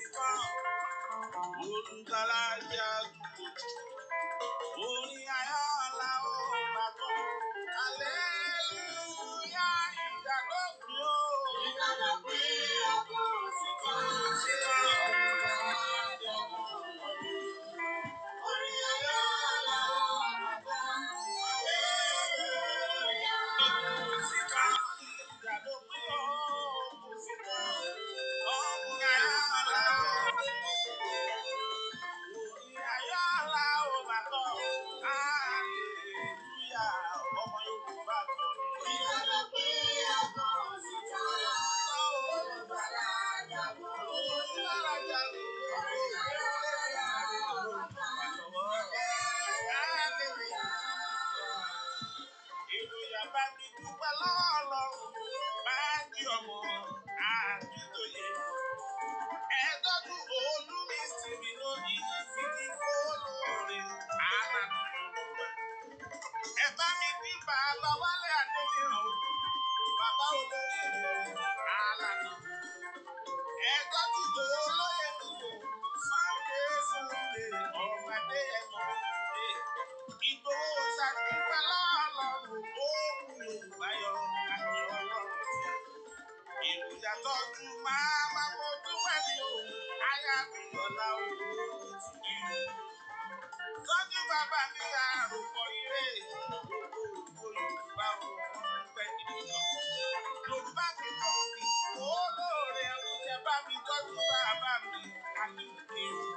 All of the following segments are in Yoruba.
sì kàn. Olùgbàlà jagun. Orin ayọ̀ la ó máa kọ. Aleluya ìdádópin o. Ìdádópin ọkùn sì kàn. Sí kàn. Orin ayọ̀ la ó máa kọ. Aleluya sì kàn. Ìdádópin ọkùn sì kàn. Ọkùn ayọ̀ la ó. Orin ayọ̀ la ó máa kọ. Aleluya ọmọ Yorùbá kọ. Ìdádópin ọkùn sì kàn. Olùgbàlà jagun. Olùgbàlà jagun. Orin ayọ̀ la ó máa kọ. Aleluya. Ìròyìn bá mi dúpẹ́ lọ́wọ́ Ọlọ́run. Banji ọmọ Akintoye. Ẹ̀dọ́dún olúmi sí mi lónìí fìdí fólóore alánà Yorùbá. Ẹ bá mi bí bàbá Wálé Adéníran o, bàbá olórí alánà. Ẹ̀dọ́dún olóyè mi o, Sunday ọ̀gbàdé ẹ̀mọ́. Ìgbòho ṣàdúpẹ́ lọ́lọ́run ó kú Yorùbá yọ àti Ọlọ́run tí a. Ìròyìn tọ́jú máa bá fojú wẹ̀mí o, aya mi ọ̀la òun ti rí o. Tọ́jú bàbá mi àròkọ ire, gbogbo Yorùbá o, wọ́n fẹ́ nínú. Yorùbá mi kọ̀ sí olóore oúnjẹ bá mi tọ́jú bàbá mi àdúgbò o.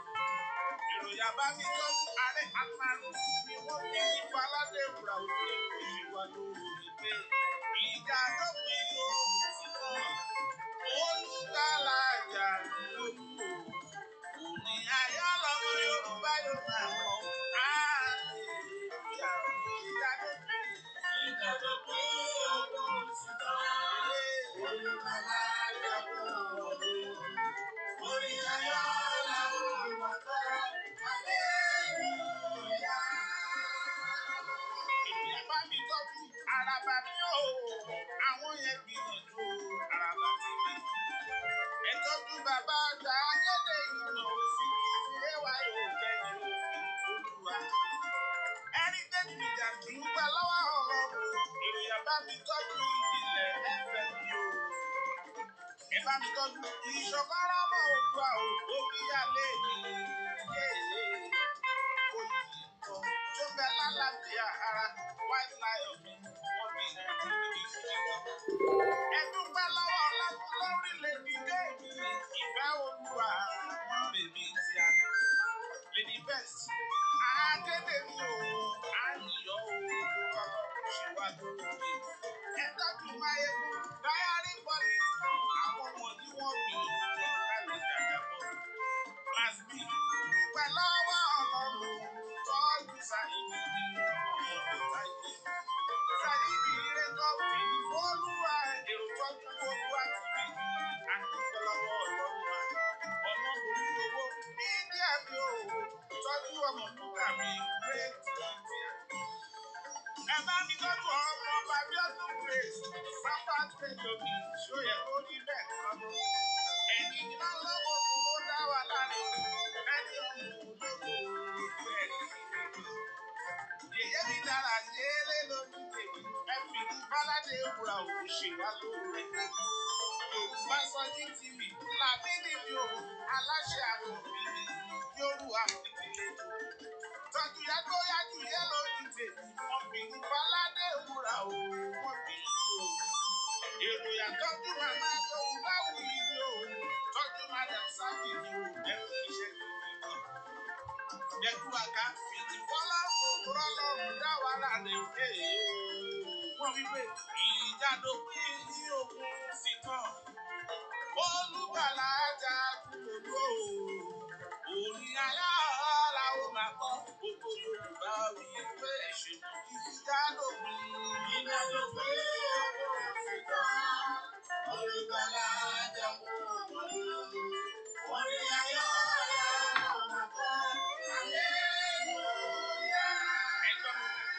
Ìròyìn bá mi tọ́jú ààrẹ àmàlù ni wọ́n fi ní Faládé Wúrà òde òṣèwà lórí pé ìjà tó pín yóò ti kàn. Olùgbàlà jagun. Òní ayọ̀ lọ́mọ Yorùbá yóò máa mọ̀. Aleluya ìjà tó pín. Ìjà tó pín ọkùn sì kàn. Olùgbàlà jagun. Orin ayọ̀ làwọn máa kọ. Aleluya. Ìyá bá mi tọ́jú àràbà mi o. Àwọn yẹn gbìyànjú àràbà ti mi. Ẹ tọ́jú bàbá ọjà ayédè ìmọ̀ òsì kì í fi éwà yóò jẹ́ ní òfin Olúwa. Heritage Media dúpẹ́ lọ́wọ́ Ọlọ́run. Ìròyìn bá mi tọ́jú ìjìnlẹ̀ ẹ̀fẹ̀ mi o. Ẹ bá mi tọ́jú ìṣọ̀kan ọmọ Oòduà o. Omíyalé mi oyinbo tó bẹ lálàáfíà ara white lion mi wọ́n bí ẹ dúpẹ́ lọ́wọ́ Ọlọ́run lórílẹ̀-èdè mi. Ìfẹ́ Olúwa mọ́ bèbí tí a ní. Lady Best, akéde mi o, àyíyọ́ o, Ọlọ́run ṣe wá lórí. Ẹ tọ́jú Máyégún, Diary Police, àwọn wọ̀nyí wọ́n bí ìjọ kálí jàjàbọ̀. Class B, dúpẹ́ lọ́wọ́ Ọlọ́run, tọ́jú Sáyidì mi, ọmọ Táyé. Sáyidì ire kọ́fì, Olúwa èrò tọ́jú Olúwa ti rí mi, àdúpẹ́ lọ́wọ́ Ọlọ́run wa. Ọmọ borí owó, India mi o, tọ́jú ọmọ Lúkà mi, great India. Ẹ bá mi tọ́jú ọmọ Bàbíọ́dún Grace, Sambat Pejobi, ṣó yẹ kó rí bẹ́ẹ̀ kọ́nú. Ẹ̀yin iná lọ́wọ́ kúrò dá wà láàrin, ẹni ọmọ ológo bẹ́ẹ̀ ni ìgbèjọ. Yèyé mi dára yélé lójú tèmi, ẹ fi ní Faládé Wúrà òun ṣe wá lóore. Yorùbá Sọ́jí TV, Làmídì mi ò, aláṣẹ àkọ́bí mi, Yorùbá fìdílé. Tọ́jú yá tó yájú yé lójú tèmi, wọ́n fi ní Faládé Wúrà òun, wọ́n fi ní o. Èròyà tọ́jú màmá Yorùbá wuyì ni o, tọ́jú Madam Sábì ni o, ẹ fi iṣẹ́ lórí mi. Jẹ́kú àká fìdí fọ́lá òwúrọ̀ lọ́rùn dá wà láàrin òkè o. Wọ́n wí pé ìjà dópin ní ogun sì kàn. Olùgbàlà jagun lòlú o. Orin ayọ̀ la ó máa kọ. Gbogbo Yorùbá wí pé ẹ̀ṣẹ̀ ìjà dópin. Ìjà dópin ogun sì kàn. Olùgbàlà jagun lòlú. Orin ayọ̀ la ó máa kọ. Aleluya.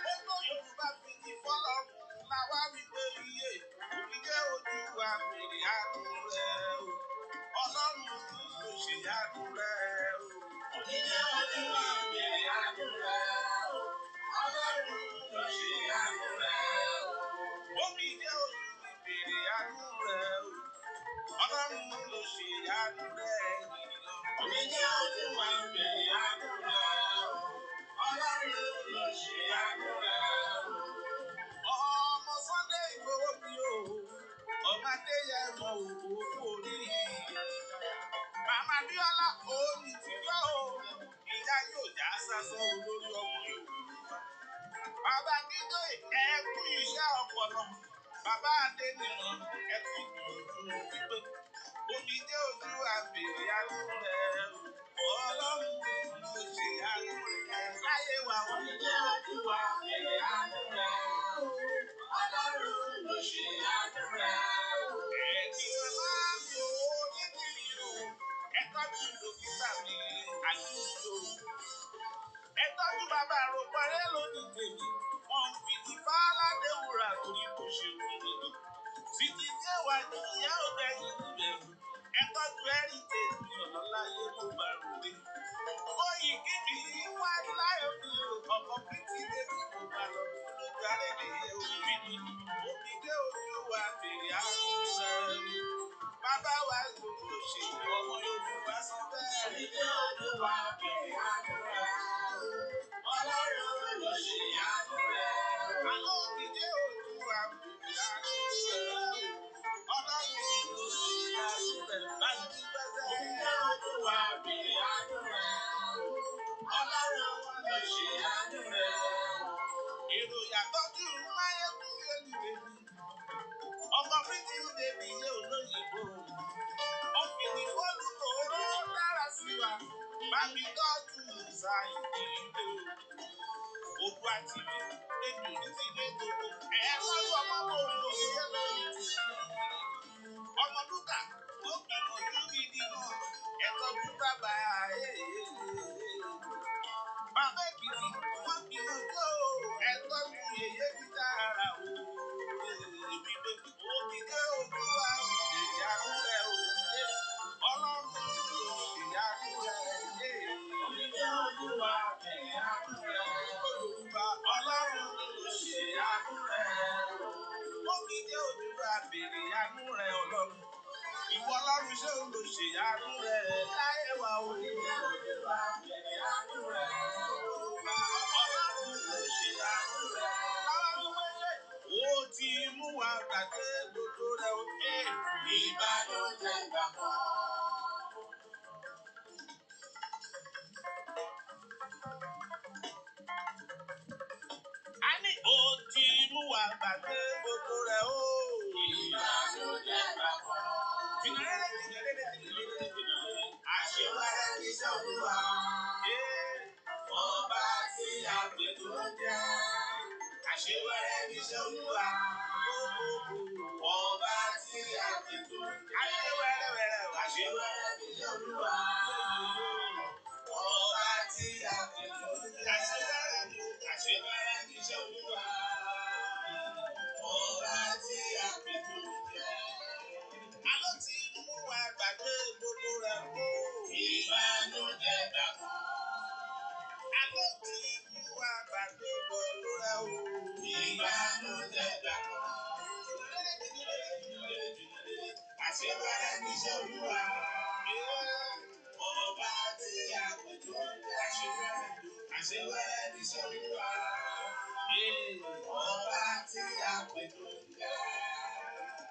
Gbogbo Yorùbá fi ní fọ́lọ́run làwa wí pé iye òrìjẹ́ ojú wa fèrè àánú rẹ̀ o. Ọlọ́run ló ṣe àánú rẹ̀ o. Onílé ọdún wa bèrè àánú rẹ̀ o. Ọlọ́run ló ṣe àánú rẹ̀ o. Omi jẹ́ ojú mi bèrè àánú rẹ̀ o. Ọlọ́run ló ṣe àánú rẹ̀ ènìyàn. Omi jẹ́ ojú wa bèrè àánú rẹ̀ o. Ọlọ́run ló ṣe àánú rẹ̀ o. Ọmọ Sunday Igboho mi o. Ọmọ Adéyẹmọ òkú orí. Màmá Bíọ́lá òní ti yọ o. Ìyá yóò já sásọ olórí ọmọ Yorùbá. Bàbá Akintoye ẹ̀kú iṣẹ́ ọpọlọ. Bàbá Adéníran ẹ̀kú ìgbìyànjú pípé. Omi jẹ́ ojú àbèrè àánú rẹ̀ o. Ọlọ́run ló ṣe àánú rẹ̀ láyé wa. Omi jẹ́ ojú àbèrè àánú rẹ̀ o. Ọlọ́run ló ṣe àánú rẹ̀ o. Ẹ̀mí máa ń fi owó nídìí o. Ẹ tọ́jú dókítà mi àdúgbò. Ẹ tọ́jú bàbá àròpọ̀rẹ́ lónìí tèmi. Wọ́n fi ní Fáládé wúrà torí kò ṣe wúlò. Títí tí ẹwà ní ìyá òde yìí níbẹ̀rù. Ẹ tọ́jú ẹ̀rí tèmi ọ̀lọ́láyé ló bá rúdé. Oyìnkìmí wá láyọ̀ ní ọkọ̀ pítí débi kò bá lọ lójú àlejò omi ní. Omi dé ojú wa bèrè àánú rẹ̀. Bàbá wa gbogbo ṣe ọmọ Yorùbá sọ bẹ́ẹ̀. Omi dé ojú wa bèrè àánú rẹ̀. Ọlọ́run ló ṣe àánú rẹ̀. Àlọ́ omi dé ojú wa bèrè àánú rẹ̀. Ọlọ́run ló ṣe àánú rẹ̀. Báyìí ti pẹ́sẹ́. Omi dé ojú wa bèrè àánú rẹ̀. Ọlọ́run ló ṣe àánú rẹ̀. Èrò yàtọ̀ tí ń máyé kú lórí bèbí. Ọkọ̀ fíjì ń débi ilé olóyìnbó. Ọ̀gbìnì fọ́ọ̀lù tòóró dára sí wa. Bámi tọ́jú ìsáyìí ìlú. Ojú àti mi, èmi ò ní ti lé gbogbo. Tọ́jú ọmọ bòrò òye lórí ti. Ọmọ Lúkà ó gbìyànjú gidi náà. Ẹ tọ́jú bàbá Bàbá Èkìtì wọ́n gbìyànjú o. Ẹ tọ́jú yèyé mi dára o. Wípé omi dé ojú wa ìyanu rẹ̀ o. Ọlọ́run ló ìyanu rẹ̀. Omi dé ojú wa ìyanu rẹ̀. Olùkọ́ Ọlọ́run ló ìyanu rẹ̀. Omi dé ojú wa bèrè ìyanu rẹ̀ Ọlọ́run. Ìwọ Ọlọ́run ṣé o lò ṣèyanu rẹ̀ láyé wa o. Omi dé ojú wa bèrè ìyanu rẹ̀. Ọlọ́run ló ṣèyanu rẹ̀. Láwọn wẹ́lẹ̀ ó ti mú wa gbàgbé gbogbo rẹ̀ o. Ìbànújẹ́ gbàgbọ́. A ní ó ti mú wa gbàgbé gbogbo rẹ̀ o. Ìbànújẹ́ gbàgbọ́. Àṣewárẹ́ ní sọ́dúnwá. Ọba tí a pè tó jẹ́. Àṣewárẹ́ ní sọ́dúnwá. Ọba tí a pè tó jẹ́. Àṣewárẹ́ ní sọ́dúnwá. Ọba tí a pè tó jẹ́. Àṣewárẹ́ ní sọ́dúnwá. Ọba tí a pè tó jẹ́. Àlọ́ ti mú wa gbàgbé gbogbo rẹ̀ kó. Ìbànújẹ́ gbàgbọ́. Àlọ́ ti mú wa gbàgbé gbogbo rẹ̀ o. Ìbànújẹ́ gbàgbọ́. Àṣewárẹ́ níṣẹ́ Olúwa. Ọba tí a pè tó jẹ́. Àṣewárẹ́ níṣẹ́ Olúwa. Ọba tí a pè tó jẹ́.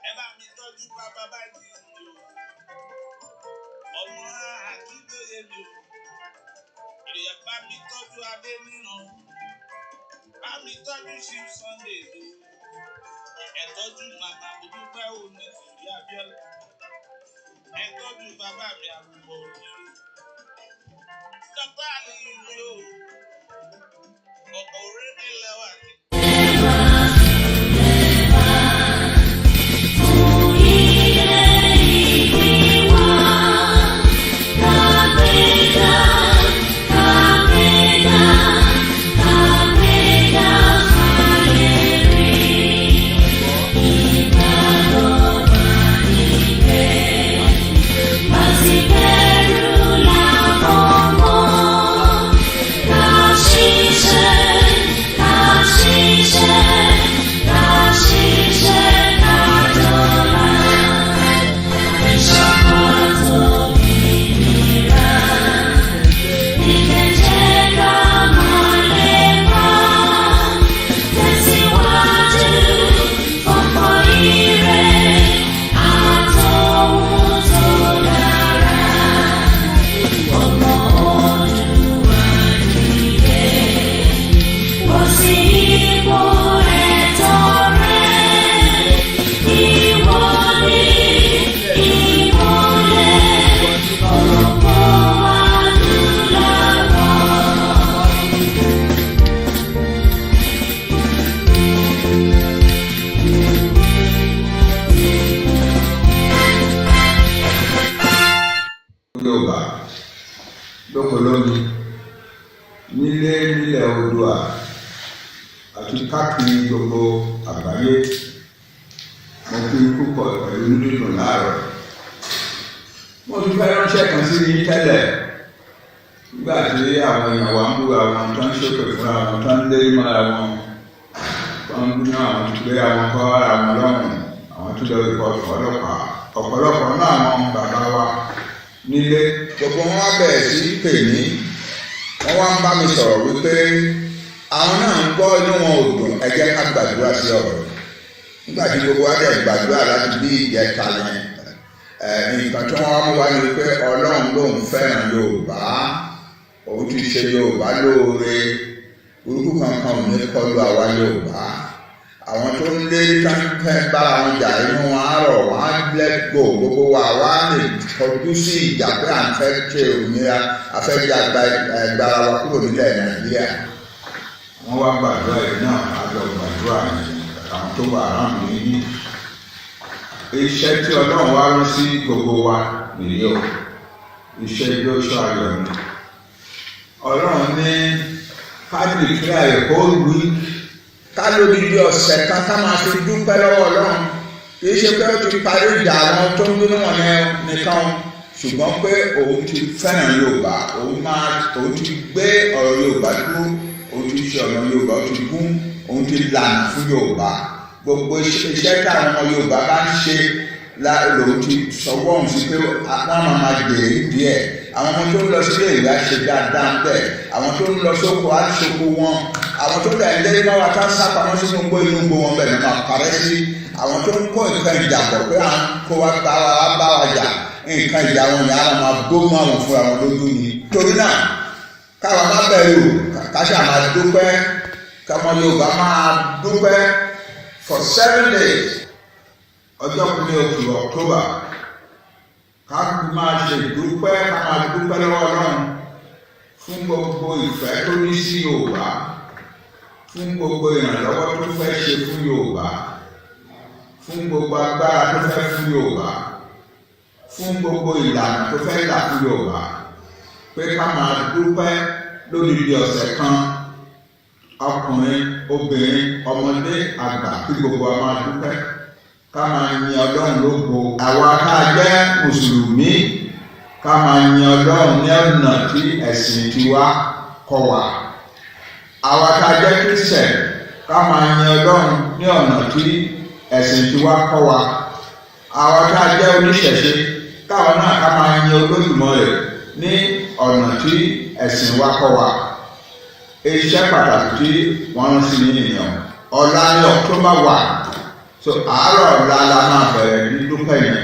Ẹ bá mi tọ́jú bàbá Banji o. Ọmọ Akintoye mi o. Ìròyìn bá mi tọ́jú Adéníran. Bá mi tọ́jú Chief Sunday o. Ẹ tọ́jú màmá mi dúpẹ́ òní tìrí Abíọ́lá. Ẹ tọ́jú bàbá mi àgùnbọ̀ òní. Dọ́kítà Aliyu mi o. Ọkọ̀ orí nílẹ̀ wà ní. KABIRU lóko lómi nílẹ̀ Oòduà àti káàkiri gbogbo àgbáyé. Mo fi púpọ̀ pẹ̀lú nínú láàárọ̀. Mo ti fẹ́ ránṣẹ́ kan sí ní tẹ́lẹ̀ nígbà tí àwọn èèyàn wa ń bú àwọn tó ń ṣépè fún àwọn tó ń lé mọ́ra wọn, tó ń bú náà àwọn tó gbé àwọn kọ́ àwọn lọ́rùn, àwọn tó lọ ikọ̀ ọlọ́pàá. Ọ̀pọ̀lọpọ̀ náà àwọn bàbá wa nílé gbogbo wọn wá bẹ̀rẹ̀ sí pè mí. Wọ́n wá ń bá mi sọ̀rọ̀ wípé àwọn náà ń gbọ́ inú wọn ò dùn, ẹ jẹ́ ká gbàdúrà sí ọ̀rọ̀. Nígbà tí gbogbo wa dẹ̀ gbàdúrà láti bí ìjẹta yẹn, nǹkan tí wọ́n mú wá ní wípé Ọlọ́run lòun fẹ́ràn Yorùbá, òun ti ṣe Yorùbá lóore, burúkú kankan ò ní kọlu àwa Yorùbá. Àwọn tó ń lé fẹ́ bára wọn jà inú wọn á rọ̀, wọn á let go, gbogbo wa wá lè kọjú sí ìjà pé à ń fẹ́ ṣe òmìnira, a fẹ́ jẹ́ agbára wa kúrò nílẹ̀ Nàìjíríà. Wọ́n wá gbàdúrà yìí náà, àjọ gbàdúrà yìí, àwọn tó wà ráàmù yìí. Iṣẹ́ tí Ọlọ́run wá rán sí gbogbo wa nìyí o, iṣẹ́ yóò ṣọ́ ayọ̀ ni. Ọlọ́run ní ká declare a whole week, ká lórí bí ọ̀sẹ̀ kan ká máa fi dúpẹ́ lọ́wọ́ Ọlọ́run. Kì í ṣe pé ó ti parí ìjà àwọn tó ń gbóná wọn nìkan, ṣùgbọ́n pé òun ti fẹ́ràn Yorùbá, òun ti gbé ọ̀rọ̀ Yorùbá dúró, òun ti ṣe ọ̀rọ̀ Yorùbá, ó ti gún, òun ti lànà fún Yorùbá. Gbogbo iṣẹ́ táwọn ọmọ Yorùbá bá ń ṣe lòun ti sọwọ́ òun sí pé wọ́n máa jèrè díẹ̀. Àwọn ọmọ tó ń lọ sílé ìwé á ṣe dáadáa ń bẹ̀, àwọn tó ń lọ sóko á ṣoko wọn, àwọn tó dẹ̀ ń lé náà wá ká sápamọ́ sínú gbó inú gbó wọn bẹ̀ ní máa parẹ́ sí, àwọn tó ń kó nǹkan ìjà pọ̀ pé à ń kó wá bá wa jà, nǹkan ìjà wọn ni àwọn máa gbó mọ́ àwọn fúnra wọn lójú ni. Torí náà káwa má bẹ̀rù, káṣà máa dúpẹ́, káwọn Yorùbá máa dúpẹ́ for 7 days. Ọjọ́ kìíní oṣù October, ká máa ṣe ìdúpẹ́, ká máa dúpẹ́ lọ́wọ́ Ọlọ́run fún gbogbo ìfẹ́ tó ní sí Yorùbá, fún gbogbo ìrànlọ́wọ́ tó fẹ́ ṣe fún Yorùbá, fún gbogbo agbára tó fẹ́ fún Yorùbá, fún gbogbo ìlànà tó fẹ́ là fún Yorùbá. Pé ká máa dúpẹ́ lórí ọ̀sẹ̀ kan, ọkùnrin, obìnrin, ọmọdé, àgbà, kí gbogbo wa máa dúpẹ́, ká máa yin Ọlọ́run lógo. Àwa ká jẹ́ Mùsùlùmí, ká máa yin Ọlọ́run ní ọ̀nà tí ẹ̀sìn tiwa kọ́ wa. Àwa ká jẹ́ Christian, ká máa yin Ọlọ́run ní ọ̀nà tí ẹ̀sìn tiwa kọ́ wa. Àwa ká jẹ́ oníṣẹ̀ṣe, káwọn náà ká máa yin Olódùmarè ní ọ̀nà tí ẹ̀sìn wa kọ́ wa. Iṣẹ́ pàtàkì tí wọ́n ń sin ènìyàn. Ọ̀la ní October 1, so àárọ̀ ọ̀la la máa bẹ̀rẹ̀ ní dúpẹ́ yẹn.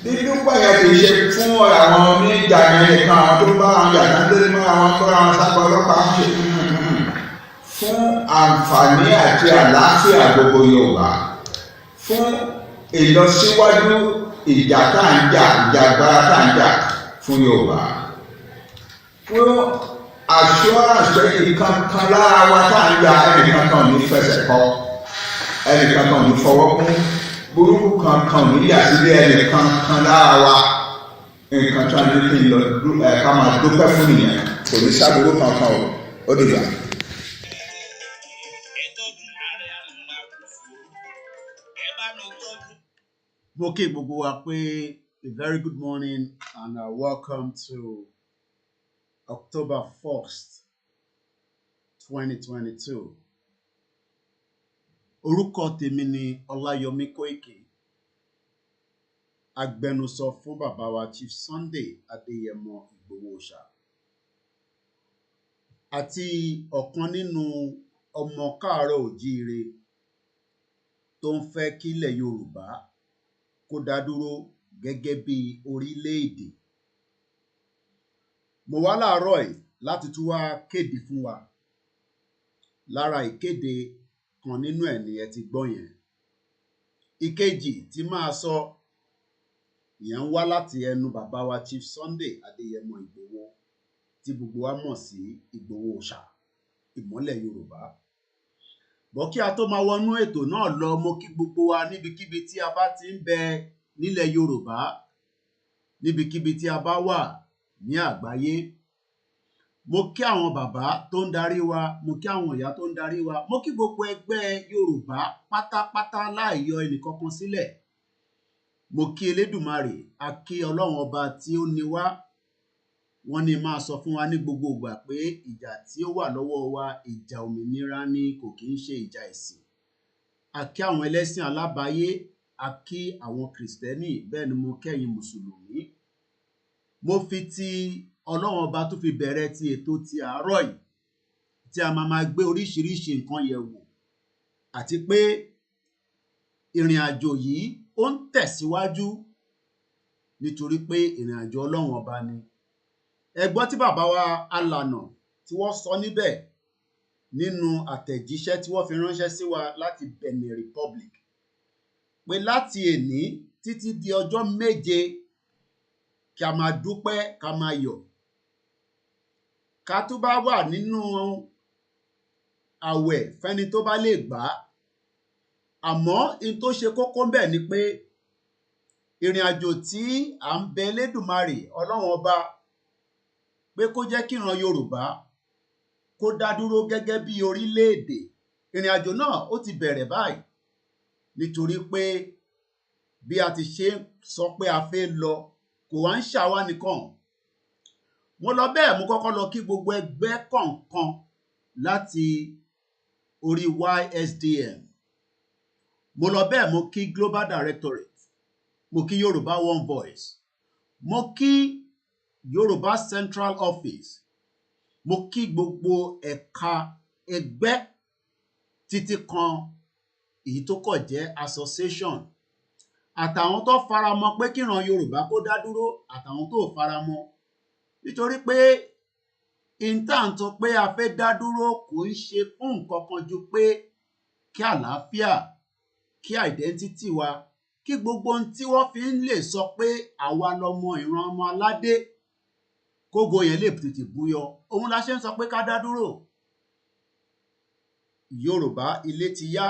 Dídúpẹ́ yẹn kì í ṣe fún àwọn oníjà yẹn nìkan, àwọn tó bá àwọn yàtọ̀ lórí mọ́ àwọn tó ra wọn sábà ọlọ́pàá ń ṣe fún àǹfààní àti àlàáfíà gbogbo Yorùbá, fún ìlọsíwájú ìjà tá à ń jà, ìjàgbára tá à ń jà fún Yorùbá, fún assurance nǹkan kan lára wa tá à ń jà ẹnìkan kan ò ní fẹsẹ̀ kọ́, ẹnìkan kan ò ní fọwọ́ kún, burúkú kankan ò ní yà sílé ẹnìkan kan lára wa. Nǹkan tó ń ní kí n lọ ká máa dúpẹ́ fún nìyẹn, kò ní sábúrú kankan ó dìgbà. Mo kí gbogbo wa pé a very good morning and welcome to October 1st, 2022. Orúkọ tèmi ni Ọláyọmí Kóìkì, agbẹnusọ fún bàbá wa Chief Sunday Adéyẹmọ Ìgbòho Òòṣà, àti ọ̀kan nínú ọmọ káàárọ̀ òjíire tó ń fẹ́ kílẹ̀ Yorùbá kó dá dúró gẹ́gẹ́ bí orílẹ̀-èdè. Mo wá láàárọ̀ yìí láti tún wá kéde fún wa. Lára ìkéde kan nínú ẹ̀ ni ẹ ti gbọ́ yẹn. Ìkejì tí máa sọ ìyẹn ń wá láti ẹnu bàbá wa Chief Sunday Adéyẹmọ Ìgbòho tí gbogbo wa mọ̀ sí Ìgbòho Òòṣà, ìmọ́lẹ̀ Yorùbá. Bọ́ kí a tó máa wọnú ètò náà lọ, mo kí gbogbo wa níbikíbi tí a bá ti ń bẹ nílẹ̀ Yorùbá, níbikíbi tí a bá wà, ní àgbáyé. Mo kí àwọn bàbá tó ń darí wa, mo kí àwọn ìyá tó ń darí wa, mo kí gbogbo ẹgbẹ́ Yorùbá pátápátá láì yọ ẹnìkankan sílẹ̀. Mo kí Elédùmarè, a kí Ọlọ́run ọba tí ó ní wá. Wọ́n ní máa sọ fún wa ní gbogbo ìgbà pé ìjà tí ó wà lọ́wọ́ wa ìjà òmìnira ni, kò kí ń ṣe ìjà ẹ̀sìn. A kí àwọn ẹlẹ́sìn alábàáyé, a kí àwọn Kìrìsìtẹ́nì, bẹ́ẹ̀ ni mo kẹ́yin Mùsùlùmí. Mo fi ti Ọlọ́run ọba tó fi bẹ̀rẹ̀ ti ètò ti àárọ̀ yìí, tí a máa gbé oríṣiríṣi nǹkan yẹ̀ wò, àti pé ìrìn àjò yìí ó ń tẹ̀síwájú nítorí pé ìrìn àjò Ọlọ́run ọba ni. Ẹ gbọ́ tí bàbá wa alànà tí wọ́n sọ níbẹ̀ nínú àtẹ̀jíṣẹ́ tí wọ́n fi ránṣẹ́ sí wa láti Benin Republic, pé láti èní títí di ọjọ́ 7 kí a máa dúpẹ́, ká máa yọ̀. Ká tó bá wà nínú àwẹ̀ fẹ́ni tó bá lè gbà á. Àmọ́ in tó ṣe kókó ńbẹ̀ ni pé ìrìn àjò tí à ń bẹ Elédùmarè Ọlọ́run ọba pé kó jẹ́ kí ìran Yorùbá kó dá dúró gẹ́gẹ́ bí orílẹ̀-èdè. Ìrìn àjò náà ó ti bẹ̀rẹ̀ báyìí, nítorí pé bí a ti ṣe sọ pé a fẹ́ lọ, kò wá ń ṣàwa nìkan. Mo lọ bẹ́ẹ̀, mo kọ́kọ́ lọ kí gbogbo ẹgbẹ́ kọ̀ọ̀kan láti orí YSDM. Mo lọ bẹ́ẹ̀, mo kí Global Directorate, mo kí Yorùbá One Voice, mo kí Yorùbá Central Office, mo kí gbogbo ẹ̀ka ẹgbẹ́ títí kan èyí tó kọ̀ jẹ́ association, àtàwọn tó faramọ́ pé kíran Yorùbá kó dá dúró, àtàwọn tó faramọ́. Nítorí pé ìntàntó pé a fẹ́ dá dúró kò ń ṣe fún nǹkan kan ju pé kí àlàáfíà, kí identity wa, kí gbogbo ohun tí wọ́n fi ń lè sọ pé àwa lọmọ ìran ọmọ aládé, kógo yẹn lè tètè búyọ. Òun la ṣe ń sọ pé ká dá dúró. Yorùbá ilé ti yá.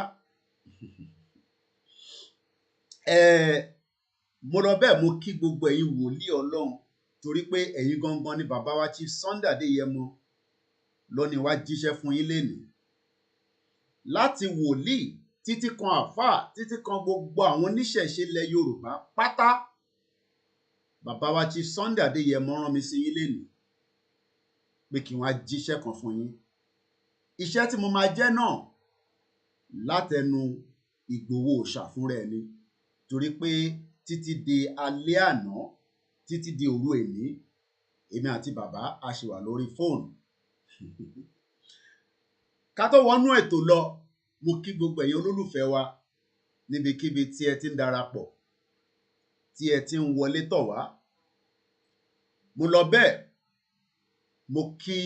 Mo lọ bẹ́ẹ̀, mo kí gbogbo ẹ̀yin wòlíì Ọlọ́run, torí pé ẹ̀yin gangan ni bàbá wa Chief Sunday Adéyẹmọ lónìí wá jíṣẹ́ fún yín lénìí. Láti wòlíì títí kan àfáà, títí kan gbogbo àwọn oníṣẹ̀ṣe ilẹ̀ Yorùbá pátá, bàbá wa Chief Sunday Adéyẹmọ rán mi sí yín lénìí pé kí wọ́n á jíṣẹ́ kan fún yín. Iṣẹ́ tí mo máa jẹ́ náà látẹnu Ìgbòho òòṣà fúnra ẹni, torí pé títí di alẹ́ àná, títí di òru èní, èmi àti bàbá a ṣì wà lórí fóònù. Ká tó wọnú ètò lọ, mo kí gbogbo ẹ̀yin olólùfẹ́ wa níbikíbi tí ẹ ti ń darapọ̀, tí ẹ ti ń wọlé tọ̀ wá. Mo lọ bẹ́ẹ̀, mo kí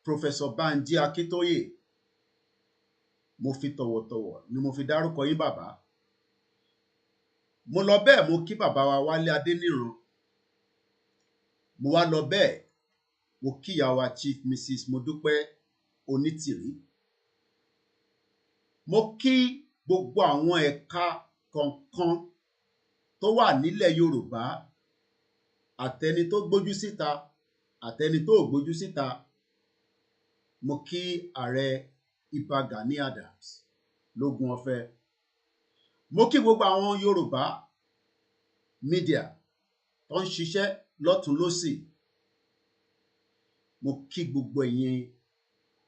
Professor Banji Akintoye, mo fi tọ̀wọ̀tọ̀wọ̀ ni mo fi dárúkọ yín bàbá. Mo lọ bẹ́ẹ̀, mo kí bàbá wa Wálé Adéníran. Mo wá lọ bẹ́ẹ̀, mo kí ìyá wa Chief Mrs. Modúpẹ́ Onítìrí. Mo kí gbogbo àwọn ẹ̀ka kọ̀ọ̀kan tó wà nílẹ̀ Yorùbá, àtẹni tó gbójú síta, àtẹni tó gbójú síta. Mo kí ààrẹ Ìbà Gani Adams lógún ọ̀fẹ́. Mo kí gbogbo àwọn Yorùbá media tó ń ṣiṣẹ́ lọ́tùn lósì. Mo kí gbogbo ẹ̀yin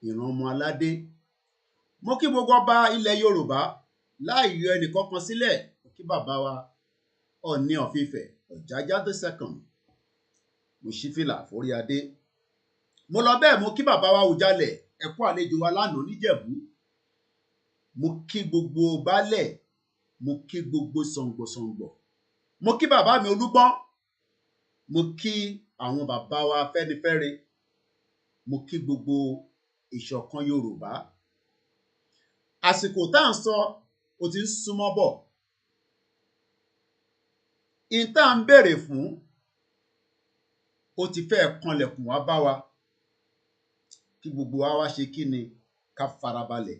ìran ọmọ aládé. Mo kí gbogbo ọba ilẹ̀ Yorùbá láì yọ ẹnìkankan sílẹ̀. Mo kí bàbá wa Ọọ̀ni of Ifẹ̀ Ọ̀jájá II. Mo ṣí fìlà forí adé. Mo lọ bẹ́ẹ̀, mo kí bàbá wa Ùjalẹ̀, ẹ kú àlejò wa lánàá níjẹ̀bú. Mo kí gbogbo baálẹ̀, mo kí gbogbo sọ̀ǹgbọ̀sọ̀ǹgbọ̀. Mo kí bàbá mi Olúgbọ́n. Mo kí àwọn bàbá wa Afẹ́nifẹ́re. Mo kí gbogbo ìṣọ̀kan Yorùbá. Àsìkò tá à ń sọ ó ti ń súnmọ́ bọ̀. In tá à ń béèrè fún ó ti fẹ́ kanlẹ̀kùn wá bá wa. Kí gbogbo wa wá ṣe kí ni? Ká farabalẹ̀.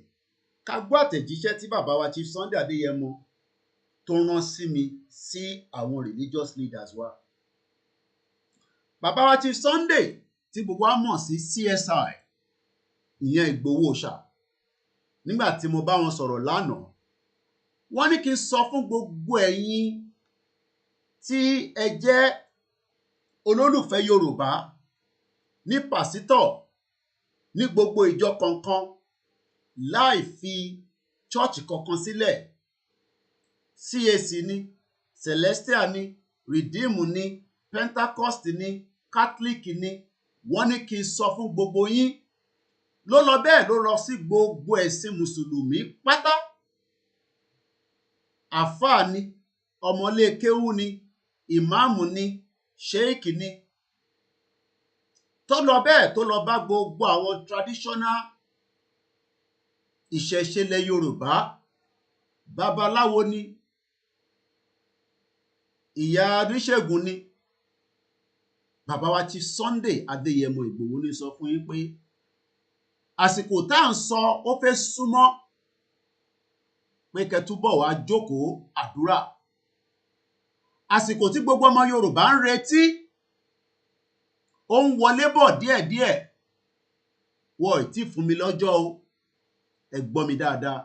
Ká gbọ́ àtẹ̀jíṣẹ́ tí bàbá wa Chief Sunday Adéyẹmọ tó rán sí mi sí àwọn religious leaders wa. bàbá wa Chief Sunday tí gbogbo wa mọ̀ sí CSI ìyẹn Ìgbòho Òòṣà, nígbà tí mo bá wọn sọ̀rọ̀ lánàá, wọ́n ní kí n sọ fún gbogbo ẹ̀yin tí ẹ jẹ́ olólùfẹ́ Yorùbá ní pàsítọ̀ ní gbogbo ìjọ kankan láì fi chọ́ọ̀chì kankan sílẹ̀, CAC ni, Celestial ni, Redeem ni, Pentecost ni, Catholic ni, wọ́n ní kí n sọ fún gbogbo yín, ló lọ bẹ́ẹ̀ ló lọ sí gbogbo ẹ̀sìn mùsùlùmí pátá, àfáà ni, ọmọlé kéwú ni, ìmáàmù ni, ṣéèkì ni, tó lọ bẹ́ẹ̀ tó lọ bá gbogbo àwọn traditional ìṣẹ̀ṣẹlẹ̀ Yorùbá, babaláwo ni, ìyá oníṣègùn ni. Bàbá wa Chief Sunday Adéyẹmọ Ìgbòho ní sọ fún yín pé àsìkò tá à ń sọ ó fẹ́ súnmọ́ pé kẹtúbọ̀ wá jókòó àdúrà, àsìkò tí gbogbo ọmọ Yorùbá ń retí ó ń wọlé bọ̀ díẹ̀díẹ̀, wọ́n ì tí fún mi lọ́jọ́ o, ẹ gbọ́ mi dáadáa.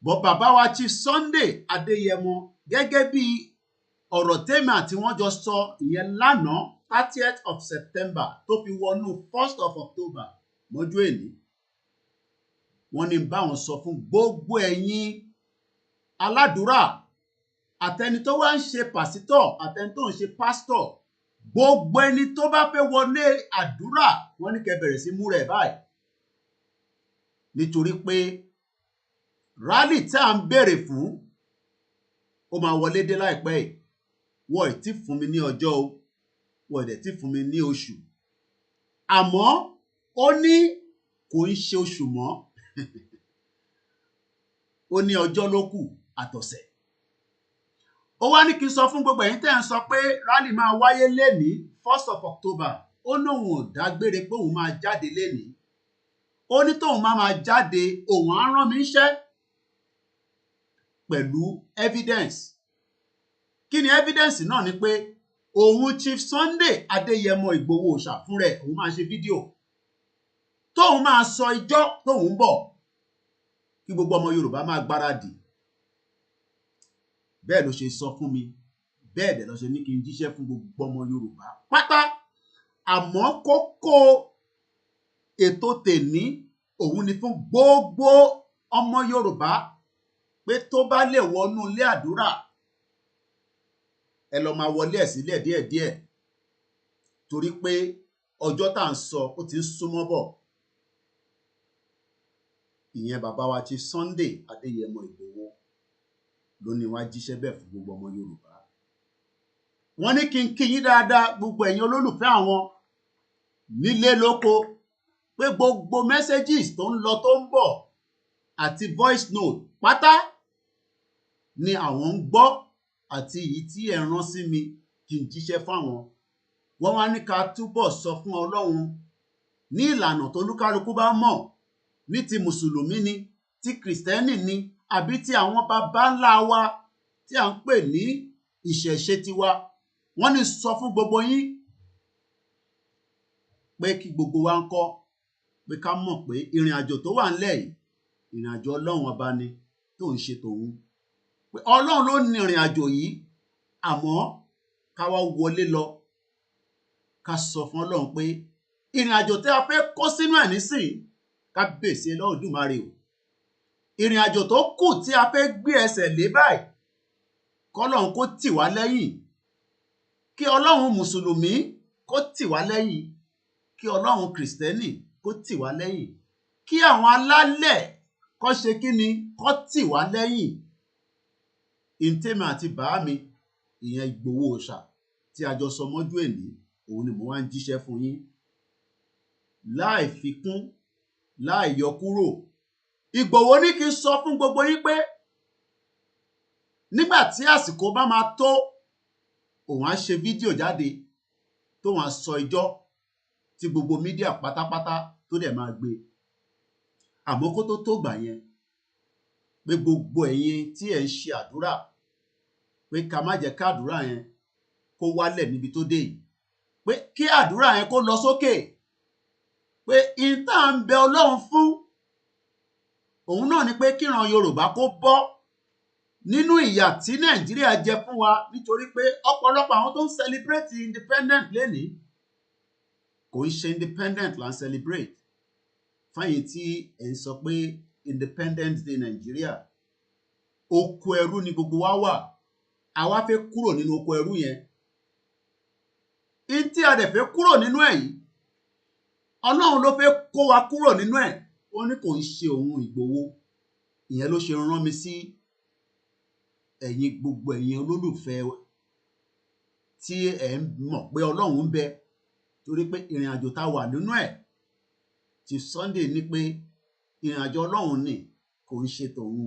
Bọ́ bàbá wa Chief Sunday Adéyẹmọ gẹ́gẹ́ bí ọ̀rọ̀ tèmi àti wọ́n jọ sọ ìyẹn lánàá 30th of September tó fi wọnú 1st of October mọ́jú èní, wọ́n ní bá wọn sọ fún gbogbo ẹ̀yin aládùúrà, àtẹni tó wá ń ṣe pàsítọ̀, àtẹni tó ń ṣe pásítọ̀, gbogbo ẹni tó bá fẹ́ wọlé àdúrà, wọ́n ní kẹ́ bẹ̀rẹ̀ sí múra ẹ̀ báyìí, nítorí pé rálì tí à ń béèrè fún ó máa wọlé dé láìpẹ́ yìí. Wọ́n ì tí fún mi ní ọjọ́ o, wọ́n ì dẹ̀ tí fún mi ní oṣù, àmọ́ ó ní kò ń ṣe oṣù mọ́ ó ní ọjọ́ ló kù àtọ̀sẹ̀. Ó wá ní kí n sọ fún gbogbo ẹ̀yin tẹ́ ń sọ pé rálì máa wáyé lénìí 1st of October, ó ní òun ò dágbére pé òun máa jáde lénìí, ó ní tóun máa jáde òun á rán mi iṣẹ́ pẹ̀lú evidence. Kí ni evidence náà? Ni pé òun Chief Sunday Adéyẹmọ Ìgbòho Òòṣà fún rẹ̀ òun máa ṣe fídíò tóun máa sọ ìjọ́ tóun bọ̀ kí gbogbo ọmọ Yorùbá máa gbáradì. Bẹ́ẹ̀ ló ṣe sọ fún mi, bẹ́ẹ̀ dẹ̀ ló ṣe ní kí n jíṣẹ́ fún gbogbo ọmọ Yorùbá pátá. Àmọ́ kókó ètò tèní òun ni fún gbogbo ọmọ Yorùbá pé tó bá lè wọnú ilé àdúrà ẹ lọ máa wọlé ẹ̀ sílẹ̀ díẹ̀díẹ̀, torí pé ọjọ́ tá à ń sọ ó ti ń súnmọ́ bọ̀. Ìyẹn bàbá wa Chief Sunday Adéyẹmọ Ìgbòho ló ní wá jíṣẹ́ bẹ́ẹ̀ fún gbogbo ọmọ Yorùbá. Wọ́n ní kí n kí yín dáadáa gbogbo ẹ̀yin olólùfẹ́ àwọn nílé lóko pé gbogbo messages tó ń lọ tó ń bọ̀ àti voice note pátá ni àwọn ń gbọ́, àti èyí tí ẹ rán sí mi kí n jíṣẹ́ fáwọn. Wọ́n wá ní ká túbọ̀ sọ fún Ọlọ́run ní ìlànà tó lúkálukú bá mọ̀, ní ti mùsùlùmí ni, ti kìrìsìtẹ́nì ni, àbí ti àwọn baba ńlá wa tí à ń pè ní ìṣẹ̀ṣe tiwa. Wọ́n ní sọ fún gbogbo yín pé kí gbogbo wa ń kọ́ pé ká mọ̀ pé ìrìn àjò tó wà ńlẹ̀ yìí ìrìn àjò Ọlọ́run ọba ni tó ń ṣe tòun, pé Ọlọ́run ló ní ìrìn àjò yìí, àmọ́ ká wá wọlé lọ ká sọ fún Ọlọ́run pé ìrìn àjò tí a fẹ́ kó sínú ẹ̀ nísìn ká bèsè Olódùmarè o, ìrìn àjò tó kù tí a fẹ́ gbé ẹsẹ̀ lé báyìí k'Ọlọ́run kó tì wá lẹ́yìn, kí Ọlọ́run mùsùlùmí kó tì wá lẹ́yìn, kí Ọlọ́run kìrìsìtẹ́nì kó tì wá lẹ́yìn, kí àwọn alálẹ̀ kó ṣe kí ni kó tì wá lẹ́yìn. Ìntèmi àti bàámi ìyẹn Ìgbòho Òòṣà tí a jọ sọ mọ́jú èní, òun ni mo wá ń jíṣẹ́ fún yín láì fi kún láì yọ kúrò. Ìgbòho ní kí n sọ fún gbogbo yín pé nígbà tí àsìkò bá máa tó, òun á ṣe fídíò jáde tó wọ́n á sọ ìjọ́ tí gbogbo mídíà pátápátá tó dẹ̀ máa gbé. Àmọ́ kó tó gbà yẹn, pé gbogbo ẹ̀yin tí ẹ̀ ń ṣe àdúrà pé ká má jẹ́ ká àdúrà yẹn kó wálẹ̀ níbi tó dé yìí, pé kí àdúrà yẹn kó lọ sókè, pé ìta ń bẹ Ọlọ́run fún òun náà ni pé kíran Yorùbá kó bọ́ nínú ìyà tí Nàìjíríà jẹ fún wa, nítorí pé ọ̀pọ̀lọpọ̀ àwọn tó ń celebrate independent lénìí kò ń ṣe independent là ń celebrate. Fáyìn tí ẹ̀ ń sọ pé Independence Day Nàìjíríà, oko ẹrú ni gbogbo wa wà, àwa fẹ́ kúrò nínú oko ẹrú yẹn. In tí a dẹ̀ fẹ́ kúrò nínú ẹ̀ yìí, Ọlọ́run ló fẹ́ kó wa kúrò nínú ẹ̀, ó ní kò ń ṣe òun Ìgbòho. Ìyẹn ló ṣe rán mi sí ẹ̀yin gbogbo ẹ̀yin olólùfẹ́ tí ẹ̀ ń mọ̀ pé Ọlọ́run ń bẹ, torí pé ìrìn àjò tá wà nínú ẹ̀ ti Sunday ní pé ìrìn àjò Ọlọ́run ni kò ń ṣe tòun.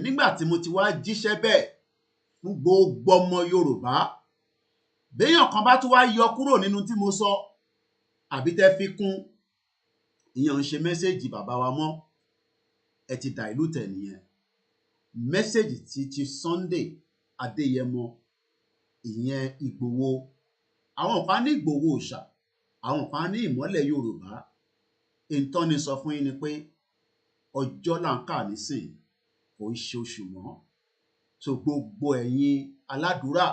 Nígbà tí mo ti wá jíṣẹ́ bẹ́ẹ̀ fún gbogbo ọmọ Yorùbá, béèyàn kan bá tún wá yọ kúrò nínú tí mo sọ àbí tẹ́ fi kún, ìyẹn ń ṣe mẹ́sẹ̀jì bàbá wa mọ́, ẹ ti dilute nìyẹn. Mẹ́sẹ̀jì ti Sunday Adéyẹmọ, ìyẹn Ìgbòho, àwọn kan ní Ìgbòho òòṣà, àwọn kan ní ìmọ́lẹ̀ Yorùbá. Ìtọ́ni sọ fún yín ni pé ọjọ́ là ń kà nísìn, kò ń ṣe oṣù mọ́. So gbogbo ẹ̀yin aládùúrà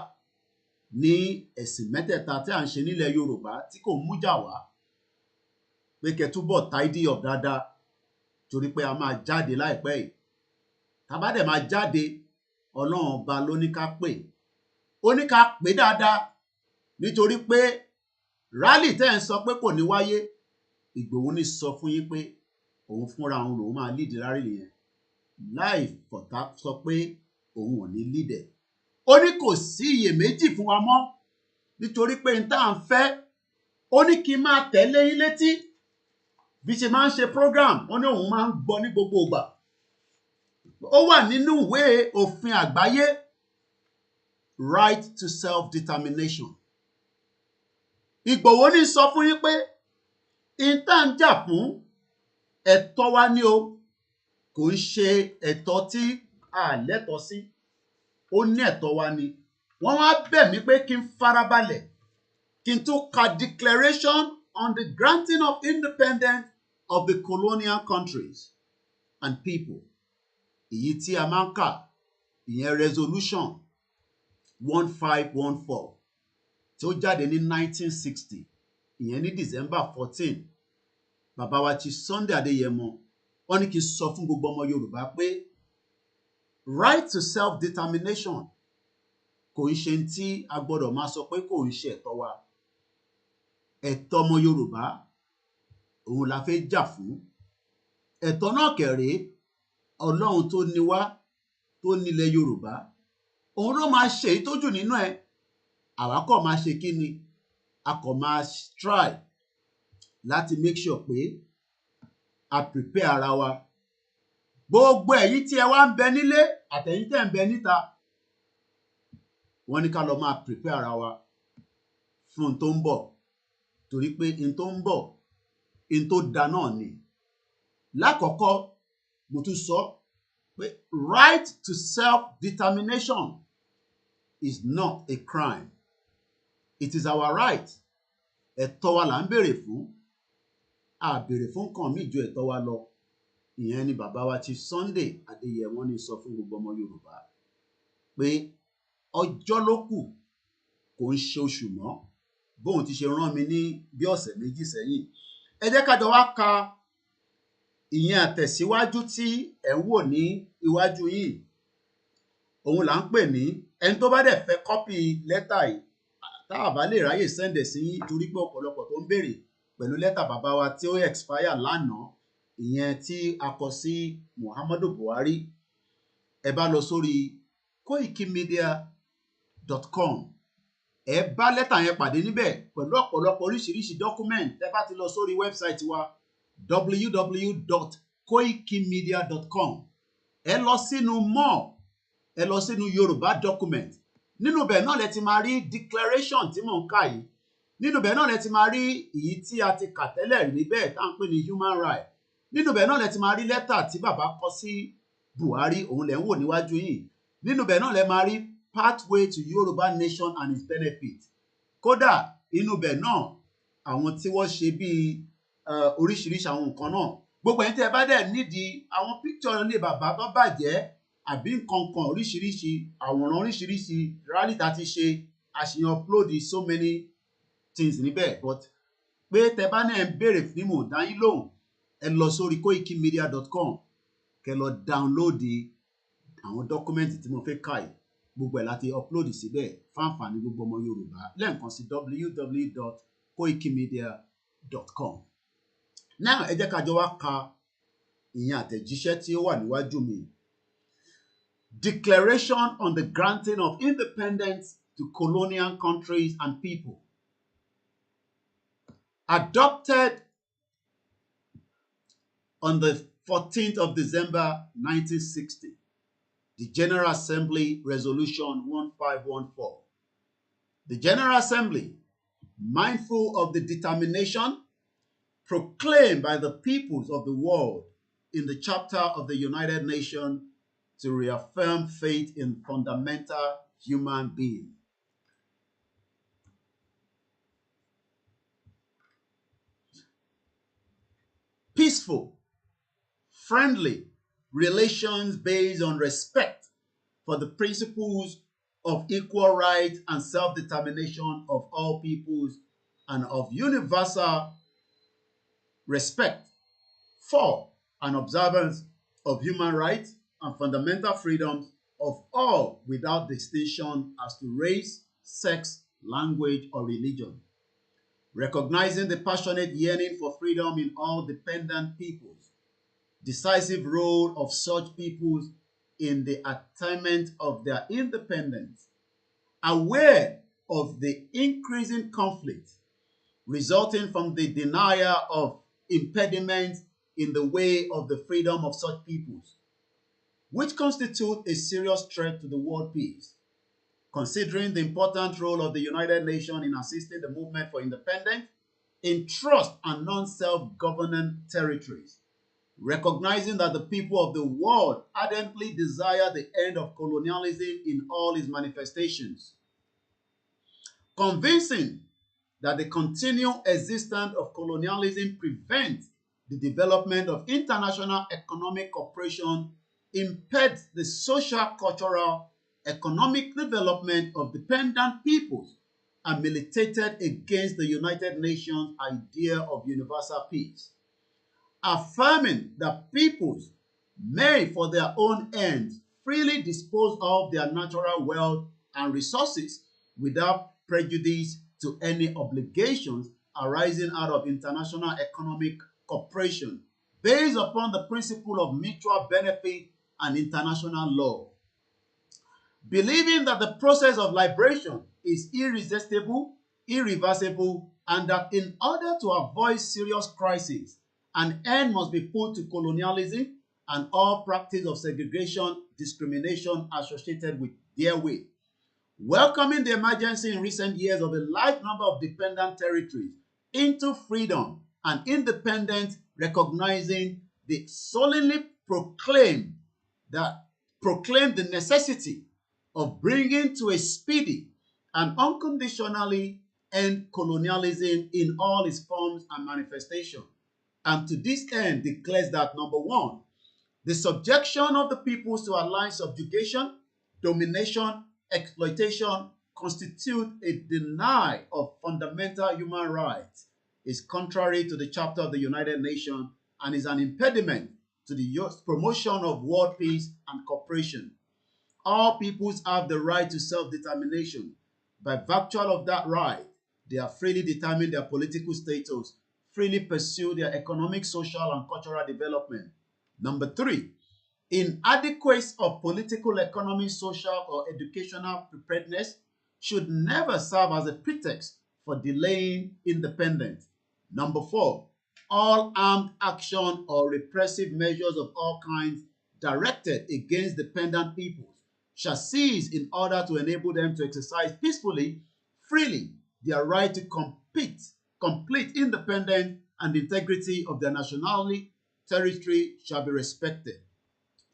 ní ẹ̀sìn mẹ́tẹ̀ẹ̀ta tí à ń ṣe nílẹ̀ Yorùbá tí kò mú jà wá, pé kẹ́ túbọ̀ tidy up dáadáa, torí pé a máa jáde láìpẹ́ yìí. Tá bá dẹ̀ máa jáde, Ọlọ́run ọba ló ní ká pè, ó ní ká pè dáadáa, nítorí pé rally tẹ́ ń sọ pé kò ní wáyé, Ìgbòho ní sọ fún yín pé òun fúnra òun lòun máa lead rally yẹn, láì fọ̀tá sọ pé òun ò ní lead ẹ̀. Ó ní kò sí iyèméjì fún wa mọ́, nítorí pé n tá à ń fẹ́, ó ní kí n máa tẹ̀lé yín létí bí ṣe máa ń ṣe program, ó ní òun máa ń gbọ́ ní gbogbo ìgbà. Ó wà nínú ìwé òfin àgbáyé, right to self-determination. Ìgbòho ní sọ fún yín pé n tá ń jà fún ẹ̀tọ́ wa ni o, kò ń ṣe ẹ̀tọ́ tí a lẹ́tọ̀ọ́ sí, ó ní ẹ̀tọ́ wa ni. Wọ́n wá bẹ̀ mí pé kí n farabalẹ̀, kí n tún ka declaration on the granting of independence of the colonial countries and people. Èyí tí a máa ń kà, ìyẹn resolution 1514 tí ó jáde ní 1960, ìyẹn ní December 14. Bàbá wa ti Sunday Adéyẹmọ, wọ́n ní kí n sọ fún gbogbo ọmọ Yorùbá pé right to self-determination kò ń ṣe tí a gbọ́dọ̀ máa sọ pé kò ń ṣe ẹ̀tọ́ wa. Ẹ̀tọ́ ọmọ Yorùbá òun la fẹ́ jà fún. Ẹ̀tọ́ náà kẹ̀rẹ́, Ọlọ́run tó ní wá, tó nílẹ̀ Yorùbá, òun ló máa ṣe èyí tó jù nínú ẹ̀. Àwa kò máa ṣe kí ni? A kò máa try láti make sure pé a prepare ara wa. Gbogbo ẹ̀yin tí ẹ wá ń bẹ nílé àtẹ̀yin tẹ́ ń bẹ níta, wọ́n ní ká lọ máa prepare ara wa fún tó ń bọ̀, torí pé in tó ń bọ̀, in tó da náà ni. Lákọ̀ọ́kọ́, mo tún sọ pé right to self-determination is not a crime. It is our right. Ẹ̀tọ́ wa là ń béèrè fún. A béèrè fún nǹkan míì ju ẹ̀tọ́ wa lọ. Ìyẹn ni bàbá wa ti Sunday Adéyẹmọ ní sọ fún gbogbo ọmọ Yorùbá pé ọjọ́ ló kù, kò ń ṣe oṣù mọ́, bóun ti ṣe rán mi ní bí ọ̀sẹ̀ méjì sẹ́yìn. Ẹ jẹ́ ká jọ wá ka ìyẹn àtẹ̀síwájú tí ẹ̀ ń wò ní iwájú yìí. Òun là ń pè ní, ẹni tó bá dẹ̀ fẹ́ kọ́pì lẹ́tà yìí, tá a bá lè ráyè sẹ́ndẹ̀ sí yín, torí pé ọ̀pọ̀lọpọ̀ tó ń béèrè pẹ̀lú lẹ́tà bàbá wa tí ó expire lánàá, ìyẹn tí a kọ sí Muhammadu Buhari. Ẹ bá lọ sórí KOIKIMEDIA.com, ẹ bá lẹ́tà yẹn pàdé níbẹ̀ pẹ̀lú ọ̀pọ̀lọpọ̀ oríṣiríṣi document. Ẹ bá ti lọ sórí website wa www.koikimedia.com, ẹ lọ sínú more, ẹ lọ sínú Yorùbá document. Nínú bẹ̀ náà lẹ ti máa rí declaration tí mò ń kà yìí. Nínú bẹ̀ náà lẹ ti máa rí èyí tí a ti kà tẹ́lẹ̀ rí bẹ́ẹ̀ tá à ń pè ní human right. Nínú bẹ̀ náà lẹ ti máa rí lẹ́tà tí bàbá kọ sí Buhari, òun lẹ ń wò níwájú yìí. Nínú bẹ̀ náà lẹ máa rí pathway to Yoruba nation and its benefits. Kódà inú bẹ̀ náà àwọn tí wọ́n ṣe bíi oríṣiríṣi àwọn nǹkan náà, gbogbo ẹ̀yin tí ẹ bá dẹ̀ nídìí àwọn picture ilé bàbá tó bàjẹ́ àbí nǹkan kan oríṣiríṣi, àwòrán oríṣiríṣi rally tá ti ṣe, àṣeyàn upload so many things níbẹ̀. But pé tẹ bá náà ń béèrè fún mò dá yín lóhùn, ẹ lọ sórí koikimedia.com kẹ lọ download àwọn dọ́kúmẹ́ǹtì tí mo fẹ́ kà yìí, gbogbo ẹ̀ láti upload síbẹ̀ fáǹfààní gbogbo ọmọ Yorùbá. Lẹ́ẹ̀kan sí www.koikimedia.com. Now ẹ jẹ́ ká jọ wá ka ìyẹn àtẹ̀jíṣẹ́ tí ó wà níwájú mi. Declaration on the granting of independence to colonial countries and people. Adopted on the 14th of December 1960. The General Assembly Resolution 1514. The General Assembly, mindful of the determination proclaimed by the peoples of the world in the Charter of the United Nations to reaffirm faith in fundamental human being. Peaceful, friendly relations based on respect for the principles of equal rights and self-determination of all peoples and of universal respect for and observance of human rights and fundamental freedoms of all without distinction as to race, sex, language, or religion. Recognizing the passionate yearning for freedom in all dependent peoples, decisive role of such peoples in the attainment of their independence, aware of the increasing conflict resulting from the denial of impediments in the way of the freedom of such peoples, which constitute a serious threat to the world peace. Considering the important role of the United Nations in assisting the movement for independence in trust and non-self-governing territories, recognizing that the people of the world ardently desire the end of colonialism in all its manifestations, convincing that the continued existence of colonialism prevents the development of international economic cooperation, impedes the social, cultural, economic development of dependent peoples, and militated against the United Nations idea of universal peace. Affirming that peoples may, for their own ends, freely dispose of their natural wealth and resources without prejudice to any obligations arising out of international economic cooperation based upon the principle of mutual benefit and international law. Believing that the process of liberation is irresistible, irreversible, and that in order to avoid serious crises, an end must be put to colonialism and all practice of segregation, discrimination associated with therewith. Welcoming the emergency in recent years of a large number of dependent territories into freedom and independence, recognizing the solemnly proclaim the necessity of bringing to a speedy and unconditionally end colonialism in all its forms and manifestations, and to this end declares that, number one, the subjection of the peoples to allied subjugation, domination, exploitation constitute a denial of fundamental human rights, is contrary to the Charter of the United Nations, and is an impediment to the promotion of world peace and cooperation. All peoples have the right to self-determination. By virtue of that right, they are freely determine their political status, freely pursue their economic, social, and cultural development. Number three, inadequacy of political, economic, social, or educational preparedness should never serve as a pretext for delaying independence. Number four, all armed action or repressive measures of all kinds directed against dependent peoples shall cease in order to enable them to exercise peacefully, freely, their right to complete independence, and the integrity of their nationality, territory shall be respected.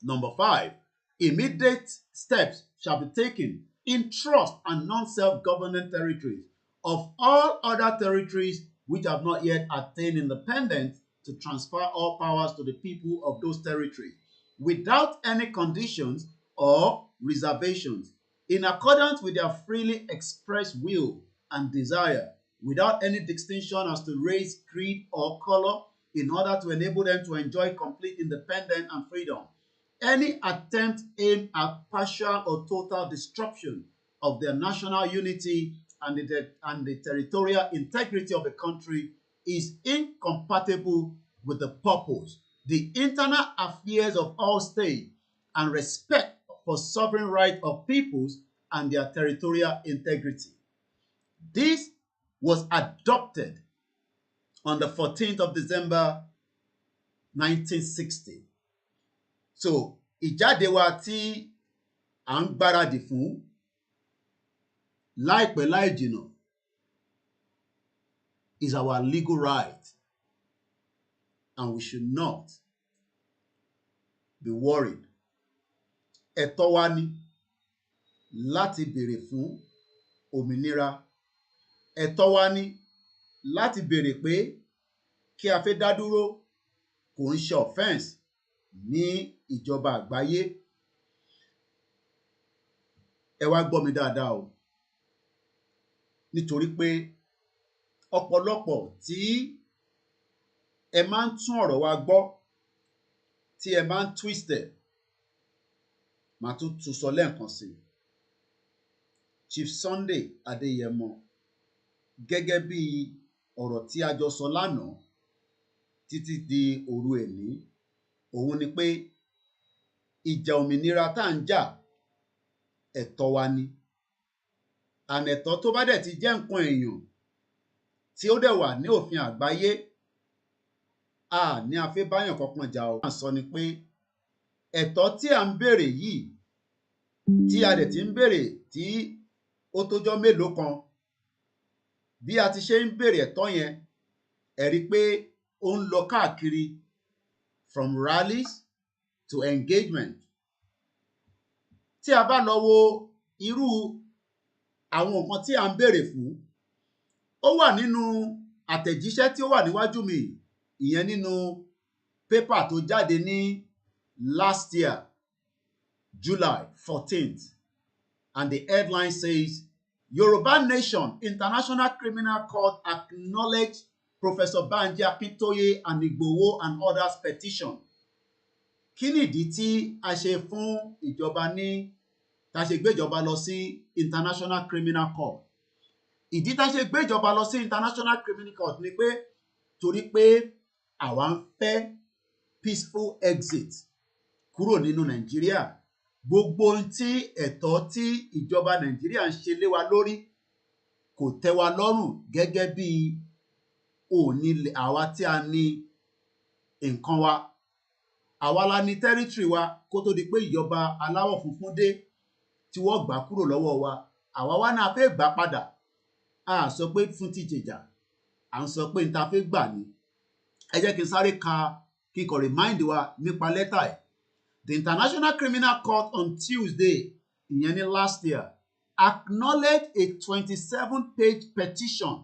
Number five, immediate steps shall be taken in trust and non-self-governing territories of all other territories which have not yet attained independence to transfer all powers to the people of those territories without any conditions or reservations, in accordance with their freely expressed will and desire, without any distinction as to race, creed, or color, in order to enable them to enjoy complete independence and freedom. Any attempt aimed at partial or total destruction of their national unity and the territorial integrity of the country is incompatible with the purpose, the internal affairs of all states, and respect for sovereign right of peoples and their territorial integrity. This was adopted on the 14th of December 1960. So, ìjáde wa tí à ń gbáradì fún láìpẹ́ láì jìnnà is our legal right, and we should not be worried. Ẹ̀tọ́ wa ni láti béèrè fún òmìnira. Ẹ̀tọ́ wa ni láti béèrè pé kí a fẹ́ dá dúró kò ń ṣe offence ní ìjọba àgbáyé. Ẹ wá gbọ́ mi dáadáa o, nítorí pé ọ̀pọ̀lọpọ̀ tí ẹ máa ń tún ọ̀rọ̀ wa gbọ́, tí ẹ máa ń twist ẹ̀, màá tún sọ lẹ́ẹ̀kan sí i. Chief Sunday Adéyẹmọ, gẹ́gẹ́ bí ọ̀rọ̀ tí a jọ sọ lánàá títí di òru èní, òun ni pé ìjà òmìnira tá à ń jà ẹ̀tọ́ wa ni. Àmì ẹ̀tọ́ tó bá dẹ̀ ti jẹ́ nǹkan èèyàn tí ó dẹ̀ wà ní òfin àgbáyé, a ní a fẹ́ báyàn kankan jà o. À ń sọ ni pé ẹ̀tọ́ tí à ń béèrè yìí, tí a dẹ̀ ti ń béèrè tí ó tójọ́ mélòó kan, bí a ti ṣe ń béèrè ẹ̀tọ́ yẹn, ẹ rí i pé ó ń lọ káàkiri from rallies to engagement. Tí a bá lọ wo irú àwọn nǹkan tí à ń béèrè fún, ó wà nínú àtẹ̀jíṣẹ́ tí ó wà níwájú mi, ìyẹn nínú pépà tó jáde ní last year, July 14th, and the headline says, Yoruba Nation International Criminal Court acknowledged Professor Banji Akintoye and Igboho and others petition. Kí nìdí tí a ṣe fún ìjọba ní tá a ṣe gbé ìjọba lọ sí International Criminal Court? Ìdí tá a ṣe gbé ìjọba lọ sí International Criminal Court ni pé torí pé àwa ń fẹ́ peaceful exit kúrò nínú Nàìjíríà. Gbogbo ohun tí ẹ̀tọ́ tí ìjọba Nàìjíríà ń ṣe lé wa lórí kò tẹ́ wa lọ́rùn gẹ́gẹ́ bí òní àwa tí a ní nǹkan wa. Àwa la ní territory wa kó tó di pé ìjọba aláwọ̀ funfun dé tí wọ́n gbà kúrò lọ́wọ́ wa. Àwa wá náà fẹ́ gbà padà. A sọ pé fún tíjẹjà, à ń sọ pé n ta fẹ́ gbà ní. Ẹ jẹ́ kí n sáré ka kíkọ remind wa nípa lẹ́tà ẹ̀. The International Criminal Court on Tuesday, ìyẹn ní last year, acknowledged a 27-page petition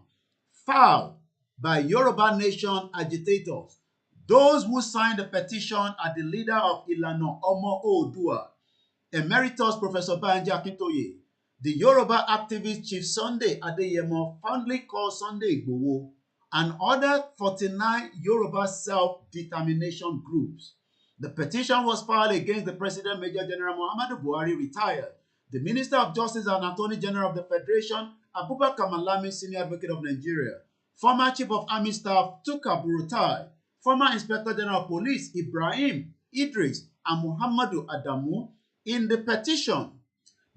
filed by Yoruba Nation agitators. Those who signed the petition are the leader of Ìlànà Ọmọ Oòduà, Emeritus Professor Banji Akintoye, the Yoruba activist Chief Sunday Adeyemo, fondly called Sunday Igboho, and other 49 Yoruba self-determination groups. The petition was filed against the President Major General Muhammadu Buhari, retired, the Minister of Justice and Attorney General of the Federation, Abubakar Malami, Senior Advocate of Nigeria, former Chief of Army Staff KABIRU, former Inspector General of Police Ibrahim Idris and Muhammadu Adamu. In the petition,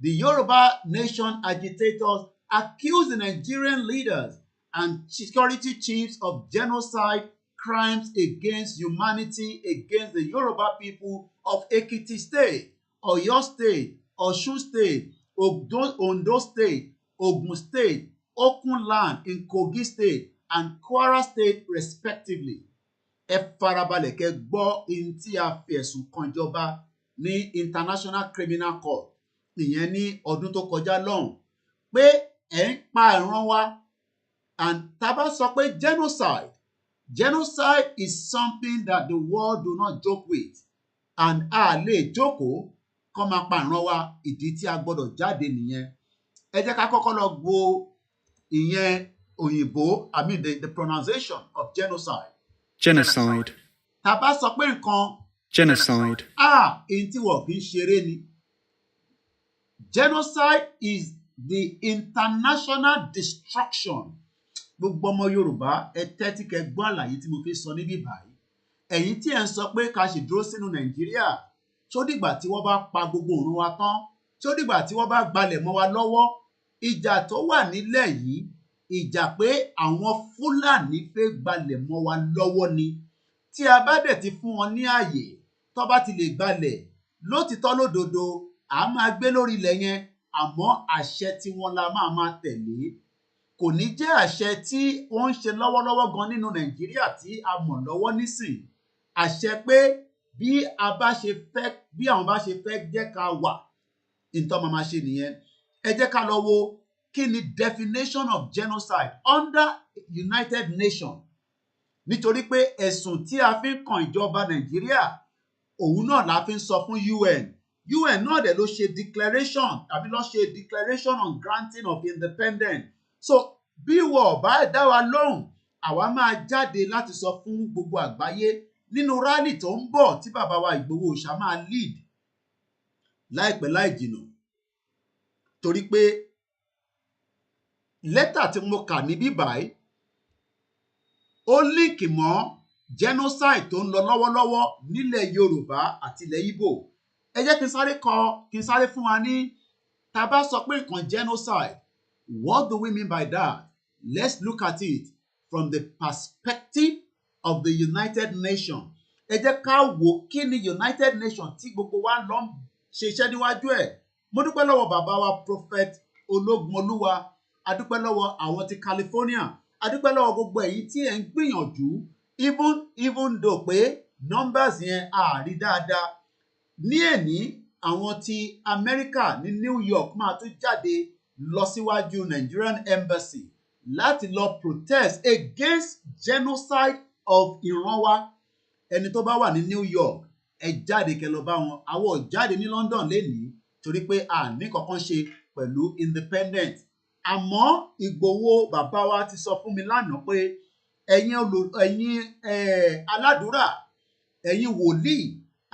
the Yoruba Nation agitators accused the Nigerian leaders and security chiefs of genocide, crimes against humanity against the Yoruba people of Ekiti State, Oyo State, Osun State, Ondo State, Ogun State, Okun Land in Kogi State, and Kwara State respectively. Ẹ farabalẹ̀ kẹ́ gbọ́ in tí a fẹ̀sùn kàn jọba ní International Criminal Court ìyẹn ní ọdún tó kọjá lọ́hùn pé ẹ̀ ń pa ìran wa, And tá bá sọ pé genocide is something that the world do not joke with, and a lè jókòó kọ́ máa pa ìran wa, ìdí tí a gbọ́dọ̀ jáde nìyẹn. Ẹ jẹ́ ká kọ́kọ́ lọ gbo ìyẹn òyìnbó, I mean the pronunciation of genocide. Genocide. Tá bá sọ pé nǹkan Genocide. èyí tí wọ́n kì í ṣeré ni. Genocide is the international destruction. Gbogbo ọmọ Yorùbá ẹ tẹ́tí kẹ́ gbọ́ àlàyé tí mo fi sọ níbí báyìí. Ẹ̀yin tí ẹ ń sọ pé ká sì dúró sínú Nàìjíríà, ṣó dìgbà tí wọ́n bá pa gbogbo òrùn wa tán, ṣó dìgbà tí wọ́n bá gbalẹ̀ mọ́ wa lọ́wọ́. Ìjà tó wà nílẹ̀ yìí, ìjà pé àwọn Fúlàní fẹ́ gbalẹ̀ mọ́ wa lọ́wọ́ ni. Tí a bá dẹ̀ ti fún wọn ní ààyè tó bá ti lè gbalẹ̀, lótìtọ́ lódodo a máa gbé lórí ilẹ̀ yẹn, àmọ́ àṣẹ tí wọ́n la máa tẹ̀lé. Kò ní jẹ́ àṣẹ tí wọ́n ń ṣe lọ́wọ́lọ́wọ́ gan nínú Nàìjíríà tí a mọ̀ lọ́wọ́ nísìn. Àṣẹ pé bí àwọn bá ṣe fẹ́ jẹ́ ká wà, nǹkan máa ṣe nìyẹn. Ẹ jẹ́ ká lọ wo kí ni definition of genocide under United Nations. Nítorí pé ẹ̀sùn tí a fi ń kan ìjọba Nàìjíríà, òun náà la fi ń sọ fún UN. UN náà dẹ̀ ló ṣe declaration on granting of independence. So bí wọ́n bá dá wa lóhùn, àwa máa jáde láti sọ fún gbogbo àgbáyé nínú rally tó ń bọ̀ tí bàbá wa Ìgbòho Òòṣà máa lead láìpẹ́ láì jìnnà. Torí pé lẹ́tà tí mo kà níbí báyìí ó líǹkì mọ́ genocide tó ń lọ lọ́wọ́lọ́wọ́ nílẹ̀ Yorùbá àti ilẹ̀ Ìgbò. Ẹ jẹ́ kí n sáré fún wa ní, tá bá sọ pé nǹkan genocide, what do we mean by that? Let's look at it from the perspective of the United Nations. Ẹ jẹ́ ká wò kí ni United Nations tí gbogbo wa lọ ń ṣe iṣẹ́ níwájú ẹ̀. Mo dúpẹ́ lọ́wọ́ bàbá wa Prophet Ológunolúwa, a dúpẹ́ lọ́wọ́ àwọn ti California, a dúpẹ́ lọ́wọ́ gbogbo ẹ̀yin tí ẹ̀ ń gbìyànjú, even though pé numbers yẹn a rí dáadáa. Ní èní, àwọn ti America ní New York máa tún jáde lọ síwájú Nigerian Embassy láti lọ protest against genocide of ìran wa. Ẹni tó bá wà ní New York, ẹ jáde kẹ́ lọ bá wọn. Àwọn ò jáde ní London lénìí torí pé a ní kankan ṣe pẹ̀lú independent. Àmọ́ Ìgbòho bàbá wa ti sọ fún mi lánàá pé ẹ̀yin aládùúrà, ẹ̀yin wòlíì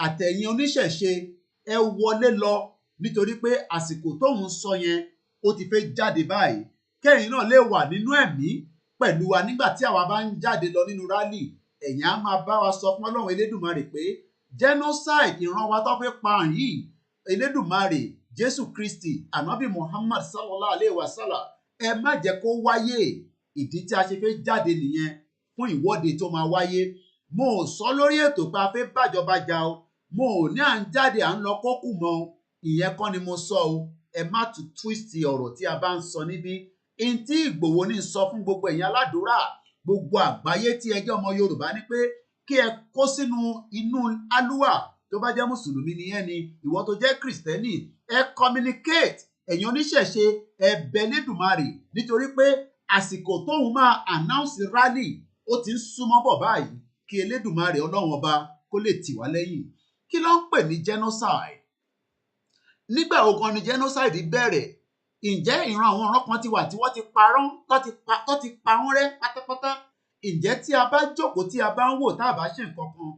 àtẹ̀yin oníṣẹ̀ṣe, ẹ wọlé lọ nítorí pé àsìkò tóun sọ yẹn ó ti fẹ́ jáde báyìí. Kẹ́yìn náà lè wà nínú ẹ̀mí pẹ̀lú wa nígbà tí àwa bá ń jáde lọ nínú rally. Ẹ̀yin á máa bá wa sọ fún Ọlọ́run Elédùmarè pé genocide ìran wa tó fẹ́ pa yìí, Elédùmarè Jésù Kristi Ànábì Muhammad sallallahu alayhi wa sallam, ẹ má jẹ́ kó wáyé. Ìdí tí a ṣe fẹ́ jáde nìyẹn fún ìwọ́de tó máa wáyé. Mo ò sọ lórí ètò pé a fẹ́ bàjọba jà o, mo ò ní à ń jáde à ń lọ kókù mọ́ o, ìyẹn kọ́ ni mo sọ o. Ẹ má tún twist ọ̀rọ̀ tí a bá ń sọ níbí. In tí Ìgbòho ní sọ fún gbogbo ẹ̀yin aládùúrà, gbogbo àgbáyé tí ẹ jẹ́ ọmọ Yorùbá ní pé kí ẹ kó sínú inú alúwà. Tó bá jẹ́ Mùsùlùmí ni ẹ́ ni, ìwọ tó jẹ́ Kristẹni, ẹ communicate. Ẹ̀yin oníṣẹ̀ṣe, ẹ bẹ Elédùmarè nítorí pé àsìkò tóun máa announce rally ó ti ń súnmọ́ bọ̀ báyìí, kí Elédùmarè Ọlọ́run ọba kó lè tì wá lẹ́yìn. Kí ló ń pè ní genocide? Nígbà wo gan ni genocide bẹ̀rẹ̀? Ǹjẹ́ ìran àwọn ọ̀ràn kan ti wà tí wọ́n ti parán, tó ti pa wọ́n rẹ́ pátápátá? Ǹjẹ́ tí a bá jókòó tí a bá ń wò tá a bá ṣe nǹkan kan,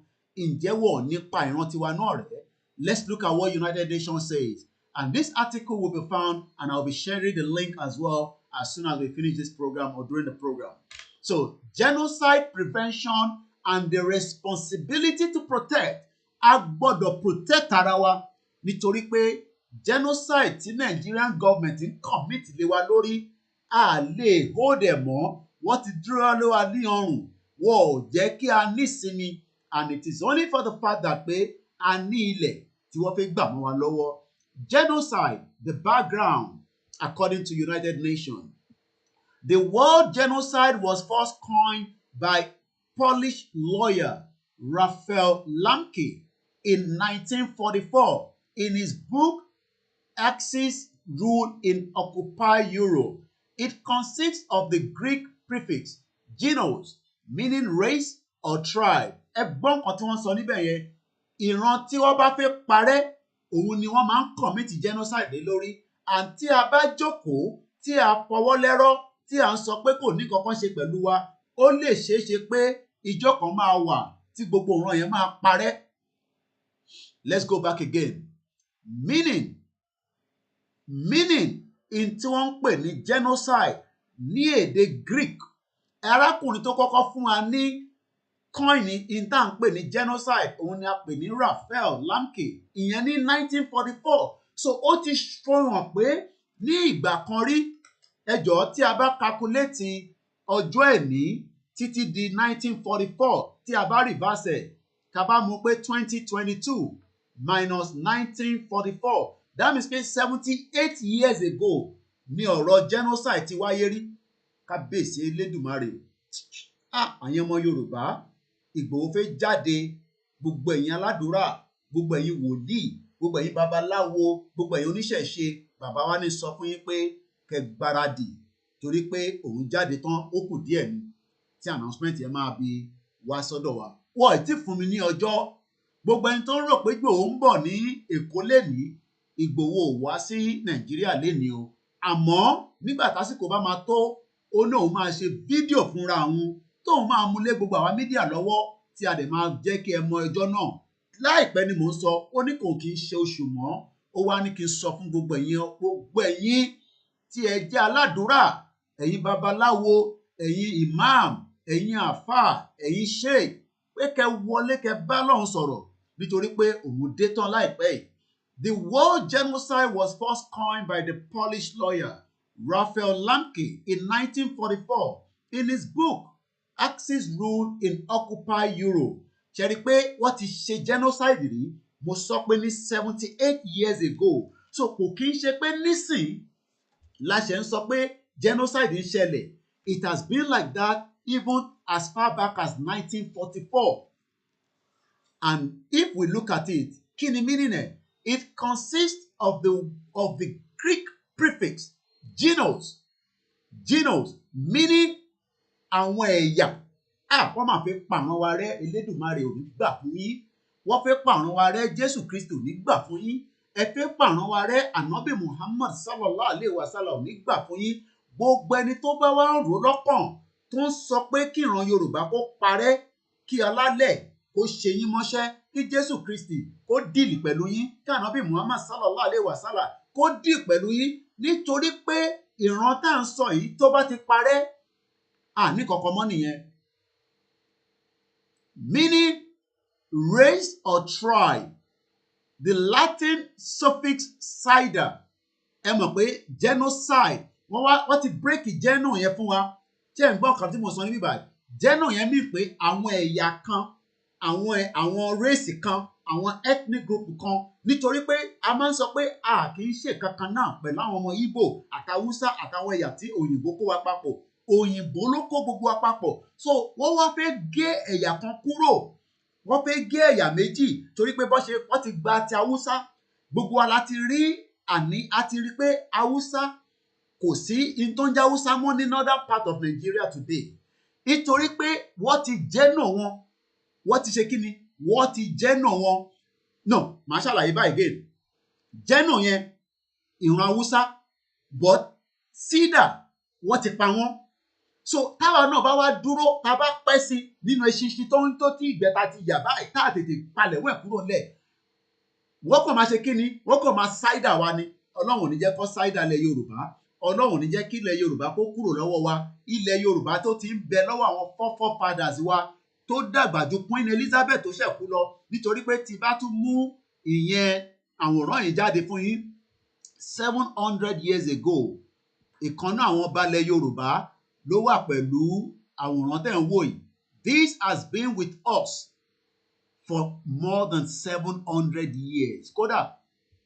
ǹjẹ́ wọ́n ò ní pa ìran tiwa náà rẹ́? Let's look at what United Nations says. And this article will be found, and I'll be sharing the link as well as soon as we finish this program or during the program. So, genocide prevention and the responsibility to protect. A gbọ́dọ̀ protect ara wa nítorí pé genocide tí Nigerian government ń commit lé wa lórí, a lè hold ẹ̀ mọ́. Wọ́n ti dúró lé wa ní ọrùn, wọ́n ò jẹ́ kí a nísinmi, and it is only for the fact that pé a ní ilẹ̀ tí wọ́n fẹ́ gbà mọ́ wa lọ́wọ́. Genocide, the background, according to United Nations. The word genocide was first coined by Polish lawyer Raphael Lamke in 1944 in his book Axis Rule in Occupied Europe. It consists of the Greek prefix genos meaning race or tribe. Ẹgbọ́n kan tí wọ́n sọ níbẹ̀ yẹn, ìran tí wọ́n bá fẹ́ parẹ́ òun ni wọ́n máa ń commit genocide lé lórí. And tí a bá jókòó tí a fọwọ́ lẹ́rọ́ tí a ń sọ pé kò ní kankan ṣe pẹ̀lú wa, ó lè ṣeé ṣe pé ìjọ kan máa wà tí gbogbo ìran yẹn máa parẹ́. Let's go back again. Meaning in tí wọ́n ń pè ní genocide ní èdè Greek. Arákùnrin tó kọ́kọ́ fún wa ní kọ́ìnì in tá à ń pè ní genocide òun ni a pè ní Raphael Lamke, ìyẹn ní 1944. So ó ti fọhàn pé ní ìgbà kan rí, ẹjọ́ tí a bá calculate ọjọ́ ẹ̀ní títí di 1944 tí a bá reverse ẹ̀, ká bá mú pé 2022 minus 1944, that means pé 78 years ago ni ọ̀rọ̀ genocide ti wáyé rí. Kábíyèsí Elédùmarè. Àyàn ọmọ Yorùbá, Ìgbòho fẹ́ jáde, gbogbo ẹ̀yin aládùúrà, gbogbo ẹ̀yin wòlíì, gbogbo ẹ̀yin babaláwo, gbogbo ẹ̀yin oníṣẹ̀ṣe, bàbá wa ní sọ fún yín pé kẹ́ gbáradì torí pé òun jáde tán ó kù díẹ̀ ni tí announcement yẹn máa bi wá sọ́dọ̀ wa. Wọ́n ì tí fún mi ní ọjọ́. Gbogbo ẹni tó ń rò pé Ìgbòho ń bọ̀ ní Èkó lénìí, Ìgbòho ò wá sí Nàìjíríà lénìí o. Àmọ́ nígbà tásìkò bá máa tó, ó ní òun máa ṣe fídíò fúnra òun tóun máa mú lé gbogbo àwa mídíà lọ́wọ́ tí a dẹ̀ máa jẹ́ kí ẹ mọ ẹjọ́ náà. Láìpẹ́ ni mò ń sọ, ó ní kò kí ń ṣe oṣù mọ́, ó wá ní kí n sọ fún gbogbo ẹ̀yin tí ẹ jẹ́ aládùúrà, ẹ̀yin babaláwo, ẹ̀yin imam, ẹ̀yin àfáà, ẹ̀yin sheikh, pé kẹ́ wọlé kẹ́ bá Ọlọ́run sọ̀rọ̀ nítorí pé òun dé tán láìpẹ́ yìí. The word genocide was first coined by the Polish lawyer Raphael Lamke in 1944 in his book Axis Rule in Occupied Europe. Ṣé rí pé wọ́n ti ṣe genocide rí, mo sọ pé ní 78 years ago. So kò kí ń ṣe pé nísìn la ṣe ń sọ pé genocide ń ṣẹlẹ̀. It has been like that even as far back as 1944. And if we look at it, kí ni meaning ẹ̀? It consists of the Greek prefix genos meaning àwọn ẹ̀yà. Wọ́n máa fẹ́ pàrọ̀ wa rẹ́, Elédùmarè ò ní gbà fún yín. Wọ́n fẹ́ pàrọ̀ wa rẹ́, Jésù Kristi ò ní gbà fún yín. Ẹ fẹ́ pàrọ̀ wa rẹ́, Ànábì Muhammad sallallahu alaihi wasallam ò ní gbà fún yín. Gbogbo ẹni tó bá wá ń rò lọ́kàn tó ń sọ pé kí ìran Yorùbá kó parẹ́, kí alálẹ̀ kó ṣe yín mọ́ṣẹ́, kí Jésù Kristi kó dìlì pẹ̀lú yín, kí Ànábì Muhammad sallallahu alaihi wasallam kó dì pẹ̀lú yín, nítorí pé ìran tá à ń sọ yìí tó bá ti parẹ́, àní kankan mọ́ nìyẹn. Meaning race or tribe. The Latin suffix cider. Ẹ mọ̀ pé genocide, wọ́n ti break geno yẹn fún wa. Ṣé ẹ̀ ń gbọ́ nǹkan tí mo sọ níbí báyìí? Geno yẹn mí pé àwọn ẹ̀yà kan, àwọn race kan, àwọn ethnic group kan, nítorí pé a máa ń sọ pé a kì í ṣe kankan náà pẹ̀lú àwọn ọmọ Igbo àtàwùsá àtàwọn ẹ̀yà tí òyìnbó kó wa papọ̀. Òyìnbó ló kó gbogbo wa papọ̀. So wọ́n wá fẹ́ gé ẹ̀yà kan kúrò. Wọ́n fẹ́ gé ẹ̀yà méjì torí pé wọ́n ti gba ti Haúsá. Gbogbo wa láti rí pé Haúsá kò sí in tó ń jẹ́ Haúsá mọ́ ní northern part of Nigeria today. Nítorí pé wọ́n ti jẹ́nà wọn. Wọ́n ti ṣe kí ni? Wọ́n ti jẹ́nà wọn. No, màá ṣàlàyé báyìí again. Jẹ́nà yẹn ìran Haúsá, but Sida wọ́n ti pa wọ́n. So táwa náà bá wá dúró, tá a bá pẹ́ sí nínú eṣinṣin tó tí ìgbẹ́ta ti yà báyìí, tá a tètè palẹ̀ wẹ̀ kúrò lẹ̀. Wọ́n kàn máa ṣe kí ni? Wọ́n kàn máa ṣáídà wa ni. Ọlọ́run ò ní jẹ́ kó ṣáídà ilẹ̀ Yorùbá. Ọlọ́run ò ní jẹ́ kí ilẹ̀ Yorùbá kó kúrò lọ́wọ́ wa. Ilẹ̀ Yorùbá tó ti ń bẹ lọ́wọ́ àwọn forefathers wa tó dàgbà ju Queen Elizabeth tó ṣẹ̀kú lọ. Nítorí pé tí bá tún mú ìyẹn àwòrán yìí jáde fún yín 700 years ago, ìkànnà àwọn ọba ilẹ̀ Yorùbá ló wà pẹ̀lú àwòrán tẹ̀ ń wò yìí. This has been with us for more than 700 years. Kódà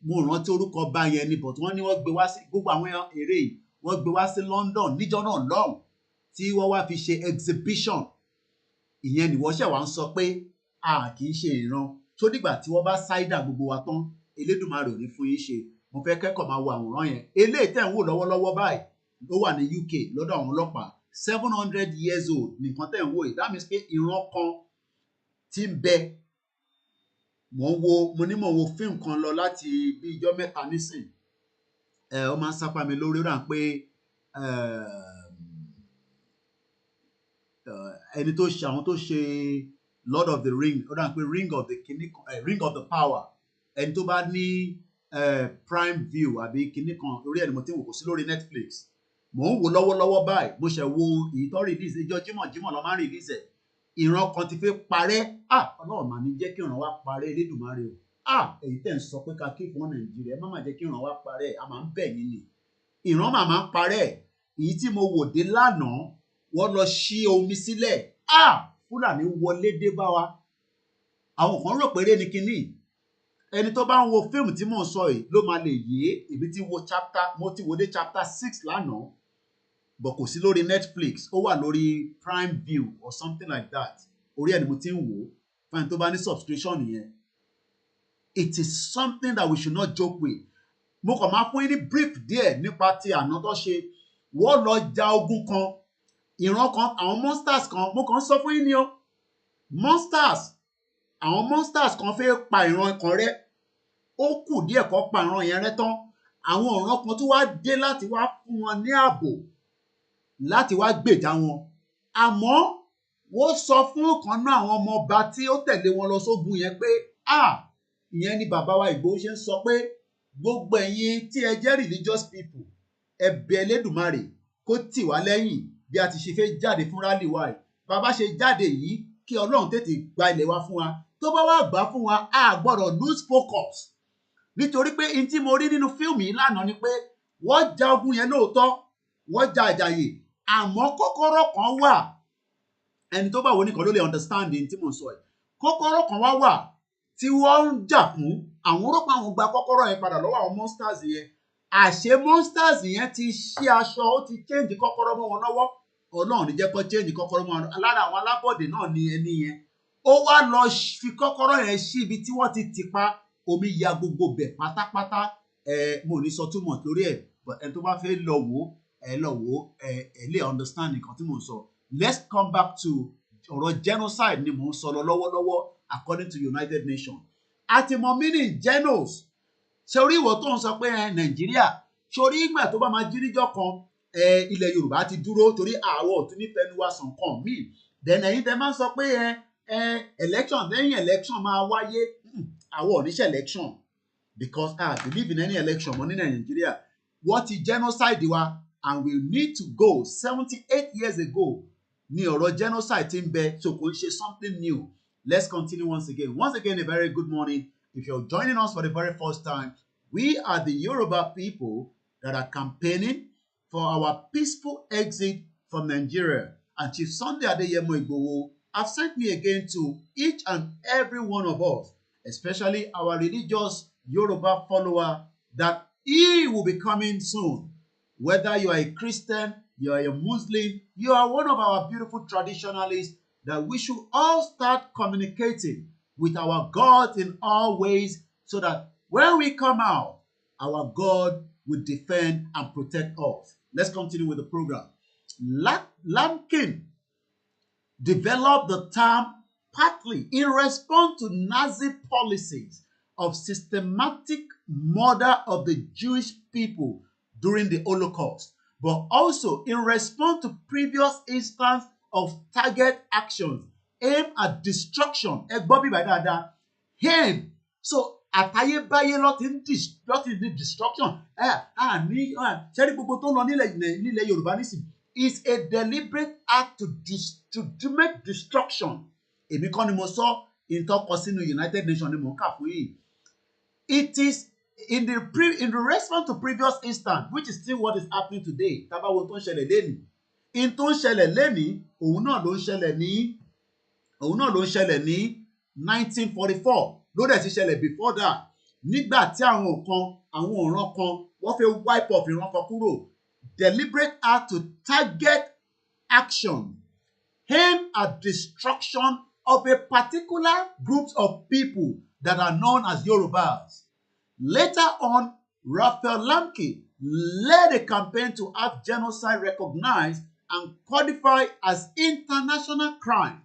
mo rántí orúkọ bá yẹn ni, but wọ́n ní wọ́n gbé wá sí gbogbo àwọn eré yìí, wọ́n gbé wá sí London níjọ́ náà lọ́hùn tí wọ́n wá fi ṣe exhibition. Ìyẹn ni wọ́n ṣẹ̀ wá ń sọ pé a kì í ṣe ìran tó dìgbà tí wọ́n bá ṣáídà gbogbo wa tán, Elédùmarè ò ní fún yín ṣe. Mo fẹ́ kẹ́kọ̀ọ́ máa wo àwòrán yẹn. Eléyìí tẹ̀ ń wò lọ́wọ́lọ́wọ́ báyìí ló wà ní UK lọ́dọ̀ àwọn ọlọ́pàá 700 years old nìkan tẹ̀ ń wò yìí. That means pé ìran kan tí ń bẹ. Mo ń wo fíìmù kan lọ láti bí ijọ́ mẹ́ta nísìn. Ó máa ń sápá mi lórí, ó dà pé ẹni tó ṣe àwọn tó ṣe Lord of the Ring, ó dà pé Ring of the Power, ẹni tó bá ní Prime View àbí kinní kan orí ẹni mo ti wò, kò sí lórí Netflix. Mò ń wò lọ́wọ́lọ́wọ́ báyìí, mo ṣe wo èyí tó release ìjọ Jímọ̀ ló máa ń release ẹ̀. Ìran kan ti fẹ́ parẹ́. Ọlọ́run mà ní jẹ́ kí ìran wa parẹ́, Elédùmarè o. Èyí tẹ̀ ń sọ pé ká kí fún Nàìjíríà, ẹ má má jẹ́ kí ìran wa parẹ́, a máa ń bẹ̀ yín ni. Ìran mà máa ń parẹ́. Èyí tí mo wò dé lánàá, wọ́n lọ ṣí omi sílẹ̀. Fúlàní wọlé dé bá wa. Àwọn kan rò pé eré ni kinní. Ẹni tó bá ń wo fíìmù tí mò ń sọ yìí ló máa lè yé. Èmi ti mo ti wo dé chapter 6 lánàá, but kò sí lórí Netflix, ó wà lórí Prime View or something like that. Orí ẹni mo ti ń wò. Fún ẹni tó bá ní subscription yẹn. It is something that we should not joke with. Mo kàn máa fún yín ní brief díẹ̀ nípa ti àná tó ṣe. Wọ́n lọ ja ogun kan. Ìran kan, àwọn monsters kan, mo kàn sọ fún yín ni o. Àwọn monsters kan fẹ́ pa ìran kan rẹ́. Ó kù díẹ̀ kó pa ìran yẹn rẹ́ tán. Àwọn ìran kan tó wá dé láti wá fún wọn ní ààbò, láti wá gbèjà wọn. Àmọ́ wọ́n sọ fún ọ̀kan náà àwọn ọmọ ọba tí ó tẹ̀lé wọn lọ sógun yẹn pé ìyẹn ni bàbá wa Ìgbòho ṣe ń sọ pé gbogbo ẹ̀yin tí ẹ jẹ́ religious people, ẹ bẹ̀ Elédùmarè kó tì wá lẹ́yìn bí a ti ṣe fẹ́ jáde fún rally wa yìí. Bàbá ṣe jáde yìí kí Ọlọ́run tètè gba ilẹ̀ wa fún wa. Tó bá wá gbà fún wa, a gbọ́dọ̀ lose focus. Nítorí pé in tí mo rí nínú fíìmù yìí lánàá ni pé wọ́n ja ogun yẹn lóòótọ́, wọ́n ja àjàyè, àmọ́ kọ́kọ́rọ́ kan wà. Ẹni tó bá wo nìkan ló lè understand in tí mo sọ yìí. Kọ́kọ́rọ́ kan wà tí wọ́n ń jà fún. Àwọn rò pé àwọn gba kọ́kọ́rọ́ yẹn padà lọ́wọ́ àwọn monsters yẹn. Àṣé monsters yẹn ti ṣí aṣọ, ó ti change kọ́kọ́rọ́ mọ́ wọn lọ́wọ́. Ọlọ́run ní jẹ́ kó change kọ́kọ́rọ́ mọ́ wọn. Lára àwọn alábọ̀dé náà ni ẹni yẹn. Ó wá lọ fi kọ́kọ́rọ́ yẹn sí ibi tí wọ́n ti tì pa. Omi ya gbogbo bẹ̀ pátápátá. Mo ní sọ too much lórí ẹ̀. Ẹni tó bá fẹ́ lọ wò lè understand nǹkan tí mò ń sọ. Let's come back to ọ̀rọ̀ genocide ni mò ń sọ lọ lọ́wọ́lọ́wọ́ according to United Nations. Àti mọ meaning genos. Ṣé orí ìwọ tó ń sọ pé Nàìjíríà, ṣé orí ìgbà tó bá máa jíríjọ́ kan ilẹ̀ Yorùbá ti dúró torí àwọ̀ ọ̀tún ní fẹnu wa sàn kan míì. Then ẹ̀yin tẹ́ máa ń sọ pé election lẹ́yìn election máa wáyé. Àwọ̀ oníṣẹ́ election because I believe in any election mọ́ ní Nàìjíríà. Wọ́n ti genocide wa and we need to go 78 years ago ni ọ̀rọ̀ genocide ti ń bẹ, so kò ń ṣe something new. Let's continue once again. Once again, a very good morning. If you're joining us for the very first time, we are the Yoruba people that are campaigning for our peaceful exit from Nigeria. And Chief Sunday Adeyemo Igboho have sent me again to each and every one of us, especially our religious Yoruba follower, that he will be coming soon. Whether you are a Christian, you are a Muslim, you are one of our beautiful traditionalists, that we should all start communicating with our God in all ways so that when we come out, our God will defend and protect us. Let's continue with the program. Lamkin developed the term partly in response to Nazi policies of systematic murder of the Jewish people during the Holocaust, but also in response to previous instances of target actions aimed at destruction. Aim. So àtayébáyé ló ti di destruction. Ṣẹ́rí gbogbo tó lọ nílẹ̀ Yorùbá nísìn is a deliberate act to make destruction. Èmi kọ́ ni mo sọ ìtọ́kọ sínú United Nations ni mo ń kà fún yìí. It is in the response to previous instance, which is still what is happening today. Tábà wo tó ń ṣẹlẹ̀ lẹ́nìí. In tó ń ṣẹlẹ̀ lẹ́nìí, òun náà ló ń ṣẹlẹ̀ ní 1944. Ló dẹ̀ ti ṣẹlẹ̀ before that. Nígbà tí àwọn ọ̀ràn kan wọ́n fẹ́ wipe off ìran kan kúrò. Deliberate act to target action aimed at destruction of a particular group of people that are known as Yorubas. Later on, Raphael Lamke led a campaign to have genocide recognized and codified as international crime.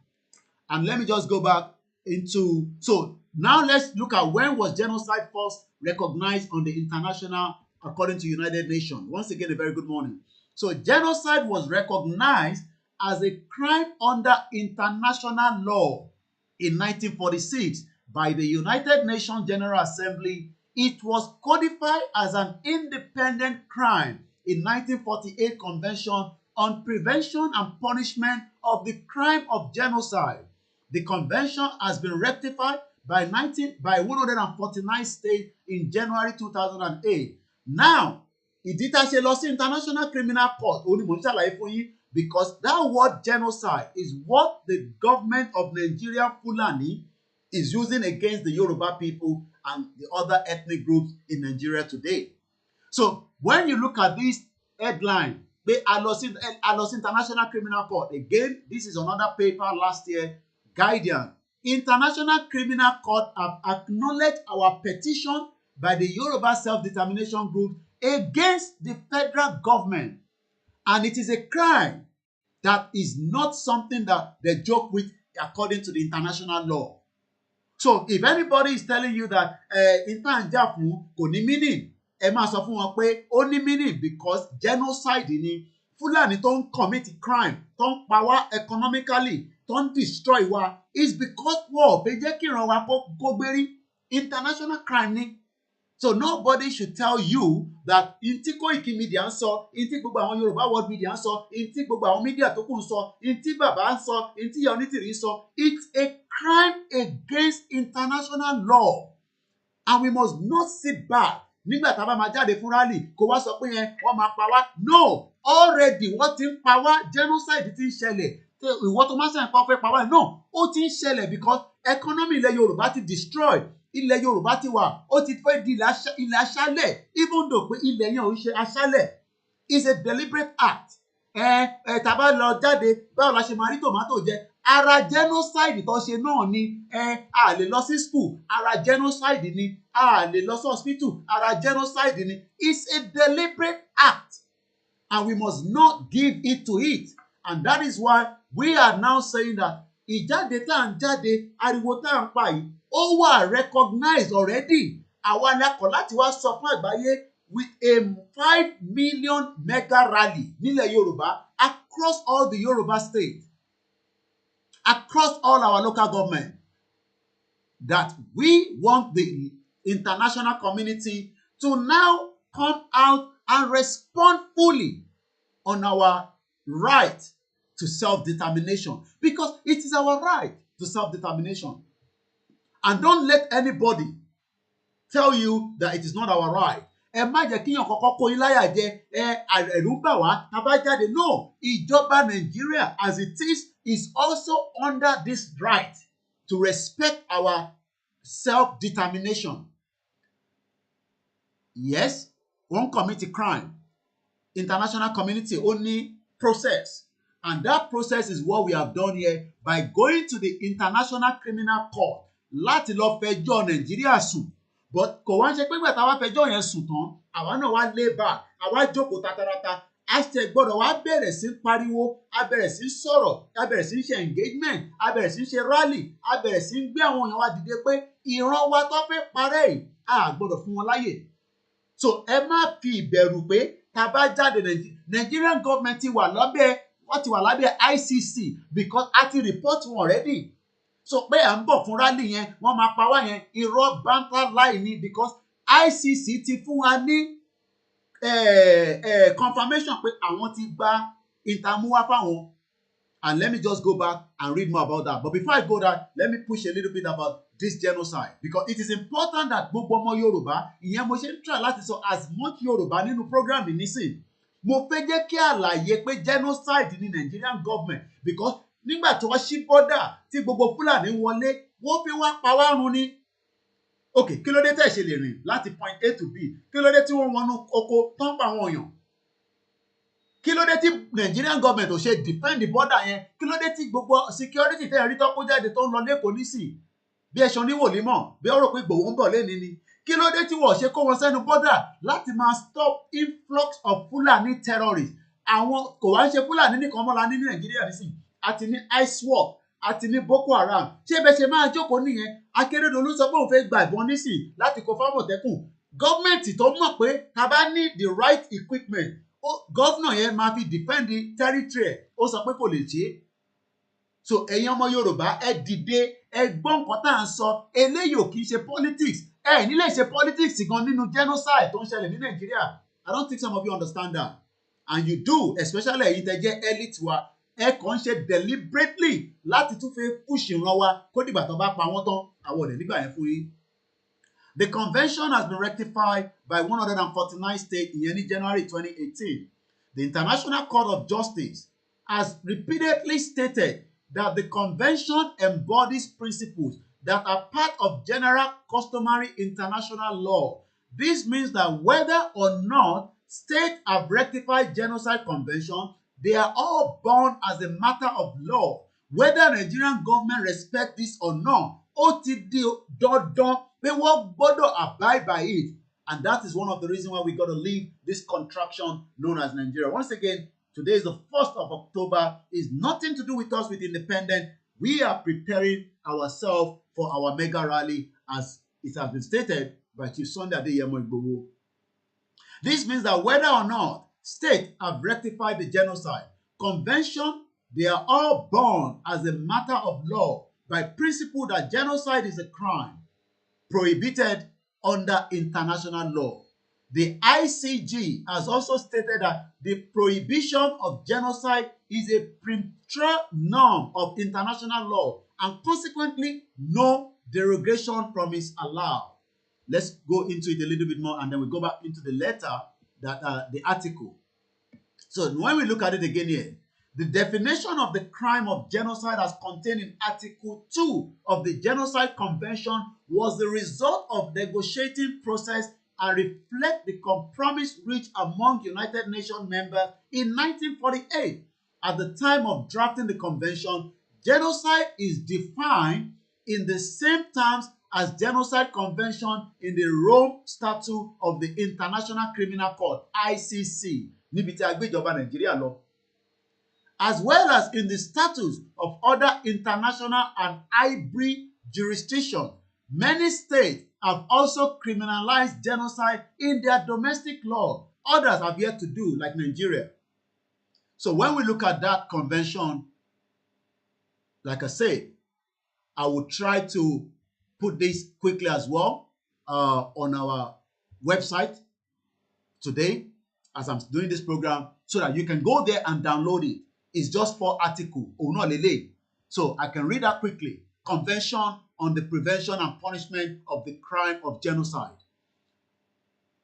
And let me just go back into, so now let's look at when was genocide first recognized on the international, according to United Nations. Once again, a very good morning. So genocide was recognized as a crime under international law in 1946 by the United Nations General Assembly. It was codified as an independent crime in 1948 Convention on Prevention and Punishment of the Crime of Genocide. The convention has been ratified by 149 states in January 2008. Now, ìdí tá a ṣe lọ sí International Criminal Court ó ní mò ń ṣàlàyé fún yín, because that word genocide is what the government of Nigeria Fulani is using against the Yoruba people and the other ethnic groups in Nigeria today. So when you look at this headline, a lọ sí International Criminal Court, again, this is another paper last year, Guardian. International Criminal Court have acknowledged our petition by the Yoruba self-determination group against the federal government. And it is a crime that is not something that they joke with according to the international law. So if anybody is telling you that ìtànjà fún kò ní meaning, ẹ máa sọ fún wọn pé ó ní meaning, because genocide ni Fulani tó ń commit crime, tó ń pa wá economically, tó ń destroy wa, is because wọ́n ò fẹ́ jẹ́ kí ìran wa kó gbérí. International crime ni. So nobody should tell you that inti KOIKIMEDIA ń sọ, inti gbogbo àwọn Yorùbá World Media ń sọ, inti gbogbo àwọn media tó kù ń sọ, inti bàbá ń sọ, inti ìyá onítìrí ń sọ. It's a crime against international law, and we must not sit back. Nígbà tá a bá máa jáde fún rally kó wá sọ pé yẹn wọ́n máa pa wá. No, already wọ́n ti ń pa wá, genocide ti ń ṣẹlẹ̀. Ìwọ́n tó máa ń sẹ́yìn pa fẹ́ pa wá. No, ó ti ń ṣẹlẹ̀ because economy ilẹ̀ Yorùbá ti destroy. Ilẹ̀ Yorùbá ti wà, ó ti fẹ́ di ilẹ̀ aṣálẹ̀, even though pé ilẹ̀ yẹn ò ń ṣe aṣálẹ̀. It's a deliberate act. Tá bá lọ jáde, báwo la ṣe máa rí tòmátò jẹ? Ara genocide tó ṣe náà ni, a lè lọ sí school, ara genocide ni, a lè lọ sí hospital, ara genocide ni. It's a deliberate act, and we must not give it to it. And that is why we are now saying that ìjáde tá à ń jáde, ariwo tá à ń pa yìí, ó wà recognized already. Àwa ni a kọ̀ láti wá sọ fún àgbáyé with a 5 million mega rally nílẹ̀ Yorùbá across all the Yoruba states, across all our local government, that we want the international community to now come out and respond fully on our right to self-determination, because it is our right to self-determination. And don't let anybody tell you that it is not our right. Ẹ má jẹ́ kíyàn kọ́kọ́ kó yín láyà jẹ, ẹ̀rù ń bà wá, tá bá jáde. No, ìjọba Nigeria as it is also under this right to respect our self-determination. Yes, wọ́n commit a crime. International community only process. And that process is what we have done here by going to the International Criminal Court láti lọ fẹjọ́ Nàìjíríà sùn. But kò wá ń ṣe pé ìgbà táwa fẹjọ́ yẹn sùn tán, àwa náà wá lay back, àwa jókòó tatarata. A ṣe gbọ́dọ̀ wá bẹ̀rẹ̀ sí pariwo, a bẹ̀rẹ̀ sí sọ̀rọ̀, a bẹ̀rẹ̀ sí ṣe engagement, a bẹ̀rẹ̀ sí ṣe rally, a bẹ̀rẹ̀ sí gbé àwọn èèyàn wa dìde pé ìran wa tó fẹ́ parẹ́ yìí, a gbọ́dọ̀ fún wọn láyè. So ẹ má fi ìbẹ̀rù pé tá bá jáde Nigerian government ti wà lábẹ́ ICC because a ti report wọn already. So pé à ń bọ̀ fún rally yẹn, wọ́n máa pa wá yẹn, irọ́ banter lie ni, because ICC ti fún wa ní confirmation pé àwọn ti gba ìtàmúwá fáwọn. And let me just go back and read more about that. But before I go there, let me push a little bit about this genocide, because it is important that gbogbo ọmọ Yorùbá, ìyẹn mo ṣe ń try láti sọ as much Yorùbá nínú program yìí nísìn. Mo fẹ́ jẹ́ kí àlàyé pé genocide ní Nigerian government, because nígbà tí wọ́n ṣí border tí gbogbo Fúlàní wọlé, wọ́n fi wá pa wá run ni. Okay, kí ló dé tẹ́ ṣe lè rìn láti point A to B? Kí ló dé tí wọ́n wọnú oko tán pa àwọn èèyàn? Kí ló dé tí Nigerian government ò ṣe defend the border yẹn? Kí ló dé tí gbogbo security tẹ́ rí tó kó jáde tó ń lọ lẹ́kọ̀ọ́ nísìn? Bí ẹṣọ ní wòlímọ̀, bí ó rò pé Ìgbòho ń bọ̀ léni ni. Kí ló dé tí wọ́n ṣe kó wọn sẹ́nu border láti máa stop influx of Fulani terrorists? àwọn kò wá ń ṣe Fúlàní nìkan mọ́ra ní Nàìjíríà nísìnyí àti ní ISWAP àti ní Boko Haram ṣé bẹ́ẹ̀ ṣe máa jókòó nìyẹn Akérédolú sọ pé òun fẹ́ gba ìbọn nísìnyí láti kó fámọ̀tẹ́kùn gọ́ọ̀mẹ̀ntì tó mọ̀ pé tá bá ní the right equipment gọ́ọ̀nà yẹn máa fi defend the territory ó sọ pé kò lè ṣe é so ẹ̀yin ọmọ Yorùbá ẹ dìde ẹ gbọ́ nǹkan tá à ń sọ eléyìí ò kì í ṣe politics ẹ nílé ṣe politics gan nínú genocide tó ń ṣẹlẹ̀ ní Nàìjíríà I don't think some of you understand that and you do especially ẹ̀yin tẹ́ jẹ́ elite wa ẹ kàn ń ṣe deliberately láti tún fẹ́ push ìran wa kó dìgbà tó bá pa wọ́n tán àwọn ọ̀dẹ̀ nígbà yẹn fún yín. The convention has been rectified by 149 states in January 2018. The International Court of Justice has repeatedly stated that the convention embodies principles that are part of general customary international law. This means that whether or not states have rectified genocide convention, they are all bound as a matter of law. Whether Nigerian government respect this or not, ó ti di dandan pé wọ́n gbọ́dọ̀ abide by it. And that is one of the reasons why we got to leave this contraction known as Nigeria. Once again, today is the 1st of October. It's nothing to do with us with independence. We are preparing ourselves for our mega rally as it has been stated by Chief Sunday Adeyemo Igboho. This means that whether or not states have rectified the genocide convention, they are all bound as a matter of law by principle that genocide is a crime prohibited under international law. The ICJ has also stated that the prohibition of genocide is a preemptive norm of international law and consequently no derogation from it allowed. Let's go into it a little bit more and then we go back into the letter, that the article. So when we look at it again here, the definition of the crime of genocide as contained in Article 2 of the Genocide Convention was the result of negotiating process and reflect the compromise reached among United Nations members in 1948. At the time of drafting the convention, genocide is defined in the same terms as Genocide Convention in the Rome Statute of the International Criminal Court, ICC, níbi tí a gbé ìjọba Nàìjíríà lọ, as well as in the statutes of other international and hybrid jurisdictions. Many states have also criminalized genocide in their domestic law. Others have yet to do, like Nigeria. So when we look at that convention, like I said, I will try to put this quickly as well on our website today as I'm doing this program so that you can go there and download it. It's just 4 articles. So I can read that quickly. Convention on the Prevention and Punishment of the Crime of Genocide.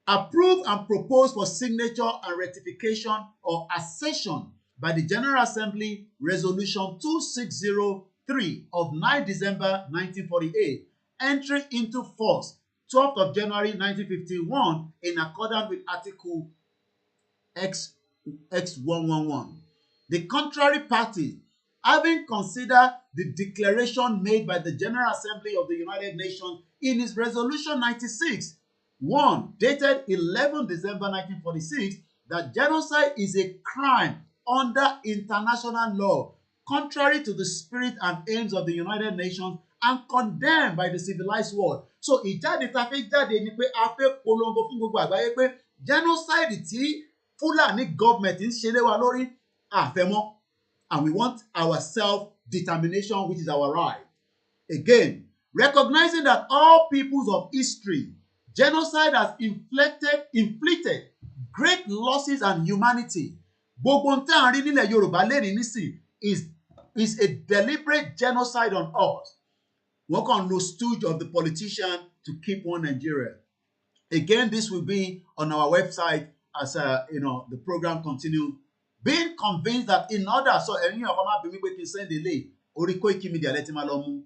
Approved and proposed for signature and ratification or accession by the General Assembly Resolution 2603 of 9 December 1948, entry into force 12th of January 1951 in accordance with Article X111. The contrary party, having considered the declaration made by the General Assembly of the United Nations in its Resolution 96-1, dated 11 December 1946, that genocide is a crime under international law, contrary to the spirit and aims of the United Nations and condemned by the civilized world. So ìjáde tá a fẹ́ jáde ni pé a fẹ́ polongo fún gbogbo àgbáyé pé genocide tí Fúlàní government ń ṣe lé wa lórí àfẹ́mọ́, and we want our self-determination, which is our right. Again, recognizing that all peoples of history, genocide has inflicted great losses on humanity. Gbogbo n tí à ń rí nílẹ̀ Yorùbá lẹ́ni nísìn is a deliberate genocide on us. Wọ́n kàn lo stooge of the politician to keep one Nigeria. Again, this will be on our website as the program continues. Being convinced that in order, so ẹ̀yin ọkọ máa bí mi pé kí n send delay orí KOIKIMEDIA lẹ́tí máa lọ mú,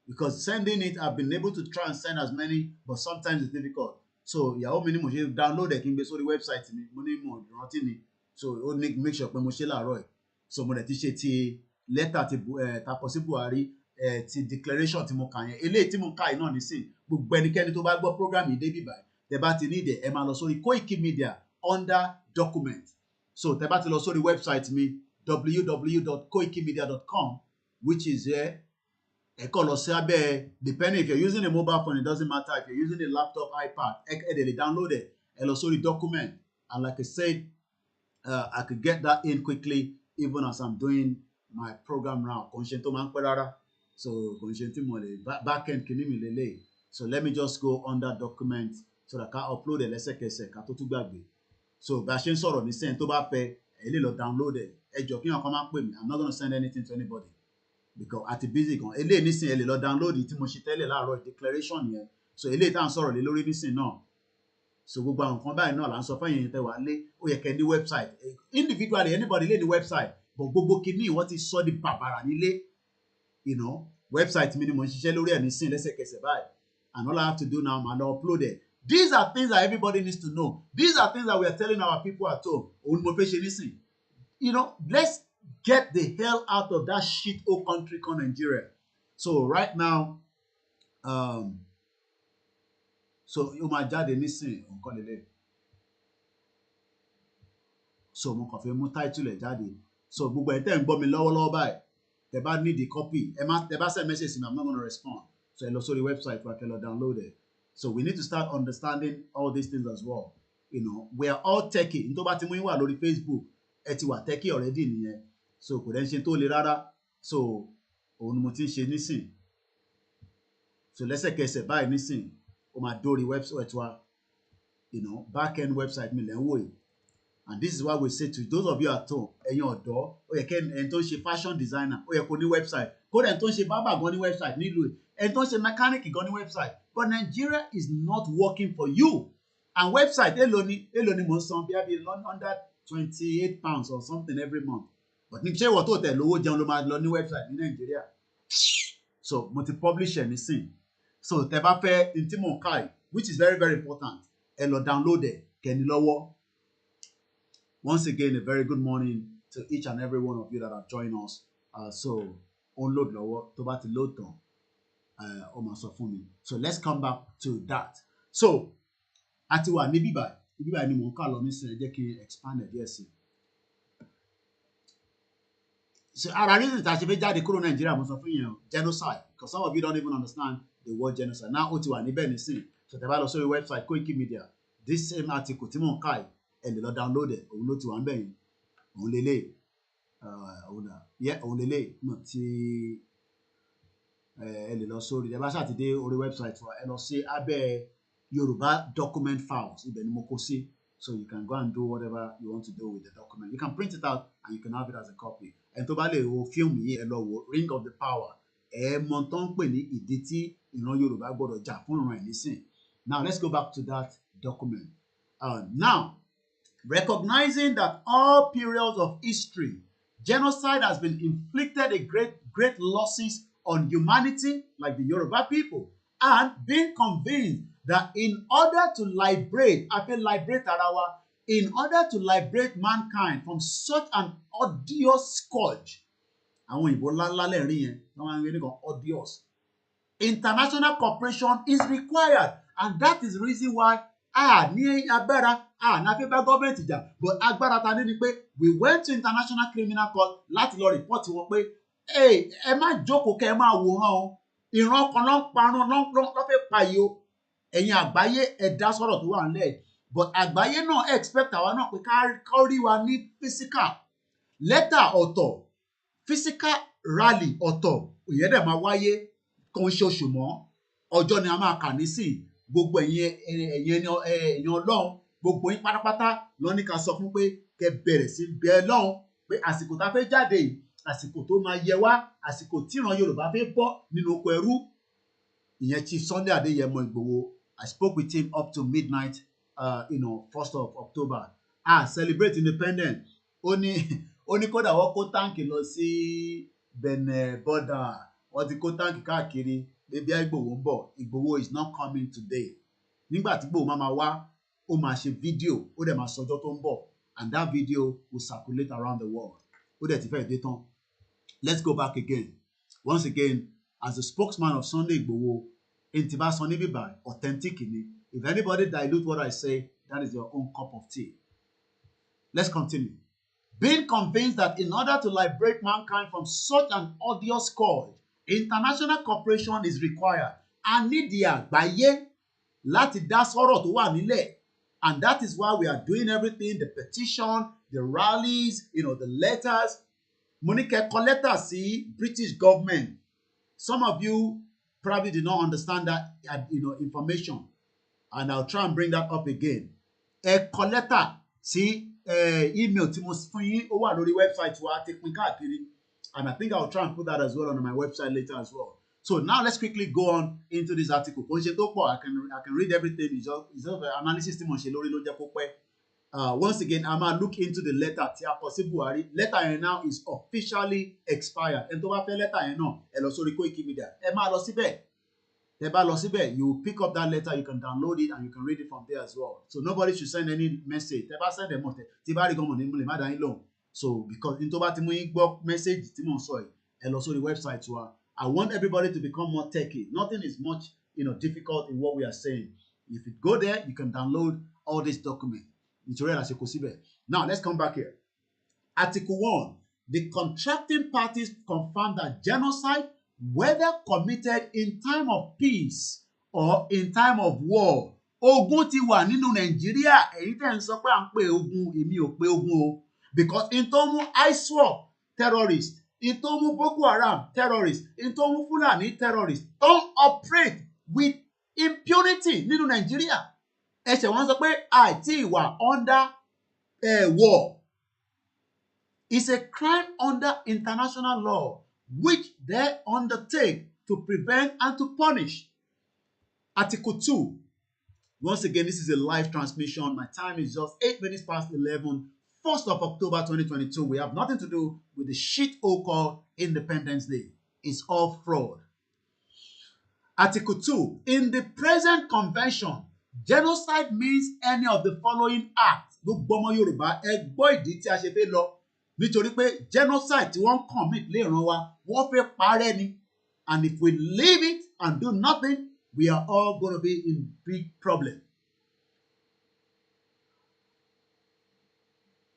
because sending it I've been able to try and send as many but sometimes it's difficult. So ìyàwó mi ni mo ṣe download ẹ̀ kí n gbé sórí website mi, mo ní mo rántí ni, so ó ní make sure pé mo ṣe láàárọ̀ ẹ̀. So mo dẹ̀ ti ṣe ti lẹ́tà ti tapọ̀ sí Buhari ti declaration tí mo kà yẹn, eléyìí tí mo kà yìí náà nísìn gbogbo ẹnikẹ́ni tó bá gbọ́ program yìí débì báyìí tẹ́ bá ti ní ìdẹ̀ ẹ máa lọ sórí KOIKIMEDIA under document. So tẹ́ bá ti lọ sórí website mi www.koikimedia.com, which is here. Ẹ kàn lọ sí abẹ́, depending if you're using a mobile phone, it doesn't matter. If you're using a laptop, iPad, ẹ lè download it. Ẹ lọ sórí document, and like I said, I could get that in quickly even as I'm doing my program now. Kò ń ṣe tó máa ń pẹ́ rárá, so kò ń ṣe tí mo lè backend kìíní mi lélẹ̀. So let me just go on that document so that I can upload it lẹ́sẹ̀kẹsẹ̀ ká tó tún gbàgbé. So bá a ṣe ń sọ̀rọ̀ nísìnyí tó bá fẹ́ ẹ lè lọ download it. Ẹ jọ̀ọ́ kí wọn kan máa pè mí. I'm not gonna send anything to anybody because àti busy gan. Eléyìí nísìnyí ẹ lè lọ download tí mo ṣe tẹ́lẹ̀ láàárọ̀ declaration yẹn. So eléyìí tá à ń sọ̀rọ̀ lé lórí nísìnyí náà. So gbogbo àwọn nǹkan báyìí náà là ń sọ fẹ́yìn tẹ́ wà lé, ó yẹ kẹ́ ní website. Individually anybody lè ní website, but gbogbo kìíní wọ́n ti sọ di bàbàrà nílé. You know, website mi ni mo ń ṣiṣẹ́ lórí ẹ̀ nísìnyí lẹ́sẹ̀kẹsẹ̀ báyìí. And all I have to do now, I'm gonna upload it. These are things that everybody needs to know. These are things that we are telling our people at home. You know, let's get the hell out of that shit old country called Nigeria. So right now, so you might jáde nísìn nǹkan lélẹ̀. So mo kàn fẹ́ mú title ẹ̀ jáde. So gbogbo ẹ̀ tẹ́ ń gbọ́ mi lọ́wọ́lọ́wọ́ báyìí, tẹ́ bá need the copy, tẹ́ bá send message to me, I'm not going to respond. So ẹ lọ sórí website where I can download it. So we need to start understanding all these things as well. You know, we are all techie. N tó bá ti mú yín wà lórí Facebook, ẹ ti wà techie already nìyẹn. So kò dẹ́n ṣe tó le rárá. So òun ni mo ti ń ṣe nísìn. So lẹ́sẹ̀kẹsẹ̀ báyìí nísìn, ó máa dórí website wa, you know, back-end website mi lẹ́ ń wò yìí. And this is why we say to those of you at home, ẹ̀yin ọ̀dọ́, ó yẹ kí ẹni tó ń ṣe fashion designer, ó yẹ kó ní website. Kódà ẹni tó ń ṣe barber gan ní website nílùú ẹ̀. Ẹni tó ń ṣe mechanic gan ní website. But Nigeria is not working for you. And website, èló ni mo ń san bí i under £28 or something every month. But ní ṣé ìwọ tó tẹ̀ lówó jẹun ló máa lọ ní website ní Nigeria. So mo ti publish ẹ̀ nísìn. So tẹ́ bá fẹ́ ní tí mò ń kà yìí, which is very very important, ẹ lọ download ẹ̀ kẹ́ni lọ́wọ́. Once again, a very good morning to each and every one of you that have joined us. So on load lọ́wọ́ tó bá ti load tán, ó máa sọ fún mi. So let's come back to that. So àti wà ní bíbá ni mò ń kà lọ nísìnyí, jẹ́ kí n expand ẹ̀ díẹ̀ sí. So ara reason tá a ṣe fẹ́ jáde kúrò Nàìjíríà mo sọ fún yẹn genocide, because some of you don't even understand the word genocide. Now ó ti wà níbẹ̀ nísìnyí. So tẹ́ bá lọ sórí website KOIKIMEDIA, this same article tí mò ń kà yìí, ẹ lè lọ download ẹ̀, òun ló ti wà ń bẹ̀ yìí. Òun lélẹ̀ òun lélẹ̀ náà tí ẹ lè lọ sórí, ẹ bá ṣàtidé orí website wa, ẹ lọ sí abẹ́ Yoruba document files, ibẹ̀ ni mo kó sí. So you can go and do whatever you want to do with the document. You can print it out and you can have it as a copy. Ẹni tó bá lè wo fíìmù yìí, ẹ lọ wo Ring of the Power. Ẹ mọ tó ń pè ní ìdí tí ìran Yorùbá gbọ́dọ̀ jà fún ìran ẹ̀ nísìn. Now let's go back to that document. Now, recognizing that all periods of history, genocide has been inflicted a great losses on humanity, like the Yoruba people, and being convinced that in order to liberate mankind from such an odious scourge, àwọn òyìnbó ńláńlá lẹ́rìn yẹn, wọ́n máa ń gbé nìkan odious, international cooperation is required, and that is the reason why ní agbára náà fẹ́ bá gọ́ọ̀mẹ̀ntì jà, but agbára ta ní pé we went to international criminal court láti lọ report wọn pé ẹ má jókòó kẹ́ ẹ máa wòran o, ìran kan ló ń parun ló fẹ́ pa yìí o, ẹ̀yin àgbáyé ẹ dá sọ̀rọ̀ tó wà nílẹ̀, but àgbáyé náà expect àwa náà pé ká rí wa ní physical letter ọ̀tọ̀, physical rally ọ̀tọ̀, ìyẹn dẹ̀ máa wáyé kan ṣoṣù mọ́ ọjọ́ ni a máa kà nísìn. Gbogbo ẹ̀yin Ọlọ́run, gbogbo yín pátápátá ló ní ká sọ fún pé kẹ́ bẹ̀rẹ̀ sí bẹ̀ Ọlọ́run pé àsìkò tá a fẹ́ jáde yìí, àsìkò tó máa yẹ wá, àsìkò tí ìran Yorùbá fẹ́ bọ́ nínú oko ẹrú. Ìyẹn Chief Sunday Adéyẹmọ Ìgbòho, I spoke with him up to midnight, 1st of October. Celebrate independence. Ó ní kódà wọ́n kó táǹkì lọ sí Benin border, wọ́n ti kó táǹkì káàkiri. Maybe Igboho ń bọ̀. Igboho is not coming today. Nígbà tí Igboho máa wá, ó máa ṣe fídíò, ó dẹ̀ máa sọjọ́ tó ń bọ̀, and that video will circulate around the world. Ó dẹ̀ ti fẹ́ dé tán. Let's go back again. Once again, as the spokesman of Sunday Igboho, ntí bá sọ níbí báyìí, authentic ni. If anybody dilute what I say, that is your own cup of tea. Let's continue. being convinced that in order to liberate mankind from such an odious scourge, international cooperation is required. A nídìí àgbáyé láti dá sọ́rọ̀ tó wà nílẹ̀. And that is why we are doing everything, the petition, the rallies, the letters. Mo ní kẹ́ kọ lẹ́tà sí British government. Some of you probably did not understand that information, and I'll try and bring that up again. Ẹ kọ lẹ́tà sí email tí mo fún yín, ó wà lórí website wa ti pín káàkiri, and I think I'll try and put that as well on my website later as well. So now let's quickly go on into this article. Kò ń ṣe tó pọ̀, I can read everything. It's just analysis tí mo ṣe lórí ló jẹ́ kó pẹ́. Once again, I'm gonna look into the letter tí a kọ sí Buhari. Letter yẹn now is officially expired. Ẹni tó bá fẹ́ letter yẹn náà, ẹ lọ sórí KOIKIMEDIA. Ẹ máa lọ síbẹ̀. Tẹ́ bá lọ síbẹ̀, you pick up that letter, you can download it, and you can read it from there as well. So nobody should send any message. Tẹ́ bá send them mọ̀ tí bá rí gan mọ̀ ní múlẹ̀ má dá yín lóhùn. So because ní tó bá ti mú yín gbọ́ message tí mò ń sọ yìí, ẹ lọ sórí website wa. I want everybody to become more techy. Nothing is much, difficult in what we are saying. If you go there, you can download all these documents. Now, let's come back here. Article 1. The contracting parties confirm that genocide, whether committed in time of peace or in time of war. Ogun ti wà nínú Nàìjíríà. Èyí tẹ́ ń sọ pé à ń pè ogun, èmi ò pè ogun o. Because in tó mú ISWAP terrorist, in tó mú Boko Haram terrorist, in tó mú Fulani terrorist, don't operate with impunity nínú Nàìjíríà. Ẹ̀ṣẹ̀ wọn sọ pé àìtí ìwà under war. It's a crime under international law which they undertake to prevent and to punish. Article 2. Once again, this is a live transmission. My time is just 8 minutes past 11, 1st of October 2022. We have nothing to do with the shit hole called Independence Day. It's all fraud. Article 2. In the present convention, genocide means any of the following acts. Gbogbo ọmọ Yorùbá ẹ gbọ́ ìdí tí a ṣe fẹ́ lọ. Nítorí pé genocide tí wọ́n commit lè ràn wá, wọ́n fẹ́ parẹ́ ni. And if we leave it and do nothing, we are all going to be in big problem.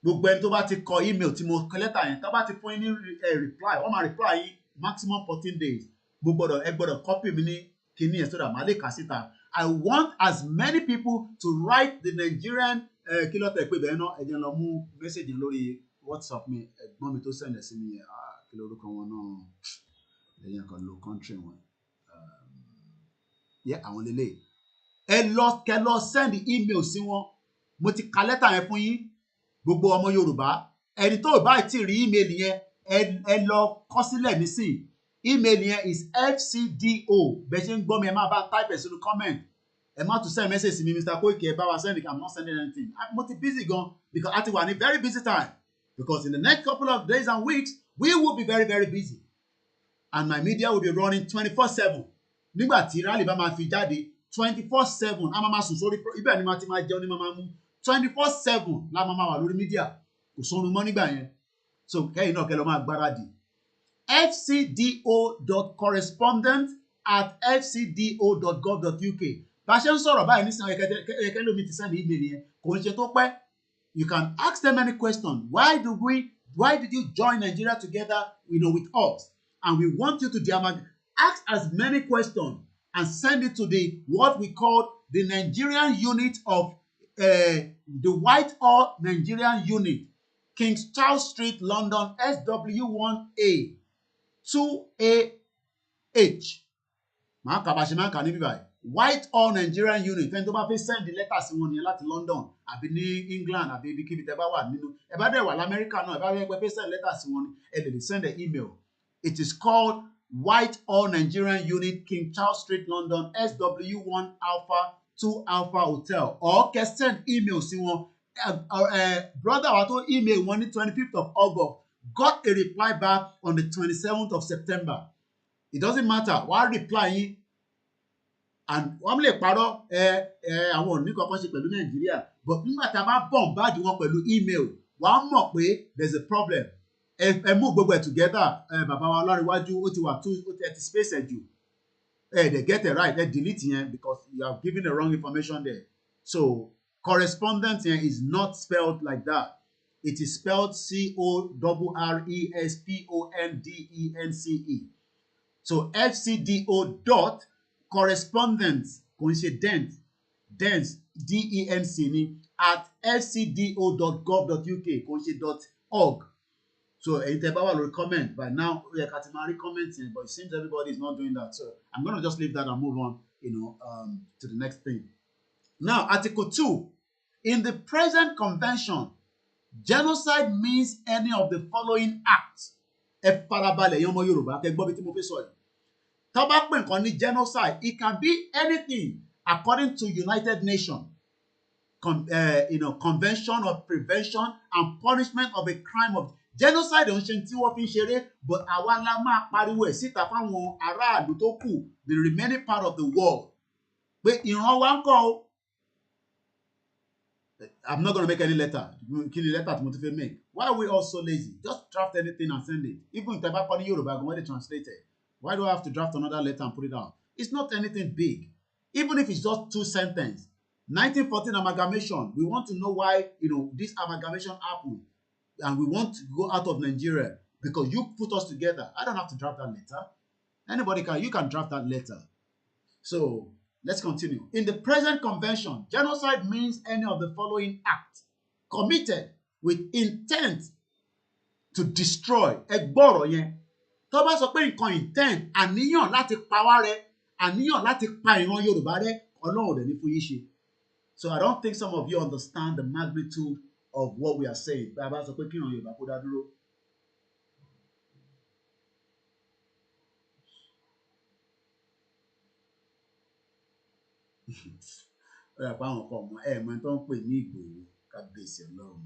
Gbogbo ẹni tó bá ti kọ email tí mo kọ lẹ́tà yẹn, tó bá ti fún yín ní reply, wọ́n máa reply yín maximum 14 days. Ẹ gbọ́dọ̀ copy mi ní kíní ẹ̀ sódà máa lè kà síta. I want as many people to write the Nigerian kí ló tẹ̀ pé bẹ́ẹ̀ náà ẹ̀jẹ̀ lọ mú message lórí WhatsApp mi ẹ̀gbọ́n mi tó send ẹ̀ sí mi yẹn kí lórúkọ wọn náà ẹ̀yìn kan lo country wọn àwọn lélẹ̀ kẹ lọ send email sí wọn mo ti ka lẹ́tà yẹn fún yín gbogbo ọmọ Yorùbá ẹni tó bá ti rí email yẹn ẹ lọ kọ sílẹ̀ nísìnyí. Email yẹn is fcdo bẹ́ẹ̀ ṣe ń gbọ́ mi ẹ máa bá type ẹ̀ sínú comment ẹ má tún send message sí mi Mr. Koiki ẹ bá wa send it I'm not sending anything mo ti busy gan because a ti wà ní very busy time because in the next couple of days and weeks we will be very very busy and my media will be running 24/7 nígbà tí rally bá máa fi jáde 24/7 a máa sùn sórí ibẹ̀ ni máa ti máa jẹun ní máa mú 24/7 la máa wà lórí media kò sọnù mọ́ nígbà yẹn so kẹ́yìn náà kẹ́ lọ máa gbáradì. fcdo.correspondent@fcdo.gov.uk bá ṣe ń sọ̀rọ̀ báyìí nísìnyí ẹ̀kẹ́ lómi ti send email yẹn kò ń ṣe tó pẹ́. You can ask them any question. Why did you join Nigeria together with us? And we want you to ask as many questions and send it to what we call the Nigerian unit of the Whitehall Nigerian unit, King's Charles Street, London, SW1A 2AH. Whitehall Nigerian unit. Ẹni tó bá fẹ́ send the letter sí wọn nìyẹn láti London àbí ní England àbí ibikíbi tẹ́ bá wà nínú ẹ bá dẹ̀ wà l'Amẹ́ríkà náà ẹ bá fẹ́ send letter sí wọn ẹ lè send an email. It is called Whitehall Nigerian unit, King Charles Street, London, SW1 Alpha 2 Alpha Hotel. Or can send email sí wọn. Brother wa tó email wọn ní 25th of August got a reply back on the 27th of September. It doesn't matter wàá reply yín and wọ́n lè parọ́ àwọn òní kankan ṣe pẹ̀lú Nàìjíríà but nígbà tá a bá bombard wọn pẹ̀lú email wàá mọ̀ pé there is a problem. Ẹ mú gbogbo ẹ̀ together bàbá wa Ọlárẹ̀wájú ó ti wà ó ti space ẹ̀ jù they get it right delete yẹn because you have given the wrong information there. So correspondent yẹn is not spelled like that. It is spelled CORRESPONDENCE. So FCDO dot correspondence kò ń ṣe dence DENC at fcdo.gov.uk kò ń ṣe .org. So ẹ̀yin tẹ́ bá wà lórí comment by now ó yẹ ká ti máa rí comment yẹn, but it seems everybody is not doing that, so I'm gonna just leave that and move on, to the next thing. Now, Article 2. In the present convention, genocide means any of the following acts. Ẹ farabalẹ̀ yẹn ọmọ Yorùbá kẹ́ gbọ́ bí tí mo fi sọ yìí. Tá bá pè nǹkan ní genocide, it can be anything according to United Nations Convention of Prevention and Punishment of a Crime of Genocide. Ò ń ṣe tí wọ́n fi ń ṣeré, but àwa la máa pariwo ẹ̀ síta fáwọn aráàlú tó kù, the remaining part of the world, pé ìran wa ń kọ́ o. I'm not going to make any letter. Kí ni letter tí mo ti fẹ́ make? Why are we all so lazy? Just draft anything and send it. Even if tẹ́ bá kọ ní Yorùbá when they translate it. Why do I have to draft another letter and put it out? It's not anything big. Even if it's just 2 sentences. 1914 amalgamation. We want to know why, this amalgamation happened. And we want to go out of Nigeria because you put us together. I don't have to draft that letter. You can draft that letter. So, let's continue. In the present convention, genocide means any of the following acts committed with intent to destroy. Ẹgbọ́rọ̀ yẹn. Tó bá sọ pé nǹkan intent, àníyàn láti pa wá rẹ́, àníyàn láti pa ìran Yorùbá rẹ́, Ọlọ́run dẹ̀ ní fún yín ṣe. So I don't think some of you understand the magnitude of what we are saying. Bí a bá sọ pé kí ìran Yorùbá kó dá dúró. Ó yà pa àwọn kan mọ mọ tó ń pè ní Ìgbòho kábíyèsí Ọlọ́run.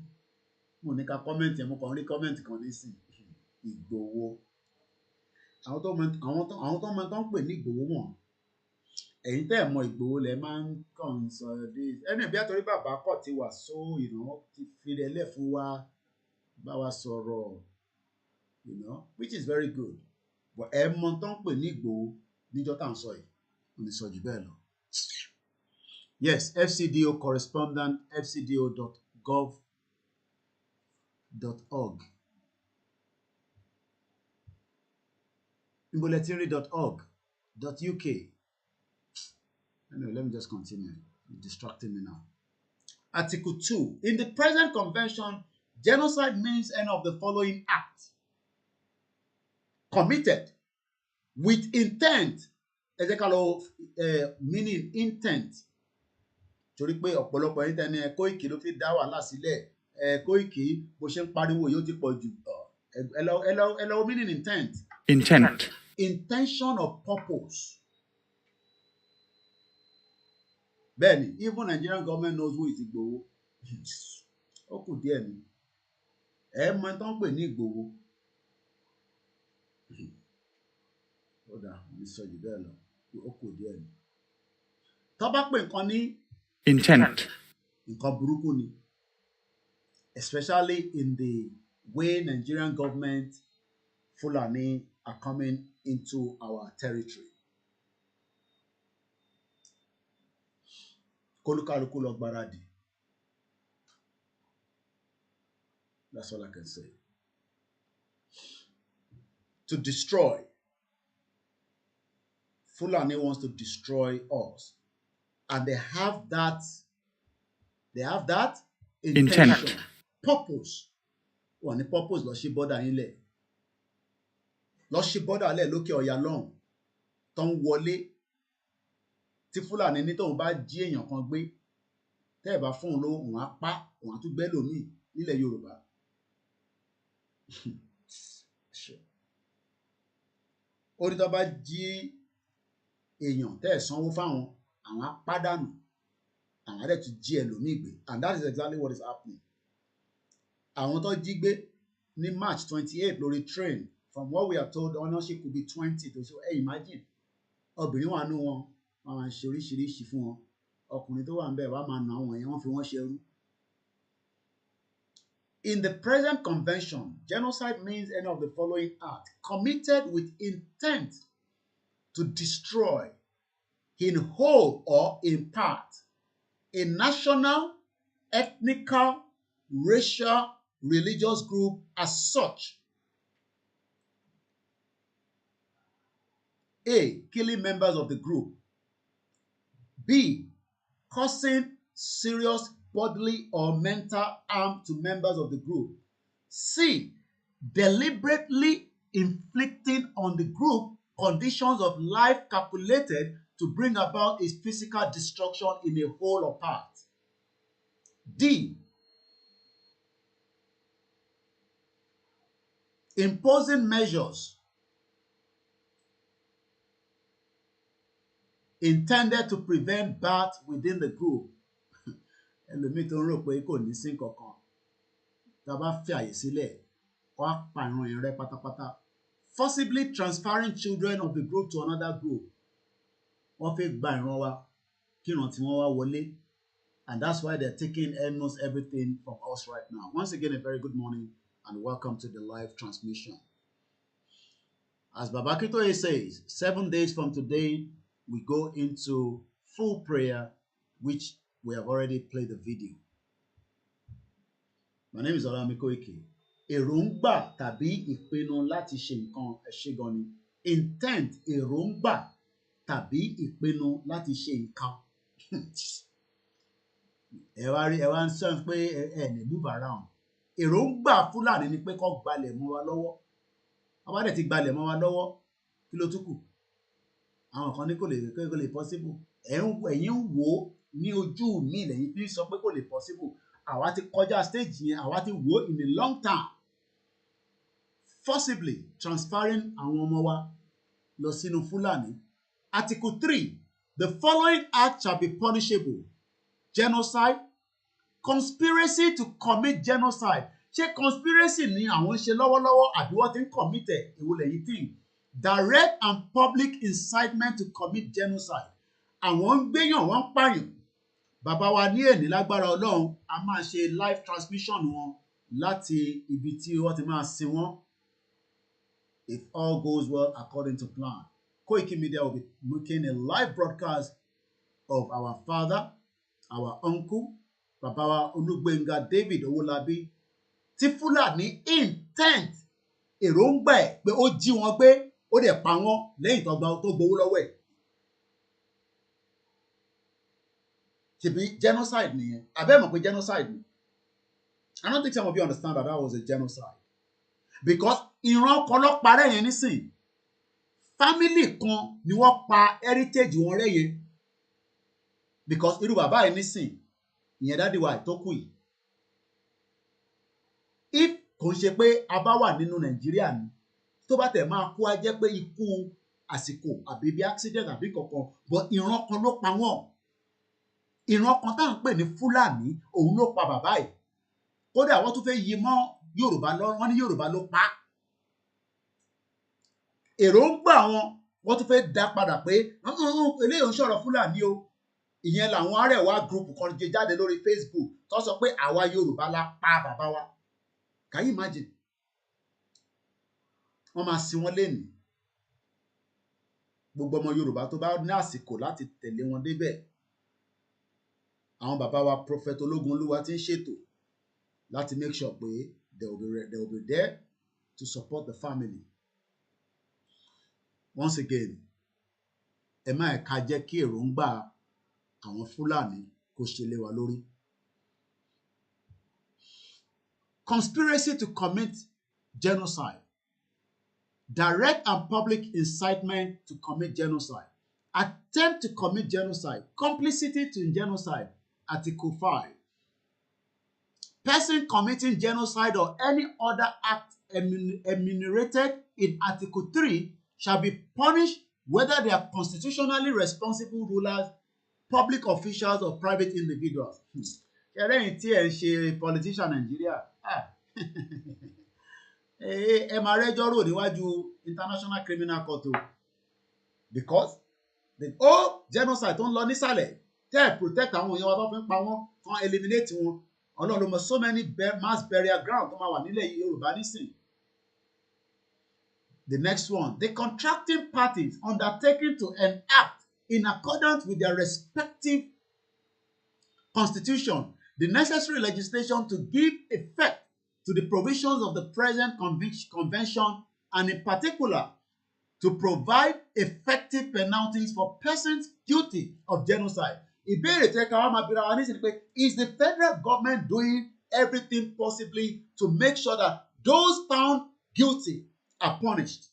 Mo ní ká kọ́mẹ́ǹtì mo kàn rí kọ́mẹ́ǹtì kan nísìn Ìgbòho. Àwọn tó mọ tó ń pè ní Ìgbòho wọn. Ẹ̀yin tẹ́ ẹ̀ mọ Ìgbòho lẹ máa ń kàn sọ dé. Ẹni bí àtọ́rí bàbá kọ̀ ti wà ti fi ẹlẹ́ fún wa bá wa sọ̀rọ̀, which is very good. But ẹ mọ tó ń pè ní Ìgbòho níjọ́ tá à ń sọ yìí. Mo ní sọ jù bẹ́ẹ̀ lọ. Yes, FCDO correspondent, fcdo.gov.org. Imboletiri.org.uk. Anyway, let me just continue. You're distracting me now. Article 2. In the present convention, genocide means any of the following acts committed with intent. Meaning intent. Torí pé ọ̀pọ̀lọpọ̀ yín tẹ́ni Kóìkì ló fi dá wàhálà sílẹ̀. Kóìkì bó ṣe ń pariwo yóò ti pọ̀ jù. Hello, meaning intent. Intent. Intention of purpose. Bẹ́ẹ̀ni, even Nigerian government knows who is Igboho. Ó kù díẹ̀ ni. Ẹ mọ tó ń pè ní Igboho. Ó dà, mi sọ jù bẹ́ẹ̀ lọ. Ó kù díẹ̀ ni. Tó bá pè nǹkan ní intent. Nǹkan burúkú ni. Especially in the way Nigerian government Fulani are coming into our territory. Kólúkálukú lọ gbáradì. That's all I can say. To destroy. Fulani wants to destroy us. And they have that intention. Intent. Purpose. Wọ́n ní purpose lọ sí border yín lẹ̀. Lọ sí border lẹ̀ lókè Ọ̀yà lọ́hùn. Tó ń wọlé. Tí Fúlàní ní tóun bá jí èèyàn kan gbé. Tẹ́ ẹ̀ bá fún un lówó, òun á pa, òun á tún gbẹ́ lòmíì nílẹ̀ Yorùbá. Orí tó bá jí èèyàn tẹ́ ẹ̀ sanwó fáwọn, àwọn á pàdánù. Àwọn á dẹ̀ tún jí ẹlòmíì gbé. And that is exactly what is happening. Àwọn tó jí gbé ní March 28 lórí train, from what we are told, ownership could be 20 to so imagine. Obìnrin wà nú wọn, wọ́n máa ń ṣe oríṣiríṣi fún wọn. Ọkùnrin tó wà ń bẹ̀ wá máa nà àwọn èèyàn, wọ́n fi wọ́n ṣerú. In the present convention, genocide means any of the following acts committed with intent to destroy in whole or in part a national, ethnical, racial, religious group as such. A. Killing members of the group. B. Causing serious bodily or mental harm to members of the group. C. Deliberately inflicting on the group conditions of life calculated to bring about its physical destruction in a whole or part. D. Imposing measures intended to prevent birth within the group. Ẹlòmíì tó ń rò pé kò ní sí kankan tá a bá fi àyè sílẹ̀ wá pa ìran yẹn rẹ́ pátápátá. Forcibly transferring children of the group to another group. Wọ́n fẹ́ gba ìran wa kí ìran tí wọ́n wá wọlé. And that's why they're taking almost everything from us right now. Once again, a very good morning and welcome to the live transmission. As Baba Akintoye says, 7 days from today, we go into full prayer, which we have already played the video. My name is OLAMILEKAN. Èròǹgbà tàbí ìpinnu láti ṣe nǹkan ẹ̀ṣẹ̀ gan ni. Intent, èròǹgbà tàbí ìpinnu láti ṣe nǹkan. Ẹ wá ń sọ pé ẹ lè move around. Èròǹgbà Fúlàní ni pé kó gbalẹ̀ mọ́ wa lọ́wọ́. Àwa dẹ̀ ti gbalẹ̀ mọ́ wa lọ́wọ́, kí ló tún kù? Àwọn kan ní kò lè possible. Ẹ̀yin ń wò ó ní ojú mi lẹ́yìn fi sọ pé kò lè possible. Àwa ti kọjá stage yẹn, àwa ti wò ó in a long time. Forcibly transferring àwọn ọmọ wa lọ sínú Fúlàní. Article 3. The following act shall be punishable: genocide, conspiracy to commit genocide. Ṣé conspiracy ni àwọn ń ṣe lọ́wọ́lọ́wọ́ àbí wọ́n ti ń commit ẹ̀? Èwo lẹ̀yin think? Direct and public incitement to commit genocide. Àwọn ń gbéyàn, wọ́n ń pààyàn. Bàbá wa ní èní lágbára Ọlọ́run, a máa ṣe live transmission wọn láti ibi tí wọ́n ti máa sin wọ́n. If all goes well according to plan. KOIKIMEDIA will be making a live broadcast of our father, our uncle, Bàbá wa Olúgbénga David Owólabí, tí Fúlàní intent èròǹgbà ẹ̀ pé ó jí wọn gbé, ó dẹ̀ pa wọ́n lẹ́yìn tó gbowó lọ́wọ́ ẹ̀. Ṣebí genocide nìyẹn. Àbẹ́ mọ̀ pé genocide ni. I don't think some of you understand that was a genocide. Because ìran kan ló parẹ́ yẹn nísìn. Family kan ni wọ́n pa heritage wọn rẹ́ yẹn. Because irú bàbá yìí nísìn, ìyẹn dádì wa tó kù yìí. If kò ń ṣe pé a bá wà nínú Nàìjíríà ni, tó bá tẹ̀ máa kú á jẹ́ pé ikú àsìkò àbí bí accident àbí kankan, but ìran kan ló pa wọ́n. Ìran kan tá à ń pè ní Fúlàní, òun ló pa bàbá yìí. Kódà wọ́n tún fẹ́ yí mọ́ Yorùbá lọ́rùn, wọ́n ní Yorùbá ló pa. Èròǹgbà wọ́n tún fẹ́ dá padà pé eléyìí ń sọ̀rọ̀ Fúlàní o. Ìyẹn làwọn Arẹwà group kan jẹ jáde lórí Facebook tó sọ pé àwa Yorùbá la pa bàbá wa. Can you imagine? Wọ́n máa sin wọ́n lénìí. Gbogbo ọmọ Yorùbá tó bá ní àsìkò láti tẹ̀lé wọn débẹ̀. Àwọn bàbá wa Prophet Ológunolúwa ti ń ṣètò láti make sure pé they will be there to support the family. Once again, ẹ má ẹ̀ka jẹ́ kí èròǹgbà àwọn Fúlàní kó ṣe lé wa lórí. Conspiracy to commit genocide. Direct and public incitement to commit genocide. Attempt to commit genocide. Complicity to genocide. Article 5. Person committing genocide or any other act enumerated in Article 3 shall be punished whether they are constitutionally responsible rulers, public officials, or private individuals. Ṣẹ̀rẹ́yìn tí ẹ̀ ń ṣe politician Nigeria. Ẹ máa rẹ́jọ́ rò níwájú International Criminal Court o. Because the whole genocide tó ń lọ nísàlẹ̀ tẹ́ protect àwọn èèyàn wa tó fi ń pa wọ́n, kan eliminate wọn. Ọlọ́run ló mọ so many mass burial ground tó máa wà nílẹ̀ Yorùbá nísìn. The next one, the contracting parties undertaking to enact in accordance with their respective constitution the necessary legislation to give effect to the provisions of the present convention, and in particular, to provide effective penalties for persons guilty of genocide. Ìbéèrè tẹ́ ká wá máa bira wa nísìnyí pé, is the federal government doing everything possibly to make sure that those found guilty are punished?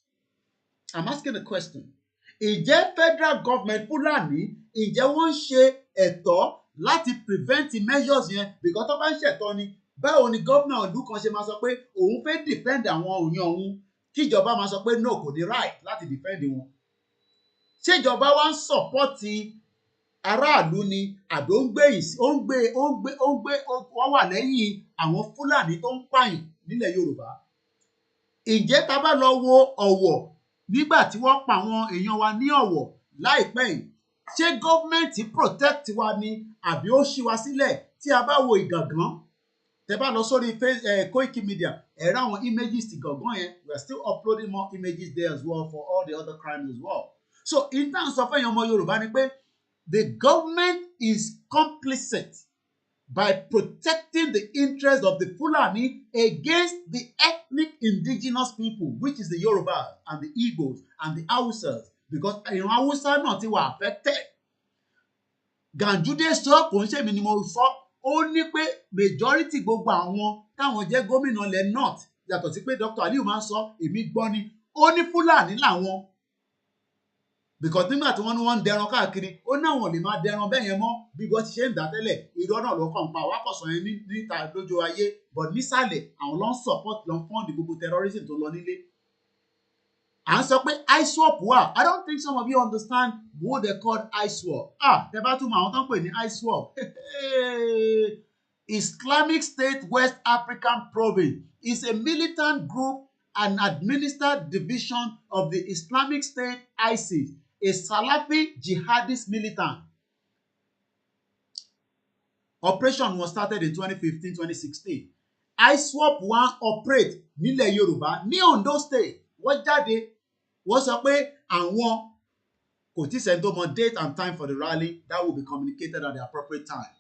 I'm asking a question. Ǹjẹ́ federal government Fúlàní, ǹjẹ́ wọ́n ń ṣe ẹ̀tọ́ láti prevent measures yẹn? Because tó bá ń ṣẹ̀tọ́ ni, báwo ni gómìnà ìlú kan ṣe máa sọ pé òun fẹ́ defend àwọn òyìn òun, kíjọba máa sọ pé no, kò ní right láti defend wọn? Ṣé ìjọba wa ń sọ̀pọ́tì aráàlú ni àbí wọ́n wà lẹ́yìn àwọn Fúlàní tó ń pààyàn nílẹ̀ Yorùbá? Ǹjẹ́ tá bá lọ wo Ọ̀wọ̀ nígbà tí wọ́n pa àwọn èèyàn wa ní Ọ̀wọ̀ láìpẹ́ yìí, ṣé gọ́ọ̀mẹ̀ntì protect wa ni àbí ó ṣí wa sílẹ̀? Tí a bá wo Ìgàngán, tẹ́ bá lọ sórí KOIKIMEDIA, ẹ rí àwọn images ti Ìgàngán yẹn. We are still uploading more images there as well for all the other crimes as well. So in terms of ẹ̀yin ọmọ Yorùbá ni pé the government is complicit by protecting the interests of the Fulani against the ethnic indigenous people, which is the Yorubas and the Igbos and the Hausas, because ìran Hausa náà ti wà affected. Ganduje sọ, kò ń ṣe mi ni mo sọ, ó ní pé majority gbogbo àwọn táwọn jẹ́ gómìnà ilẹ̀ north, yàtọ̀ sí pé Dr. Aliyu máa ń sọ, èmi gbọ́ ni, ó ní Fúlàní làwọn. Because nígbà tí wọ́n ní wọ́n ń dẹran káàkiri, ó ní àwọn lè máa dẹran bẹ́ẹ̀ yẹn mọ́ bí wọ́n ti ṣe ń dá tẹ́lẹ̀. Irọ́ náà ló kàn pa wákọ̀sán yẹn níta lójú ayé, but nísàlẹ̀ àwọn ló ń support, ló ń fund gbogbo terrorism tó lọ nílé. À ń sọ pé ISWAP wà. I don't think some of you understand what they call ISWAP. Tẹ́ bá tún mọ àwọn tó ń pè ní ISWAP. Islamic State West African Province is a militant group and administered division of the Islamic State ISIS, a Salafi jihadist militant. Operation was started in 2015-2016. ISWAP one operate nílẹ̀ Yorùbá ní Ondo State. Wọ́n jáde, wọ́n sọ pé àwọn kò tí sẹ́ni tó mọ date and time for the rally. That will be communicated at the appropriate time.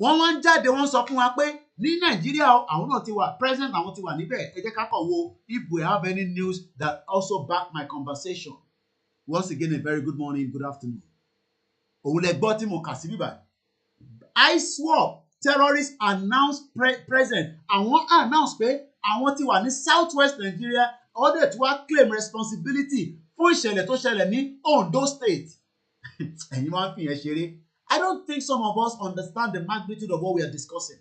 Wọ́n wá ń jáde, wọ́n sọ fún wa pé ní Nàìjíríà àwọn náà ti wà present, àwọn ti wà níbẹ̀. Ẹ jẹ́ ká kàn wo if we have any news that also back my conversation. Once again, a very good morning, good afternoon. Òun lẹ gbọ́ tí mo kà sí bíbá. ISWAP terrorists announced present. Àwọn announce pé àwọn ti wà ní southwest Nigeria, ọdẹ tí wàá claim responsibility fún ìṣẹ̀lẹ̀ tó ṣẹlẹ̀ ní Ondo State. Ẹ̀yin máa ń fi yẹn ṣeré. I don't think some of us understand the magnitude of what we are discussing.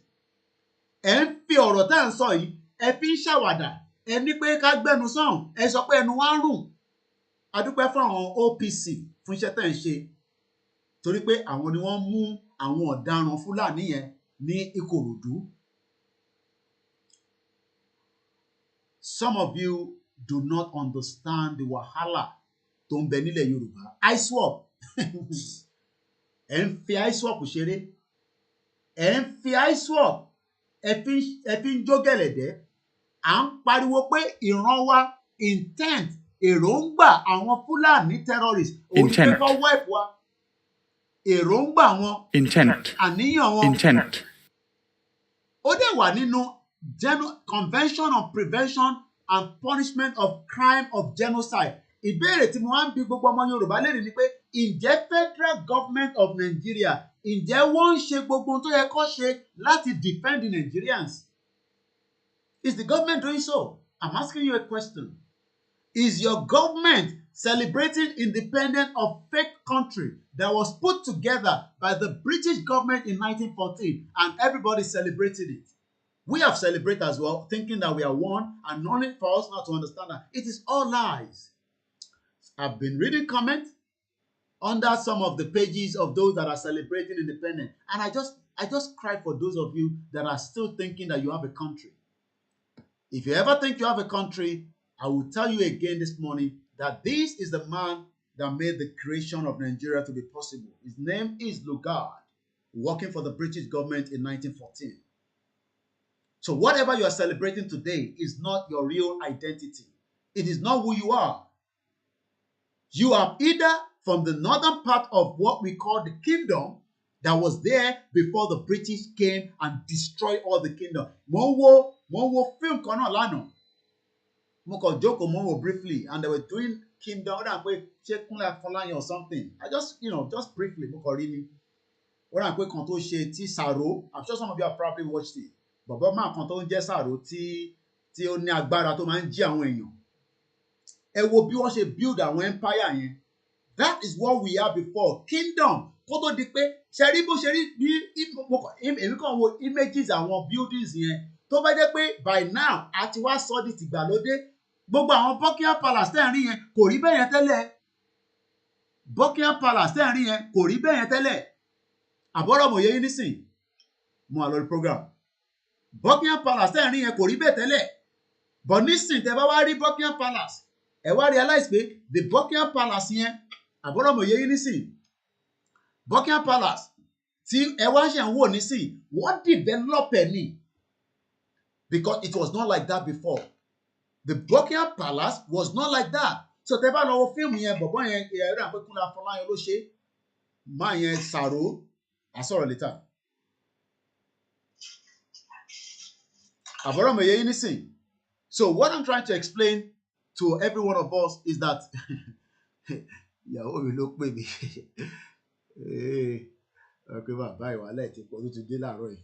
Ẹ ń fi ọ̀rọ̀ tá à ń sọ yìí, ẹ fi ń ṣàwàdà, ẹ ní pé ká gbẹnu sọ̀hún, ẹ sọ pé ẹnu wa ń rùn. A dúpẹ́ fún àwọn OPC fún iṣẹ́ tẹ̀ ń ṣe, torí pé àwọn ni wọ́n mú àwọn ọ̀daràn Fúlàní yẹn ní Ìkòròdú. Some of you do not understand the wahala tó ń bẹ nílẹ̀ Yorùbá. ISWAP ẹ ń fi ISWAP ṣeré, ẹ ń fi ISWAP ẹ fi ń jó gẹ̀lẹ̀dẹ́. À ń pariwo pé ìran wa intent, èròǹgbà àwọn Fúlàní terrorists òun ni pé kọ́ wipe wa. Èròǹgbà wọn, àníyàn wọn, ó dẹ̀ wà nínú Convention on Prevention and Punishment of Crime of Genocide. Ìbéèrè tí mo máa ń bi gbogbo ọmọ Yorùbá lérè ni pé ǹjẹ́ federal government of Nigeria, ǹjẹ́ wọ́n ń ṣe gbogbo ohun tó yẹ kó ṣe láti defend the Nigerians? Is the government doing so? I'm asking you a question. Is your government celebrating independence of fake country that was put together by the British government in 1914 and everybody celebrated it? We have celebrated as well, thinking that we are one, and only for us not to understand that it is all lies. I've been reading comments under some of the pages of those that are celebrating independence, and I just cry for those of you that are still thinking that you have a country. If you ever think you have a country, I will tell you again this morning that this is the man that made the creation of Nigeria to be possible. His name is Lugard, working for the British government in 1914. So whatever you are celebrating today is not your real identity. It is not who you are. You are either from the northern part of what we call the kingdom that was there before the British came and destroyed all the kingdom. Mo mo wo film kan náà lánàá mo kàn jókòó mo wò briefly and they were doing kingdom ó dà pé ṣé Kúnlé Afọláyan or something I just just briefly mo kàn rí ni ó dà pé kan tó ṣe tí Sàró I'm sure some of you have probably watched it bọ̀bọ̀ máa kan tó ń jẹ́ Sàró tí ó ní agbára tó máa ń jí àwọn èèyàn ẹ wo bí wọ́n ṣe build àwọn empire yẹn that is what we are before kingdom kó tó di pé ṣe rí bó ṣe rí bí èmi kàn wo images àwọn buildings yẹn tó bá jẹ́ pé by now a ti wá sọ di tìgbàlódé gbogbo àwọn Buckingham Palace tẹ́ ń rí yẹn kò rí bẹ́ẹ̀ yẹn tẹ́lẹ̀ Buckingham Palace tẹ́ ń rí yẹn kò rí bẹ́ẹ̀ yẹn tẹ́lẹ̀ àbọ̀rọ̀ mòye yín nísìn mo wà lórí program Buckingham Palace tẹ́ ń rí yẹn kò rí bẹ́ẹ̀ tẹ́lẹ̀ but nísìn tẹ́ bá wá rí Buckingham Palace ẹ wá realize pé the Buckingham Palace yẹn àbọ̀rọ̀ mòye yín nísìn Buckingham Palace tí ẹ wá ṣe ń wò nísìn wọ́n develop ẹ̀ ní because it was not like that before. The Buckingham Palace was not like that. So tẹ́ bá lọ wo fíìmù yẹn bọ̀bọ̀ yẹn ẹ̀rọ àpé Kúnlé Afọláyan ló ṣe máa yẹn Sàró àsọ̀rọ̀ later. Àbọ̀rọ̀ mi yẹ yín nísìn. So what I'm trying to explain to every one of us is that ìyàwó mi ló pè mí. Ọkùnrin bàbá ìwàlẹ̀ ti pọ̀ tó ti dé láàárọ̀ yìí.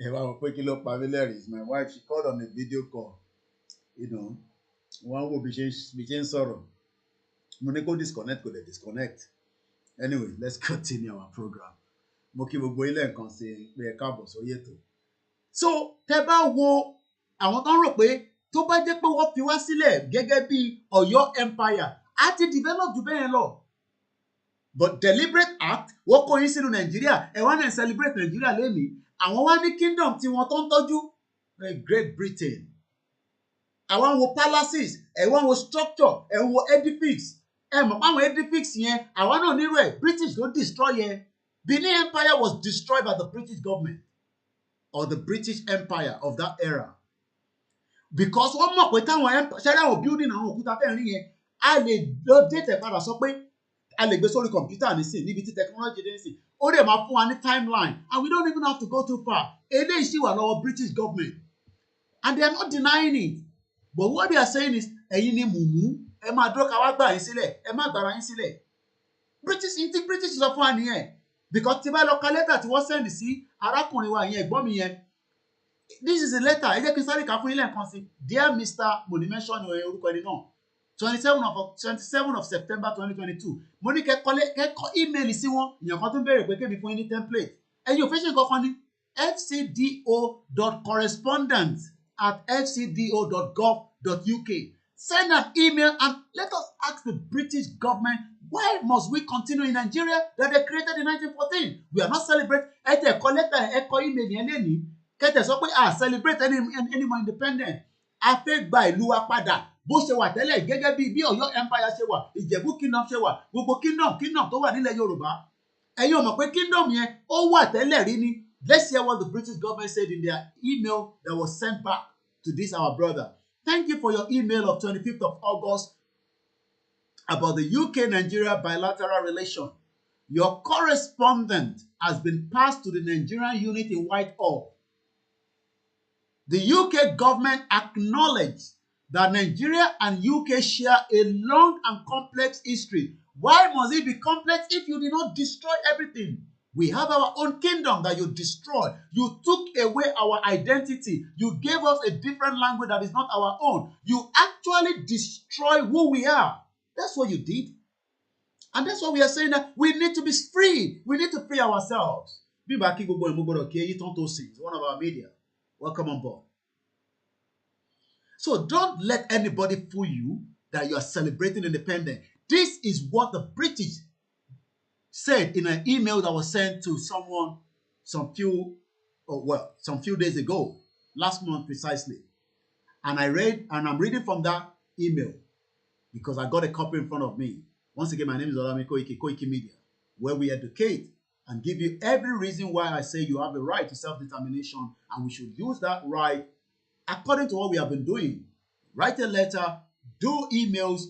Ẹ wá wọ pé kí ló pa mí lẹ́rìn my wife she called on a video call wọ́n wò bí ṣe ń sọ̀rọ̀ mo ní kó disconnect kò dẹ̀ disconnect anyway let's continue our program mo kí gbogbo ilé nǹkan ṣe pé ẹ káàbọ̀ sórí ètò so tẹ́ bá wo àwọn tó ń rò pé tó bá jẹ́ pé wọ́n fi wá sílẹ̀ gẹ́gẹ́ bí Ọ̀yọ́ empire á ti develop jù bẹ́ẹ̀ lọ but deliberate act wọ́n kó yín sínú Nàìjíríà ẹ wá náà celebrate Nàìjíríà lénìí àwọn wá ní kingdom tí wọ́n tó ń tọ́jú Great Britain àwọn wo palaces ẹ wọ́n wo structure ẹ wo edifice ẹ mọ̀ àwọn edifice yẹn àwọn náà nírú ẹ̀ British ló destroy yẹn Benin Empire was destroyed by the British government or the British Empire of that era because wọ́n mọ̀ pé táwọn ṣẹ́rí àwọn building àwọn òkúta fẹ́ẹ́ rí yẹn a lè lọ date padà sọ pé a lè gbé sórí kọ̀mpútà nísìn níbi tí technology dé nísìn ó dẹ̀ máa fún wa ní timeline and we don't even have to go too far eléyìí sì wà lọ́wọ́ British government and they are not denying it but what they are saying is ẹ̀yin ni mùmú ẹ máa dúró ká wá gbà yín sílẹ̀ ẹ má gbàrà yín sílẹ̀ British sọ fún wa nìyẹn because tí bá lọ ka lẹ́tà tí wọ́n send sí arákùnrin wa yẹn ẹ̀gbọ́n mi yẹn this is a letter ẹ jẹ́ kí n sáré kà fún yín lẹ́ẹ̀kan sí dear Mr. mo ní mention orúkọ ẹni náà 27 of September 2022 mo ní kẹ́kọ́ email sí wọn èèyàn kan tó ń béèrè pé kébì fún yín ní template ẹ̀yin ò fẹ́ ṣe nǹkan kan ní fcdo.correspondence@fcdo.gov.uk send an email and let us ask the British government why must we continue in Nigeria that they created in 1914 we are not celebrate ẹ tẹ̀ kọ́ lẹ́tà ẹ kọ́ email yẹn lẹ́nìí kẹ́tẹ̀ sọ pé celebrate any more independent a fẹ́ gba ìlú wa padà bó ṣe wà tẹ́lẹ̀ gẹ́gẹ́ bí Ọ̀yọ́ empire ṣe wà Ìjẹ̀bú kingdom ṣe wà gbogbo kingdom tó wà nílẹ̀ Yorùbá ẹ̀yin ò mọ̀ pé kingdom yẹn ó wà tẹ́lẹ̀ rí ni let's hear what the British government said in their email that was sent back to this our brother thank you for your email of 25th of August about the UK-Nigeria bilateral relation your correspondent has been passed to the Nigerian unit in Whitehall. The UK government acknowledged that Nigeria and UK share a long and complex history. Why must it be complex if you did not destroy everything? We have our own kingdom that you destroyed. You took away our identity. You gave us a different language that is not our own. You actually destroy who we are. That's what you did. And that's why we are saying that we need to be free. We need to free ourselves. It's one of our media. Welcome on board. So don't let anybody fool you that you are celebrating independence. This is what the British said in an email that was sent to someone some few days ago, last month precisely. And I'm reading from that email because I got a copy in front of me. Once again, my name is OLAMILEKAN, KOIKIMEDIA, where we educate and give you every reason why I say you have the right to self-determination and we should use that right according to what we have been doing. Write a letter, do emails,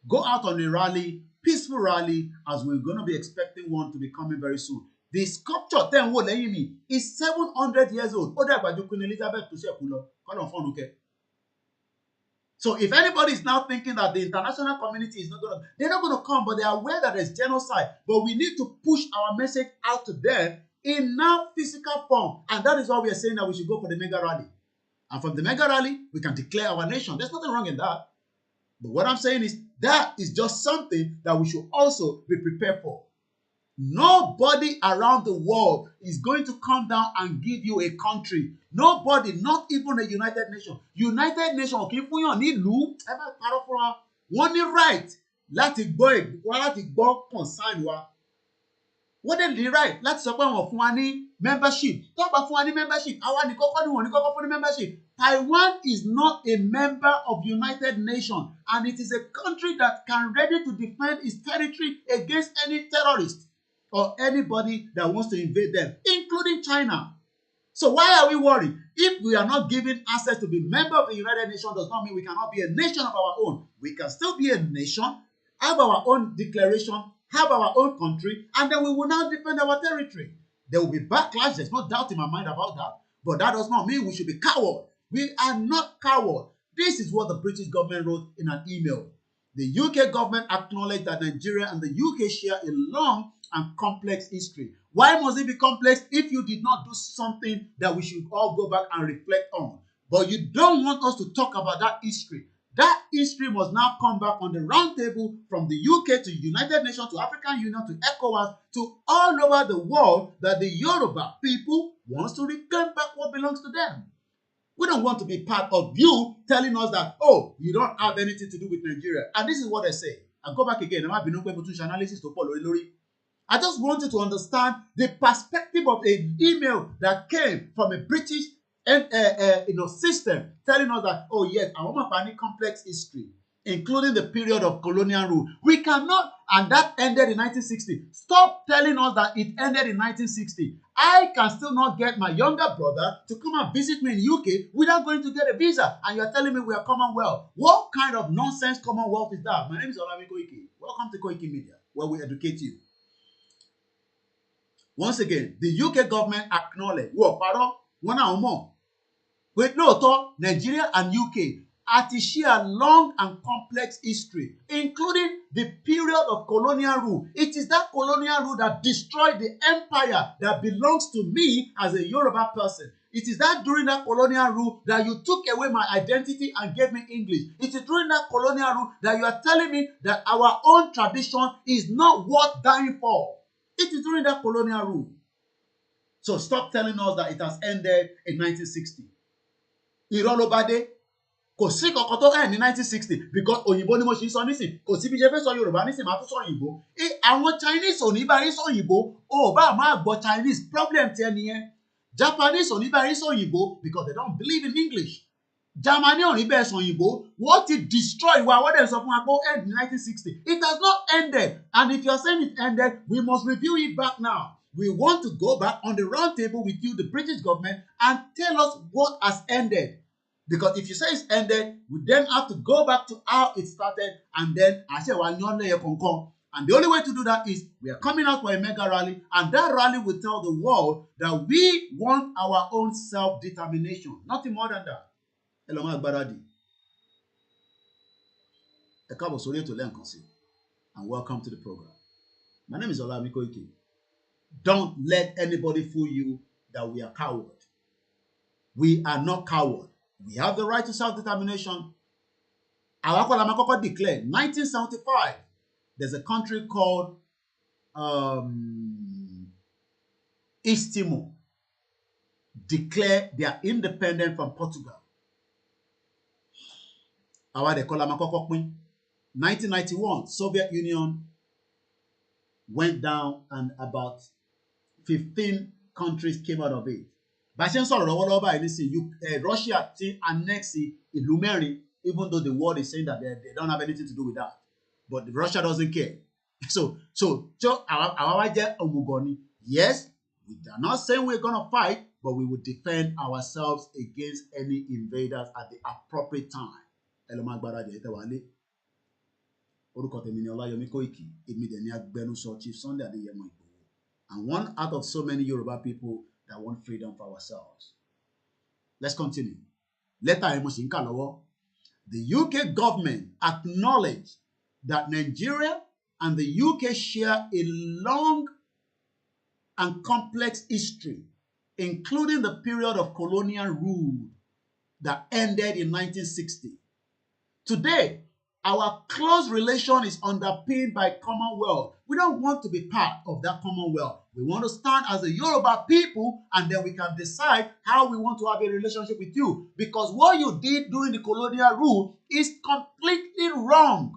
go out on a rally, peaceful rally, as we're going to be expecting one to be coming very soon. The sculpture tẹ́ ń wò lẹ́yìn mi is 700 years old. Ó dàgbà ju Queen Elizabeth tó ṣẹ̀kú lọ. Kọ́lọ̀ fọ́nù kẹ́. So if anybody is now thinking that the international community is not going to, they're not going to come, but they are aware that there's genocide. But we need to push our message out to them in now physical form. And that is why we are saying that we should go for the mega rally. And from the mega rally, we can declare our nation. There's nothing wrong in that. But what I'm saying is that is just something that we should also be prepared for. Nobody around the world is going to come down and give you a country. Nobody, not even a United Nations. United Nations kì í fún yàn nílùú ẹ bá parọ́ fún wa. Wọ́n ní right láti gbọ́ concern wa. Wọ́n dẹ̀ ní right láti sọ pé wọ́n fún wa ní membership. Tó bá fún wa ní membership, àwa ní kọ́kọ́ ní wọ́n ní kọ́kọ́ fún ní membership. Taiwan is not a member of United Nations, and it is a country that can ready to defend its territory against any terrorist or anybody that wants to invade them, including China. So why are we worried? If we are not given access to be member of the United Nations, does not mean we cannot be a nation of our own. We can still be a nation, have our own declaration, have our own country, and then we will now defend our territory. There will be backlash. There's no doubt in my mind about that. But that does not mean we should be coward. We are not coward. This is what the British government wrote in an email. The UK government acknowledged that Nigeria and the UK share a long and complex history. Why must it be complex if you did not do something that we should all go back and reflect on? But you don't want us to talk about that history. That history must now come back on the round table from the UK to United Nations to African Union to ECOWAS to all over the world that the Yoruba people wants to reclaim back what belongs to them. We don't want to be part of you telling us that, oh, you don't have anything to do with Nigeria. And this is what I say. I go back again. Analysis to follow. I just want you to understand the perspective of an email that came from a British system telling us that, oh yes, our Mapani complex history, including the period of colonial rule. We cannot, and that ended in 1960. Stop telling us that it ended in 1960. I can still not get my younger brother to come and visit me in UK without going to get a visa. And you're telling me we are Commonwealth. What kind of nonsense Commonwealth is that? My name is OLAMILEKAN. Welcome to KOIKIMEDIA, where we educate you. Once again, the UK government acknowledged, with Nigeria and UK àti share a long and complex history, including the period of colonial rule. It is that colonial rule that destroyed the empire that belongs to me as a Yoruba person. It is that during that colonial rule that you took away my identity and gave me English. It is during that colonial rule that you are telling me that our own tradition is not worth dying for. It is during that colonial rule. So stop telling us that it has ended in 1960. Irọ́ ló bá dé. Kò sí kankan tó end ní 1960 because òyìnbó ni mo ṣe sọ nísìn. Kò sí bí ṣe fẹ́ sọ Yorùbá nísìn máa tún sọ òyìnbó. Àwọn Chinese ò ní bá yín sọ òyìnbó. O ò bá máa gbọ́ Chinese, problem ti ẹni yẹn. Japanese ò ní bá yín sọ òyìnbó because they don't believe in English. Germany ò ní bẹ́ẹ̀ sọ òyìnbó. What it destroyed wa wọ́n dẹ̀ sọ fún wa pé ó end in 1960. It has not ended, and if you are saying it ended, we must review it back now. We want to go back on the round table with you, the British government, and tell us what has ended. Because if you say it's ended, we then have to go back to how it started, and then I say, well, and the only way to do that is we are coming out for a mega rally, and that rally will tell the world that we want our own self-determination. Nothing more than that. Eloma Agbaradi. Ekabo sori to learn concept, and welcome to the program. My name is OLAMILEKAN. Don't let anybody fool you that we are coward. We are not coward. We have the right to self-determination. Our Makoko declared 1975. There's a country called East Timor declare they are independent from Portugal. Our de kola Makoko 1991, Soviet Union went down and about 15 countries came out of it. Russia annexed ìlú mẹ́rin, even though the world is saying that they don't have anything to do with that. But Russia doesn't care. So yes, we are not saying we're going to fight, but we will defend ourselves against any invaders at the appropriate time. Orúkọ tèmi ni Ọláyọmí Kóìkì, èmi dẹ̀ ni agbẹnusọ Chief Sunday Adéyẹmọ Ìgbòho. and one out of so many Yoruba people that want freedom for ourselves. Let's continue. Later, the UK government acknowledged that Nigeria and the UK share a long and complex history, including the period of colonial rule that ended in 1960. Today, our close relation is underpinned by Commonwealth. We don't want to be part of that Commonwealth. We want to stand as a Yoruba people, and then we can decide how we want to have a relationship with you. Because what you did during the colonial rule is completely wrong,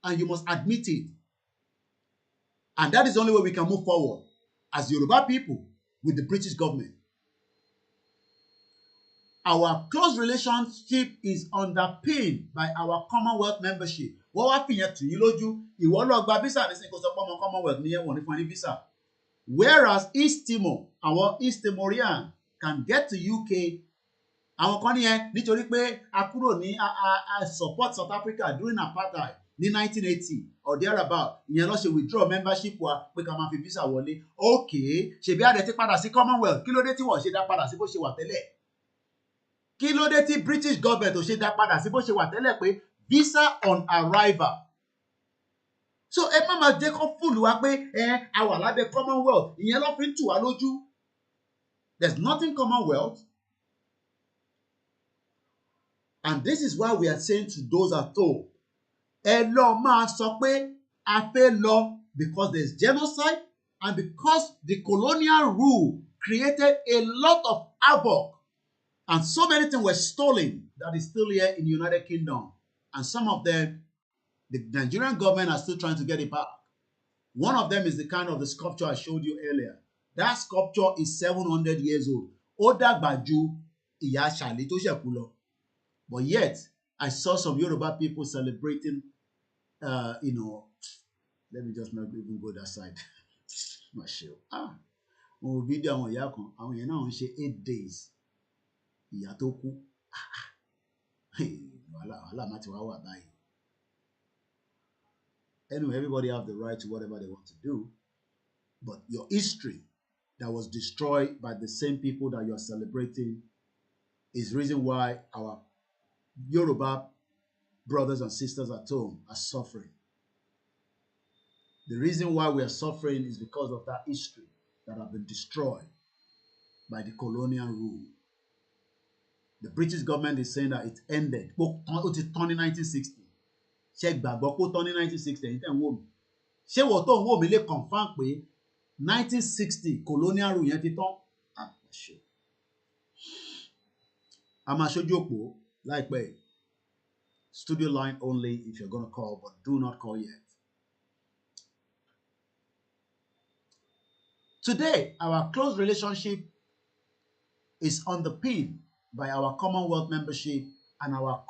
and you must admit it. And that is the only way we can move forward as Yoruba people with the British government. Our close relationship is underpinned by our Commonwealth membership. Wọ́n wá fìyẹn tù yín lójú, ìwọ lọ gba visa ní sìnkú sọ pé ọmọ Commonwealth ní ẹ̀wọ̀n ní fún ẹni visa. Whereas East Timor, àwọn East Timorian can get to UK. Àwọn kan nìyẹn nítorí pé a kúrò ní a support South Africa during apartheid ní 1980 or thereabout. Ìyẹn ló ṣe withdraw membership wa pé ká máa fi visa wọlé. Okay, ṣèbí àdẹ ti padà sí Commonwealth, kí ló dé tí wọ́n ṣe dá padà sí bó ṣe wà tẹ́lẹ̀? Kí ló dé tí British government ò ṣe dá padà sí bó ṣe wà tẹ́lẹ̀ pé visa on arrival? So ẹ má máa jẹ́ kó fúlù wá pé a wà lábẹ́ Commonwealth, ìyẹn ló fi ń tù wá lójú. There's nothing Commonwealth. And this is why we are saying to those at home, ẹ lọ máa sọ pé a fẹ́ lọ because there's genocide and because the colonial rule created a lot of havoc. And so many things were stolen that is still here in the United Kingdom. And some of them, the Nigerian government are still trying to get it back. One of them is the kind of the sculpture I showed you earlier. That sculpture is 700 years old. Ó dàgbà ju ìyá Ṣàlí tó ṣẹ̀kú lọ. But yet, I saw some Yoruba people celebrating, let me just not even go that side. My show. Mo video àwọn ìyá kan, àwọn yẹn náà ń ṣe 8 days. Ìyá tó kú. Wàhálà má ti wá wà báyìí. Anyway, everybody have the right to whatever they want to do. But your history that was destroyed by the same people that you're celebrating is the reason why our Yoruba brothers and sisters at home are suffering. The reason why we are suffering is because of that history that have been destroyed by the colonial rule. The British government is saying that it ended. Ó ti tán ní 1960. Ṣé gbàgbọ́ kó tán ní 1960 ẹ̀yin tẹ́ ń wò mí? Ṣé wọ́n tó ń wò mí lè confirm pé 1960 colonial rule yẹn ti tán? A máa ṣojú òpó láìpẹ́. Studio line only if you're going to call, but do not call yet. Today, our close relationship is underpinned by our Commonwealth membership and our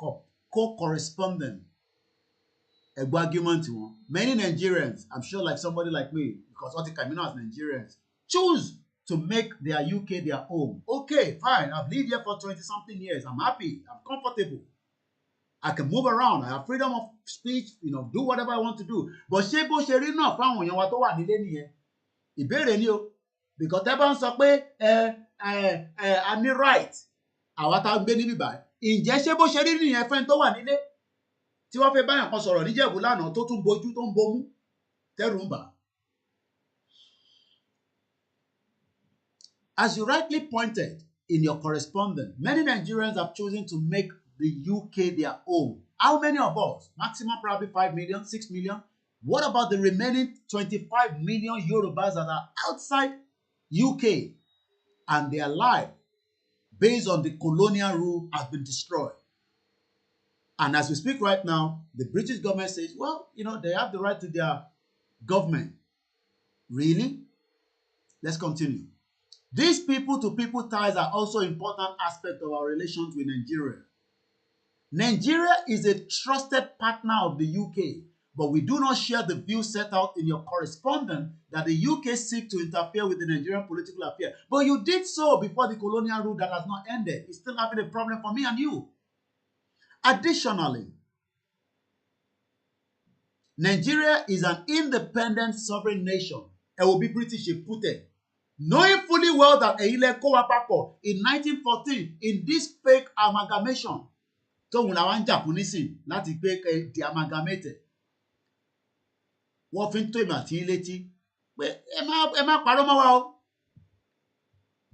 co-correspondent argument. Many Nigerians, I'm sure like somebody like me, because all the Camino as Nigerians, choose to make their UK their home. Okay, fine, I've lived here for 20-something years. I'm happy, I'm comfortable. I can move around. I have freedom of speech, do whatever I want to do. But ṣé bó ṣe rí náà fáwọn èèyàn wa tó wà nílé nìyẹn? Ìbéèrè ni o. Because tẹ́ bá ń sọ pé a ní right àwa tá a gbé níbí báyìí. Ǹjẹ́ ṣé bó ṣe rí nìyẹn fẹ́ni tó wà nílé? Tí wọ́n fẹ́ báyàn kan sọ̀rọ̀ níjẹ̀bú lánàá tó tún bojú tó ń bomú. Tẹ́rù ń bà. As you rightly pointed in your correspondence, many Nigerians have chosen to make the UK their home. How many of us? Maximum probably 5 million, 6 million. What about the remaining 25 million Yorubas that are outside UK and their life based on the colonial rule has been destroyed? And as we speak right now, the British government says, well, they have the right to their government. Really? Let's continue. These people-to-people ties are also an important aspect of our relations with Nigeria. Nigeria is a trusted partner of the UK, but we do not share the view set out in your correspondence that the UK seek to interfere with the Nigerian political affair. But you did so before the colonial rule that has not ended. It's still having a problem for me and you. Additionally, Nigeria is an independent sovereign nation ẹ wo bí British ṣe put it, knowing fully well that ẹ̀yin lẹ kó wa papọ̀ in 1914 in this fake amalgamation tóun làwọn ń jà fún nísìn láti gbé di amalgamated. Wọ́n fi ń tó èmi àti yín létí pé ẹ má parọ́ mọ́ wa o.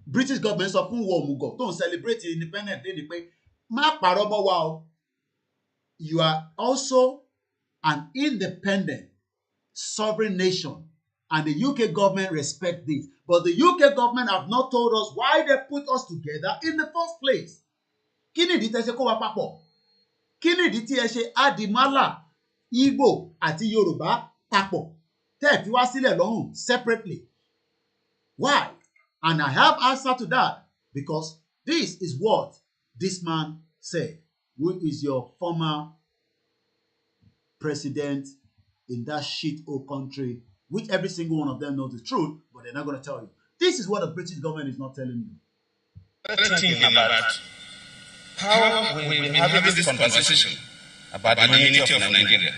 British government sọ fún wọn òmùgọ̀ tó ń celebrate independence day ni pé má parọ́ mọ́ wa o. You are also an independent sovereign nation and the UK government respect this. But the UK government have not told us why they put us together in the first place. Kí ni ìdí tẹ́ ṣe kó wa papọ̀? Kí ni ìdí tí ẹ ṣe Adimala, Igbo àti Yoruba papọ̀? Tẹ́ ẹ fi wá sílẹ̀ lọ́hùn separately. Why? And I have answer to that because this is what this man said, who is your former president in that shit hole country, which every single one of them knows the truth, but they're not going to tell you. This is what the British government is not telling you. Thinking about how we've been having this conversation about the unity of Nigeria.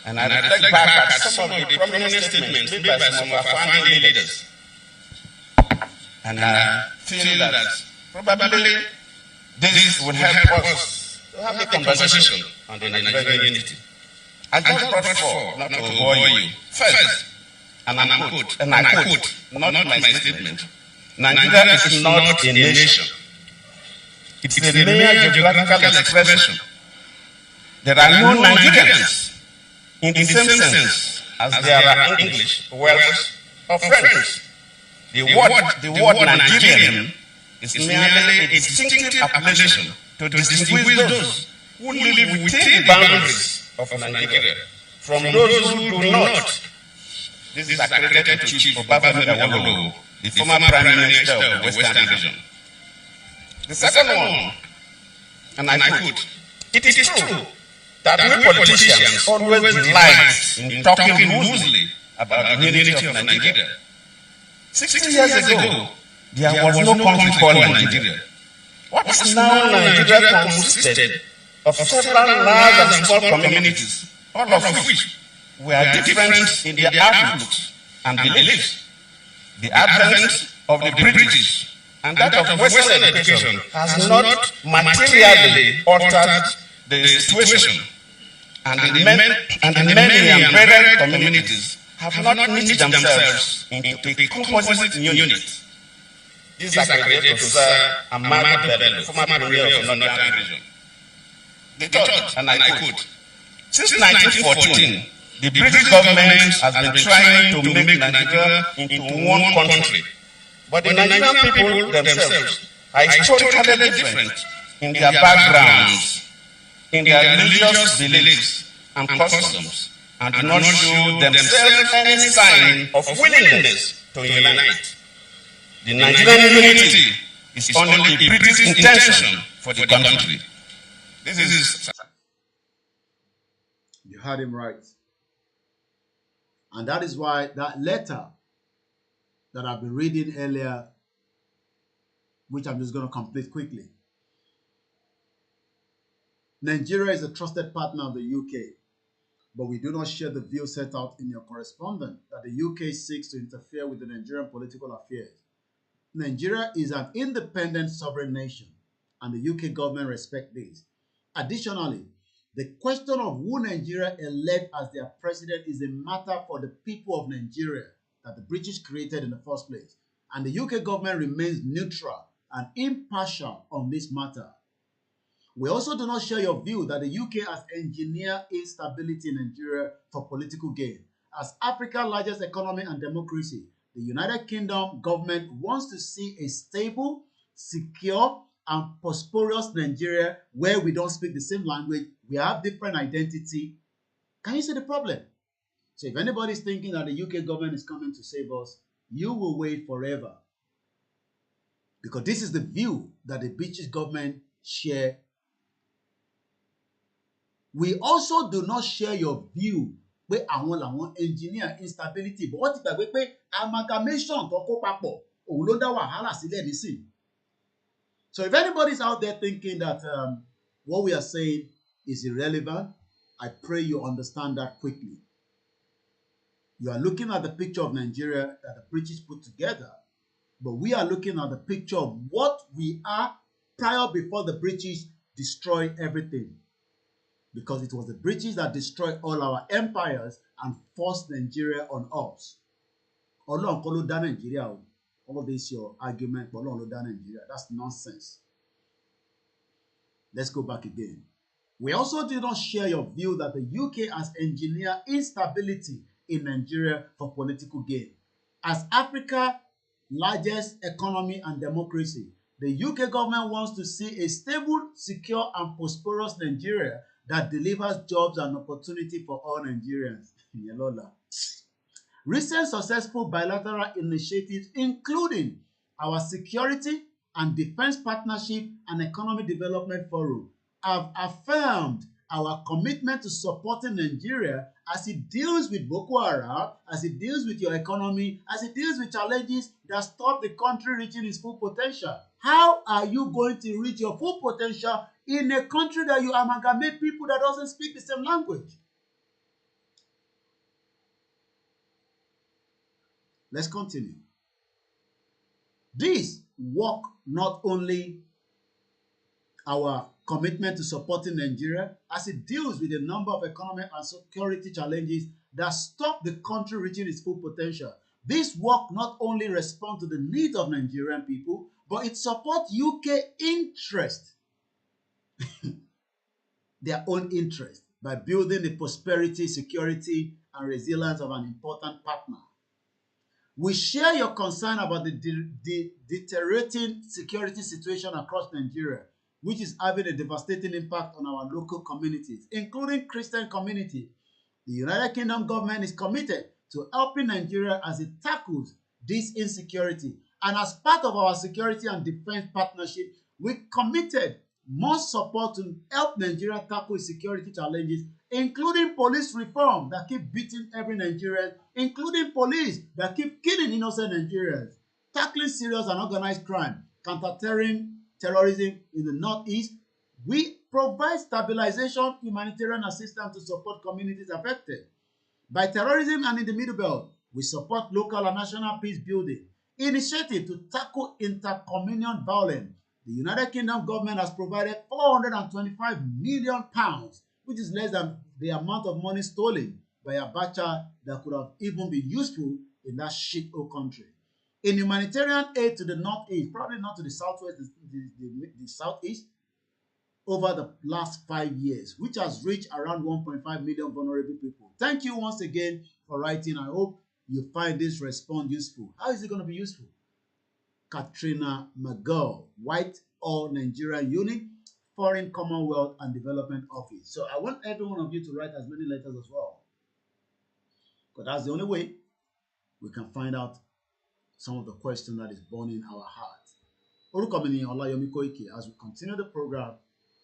And I reflect back at some of the prominent statements made by some of our family leaders. And I feel that probably this will help us to have a conversation on the Nigerian unity. I just brought forth, not to bore you, first, and I quote, not my statement, Nigeria is not a nation. It's a mere geographical expression. There are no Nigerians in the same sense as there are English, Welsh, or French. The word Nigerian is merely a distinctive appellation to distinguish those who live within the boundaries of Nigeria from those who do not. This is accredited to Chief Obafemi Awolowo, the former Prime Minister of the Western region. The second one, and I quote, it is true that we politicians always delight in talking loosely about the unity of Nigeria. 60 years ago, there was no country called Nigeria. What is now Nigeria consisted of several large and small communities, all of which were different in their outlooks and beliefs. The advent of the British and that of Western education has not materially altered the situation, and the many and varied communities have not knit themselves into a composite unit. This is accredited to Sir Amado Bello, former Premier of the Northern Region. The third, and I quote, since 1914, the British government has been trying to make Nigeria into one country. But the Nigerian people themselves are historically different in their backgrounds, in their religious beliefs and customs, and do not show themselves any sign of willingness to unite. The Nigerian unity is only the British intention for the country. This is. You heard him right. And that is why that letter that I've been reading earlier, which I'm just going to complete quickly. Nigeria is a trusted partner of the UK, but we do not share the view set out in your correspondence that the UK seeks to interfere with the Nigerian political affairs. Nigeria is an independent sovereign nation, and the UK government respects this. Additionally, the question of who Nigeria elect as their president is a matter for the people of Nigeria that the British created in the first place, and the UK government remains neutral and impartial on this matter. We also do not share your view that the UK has engineered instability in Nigeria for political gain. As Africa's largest economy and democracy, the United Kingdom government wants to see a stable, secure, and prosperous Nigeria where we don't speak the same language, we have different identity. Can you see the problem? So if anybody is thinking that the UK government is coming to save us, you will wait forever. Because this is the view that the British government share. We also do not share your view pé àwọn làwọn engineer instability, but wọ́n ti gbàgbé pé amalgamation tó kó papọ̀ òun ló dá wàhálà sílẹ̀ nísìn. So if anybody's out there thinking that what we are saying is irrelevant, I pray you understand that quickly. You are looking at the picture of Nigeria that the British put together, but we are looking at the picture of what we are prior before the British destroyed everything. Because it was the British that destroyed all our empires and forced Nigeria on us. Ọlọ́run kọ́ ló dá Nigeria o. All this your argument, but Ọlọ́run ló dá Nigeria. That's nonsense. Let's go back again. We also do not share your view that the UK has engineered instability in Nigeria for political gain. As Africa's largest economy and democracy, the UK government wants to see a stable, secure, and prosperous Nigeria that delivers jobs and opportunity for all Nigerians. Recent successful bilateral initiatives, including our Security and Defense Partnership and Economic Development Forum, have affirmed our commitment to supporting Nigeria as it deals with Boko Haram, as it deals with your economy, as it deals with challenges that stop the country reaching its full potential. How are you going to reach your full potential in a country that you amalgamate people that doesn't speak the same language? Let's continue. This work not only our commitment to supporting Nigeria as it deals with a number of economic and security challenges that stop the country reaching its full potential. This work not only responds to the needs of Nigerian people, but it supports UK interest, their own interest, by building the prosperity, security, and resilience of an important partner. We share your concern about the deteriorating security situation across Nigeria, which is having a devastating impact on our local communities, including Christian communities. The United Kingdom government is committed to helping Nigeria as it tackles this insecurity. And as part of our security and defense partnership, we committed more support to help Nigeria tackle security challenges, including police reform that keep beating every Nigerian, including police that keep killing innocent Nigerians, tackling serious and organized crime, counter-terrorism in the Northeast. We provide stabilization, humanitarian assistance to support communities affected by terrorism, and in the Middle Belt, we support local and national peace building initiative to tackle intercommunal violence. The United Kingdom government has provided £425 million, which is less than the amount of money stolen by Abacha that could have even been useful in that shithole country. In humanitarian aid to the Northeast, probably not to the Southwest, the Southeast, over the last 5 years, which has reached around 1.5 million vulnerable people. Thank you once again for writing. I hope you find this response useful. How is it going to be useful? Katrina McGill, White All Nigerian Unit, Foreign Commonwealth and Development Office. So I want every one of you to write as many letters as well, because that's the only way we can find out some of the questions that is burning our hearts. Orúkọ mi ni Ọláyọmí Kóìkì. As we continue the program,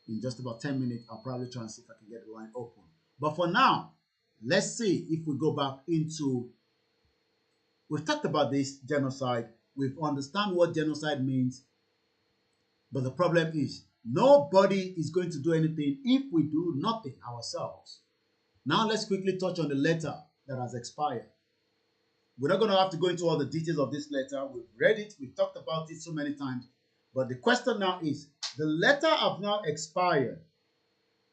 in just about 10 minutes, I'll probably try and see if I can get the line open. But for now, let's see if we go back into, we've talked about this genocide. We've understand what genocide means. But the problem is, nobody is going to do anything if we do nothing ourselves. Now let's quickly touch on the letter that has expired. We're not going to have to go into all the details of this letter. We've read it. We've talked about it so many times. But the question now is, the letter have now expired.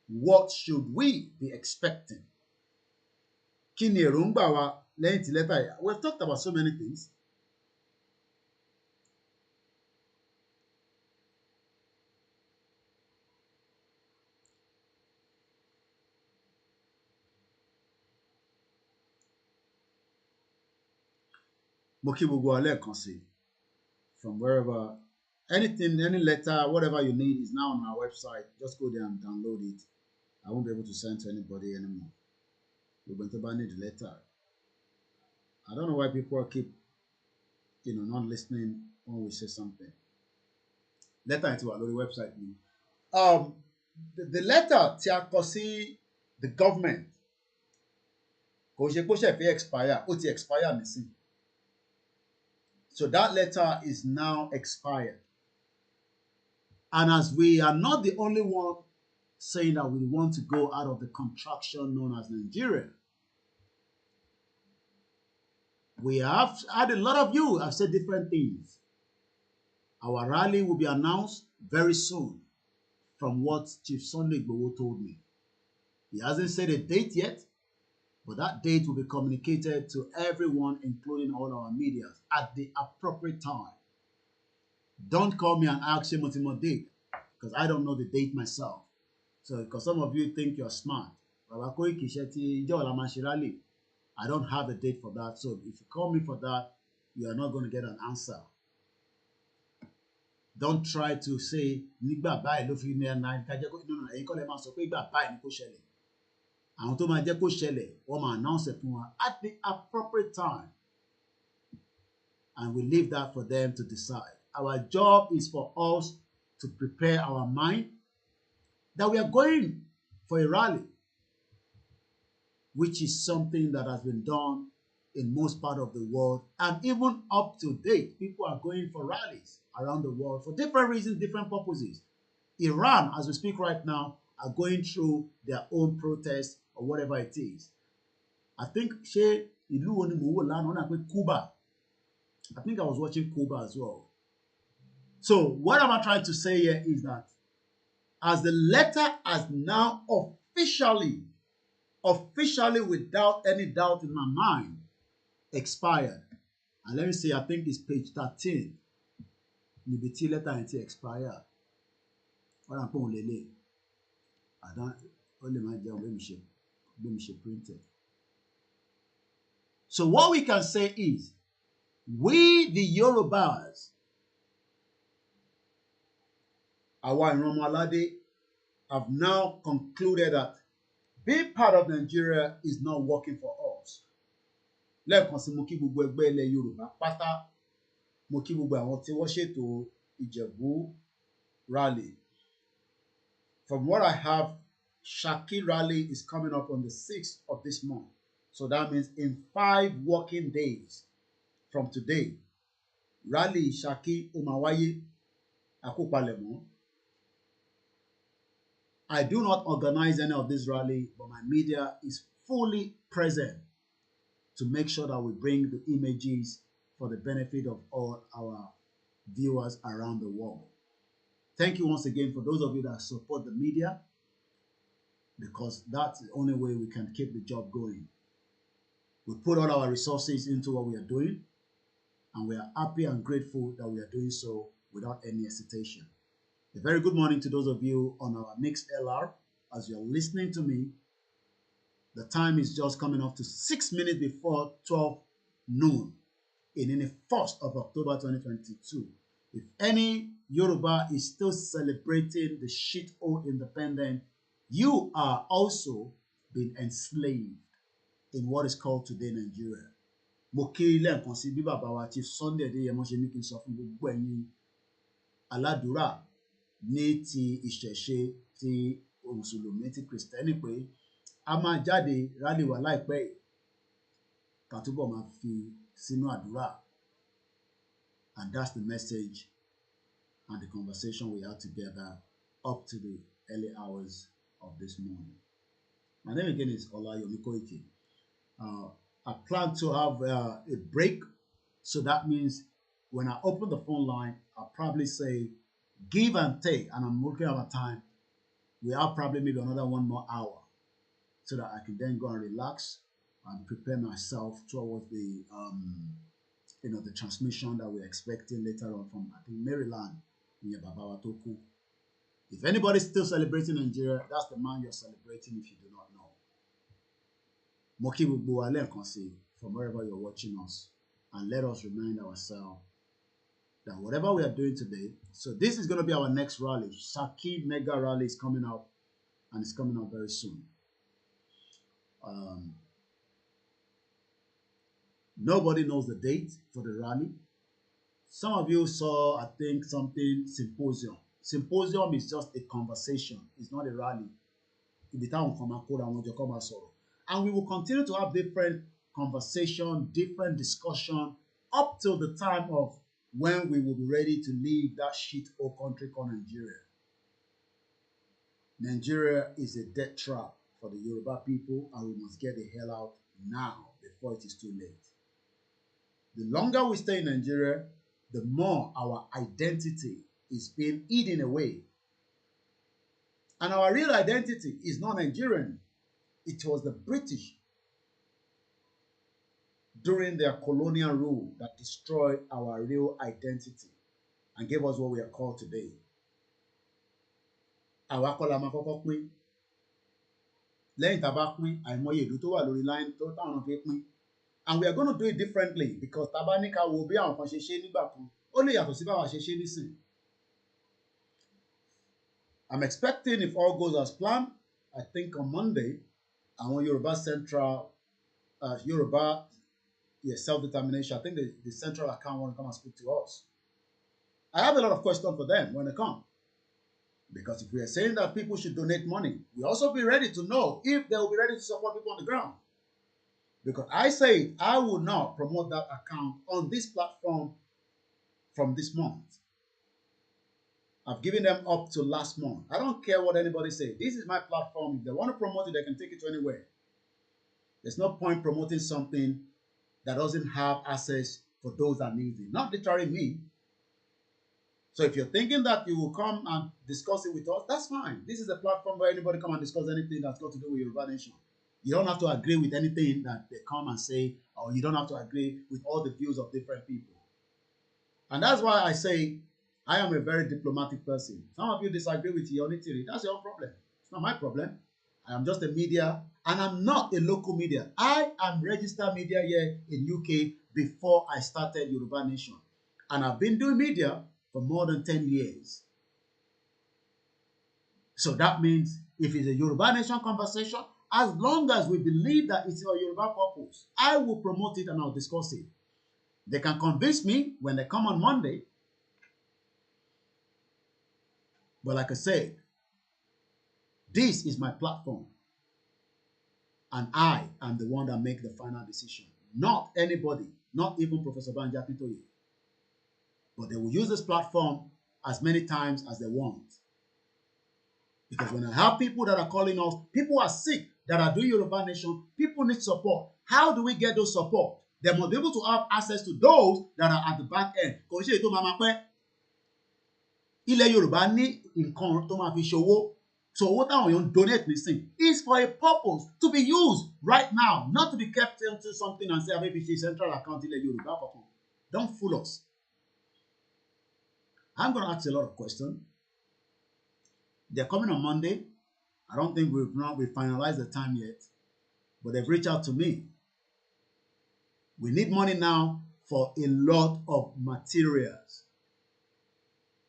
What should we be expecting? Kí ni èròǹgbà wa lẹ́yìn tí letter yìí? We've talked about so many things. Mo kí gbogbo wa lẹ́ẹ̀kan sí, from wherever, anything, any letter, whatever you need is now on our website. Just go there and download it. I won't be able to send to anybody anymore. We're going to need the letter. I don't know why people keep, not listening when we say something. Letter into our website. The letter tí a kọ sí the government kò ṣe pé ó ṣe fẹ́ expire, ó ti expire nísìn. So that letter is now expired. And as we are not the only one saying that we want to go out of the contraction known as Nigeria, We have had a lot of you have said different things. Our rally will be announced very soon from what Chief Sunday Igboho told me. He hasn't said a date yet, but that date will be communicated to everyone, including all our media, at the appropriate time. Don't call me and ask him what's my date, because I don't know the date myself. So, because some of you think you're smart, I don't have a date for that. So, if you call me for that, you are not going to get an answer. Don't try to say, nígbà báyìí ló fi ní ẹ̀nà ìkájẹ́ kó nínú ẹ̀yìn kọ́lẹ̀ máa sọ pé ìgbà báyìí ni kó ṣẹlẹ̀. Àwọn tó máa jẹ́ kó ṣẹlẹ̀, wọ́n máa announce it fún wa at the appropriate time. And we leave that for them to decide. Our job is for us to prepare our mind that we are going for a rally, which is something that has been done in most part of the world. And even up to date, people are going for rallies around the world for different reasons, different purposes. Iran, as we speak right now, are going through their own protests or whatever it is. I think Cuba. I think I was watching Cuba as well. So what am I trying to say here is that as the letter has now officially without any doubt in my mind, expired. And let me see, I think it's page 13. Nibiti letter until expired. What I'm putting I don't only my job when we printed. So what we can say is we the Yorubas, our Romalade, have now concluded that being part of Nigeria is not working for us. Lẹ́ẹ̀kan sí mo kí gbogbo ẹgbẹ́ ilẹ̀ Yorùbá pátá, mo kí gbogbo àwọn tí wọ́n ṣètò Ìjẹ̀bú rally. From what I have, Shaki rally is coming up on the 6th of this month. So that means in 5 working days from today, rally Shaki Umawaye Akupalemo. I do not organize any of this rally, but my media is fully present to make sure that we bring the images for the benefit of all our viewers around the world. Thank you once again for those of you that support the media, because that's the only way we can keep the job going. We put all our resources into what we are doing, and we are happy and grateful that we are doing so without any hesitation. A very good morning to those of you on our mixed LR. As you're listening to me, the time is just coming up to 6 minutes before 12 noon in the 1st of October 2022. If any Yoruba is still celebrating the shit-hole independence, you are also being enslaved in what is called today Nigeria. Mo kí lẹ́ẹ̀kan sí bí bàbá wa Chief Sunday Adéyẹmọ ṣe ní kí n sọ fún gbogbo ẹ̀yin aládùúrà ní ti ìṣẹ̀ṣe ti Mùsùlùmí ti Kristẹni pé a máa jáde rally wa láìpẹ́ yìí ká túbọ̀ máa fi sínú àdúrà. And that's the message and the conversation we had together up to the early hours of this morning. My name again is Olayomi Koiki. I plan to have a break, so that means when I open the phone line, I'll probably say give and take, and I'm looking at my time. We have probably maybe another 1 more hour, so that I can then go and relax and prepare myself towards the the transmission that we're expecting later on from, I think, Maryland in Yababawa Toku. If anybody's still celebrating Nigeria, that's the man you're celebrating if you do not know. Moki Bubuale from wherever you're watching us, and let us remind ourselves that whatever we are doing today, so this is going to be our next rally. Saki Mega Rally is coming up, and it's coming up very soon. Nobody knows the date for the rally. Some of you saw, I think, something symposium. Symposium is just a conversation. It's not a rally. And we will continue to have different conversation, different discussion up till the time of when we will be ready to leave that shit-hole country called Nigeria. Nigeria is a death trap for the Yoruba people, and we must get the hell out now before it is too late. The longer we stay in Nigeria, the more our identity is being hidden away. And our real identity is not Nigerian. It was the British during their colonial rule that destroyed our real identity and gave us what we are called today. Àwa kọ́ la máa kọ́kọ́ pín. Lẹ́yìn tá a bá pín, àìmọye ìlú tó wà lórí line tó táwọn fi pín. And we are going to do it differently because tá a bá ní ká wo bí àwọn kan ṣe ṣe nígbà kan, ó lè yàtọ̀ sí báwa ṣe ṣe nísìn. I'm expecting, if all goes as planned, I think on Monday, àwọn Yoruba Central, Yoruba self-determination, I think the central account want to come and speak to us. I have a lot of questions for them when they come. Because if we are saying that people should donate money, we also be ready to know if they will be ready to support people on the ground. Because I say I will not promote that account on this platform from this month. I've given them up to last month. I don't care what anybody says. This is my platform. If they want to promote it, they can take it to anywhere. There's no point promoting something that doesn't have access for those that need it. Not literally me. So if you're thinking that you will come and discuss it with us, that's fine. This is a platform where anybody come and discuss anything that's got to do with Yoruba Nation. You don't have to agree with anything that they come and say, or you don't have to agree with all the views of different people. And that's why I say I am a very diplomatic person. Some of you disagree with Ionitiri. That's your problem. It's not my problem. I am just a media, and I'm not a local media. I am registered media here in UK before I started Yoruba Nation. And I've been doing media for more than 10 years. So that means if it's a Yoruba Nation conversation, as long as we believe that it's for Yoruba purpose, I will promote it and I'll discuss it. They can convince me when they come on Monday. But like I said, this is my platform. And I am the one that makes the final decision. Not anybody, not even Professor Banji Akintoye. But they will use this platform as many times as they want. Because when I have people that are calling us, people are sick that are doing Yoruba Nation, people need support. How do we get those support? They must be able to have access to those that are at the back end. Kò ṣe ètò màmá pẹ́. Ilẹ̀ Yorùbá ní nǹkan tó máa fi ṣòwò. So what táwọn èèyàn donate nísìn is for a purpose to be used right now, not to be kept into something and say, maybe it's central account Ilẹ̀ Yorùbá kankan. Don't fool us. I'm going to ask a lot of questions. They're coming on Monday. I don't think we've finalized the time yet, but they've reached out to me. We need money now for a lot of materials.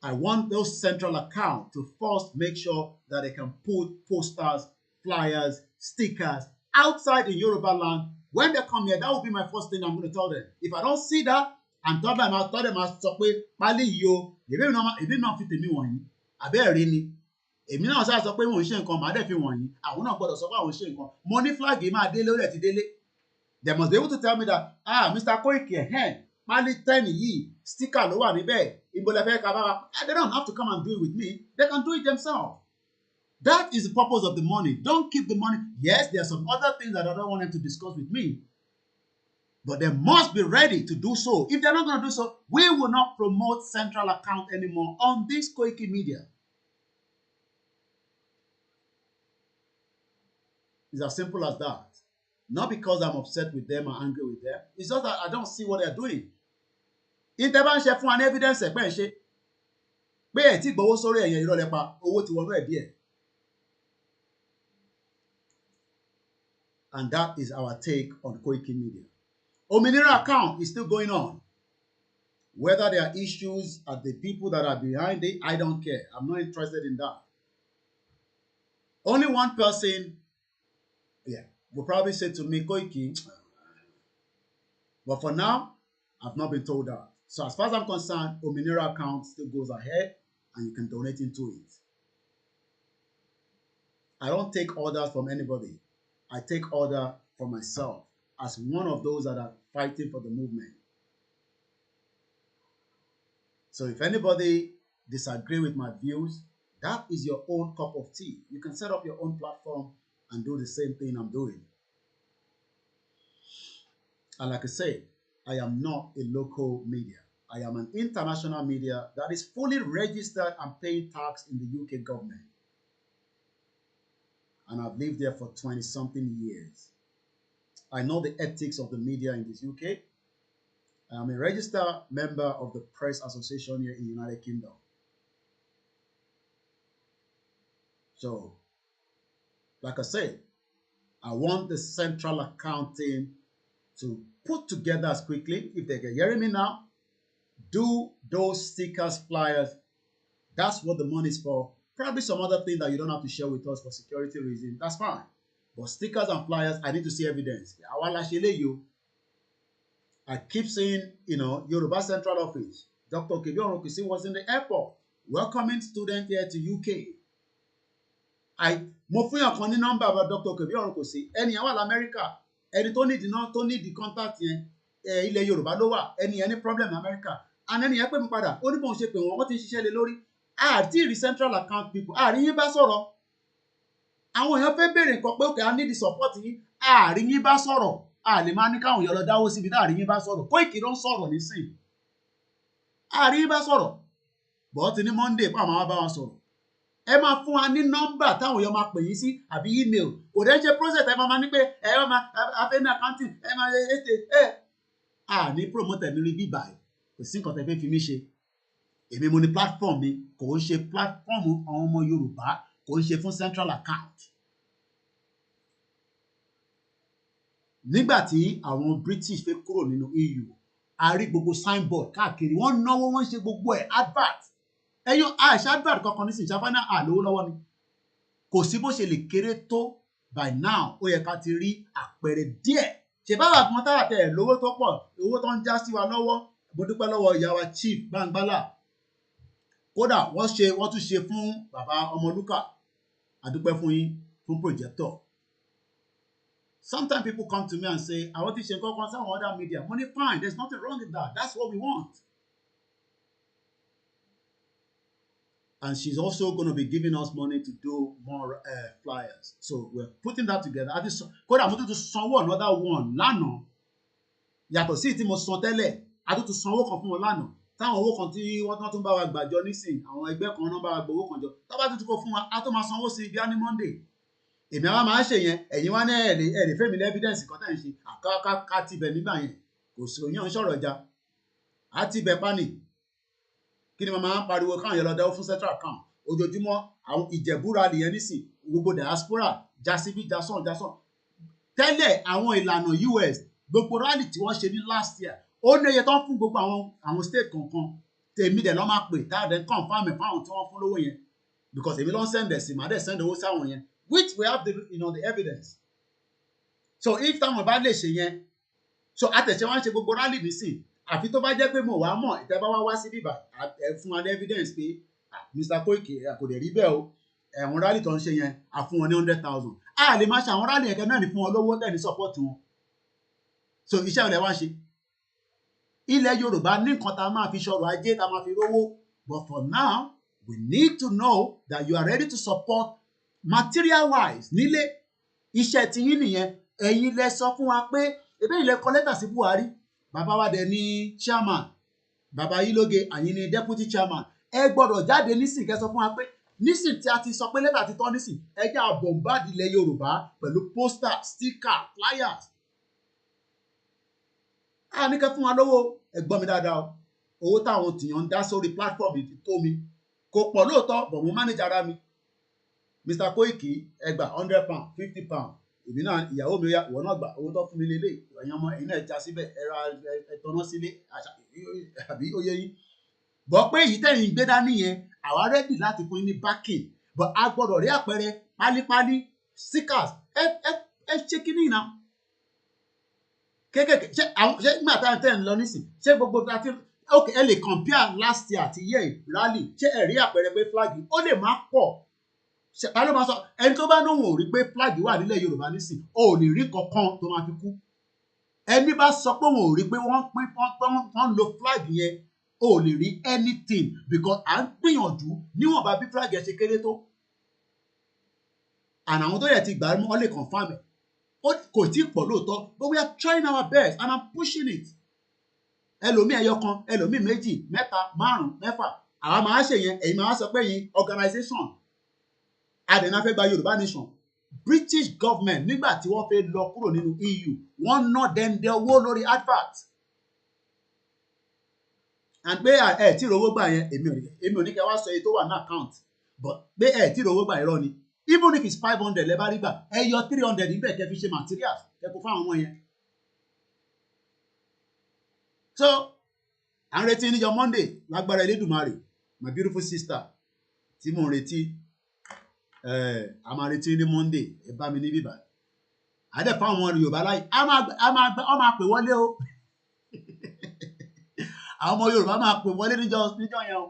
I want those central accounts to first make sure that they can put posters, flyers, stickers outside in Yoruba land. When they come here, that will be my first thing I'm going to tell them. If I don't see that, and tell them as sọ pé pálí yìí o èmi náà fi tèmi wọ̀nyí àbẹ́ẹ̀rí ni èmi náà sá sọ pé mò ń ṣe nǹkan màá dẹ̀ fi wọ̀nyí àwọn náà gbọ́dọ̀ sọ pé àwọn ṣe nǹkan mo ní flag yìí máa délé ó dẹ̀ ti délé. They must be able to tell me that Mr. Koiki pálí 10 yìí sticker ló wà níbẹ̀ ibo lẹ fẹ́ ká bá wa. They don't have to come and do it with me. They can do it themselves. That is the purpose of the money. Don't keep the money. Yes, there are some other things that I don't want them to discuss with me. But they must be ready to do so. If they're not going to do so, we will not promote central account anymore on this KOIKIMEDIA. It's as simple as that. Not because I'm upset with them or angry with them. It's just that I don't see what they're doing. If they bá ń ṣe fún an evidence pé ń ṣe pé ẹ̀ tí gbowó sórí ẹ̀yẹn irọ́ lẹ́pa owó ti wọnú ẹ̀ díẹ̀. And that is our take on KOIKIMEDIA. Òmìnira account is still going on. Whether there are issues at the people that are behind it, I don't care. I'm not interested in that. Only one person, will probably say to me, Koiki, but for now, I've not been told that. So as far as I'm concerned, Òmìnira account still goes ahead and you can donate into it. I don't take orders from anybody. I take order from myself as one of those that are fighting for the movement. So if anybody disagree with my views, that is your own cup of tea. You can set up your own platform and do the same thing I'm doing. And like I said, I am not a local media. I am an international media that is fully registered and paying tax in the UK government. And I've lived there for 20-something years. I know the ethics of the media in this UK. I am a registered member of the Press Association here in the United Kingdom. So, like I said, I want the central accounting to put together as quickly, if they can hear me now, do those stickers, flyers. That's what the money is for. Probably some other thing that you don't have to share with us for security reasons. That's fine. But stickers and flyers, I need to see evidence. I keep saying, Yoruba Central Office. Dr. KABIRU was in the airport welcoming students here to UK. Mo fún yàn kan ní nọ́mbà bá Dr. KABIRU ẹni yẹn wà l'Amẹ́ríkà, ẹni tó ní contact yẹn ilẹ̀ Yorùbá ló wà, ẹni yẹn ní problem ní Amẹ́ríkà, and ẹni yẹn pè mí padà, ó ní bóun ṣe pé wọ́n ti ń ṣiṣẹ́ lé lórí, àti rí central account people, àrí yín bá sọ̀rọ̀, àwọn èèyàn fẹ́ béèrè nǹkan pé okay, I need the support yín, àrí yín bá sọ̀rọ̀, a lè máa ní káwọn èèyàn lọ dáwó síbi tá àrí yín bá sọ̀rọ̀, Koiki ló ń sọ̀rọ̀ nísìnyí, àrí yín bá sọ̀rọ̀, bọ́ọ̀ ti ní Monday pa àwọn bá wọn sọ̀rọ̀. Ẹ máa fún wa ní nọ́mbà táwọn èèyàn máa pè yín sí àbí email. Kò dẹ́ ṣe process ẹ máa ní pé ẹ máa afẹ́ ní accounting ẹ máa ní promoter mi rí bíbà ẹ̀. Kò sí nǹkan tẹ́ fẹ́ fi mí ṣe. Èmi mo ní platform mi, kò ń ṣe platform àwọn ọmọ Yorùbá, kò ń ṣe fún central account. Nígbà tí àwọn British fẹ́ kúrò nínú EU, a rí gbogbo signboard káàkiri, wọ́n náwó, wọ́n ṣe gbogbo ẹ̀ advert. Ẹyọ àìsàdúrà kankan nísìnyí ṣàfánà àlówó lọ́wọ́ ni. Kò sí bó ṣe lè kéré tó by now, ó yẹ ká ti rí àpẹẹrẹ díẹ̀. Ṣé báwa gan tára tẹ̀ lówó tó pọ̀, owó tó ń já sí wa lọ́wọ́, mo dúpẹ́ lọ́wọ́ ìyá wa Chief Gbangbala. Kódà wọ́n tún ṣe fún bàbá Ọmọlúkà. A dúpẹ́ fún yín fún projector. Sometimes people come to me and say, I want to share nǹkan sáwọn other media. Money fine, there's nothing wrong with that. That's what we want. And she's also going to be giving us money to do more flyers. So we're putting that together. Kódà mo tún sanwó another one lánàá. Yàtọ̀ sí tí mo san tẹ́lẹ̀, a tún sanwó kan fún wọn lánàá. Táwọn owó kan tí wọ́n tún bá wa gbàjọ nísìn, àwọn ẹgbẹ́ kan náà bá wa gbowó kan jọ. Tó bá tún kó fún wa, a tún máa sanwó sí ibi á ní Monday. Èmi àwa máa ń ṣe yẹn, ẹ̀yin wá ní ẹ̀rì fẹ́mi evidence kan tẹ̀ ń ṣe. Ká tibẹ̀ nígbà yẹn, kò sí òyìn sọ̀rọ̀ ọjà. Á tibẹ̀ pani. Kí ni màmá ń pariwo káwọn yẹn lọ dáwọ́ fún central account ojoojúmọ́ àwọn ìjẹ̀búra nìyẹn nísìn gbogbo diaspora jásíbí jásán. Tẹ́lẹ̀ àwọn ìlànà US gbogbo rally tí wọ́n ṣe ní last year ó ní iye tó ń fún gbogbo àwọn state kankan tèmi dẹ̀ lọ́ máa pè táàdẹ̀ confam fáwọn tí wọ́n fún lówó yẹn because èmi ló ń send sí màá dẹ̀ send owó sáwọn yẹn which we have the evidence. So if táwọn bá lè ṣe yẹn so àtẹ̀ṣe wá ń ṣe gbogbo rally nísìn àfi tó bá jẹ́ pé mo wà mọ̀ ìtẹ́ bá wá sí bíbà ẹ fún wa ní evidence pé Mr. Koiki kò dẹ̀ rí bẹ́ẹ̀ o ẹ̀wọ̀n rally tó ń ṣe yẹn a fún wọn ní 100,000 a lè máa ṣe àwọn rally yẹn náà ní fún wọn lówó tẹ̀ ní support wọn so iṣẹ́ olè wá ṣe ilẹ̀ Yorùbá ní nǹkan tá a máa fi ṣọrọ̀ ajé tá a máa fi rówó but for now we need to know that you are ready to support material wise nílé iṣẹ́ tiyín nìyẹn ẹ̀yin lẹ sọ fún wa pé ebe ilẹ̀ kọ lẹ́tà sí Buhari bàbá wa dẹ̀ ní chairman bàbá Yílóge àyín ní deputy chairman ẹ gbọ́dọ̀ jáde nísìn kẹ́ sọ fún wa pé nísìn tí a ti sọ pé lẹ́tà ti tọ́ nísìn ẹ jẹ́ àbọ̀nbáàdì ilẹ̀ Yorùbá pẹ̀lú poster sticker flyers a ní kẹ́ fún wa lówó ẹ gbọ́ mi dáadáa owó táwọn tìyàn ń dá sórí platform ti tó mi kò pọ̀ lóòótọ́ bọ̀ mo manage ara mi Mr. Koiki ẹ gbà £100 £50 èmi náà ìyàwó mi ya ìwọ náà gbà owó tó fún mi lélẹ̀ ẹ̀yin ọmọ ẹ̀yin náà já síbẹ̀ ẹ̀rọ ẹ̀tọ́ná sílé àbí ó yẹ yín bọ́ pé èyí tẹ̀yìn gbé dání yẹn àwa rẹ́dì láti fún yín ní backing but a gbọ́dọ̀ rí àpẹẹrẹ pálípálí stickers ẹ ṣe kí nìyí náà kéékèèké ṣé nígbà tá à ń tẹ̀ ń lọ nísìn ṣé gbogbo àti ok ẹ lè compare last year àti year rally ṣé ẹ rí àpẹẹrẹ pé flag ó lè má pọ̀ ta ló máa sọ ẹni tó bá lóun ò rí pé flag wà nílẹ̀ Yorùbá nísìn ó lè rí kankan tó máa fi kú ẹni bá sọ pé òun ò rí pé wọ́n lo flag yẹn ó lè rí anything because à ń gbìyànjú níwọ̀nba bí flag yẹn ṣe kéré tó and àwọn tó yẹ ti gbà wọ́n lè confirm ẹ̀ kò tí ì pọ̀ lóòótọ́ but we are trying our best and I'm pushing it ẹlòmíì ẹyọ kan ẹlòmíì méjì mẹ́ta márùn mẹ́fà àwa máa ṣe yẹn ẹ̀yin máa sọ pé yín organization adẹ̀nà fẹ́ gba Yorùbá nation British government nígbà tí wọ́n fẹ́ lọ kúrò nínú EU wọ́n ná dẹ́ndẹ́ owó lórí advert and pé ẹ tí ìrówó gbà yẹn èmi ò ní kẹ́ wá sọ èyí tó wà ní account but pé ẹ tí ìrówó gbà irọ́ ni even if it's 500 lẹ́ bá rí gbà ẹ yọ 300 níbẹ̀ kẹ́ fi ṣe materials kẹ́ kó fáwọn ọmọ yẹn. So à ń retí níjọ́ Monday lágbára Elédùmarè my beautiful sister tí mò ń retí a máa retí ní Monday ẹ bá mi ní bíbá àdẹ fáwọn ọmọ Yorùbá láyé a máa pè wọlé o àwọn ọmọ Yorùbá máa pè wọlé níjọ́ yẹn o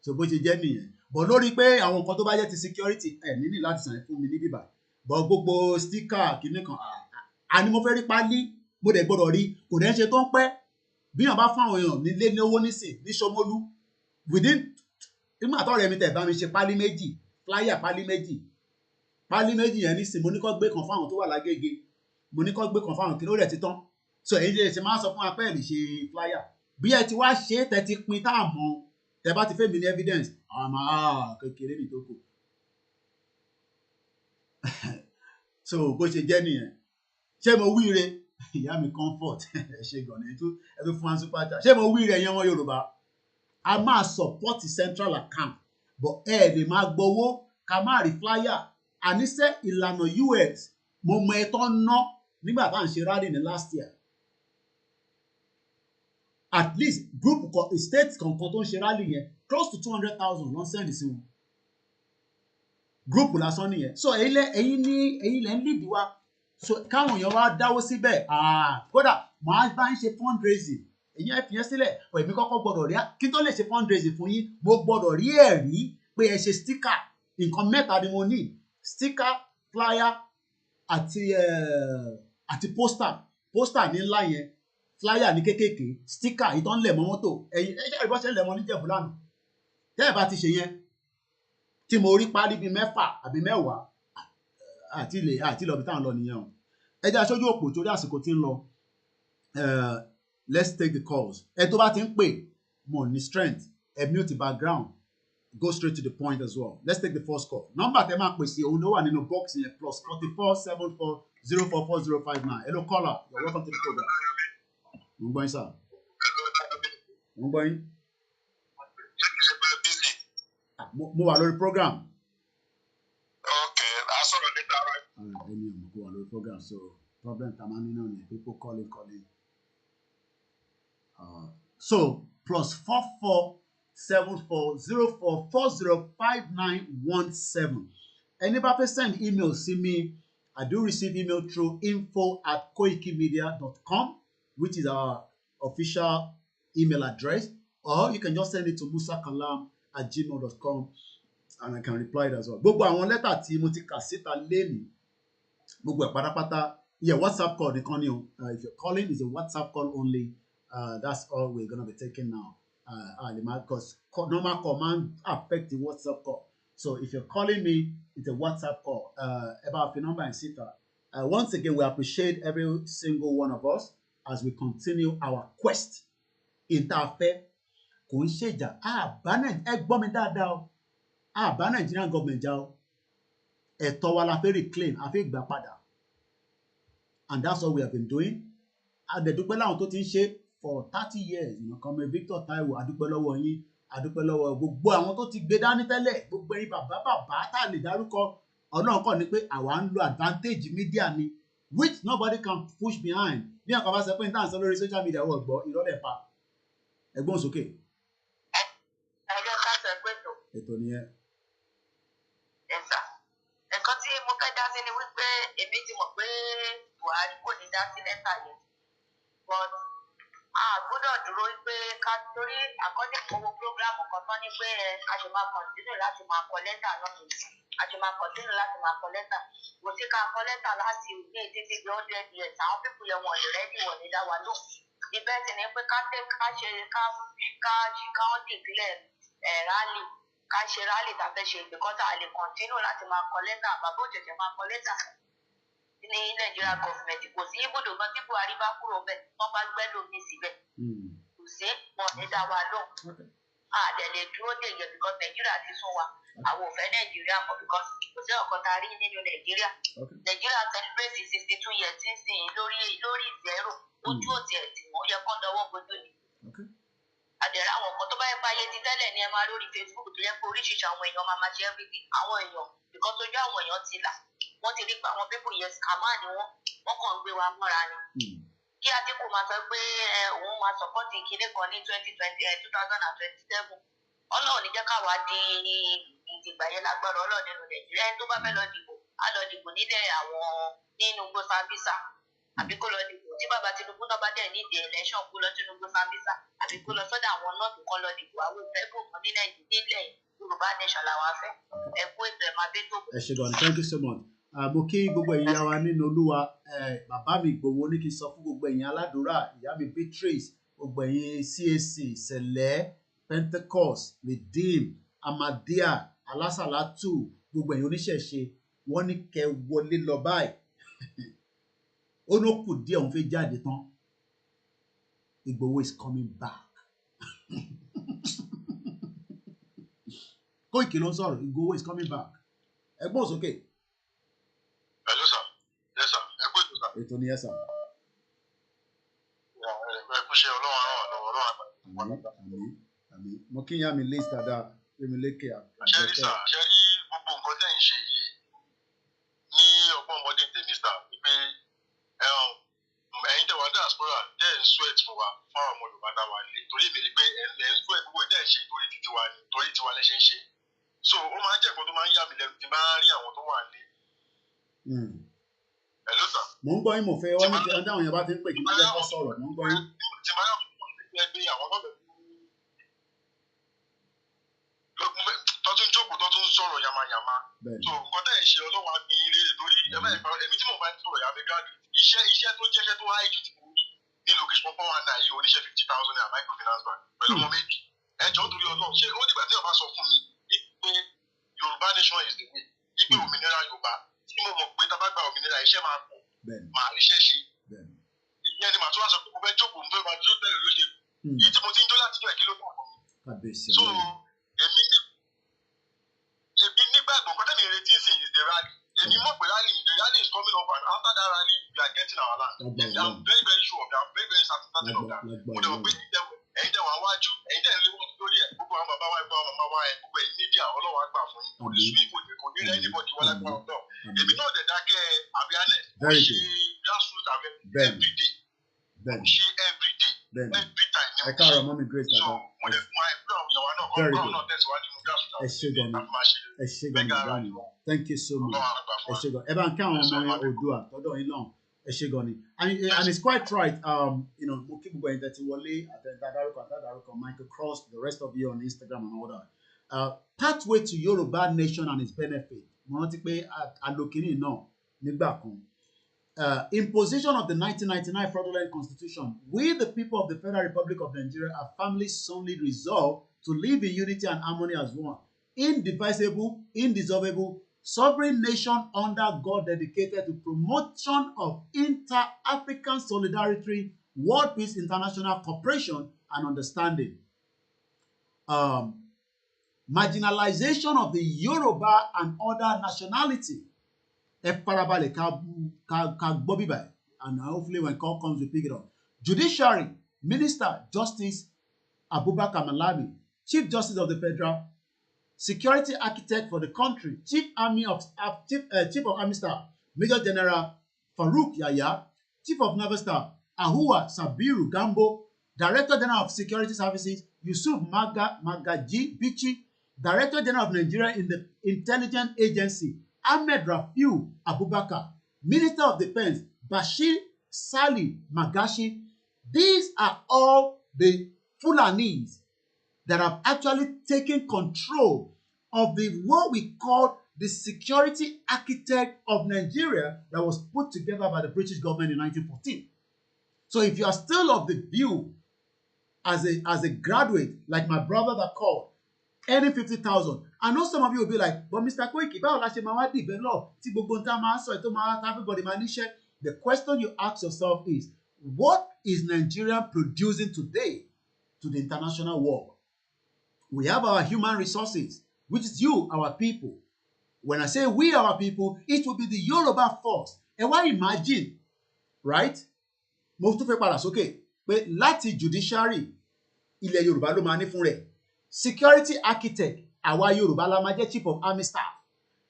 so bó ṣe jẹ́ nìyẹn bọ̀ lórí pé àwọn nǹkan tó bá jẹ́ ti security níní láti sàn fún mi ní bíbá bọ̀ gbogbo sticker kìíní kan àní mo fẹ́ rí pálí mo dẹ̀ gbọ́dọ̀ rí kò dẹ̀ ṣe tó ń pẹ́ bí wọn bá fún àwọn èèyàn nílé ní owó nísìn ní Ṣómólú within nígbà tó rẹ̀ mi tẹ̀ bá mi ṣe pálí méjì flyer pálí méjì yẹn nísìn mo ní kó gbé kan fáwọn tó wà lágége mo ní kó gbé kan fáwọn kí ló rẹ̀ ti tán so èyí lè ṣe máa sọ fún apẹ́ẹ̀lì ṣe flyer bí ẹ ti wá ṣe é tẹ ti pin tá a mọ tẹ bá ti fẹ́ mi ní evidence àwọn máa kékeré ní ìtókò so bó ṣe jẹ́ nìyẹn ṣé mo wíire ìyá mi comfort ẹ ṣe gànà ẹ tó fún wa super chat ṣé mo wíire ẹ̀yin ọmọ Yorùbá a máa support central account but ẹ lè máa gbowó ká má rí flyer àníṣe ìlànà US mo mọ ẹ tó ń ná nígbà tá à ń ṣe rally ní last year at least group state kankan tó ń ṣe rally yẹn close to 200,000 ló ń send sí wọn group lásán nìyẹn so ẹ̀yin lẹ ń lead wa so káwọn èèyàn wá dáwó síbẹ̀ kódà màá bá ń ṣe fundraising èyí ẹ fi yẹn sílẹ̀ èmi kọ́kọ́ gbọ́dọ̀ rí kí tó lè ṣe fundraising fún yín mo gbọ́dọ̀ rí ẹ̀rí pé ẹ ṣe sticker nǹkan mẹ́ta ni mo ní sticker flyer àti poster ní ńlá yẹn flyer ní kékèké sticker ìtàn lẹ̀ mọ́ mọ́tò ẹ̀yin ẹ̀ṣẹ́ ìbọ́sẹ̀ lẹ̀ mọ́ níjẹ̀bú lánàá tẹ́ ẹ̀ bá ti ṣe yẹn tí mo rí páálí bíi 6 àbí 10 àti lọ bí táwọn lọ nìyẹn o ẹ jẹ́ aṣojú òpó torí àsìkò tí ń lọ let's take the calls ẹ tó bá ti ń pè mo ní strength ẹ mute background go straight to the point as well let's take the first call number tẹ máa pè sí òun ló wà nínú box yẹn +4474044059 hello caller you're welcome to the program mo ń gbọ́ yín sir mo ń gbọ́ yín mo wà lórí program. Any go on the program, so problem tamani no people calling. So +447404405917. Any bá send email see me. I do receive email through info@koikimedia.com, which is our official email address, or you can just send it to musakalam@gmail.com and I can reply it as well. Gbogbo àwọn lẹ́tà tí mo ti kà síta lẹ́nu gbogbo ẹ̀ pátápátá WhatsApp call nìkan ni o if you're calling it's a WhatsApp call only that's all we're gonna be taking now because normal call man affect the WhatsApp call so if you're calling me it's a WhatsApp call about the number and síta once again we appreciate every single one of us as we continue our quest ìtafẹ́ kò ń ṣèjà ẹ gbọ́ mi dáadáa o àbá Nigerian government já o ẹ̀tọ́ wa la fẹ́ reclaim a fẹ́ gbà padà and that's what we have been doing adẹ̀dúpẹ́ láwọn tó ti ń ṣe for 30 years kọ́mọ Victor Taiwo adúpẹ́ lọ́wọ́ yín adúpẹ́ lọ́wọ́ gbogbo àwọn tó ti gbé dání tẹ́lẹ̀ gbogbo ẹ̀yin bàbá tá a lè dárúkọ ọlọ́run kọ́ ni pé àwa ń lo advantage media ni which nobody can push behind ní àkọ́bá sọ pé ní táwọn sọ lórí social media wọ́n gbọ́ ìrọ́lẹ̀ pa ẹ̀gbọ́n sókè. ẹ̀yọ́ ká sọ pé tó. ètò nìyẹn. nǹkan tí mo fẹ́ dá sí ni wípé èmi ti mọ̀ pé Buhari kò ní dá sí lẹ́tà yẹn but a gbọ́dọ̀ dúró pé ká torí àkọ́jà owó prógráàmù kan tán ní pé a ṣe máa kọ̀ntínú láti máa kọ lẹ́tà náà a ṣe máa kọ̀ntínú láti máa kọ lẹ́tà kò sí ká kọ lẹ́tà láti ní títí di 100 years àwọn pípù yẹn wọ̀n lè rẹ́dí wọ̀n ní dá wa lò ibẹ̀ sì ni pé ká dìklẹ̀ rálì ká ṣe rálì tá a fẹ́ ṣe because a lè kọ̀ntínú láti máa kọ lẹ́tà bàbá òjèjì máa kọ lẹ́tà ní Nigeria government kò sí ibùdó kan tí Buhari bá kúrò bẹ́ẹ̀ wọ́n bá gbẹ́ lómi síbẹ̀ kò sí wọn ní dá wa lóhùn àdẹ̀lẹ̀ dúró dè yẹ because Nigeria ti sún wa àwọn ò fẹ́ Nigeria mọ́ because kò sí ọ̀kan tá a rí nínú Nigeria Nigeria celebrate 62 years tí ń sìn lórí zero ojú òtí ẹ̀ tí wọ́n yẹ kán dọwọ́ gbójú ni àdẹ̀rẹ̀ àwọn kan tó bá yẹ pa ayé ti tẹ́lẹ̀ ní ẹ máa lórí Facebook tó yẹ pé oríṣiríṣi àwọn èèyàn máa ṣe everything àwọn èèyàn because ojú àwọn èèyàn ti là wọ́n ti rí pé àwọn people yẹn scammer ni wọ́n kàn ń gbé wa mọ́ra ni kí Àtíkù máa sọ pé òun máa sọpọ́tì ìkíní kan ní 2027 Ọlọ́run ní jẹ́ káwa di ìdìgbà yẹn lágbára Ọlọ́run nínú Nàìjíríà ẹni tó bá fẹ́ lọ dìbò á lọ dìbò nílẹ̀ àwọn nínú gbó Sambisa àbí kó lọ dìbò tí bàbá Tinubu náà bá dẹ̀ nídìí election kó lọ Tinubu Sambisa àbí kó lọ sọ́dọ̀ àwọn nọ́ọ̀tù kan lọ dìbò àwọn òfẹ́ bò kan ní Nàìjíríà Yorùbá nation làwọn afẹ́ ẹ̀kú ètò ẹ̀ máa dé tó. ẹ ṣé gan-an, thank you so much. Mo kí gbogbo ẹ̀yin ìyá wa nínú Olúwa, bàbá mi Ìgbòho ní kí n sọ fún gbogbo ẹ̀yin aládùúrà, ìyá mi Beatrice, gbogbo ẹ̀yin CAC, Sẹ̀lẹ̀, Pentecost, Redeem, Amadia, Alásàlátù, gbogbo ẹ̀yin oníṣẹ̀ṣe, wọ́n ní kẹ́ wọlé lọ báyìí. Ó ló kù díẹ̀ òun fẹ́ jáde tán. Igboho is coming back. Koiki ló ń sọ̀rọ̀, Igboho is coming back. Ẹgbọ́n sókè. Hello sir. Yes sir. Ẹ kú ètò sir. Ètò ni ẹ sà. Ẹ kú ṣe Ọlọ́run àrùn ọ̀nà Ọlọ́run àgbà. Àmín. Mo kí yá mi Liz dáadáa, Fẹ́mi lékè ṣe rí sà, ṣe rí gbogbo nǹkan tẹ̀ ń ṣe yìí ní ọgbọ́n ọmọdé tèmi sà wípé ẹ̀yin tẹ̀ wá diaspora tẹ̀ ń sweat fún wa fáwọn ọmọ Yorùbá tá a wà lé torí èmi rí pé ẹ̀ ń sweat gbogbo tẹ̀ ń ṣe torí tiwa ni torí tiwa lẹ ṣe ń ṣe so ó máa ń jẹ́ nǹkan tó máa ń yà mí lẹ́nu tí máa ń rí àwọn tó wà lé. Hello sir. Mo ń gbọ́ yín, mo fẹ́ wọ́n ní ọjọ́ àwọn yẹn bá ti ń pè kí n má jẹ́ kó sọ̀rọ̀, mo ń gbọ́ yín. Tí máa yà wọ́n pé àwọn náà tọ́tún jókòó tọ́tún sọ̀rọ̀ yamayama. So nǹkan tẹ̀ ń ṣe Ọlọ́run á gbìn yín léèrè torí èmi tí mo bá ń sọ̀rọ̀ yà mí graduate iṣẹ́ tó jẹ́ṣẹ́ tó háì jù tí mo ní location 419 yìí oníṣẹ́ 50,000 naira microfinance bank pẹ̀lú ọmọ méjì. Ẹjọ́ torí Ọlọ́run ṣé ó dìgbà tí ọba sọ fún mi pé Yorùbá nation is the way ipe òmìnira Yorùbá tí mo mọ̀ pé tá bá gba òmìnira iṣẹ́ máa pọ̀ máa ríṣẹ́ ṣe. Ìyẹn ni màá tún wá sọ pé mo fẹ́ jókòó mo fẹ́ máa dúró tẹ̀lé lóṣèlú. Èyí tí mo ti ń jó láti jẹ́ kí ló pọ̀. So èmi nígbàgbọ́ nǹkan tẹ̀mí retí sí is the rally. Èmi mọ̀ pé the rally is coming up and after that rally we are getting our land. I'm very very sure of that. I'm very very certain of that. Mo dẹ̀ mọ̀ pé ẹ̀yin tẹ̀ wá wájú ẹ̀yin tẹ̀ lé wọ́n lórí ẹ̀ gbogbo àwọn bàbá wa ẹ̀gbọ́n àwọn màmá wa ẹ̀ gbogbo ẹ̀yin nídìí àwọn ọlọ́wọ́ àgbà fún yín. Kò ní sùn kò ní rẹ́ anybody wọ́n lágbára ọ̀dọ́. Èmi náà dẹ̀ dákẹ́ awareness. Mo ṣe grassroots awareness every day. Mo ṣe every day. Every time. Ẹ káàárọ̀ mọ́mí Grace So dáadáa. mo dẹ̀ fún wa ẹgbẹ́ àwọn ìyàwó náà kọ́ náà tẹ̀síwájú ní grassroots. Ẹ ṣé gan-an. Thank you so much. Ẹ ṣé gan-an. Ẹ bá ń kí àwọn ọmọ yẹn Oòduà tọ́dọ̀ yín lọ́hùn. Ẹ ṣé gan-an ni. And it's quite right. Mo kí gbogbo ẹ̀yin tẹ́tí wọlé àtàdárúkọ Michael Cross, the rest of you on Instagram and all that. Pathway to Yoruba nation and its benefit. Mo rántí pé alokiri náà nígbà kan. Imposition of the 1999 fraudulent constitution, we the people of the Federal Republic of Nigeria are firmly solemnly resolved to live in unity and harmony as one, indivisible, indissoluble, sovereign nation under God dedicated to promotion of inter-African solidarity, world peace, international cooperation and understanding. Marginalization of the Yoruba and other nationality. Farabalẹ̀ ká gbọ́ bíbá and hopefully when call comes we pick it up. Judiciary, Minister Justice Abubakar Malami, Chief Justice of the Federal, Security Architect for the country, Chief of Army Staff, Major General Farouk Yahya, Chief of Naval Staff Ahua Sabiru Gambo, Director General of Security Services Yusuf Magaji Bichi, Director General of Nigeria in the Intelligence Agency Ahmed Rafiu Abubakar, Minister of Defense Bashir Sali Magashi. These are all the Fulanis that have actually taken control of what we call the security architect of Nigeria that was put together by the British government in 1914. So if you are still of the view as a graduate, like my brother that called, Any 50,000. I know some of you will be like, but Mr. Koiki, báwo la ṣe máa wá develop tí gbogbo nǹkan máa sọ ètò máa everybody máa níṣẹ́. The question you ask yourself is, what is Nigeria producing today to the international world? We have our human resources, which is you, our people. When I say we, our people, it will be the Yoruba force. And why imagine, right? Mo tún fẹ́ padà sókè pé láti judiciary ilẹ̀ Yorùbá ló máa ní fún rẹ̀. Security architect àwa Yorùbá la máa jẹ́ chief of army staff.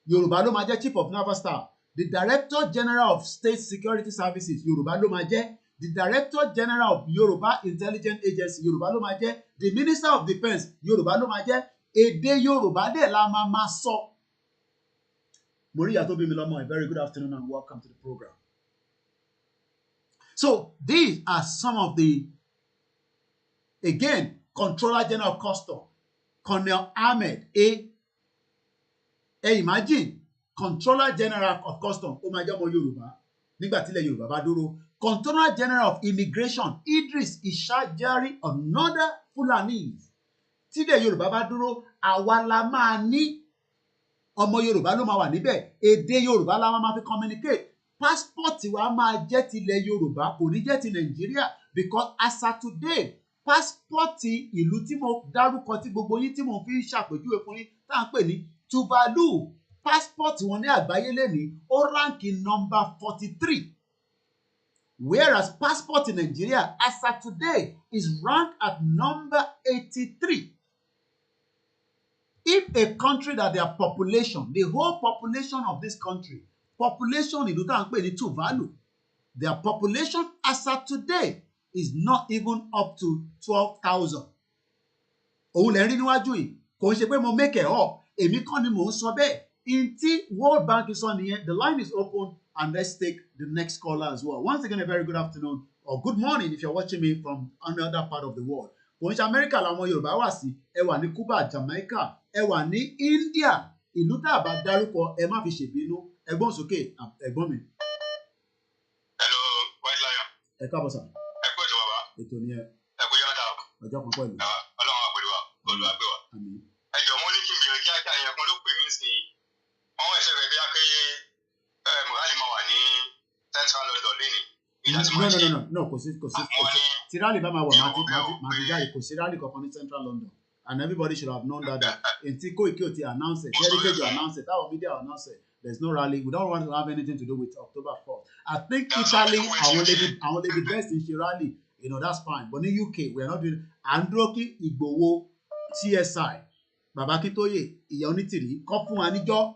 Yorùbá ló máa jẹ́ chief of naval staff. The director general of state security services Yorùbá ló máa jẹ́. The director general of Yoruba intelligence agency Yorùbá ló máa jẹ́. The minister of defence Yorùbá ló máa jẹ́. Èdè Yorùbá dẹ̀ la máa sọ. Moriya tó bí mi lọ́mọ, a very good afternoon and welcome to the program. So these are some of the, again, Controller General of Custom, Colonel Ahmed A. Imagine, Controller General of Custom, ó máa jẹ́ ọmọ Yorùbá, nígbà tí ilẹ̀ Yorùbá bá dúró. Controller General of Immigration, Idris Ishajari, another Fulani. Tí ilẹ̀ Yorùbá bá dúró, àwa la máa ní ọmọ Yorùbá ló máa wà níbẹ̀. Èdè Yorùbá la máa fi communicate. Passport wa máa jẹ́ ti ilẹ̀ Yorùbá, kò ní jẹ́ ti Nàìjíríà, because as of today, passport ìlú tí mo dárúkọ tí gbogbo yín tí mo fi ń ṣàpèjúwe fún yín tá à ń pè ní Tuvalu, passport wọn ní àgbáyé lẹ́nìí ó ránkì number 43, whereas passport in Nigeria as of today is ranked at number 83. If a country that their population, the whole population of this country, population ìlú tá à ń pè ní Tuvalu, their population as of today is not even up to 12,000. Òun lè rí níwájú yìí, kò ń ṣe pé mo make it up, èmi kọ́ ni mò ń sọ bẹ́ẹ̀. In tí World Bank sọ nìyẹn, the line is open and let's take the next caller as well. Once again, a very good afternoon or good morning if you're watching me from another part of the world. Kò ń ṣe Amẹ́ríkà làwọn Yorùbá wà sí, ẹ wà ní Cuba, Jamaica, ẹ wà ní India, ìlú tá a bá dárúkọ ẹ má fi ṣèbínú, ẹgbọ́n sókè ẹ̀gbọ́n mi. Hello, White Lion. Ẹ káàbọ̀ sà. Ẹ kú ètò bàbá. Ètò ni ẹ. Ẹ kú yọ̀ǹda. Ọjọ́ kan pẹ̀lú. Ọlọ́run á pẹ̀lú wa, olùwàgbé wa. Àmín. Ẹ jọ̀ọ́ mo ní kí n bèrè kíákíá yẹn kan ló pè mí sí i. Wọ́n ẹ̀ṣẹ̀ rẹ̀ bí a pé Mùhálì máa wà ní Central London lénìí. No, kò sí. Tí rally bá máa wọ̀ máa ti jáde, kò sí rally kankan ní Central London. And everybody should have known that until Koiki ti announce it, Heritage will announce it, our media will announce it. There's no rally. We don't want to have anything to do with October 4th. I think Italy, I will be best in rally. You know, that's fine. But in the UK, we are not doing Androki, Igboho, CSI, Baba Akintoye, Ìyá Onítìrí, kọ́ fún wa níjọ́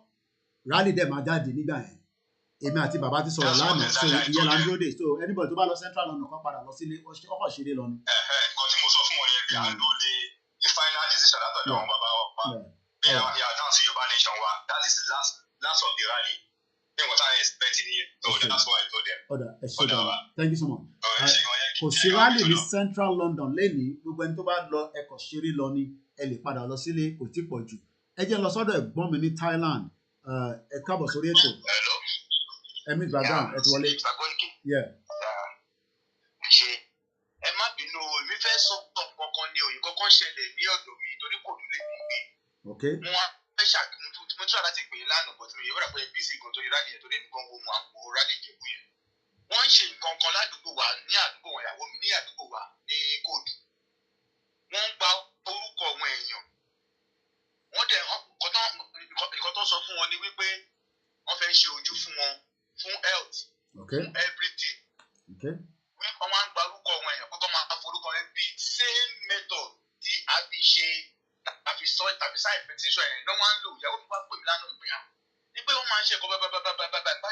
rally dem máa jáde nígbà yẹn. Èmi àti bàbá ti sọ̀rọ̀ lánàá, so ìyẹn la ń dúró dé. So anybody tó bá lọ Central London kan padà lọ sílé, ọkọ̀ ṣeré lọ ni. Nǹkan tí mo sọ fún wọn yẹn bí à ń dúró de the final decision látọ̀dọ̀ àwọn bàbá wa. Bí a dáhùn sí Yorùbá nation wa, that is the last of the rally. Ní wọ́n táwọn expect nìyẹn. So that's why I told them. Ẹ ṣé gan-an. Thank you so much. Kò sí rally ní Central London lénìí, gbogbo ẹni tó bá lọ ẹkọ̀ ṣeré lọ ni ẹ lè padà lọ sílé, kò tí pọ̀ jù. Ẹ jẹ́ lọ sọ́dọ̀ ẹ̀gbọ́n mi ní Thailand. Ẹ káàbọ̀ sórí ètò. Ẹ̀mí background ẹ ti wọlé. Ṣé ẹ má bínú o, èmi fẹ́ sọ kankan ni òyìn kankan ṣẹlẹ̀ ní ọ̀dọ̀ mi torí kò dúró lè mí gbé. Mo wá fẹ́ ṣàkíyèsí mo tún láti pè é lánàá bọ̀ tí mo yẹ wọ́n rà pé bísí gan torí rádìí yẹn torí nǹkan wo mo àpò rádìí ìjẹ̀bú yẹn. Wọ́n ń ṣe nǹkan kan ládùúgbò wa ní àdúgbò wọn ìyàwó mi ní àdúgbò wa ní kóòdù. Wọ́n ń gba orúkọ àwọn èèyàn. Wọ́n dẹ̀ nǹkan tó sọ fún wọn ni wípé wọ́n fẹ́ ṣe ojú fún wọn fún health, fún everything. Wọ́n máa ń gba orúkọ àwọn èèyàn pé kọ́ máa forúkọ rẹ̀ bí same method tí a fi ṣe tàbí sign petition yẹn ló máa ń lò. Ìyàwó mi bá pè mí lánàá pé wípé wọ́n máa ń ṣe ẹ̀kọ́ bá ní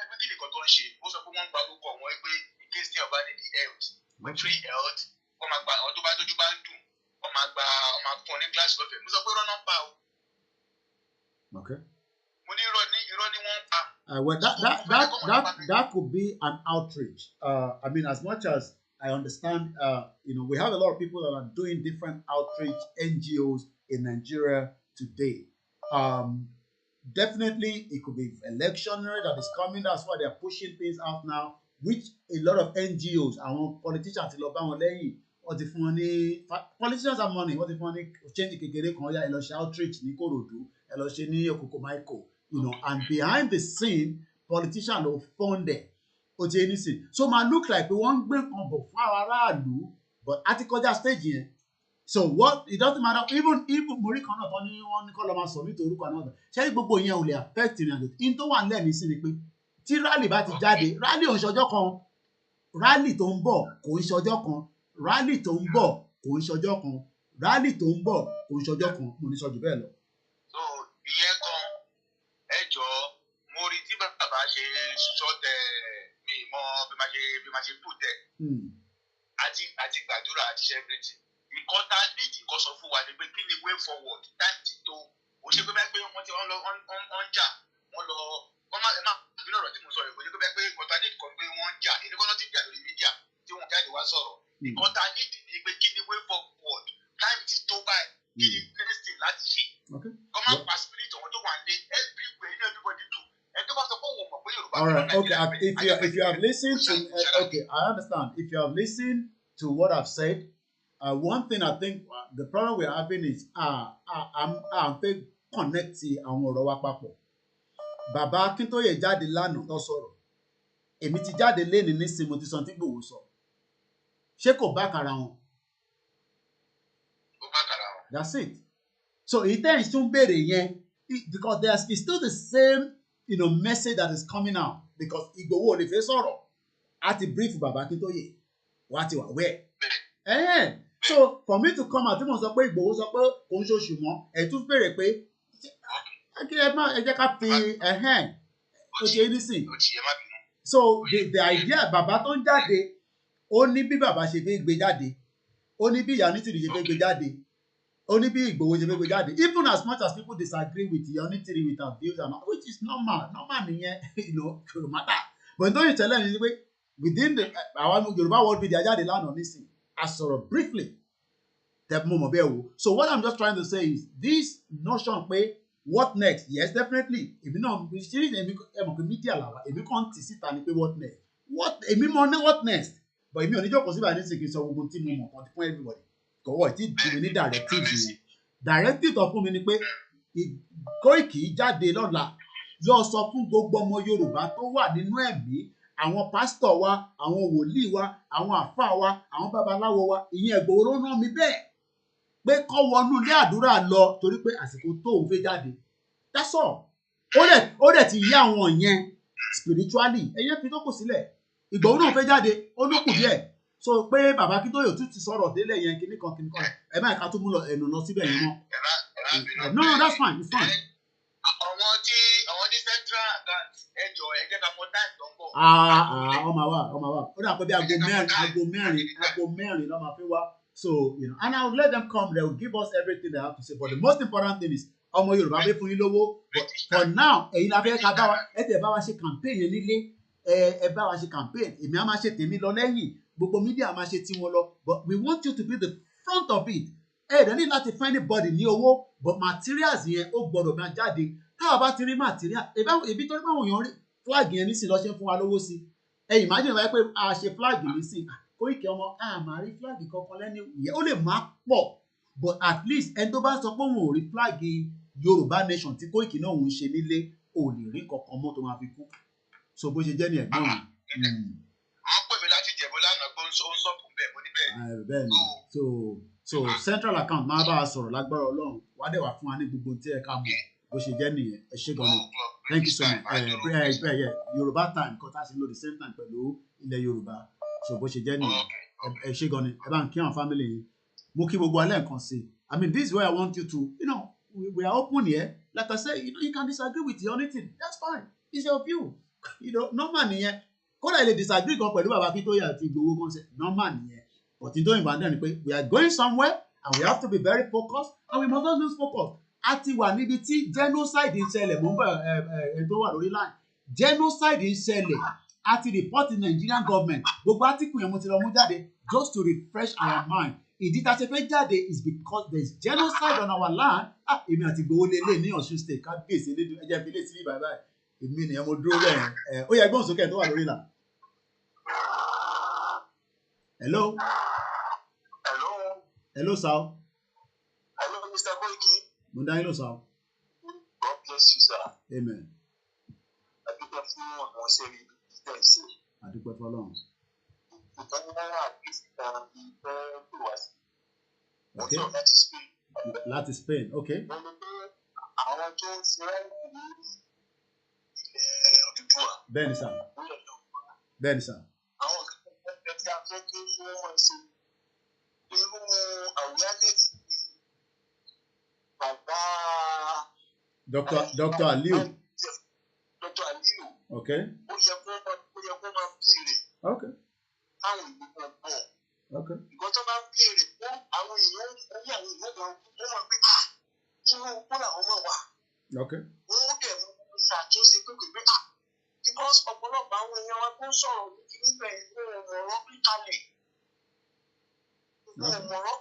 pé kí nìkan tó ń ṣe. Ó sọ pé wọ́n ń gba orúkọ wọn pé in case tí ọba ní the health, free health, wọ́n máa gba àwọn tó bá tójú bá ń dùn, wọ́n máa fún ọ ní gíláàsì lọ́fẹ̀ẹ́. Mo sọ pé rọ́nà pa o. Mo ní irọ́ ni wọ́n pa. Well, that could be an outrage. I mean, as much as I understand, we have a lot of people that are doing different outreach NGOs in Nigeria today. Definitely, it could be electionary that is coming. That's why they're pushing things out now, which a lot of NGOs and politicians in Lobang wọ́n ti fún wọn ní politicians have money, wọ́n ti fún wọn ní change kékeré kan ya ẹ lọ ṣe outreach ní Kòròdú, ẹ lọ ṣe ní Okoko Maiko, you know, and behind the scene politician ló fund ẹ̀ ó ti ẹni sìn, so máa look like pé wọ́n ń gbé nǹkan bọ̀ fún àwọn aráàlú but a ti kọjá stage yẹn. So what it doesn't matter, even mori kan náà tán ní wọ́n ní kọ́ lọ́ máa sọ nítorí orúkọ náà ṣé gbogbo yẹn ò lè affect ìrìn àjò in tó wà nílẹ̀ ní sí ni pé tí rally bá ti jáde, rally ò ń ṣọjọ́ kan, rally tó ń bọ̀ kò ń ṣọjọ́ kan, rally tó ń bọ̀ kò ń ṣọjọ́ kan, rally tó ń bọ̀ kò ń ṣọjọ́ kan, mo ní sọ jù bẹ́ẹ̀ lọ. So ìyẹn kan ẹ jọ mo rí tí bàbá ṣe ṣọtẹ mi mọ bí máa ṣe put ẹ àti gbàdúrà àti ṣẹbìrìtì nǹkan tá a nídìí kan sọ fún wa ni pé kí ni way forward time ti tó o ṣe pé bẹ́ẹ̀ pé wọ́n ti ń jà wọ́n lọ wọ́n má ìbínú ọ̀rọ̀ tí mo sọ rẹ̀ kò ṣe pé bẹ́ẹ̀ pé nǹkan tá a nídìí kan pé wọ́n ń jà èdè kan náà ti ń jà lórí mídíà tí wọ́n jáde wá sọ̀rọ̀ nǹkan tá a nídìí ni pé kí ni way forward time ti tó báyìí kí ni next thing láti ṣe kọ́ máa pa spirit ọ̀wọ́n tó wà ní everywhere inú everybody do ẹni tó bá sọ pé òun mọ̀ pé Yorùbá. All right, okay, if you have listened to okay, I understand. If you have listened to what I've said, one thing I think the problem we're having is I'm fẹ́ connect àwọn ọ̀rọ̀ wa papọ̀. Bàbá Akintoye jáde lánàá tó sọ̀rọ̀, èmi ti jáde léni nísìnyí mo ti sọ tí Igboho sọ, ṣé kò bá kara wọn? Kò bá kara wọn. That's it. So ìtẹ́yìn tún béèrè yẹn because it's still the same, you know, message that is coming out because Igboho ò lè fẹ́ sọ̀rọ̀ àti brief Bàbá Akintoye wá ti wà wẹ́ẹ̀. So for me to come out tí mo sọ pé Igboho sọ pé kò ń ṣoṣù mọ́ ẹ̀ tún béèrè pé ẹ jẹ́ ká fi ó ṣe é nísìn. So the idea bàbá tó ń jáde ó ní bí bàbá ṣe fẹ́ gbé jáde, ó ní bí ìyá onítìrì ṣe fẹ́ gbé jáde, ó ní bí Igboho ṣe fẹ́ gbé jáde, even as much as people disagree with ìyá onítìrì with her views and all, which is normal nìyẹn, you know, no matter. But nítorí ìtẹ́lẹ̀ ní pé within the àwọn Yorùbá world media jáde lánàá nísìn a sọ̀rọ̀ briefly tẹ mo mọ̀ bẹ́ẹ̀ wo. So what I'm just trying to say is this notion pé what next, yes definitely èmi náà ṣírí èmi ẹ mọ̀ pé media làwà èmi kàn tì síta ni pé what next, èmi mọ̀ ní what next but èmi ò ní jókòó síbà nísìnyí kí n sọ gbogbo tí mo mọ̀ kan fún everybody kọ̀wọ́ tí ìdílé ní directive yẹn. Directive tó fún mi ni pé Koiki jáde lọ́la yóò sọ fún gbogbo ọmọ Yorùbá tó wà nínú ẹ̀mí, àwọn pásítọ̀ wa, àwọn wòlíì wa, àwọn àfáà wa, àwọn babaláwo wa, ìyẹn Igboho ló rán mi bẹ́ẹ̀ pé kọ́ wọnú ilé àdúrà lọ torí pé àsìkò tóun fẹ́ jáde. That's all. Ó dẹ̀ ti yá àwọn yẹn spiritually ẹ̀yẹn fi tó kù sílẹ̀. Igboho náà fẹ́ jáde ó ló kù díẹ̀. So pé Bàbá Akintoye tún ti sọ̀rọ̀ délẹ̀ yẹn kíní kan ẹ má ká tó mú ẹnu lọ síbẹ̀ yẹn mọ́. No, that's fine, it's fine. Àwọn ní central account ẹjọ ẹjẹ ká mọ time tó ń bọ̀. Ọmọ wa ó dà pé bí aago mẹ́rin ló máa fi wá. So, you know, and I will let them come. They will give us everything they have to say. But the most important thing is, ọmọ Yorùbá fẹ́ fún yín lówó. But for now, ẹ̀yin la fẹ́ ká bá wa, tẹ̀ bá wa ṣe campaign yẹn nílé, ẹ bá wa ṣe campaign. Èmi á máa ṣe tèmi lọ lẹ́yìn, gbogbo media máa ṣe tiwọn lọ. But we want you to be the front of it. Ẹ ní láti find anybody ní owó, but materials yẹn ó gbọ́dọ̀ máa jáde. Táwa bá ti rí material, ebi tó ní báwọn èèyàn rí flag yẹn nísìn lọ ṣe fún wa lówó sí. Ẹ imagine wáyé pé a ṣe flag nísìn. Koiki ọmọ máa rí flag kankan lẹ́nu ìyẹn ó lè má pọ̀ but at least ẹni tó bá sọ pé òun ò rí flag Yorùbá nation tí Koiki náà òun ṣe nílé ò lè rí kankan mọ́ tó máa fi kú. So bó ṣe jẹ́ ní ẹ̀gbọ́n mi. Wọ́n pè mí láti Ìjẹ̀bú lánàá pé ó ń sọ̀kùn bẹ́ẹ̀ mo ní bẹ́ẹ̀. Bẹ́ẹ̀ ni so central account máa bá a sọ̀rọ̀ lágbára Ọlọ́run wá dẹ̀ wá fún wa ní gbogbo tí ẹ ká mọ̀ bó ṣe jẹ́ nìyẹn ẹ ṣé gan ni. Thank you so much. Yorùbá time kọ́ tá a ṣe lò the same time pẹ̀lú ilẹ̀ Yorùbá. So bó ṣe jẹ́ nìyẹn ẹ ṣé gan ni ẹ bá ń kí àwọn family yìí mo kí gbogbo alẹ́ nǹkan sí. I mean this is where I want you to, you know, we are open here. Like I say, you know, you can disagree with the only thing, that's fine, it's your view, you know, normal nìyẹn. Kódà ilé disagree kan pẹ̀lú Bàbá Akintoye àti Igboho kan ṣe normal nìyẹn. But in doing that ni pé we are going somewhere and we have to be very focused and we must not lose focus. A ti wà níbi tí genocide ń ṣẹlẹ̀ mò ń bẹ̀ ẹ̀ tó wà lórí line genocide ń ṣẹlẹ̀. Àti report the Nigerian government gbogbo article yẹn mo ti lọ mú jáde just to refresh our mind. Ìdí tá a ṣe fẹ́ jáde is because there is genocide on our land. Èmi àti Igboho lélẹ̀ ní Ọ̀ṣun state kábíyèsí elédùn ẹjẹ́ fi lé sí bàbá èmi nìyẹn mo dúró bẹ́ẹ̀ ó yẹ gbọ́n sókè tó wà lórí là. Hello. Hello, sir. Hello, Mr. Koiki. Hello, sir. God bless you, sir. Amen. I think that's what I say. I do for long. Okay. Láti Spain. Okay. Bẹ́ẹ̀ni sà. Bẹ́ẹ̀ni sà. Dr. Aliu. Okay. Okay. Okay. Okay. Because ọ̀pọ̀lọpọ̀ àwọn èèyàn wa tó ń sọ̀rọ̀ nípa ìmọ̀ràn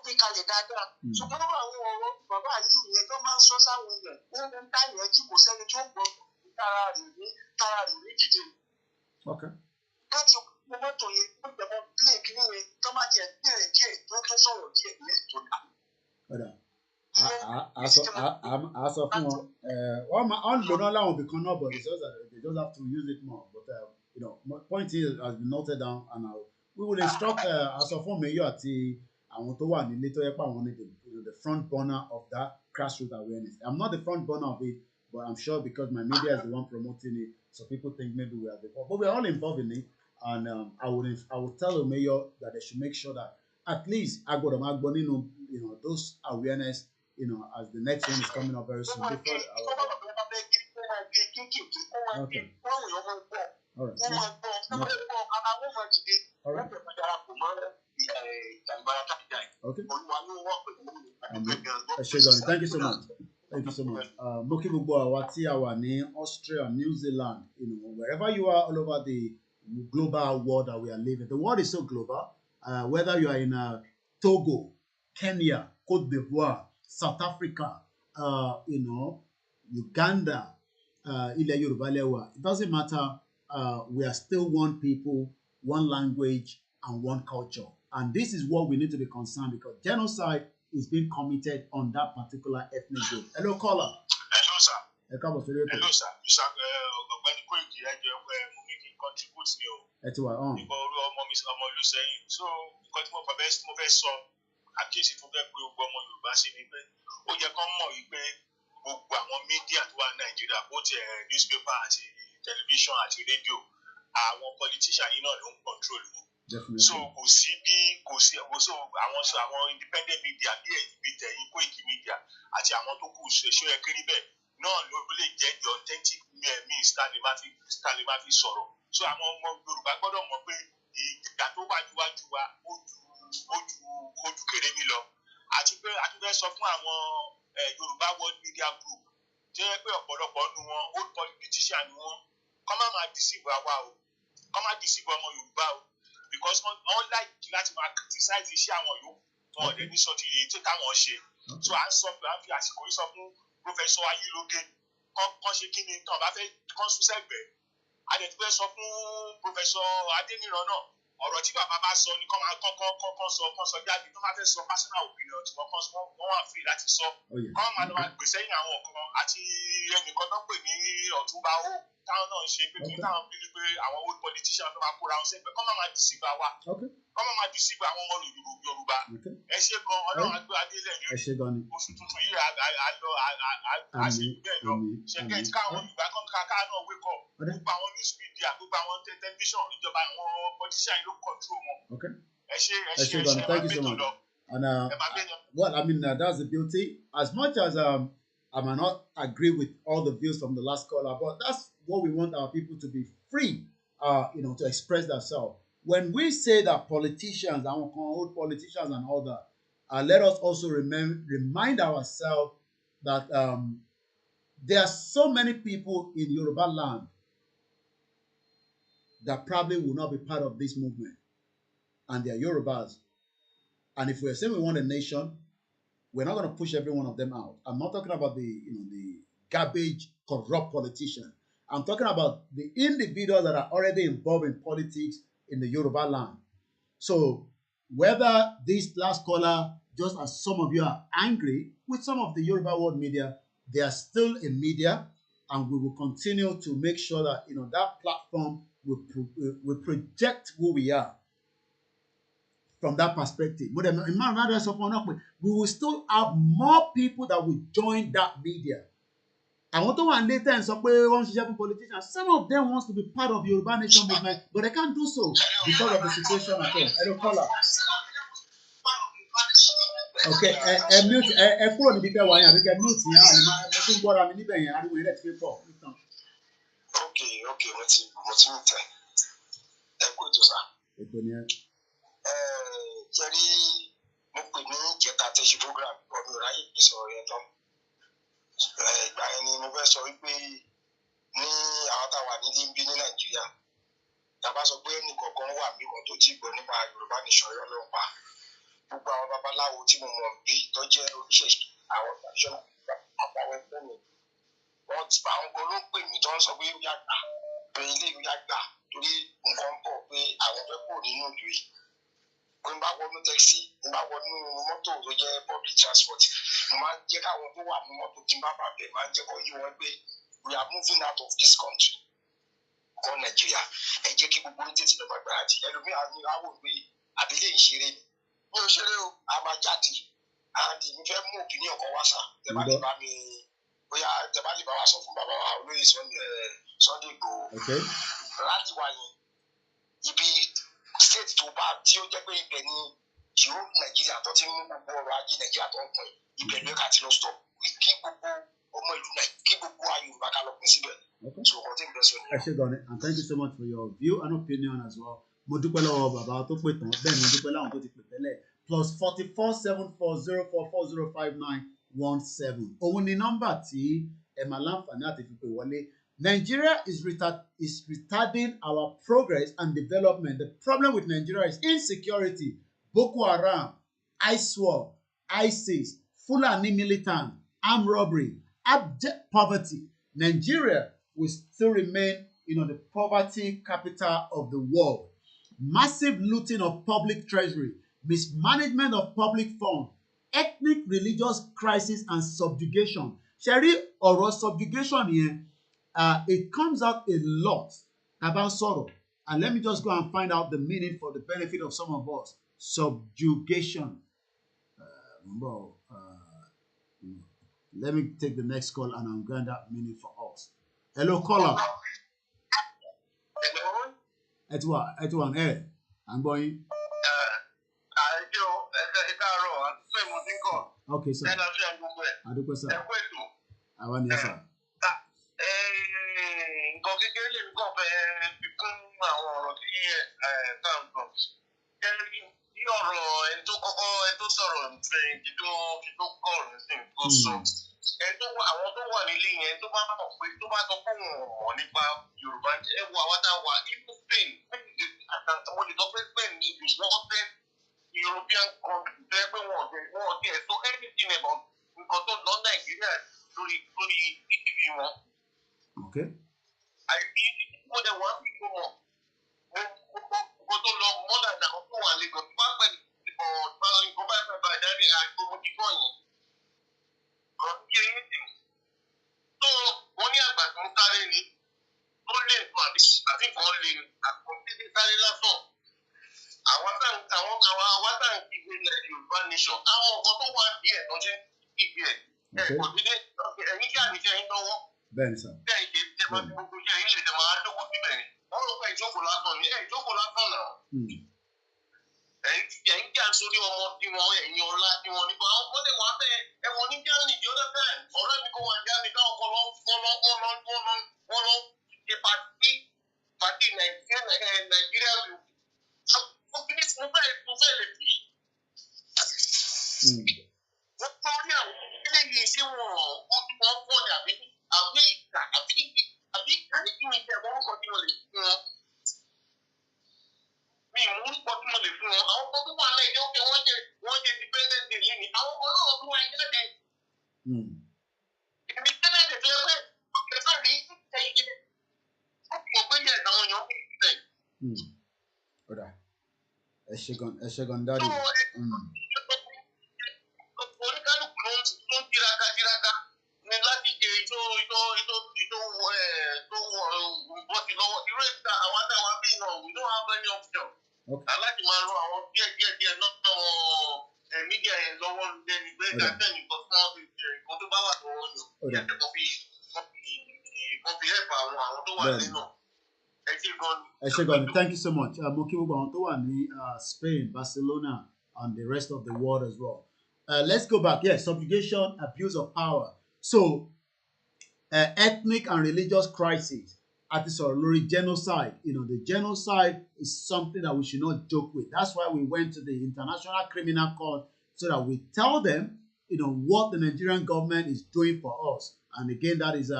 píkalẹ̀ dáadáa. Ṣùgbọ́n àwọn ọ̀rọ̀ bàbá yìí yẹn tó máa ń sọ sáwọn èèyàn ó ń ká ìyẹn tí kò sẹ́ni tó gbọ́ tara rẹ̀ ní dìde. Láti ọkọ̀ mọ́tò yẹn tó jẹ̀mọ́ plé kí nìyẹn tó máa jẹ́ bẹ̀rẹ̀ díẹ̀ tó tún sọ̀rọ̀ díẹ̀ ní ètò ìdá. A sọ fún wọn on lò náà láwọn ibì kan náà but it's just that they just have to use it more but point here has been noted down and we will instruct a sọ fún mayor àti àwọn tó wà nílé tó yẹ pé àwọn ní the front burner of that grassroots awareness. I'm not the front burner of it but I'm sure because my media is the one promoting it so people think maybe we are the but we are all involved in it and I would tell the mayor that they should make sure that at least agbọ́dọ̀ máa gbọ́ nínú those awareness as the next one is coming up very soon. Before okay. All right. Okay. Thank you so much. Thank you so much. Moki gbogbo àwa tí a wà ní Australia, New Zealand, wherever you are all over the global world that we are living. The world is so global. Whether you are in Togo, Kenya, Cote d'Ivoire, South Africa, Uganda, Ilẹ̀ Yorùbá lẹ́wà. It doesn't matter. We are still one people, one language, and one culture. And this is what we need to be concerned because genocide is being committed on that particular ethnic group. Hello, caller. Hello, sir. Hello, sir. Ọ̀gbẹ́ni Koiki ẹjọ́ mo ní kí n contribute ní o. Ẹ ti wà on. Nípa orú ọmọ Olúṣẹ́yìn. So nǹkan tí mo fẹ́ sọ àkíyèsí tó fẹ́ pé gbogbo ọmọ Yorùbá sí ni pé ó yẹ kán mọ̀ wípé gbogbo àwọn mídíà tó wà ní Nàìjíríà bó ti newspaper àti tẹlifíṣàn àti rédíò àwọn politician yìí náà ló ń control wọn. So kò sí àwọn independent media bí ẹ̀yìn bí tẹ̀yìn KOIKIMEDIA àti àwọn tó kù ṣe é kiri bẹ́ẹ̀ náà ló lè jẹ́ the authentic means tá lè má fi sọ̀rọ̀. So àwọn ọmọ Yorùbá gbọ́dọ̀ mọ̀ pé ìjà tó wájú wa ojú kéré mi lọ àti pé a tún fẹ́ sọ fún àwọn Yorùbá World Media Group tí ó yẹ pé ọ̀pọ̀lọpọ̀ nínú wọn old politician ni wọ́n kọ́ máa deceive àwa o kọ́ máa deceive ọmọ Yorùbá o because wọ́n like láti máa criticize iṣẹ́ àwọn yòókù wọn ò lè ní sọ ti èyí tí káwọn ṣe so à ń fi àsìkò yìí sọ fún Professor Ayélógé kọ́ ṣe kí ni tán bá fẹ́ kọ́ sún sẹ́gbẹ̀ẹ́ a lè tún fẹ́ sọ fún Professor Adéníran náà ọ̀rọ̀ tí bàbá bá sọ ni kọ́ sọ jáde tó máa fẹ́ sọ personal opinion tí wọ́n wà free láti sọ kọ́ máa lọ máa gbèsè yín àwọn kan àti ẹnìkan tó ń pè ní Ọ̀túnba ó táwọn náà ń ṣe pé kí táwọn bí pé àwọn old politician tó máa kóra wọn sẹ́gbẹ̀ẹ́ kọ́ máa deceive wa kọ́ máa deceive àwọn ọmọ Yorùbá ẹ ṣe gan Ọlọ́run àgbé adélẹ̀ ní oṣù tuntun yìí a ṣe bẹ́ẹ̀ lọ ṣẹ̀kẹ́ tí káwọn Yorùbá káà náà wake up gbogbo àwọn news media gbogbo àwọn tẹlifíṣàn ìjọba àwọn politician ló control wọn. Ẹ ṣe thank you so much. And that's the beauty. As much as I might not agree with all the views from the last caller, but that's what we want our people to be free, to express themselves. When we say that politicians, our old politicians and all that, let us also remind ourselves that there are so many people in Yoruba land that probably will not be part of this movement, and they are Yorubas. And if we're saying we want a nation, we're not going to push every one of them out. I'm not talking about the garbage, corrupt politicians. I'm talking about the individuals that are already involved in politics in the Yoruba land. So whether this last caller just as some of you are angry with some of the Yoruba world media, they are still a media, and we will continue to make sure that that platform will project who we are from that perspective. We will still have more people that will join that media. Àwọn tó wà ní later sọ pé wọ́n ń ṣiṣẹ́ fún politicians. Some of them wants to be part of Yoruba Nation movement, but they can't do so because of the situation at home. Hello, caller. Okay, mute kúrò níbi tẹ́ wà yẹn àbí kẹ́ mute yẹn àlè máa mo tún gbọ́ra mi níbẹ̀ yẹn ariwo yẹn lẹ́tí pé pọ̀. Okay, mo ti mute ẹ kó ètò sá. Ètò ni ẹ. Jẹ́rí mo pè ní ìjẹta tẹ̀sí program ọ̀dọ̀ ráyè ìsọ̀rọ̀ yẹn tán. Ìgbà yẹn ni mo fẹ́ sọ wípé ní àwọn táwa nílé ń bí ní Nàìjíríà tàbá sọ pé ẹnìkọ̀ọ̀kan wà mí kan tó ti gbọ́ nípa Yorùbá Nation lọ́lọ́pàá gbogbo àwọn babaláwo tí mo mọ̀ bí tó jẹ́ oníṣẹ̀ṣe àwọn traditional àtàwọn ẹgbẹ́ mi wọ́n ti àwọn kan ló ń pè mí tó ń sọ pé ó yá gbà pé ilé ìwé yá gbà torí nǹkan ń bọ̀ pé àwọn fẹ́ kúrò nínú ìlú yìí pé n bá wọnú tẹ́kisí n bá wọnú mọ́tò tó jẹ́ public transport mo máa ń jẹ́ káwọn tó wà ní mọ́tò tí n bá bá bẹ̀ máa ń jẹ́ kó yí wọn pé we are moving out of this country called Nigeria ẹ jẹ́ kí gbogbo ní tètè lọ́ọ́ gbàgbà àti ẹlòmíràn ní àwọ̀ pé àbílẹ̀ ìṣeré mi ò ṣeré o a máa jáde àǹtí mi fẹ́ mú òkìní ọkọ̀ wá sá tẹ bá lè bá mi bóyá tẹ bá lè bá wa sọ fún bàbá wa olóyè Sunday Igboho láti wá yẹn ibi state tó bá tí ó jẹ́ pé ibẹ̀ ni jìó Nàìjíríà tó ti mú gbogbo ọrọ̀ ajé Nàìjíríà tó ń pín ibẹ̀ ló ká ti lọ stop kí gbogbo ọmọ ìlú Nàìjíríà kí gbogbo Yorùbá ká lọ pín síbẹ̀. So wọ́n ti ń bẹ̀ sọ ni. Ẹ ṣé gan ni and thank you so much for your view and opinion as well. Mo dúpẹ́ lọ́wọ́ bàbá tó pè tán bẹ́ẹ̀ ni mo dúpẹ́ láwọn tó ti pè tẹ́lẹ̀ +447404059917 òun ni nọ́mbà tí ẹ máa láǹfààní àti fi pè wọlé. Nigeria is retarding our progress and development. The problem with Nigeria is insecurity, Boko Haram, ISWAP, ISIS, Fulani militant, armed robbery, abject poverty. Nigeria will still remain, the poverty capital of the world. Massive looting of public treasury, mismanagement of public funds, ethnic religious crisis and subjugation. Ṣẹ̀rí ọ̀rọ̀ subjugation yẹn, it comes out a lot about sorrow. And let me just go and find out the meaning for the benefit of some of us. Subjugation. Let me take the next call and I'll grant that meaning for us. Hello, caller. Hello. Etwan, I'm going. Okay, sir. Adúpẹ́ sir. Àwọn ni sir. Nǹkan kékeré lè nǹkan fẹ́ fi kún àwọn ọ̀rọ̀ tí táwọn sọ. Bí ọ̀rọ̀ ẹni tó sọ̀rọ̀ fẹ̀yìntì tó kọ̀ọ̀rọ̀ sí tó sọ. Àwọn tó wà nílé yẹn tó bá mọ̀ pé tó bá sọ fún wọn mọ̀ nípa Yorùbá ẹ wo àwọn tá a wà ibo Spain mo lè sọ pé Spain ní ibi wọ́n fẹ́ European country tó yẹ pé wọ́n ti ẹ̀ sọ anything about nǹkan tó lọ Nàìjíríà lórí ìdíbí wọn. Àìbí mo dẹ̀ wá bí mo mọ̀ mo tó lọ mọ́dà náà tó wà lẹ́gọ̀ọ́ tó bá pẹ̀lú nǹkan bá fẹ́ bá dárí àgbọ̀mọ̀ kíkọ́ yẹn. So wọ́n ní àgbà tó ń sáré ni ó lè tó àbí kan lè àkọsílẹ̀ sáré lásán. Àwọn tá ń kígbe ilẹ̀ Yorùbá Nation àwọn nǹkan tó wà díẹ̀ tó ṣe ń kígbe kò sí dé ẹ̀yìn kí àdìsẹ́ yín lọ́wọ́. Bẹ́ẹ̀ni sà. Bẹ́ẹ̀ ṣe ṣe máa fi gbogbo iṣẹ́ yín lè ṣe máa jókòó síbẹ̀ ni. Wọ́n rò pé ìjókòó lásán ni ìjókòó lásán náà. Ẹ̀yìn kí à ń sórí ọmọ tí wọn ẹ̀yìn ọlá tí wọn nípa àwọn ọmọdé wà bẹ́ẹ̀ ẹ̀wọ̀n ní Germany the other time ọ̀rẹ́ mi kò wà Germany táwọn kan wọ́n lọ ṣe pàtí Nàìjíríà lù. Mo fẹ́ lè fi. Wọ́n tó rí àwọn eléyìí ṣé wọn ojú wọn pọ̀ ní àbí kí ni ìjẹ́ wọn kọ́ tí mo lè fún wọn. Mi ò mú pọ̀ tí mo lè fún wọn. Àwọn kan tó wà lẹ́yìn ọ̀kẹ́ wọ́n jẹ́ independent day yìí ni àwọn kan náà tó wà jáde. Independent day tó yẹ pé ọ̀kẹ́ náà ní ìṣe ọ̀pọ̀ pé yẹ àwọn èèyàn bí ìṣe. Ọ̀dà ẹ ṣe gan dárí. Okay. Aláàjì máa rán àwọn díẹ̀ náà mídíà yẹn lọ́wọ́ lẹ́ni pé gàtẹ́ nìkan fún nǹkan tó bá wà lọ́wọ́ ni kò fi help àwọn tó wà nínú. Thank you so much. Mo kí gbogbo àwọn tó wà ní Spain, Barcelona, and the rest of the world as well. Let's go back. Yes, subjugation, abuse of power. So, ethnic and religious crisis. At the genocide, the genocide is something that we should not joke with. That's why we went to the International Criminal Court so that we tell them, what the Nigerian government is doing for us. And again, that is,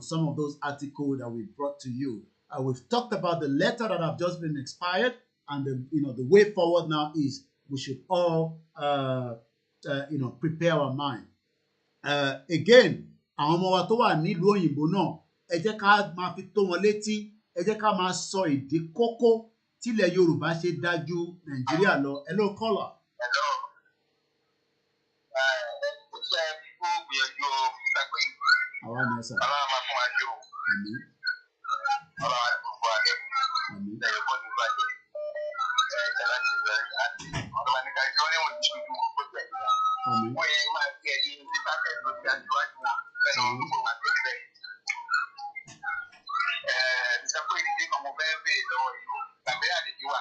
some of those articles that we brought to you. We've talked about the letter that have just been expired, and the way forward now is we should all, prepare our mind. Again, àwọn ọmọ wa tó wà nílùú òyìnbó náà, ẹ jẹ́ ká máa fi tó wọn létí, ẹ jẹ́ ká máa sọ èdè kókó tílẹ̀ Yorùbá ṣe dájú Nàìjíríà lọ. Hello, caller. Hello. Àwa ni ẹ sà. Ọlọ́run máa fún wa jù. Àmín. Ọlọ́run á fún wa jù. Àmín. Ẹ̀yọ́ bọ́ ní ìbàjẹ́. Ìjọba ti bẹ̀rẹ̀ láti ọ̀dọ́ ní káyọ̀ ó léwọ̀n ní ojú kó tẹ̀. Àmín. Wọ́n yẹ máa fi ẹ̀yìn nípa tẹ̀ lórí aṣíwájú náà lẹ́nu ọdún tó máa tẹ̀lé bẹ́ẹ̀. Ìṣàkóso ìdílé kan mo fẹ́ bèèrè lọ́wọ́ yìí o. Tàbí àlejò wà.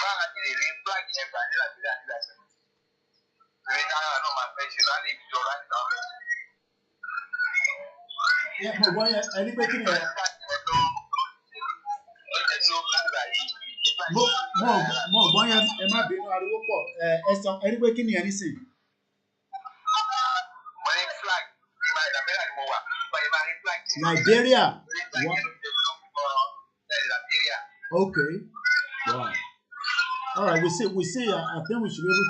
Báwa ti lè rí fúláàgì yẹn gbà nílà nílà nílà sẹ́yìn. Ìrìn náírà náà máa fẹ́ ṣe lálẹ́ ìjọ láti náà rẹ̀. Mo gbọ́ yẹn, ẹni pé kí ni ẹ? Mo gbọ́ yẹn, ẹ má bínú ariwo pọ̀. Ẹ sọ, ẹni pé kí ni ẹ nísìn? Mo ní flag, ìgbà ìdàbẹ́rẹ́ ni mo wà. Liberia. Liberia. Okay. Wow. All right. We see. I think we should be able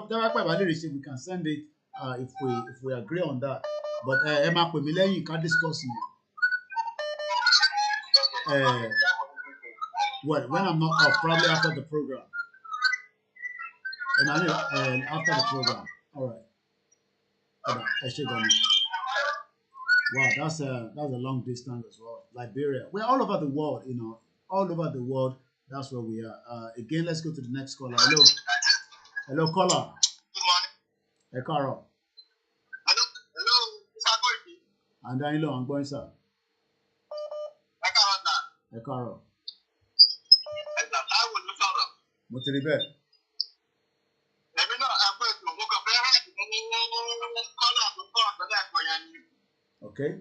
to, we can send it if we agree on that. But ẹ máa pè mí lẹ́yìn ká discuss yẹn. Well, when I'm not up, probably after the program. And after the program. All right. I should go. Wow, that's a long distance as well. Liberia. We're all over the world, all over the world. That's where we are. Again, let's go to the next caller. Hello, caller. Good morning. Hey, Carol. Hello, Mr. Koiki. And then, I'm going, sir. Hey, Carol. Mo ti rí bẹ́ẹ̀. Èmi náà ẹ pé ètò mo kàn fẹ́ rà kọ́lá àkókò àtọ́lẹ̀ ẹ̀kọ́ yẹn ni. Okay.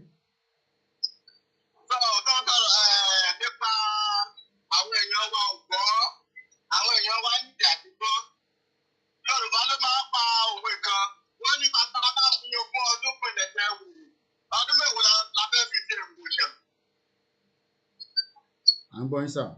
Sọ̀rọ̀ nípa àwọn èèyàn wa ò gbọ́, àwọn èèyàn wa nídìí àti gbọ́. Yorùbá ló máa ń pa òwe kan, wọ́n ní bàtà bá fi ogún ọdún pinlẹ̀ tẹ́ wù. Ọdún mélòó la fẹ́ fi ṣe ìwòsàn? À ń gbọ́ yín, sir.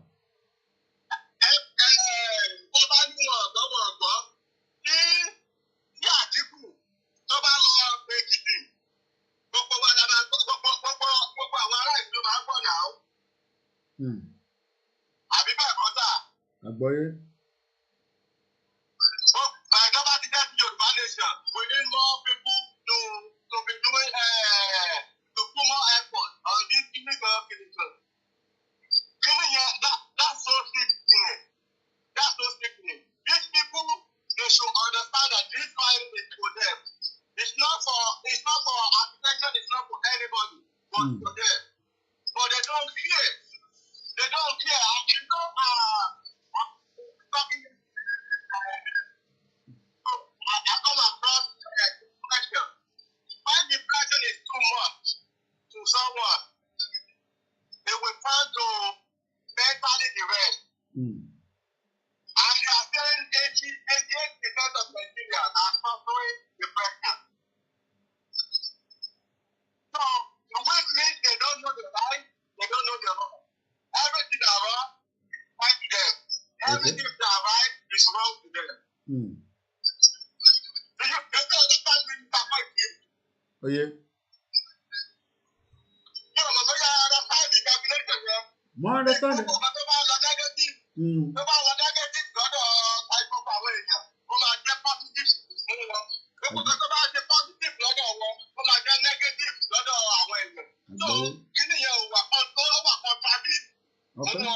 Àbí bẹ́ẹ̀ kọ́ sà. Àgbọ́yé. Ìjọba ti jẹ́ ti Yorùbá nation. We need more people to be doing to put more effort on this community. That's so sickening. That's so sickening. These people, they should understand that this fight is for them. It's not for architecture. It's not for anybody, but for them. But they don't care. They don't care. I come across a question. When the pressure is too much to someone, they will try to mentally direct. And they are saying 88% of Nigerians are suffering depression. So, which means they don't know the right, they don't know the wrong. Everything that wrong is right to them. Everything that right is wrong to them. Do you understand me, Mr. Koiki? Oh, yeah. More understand it. Okay.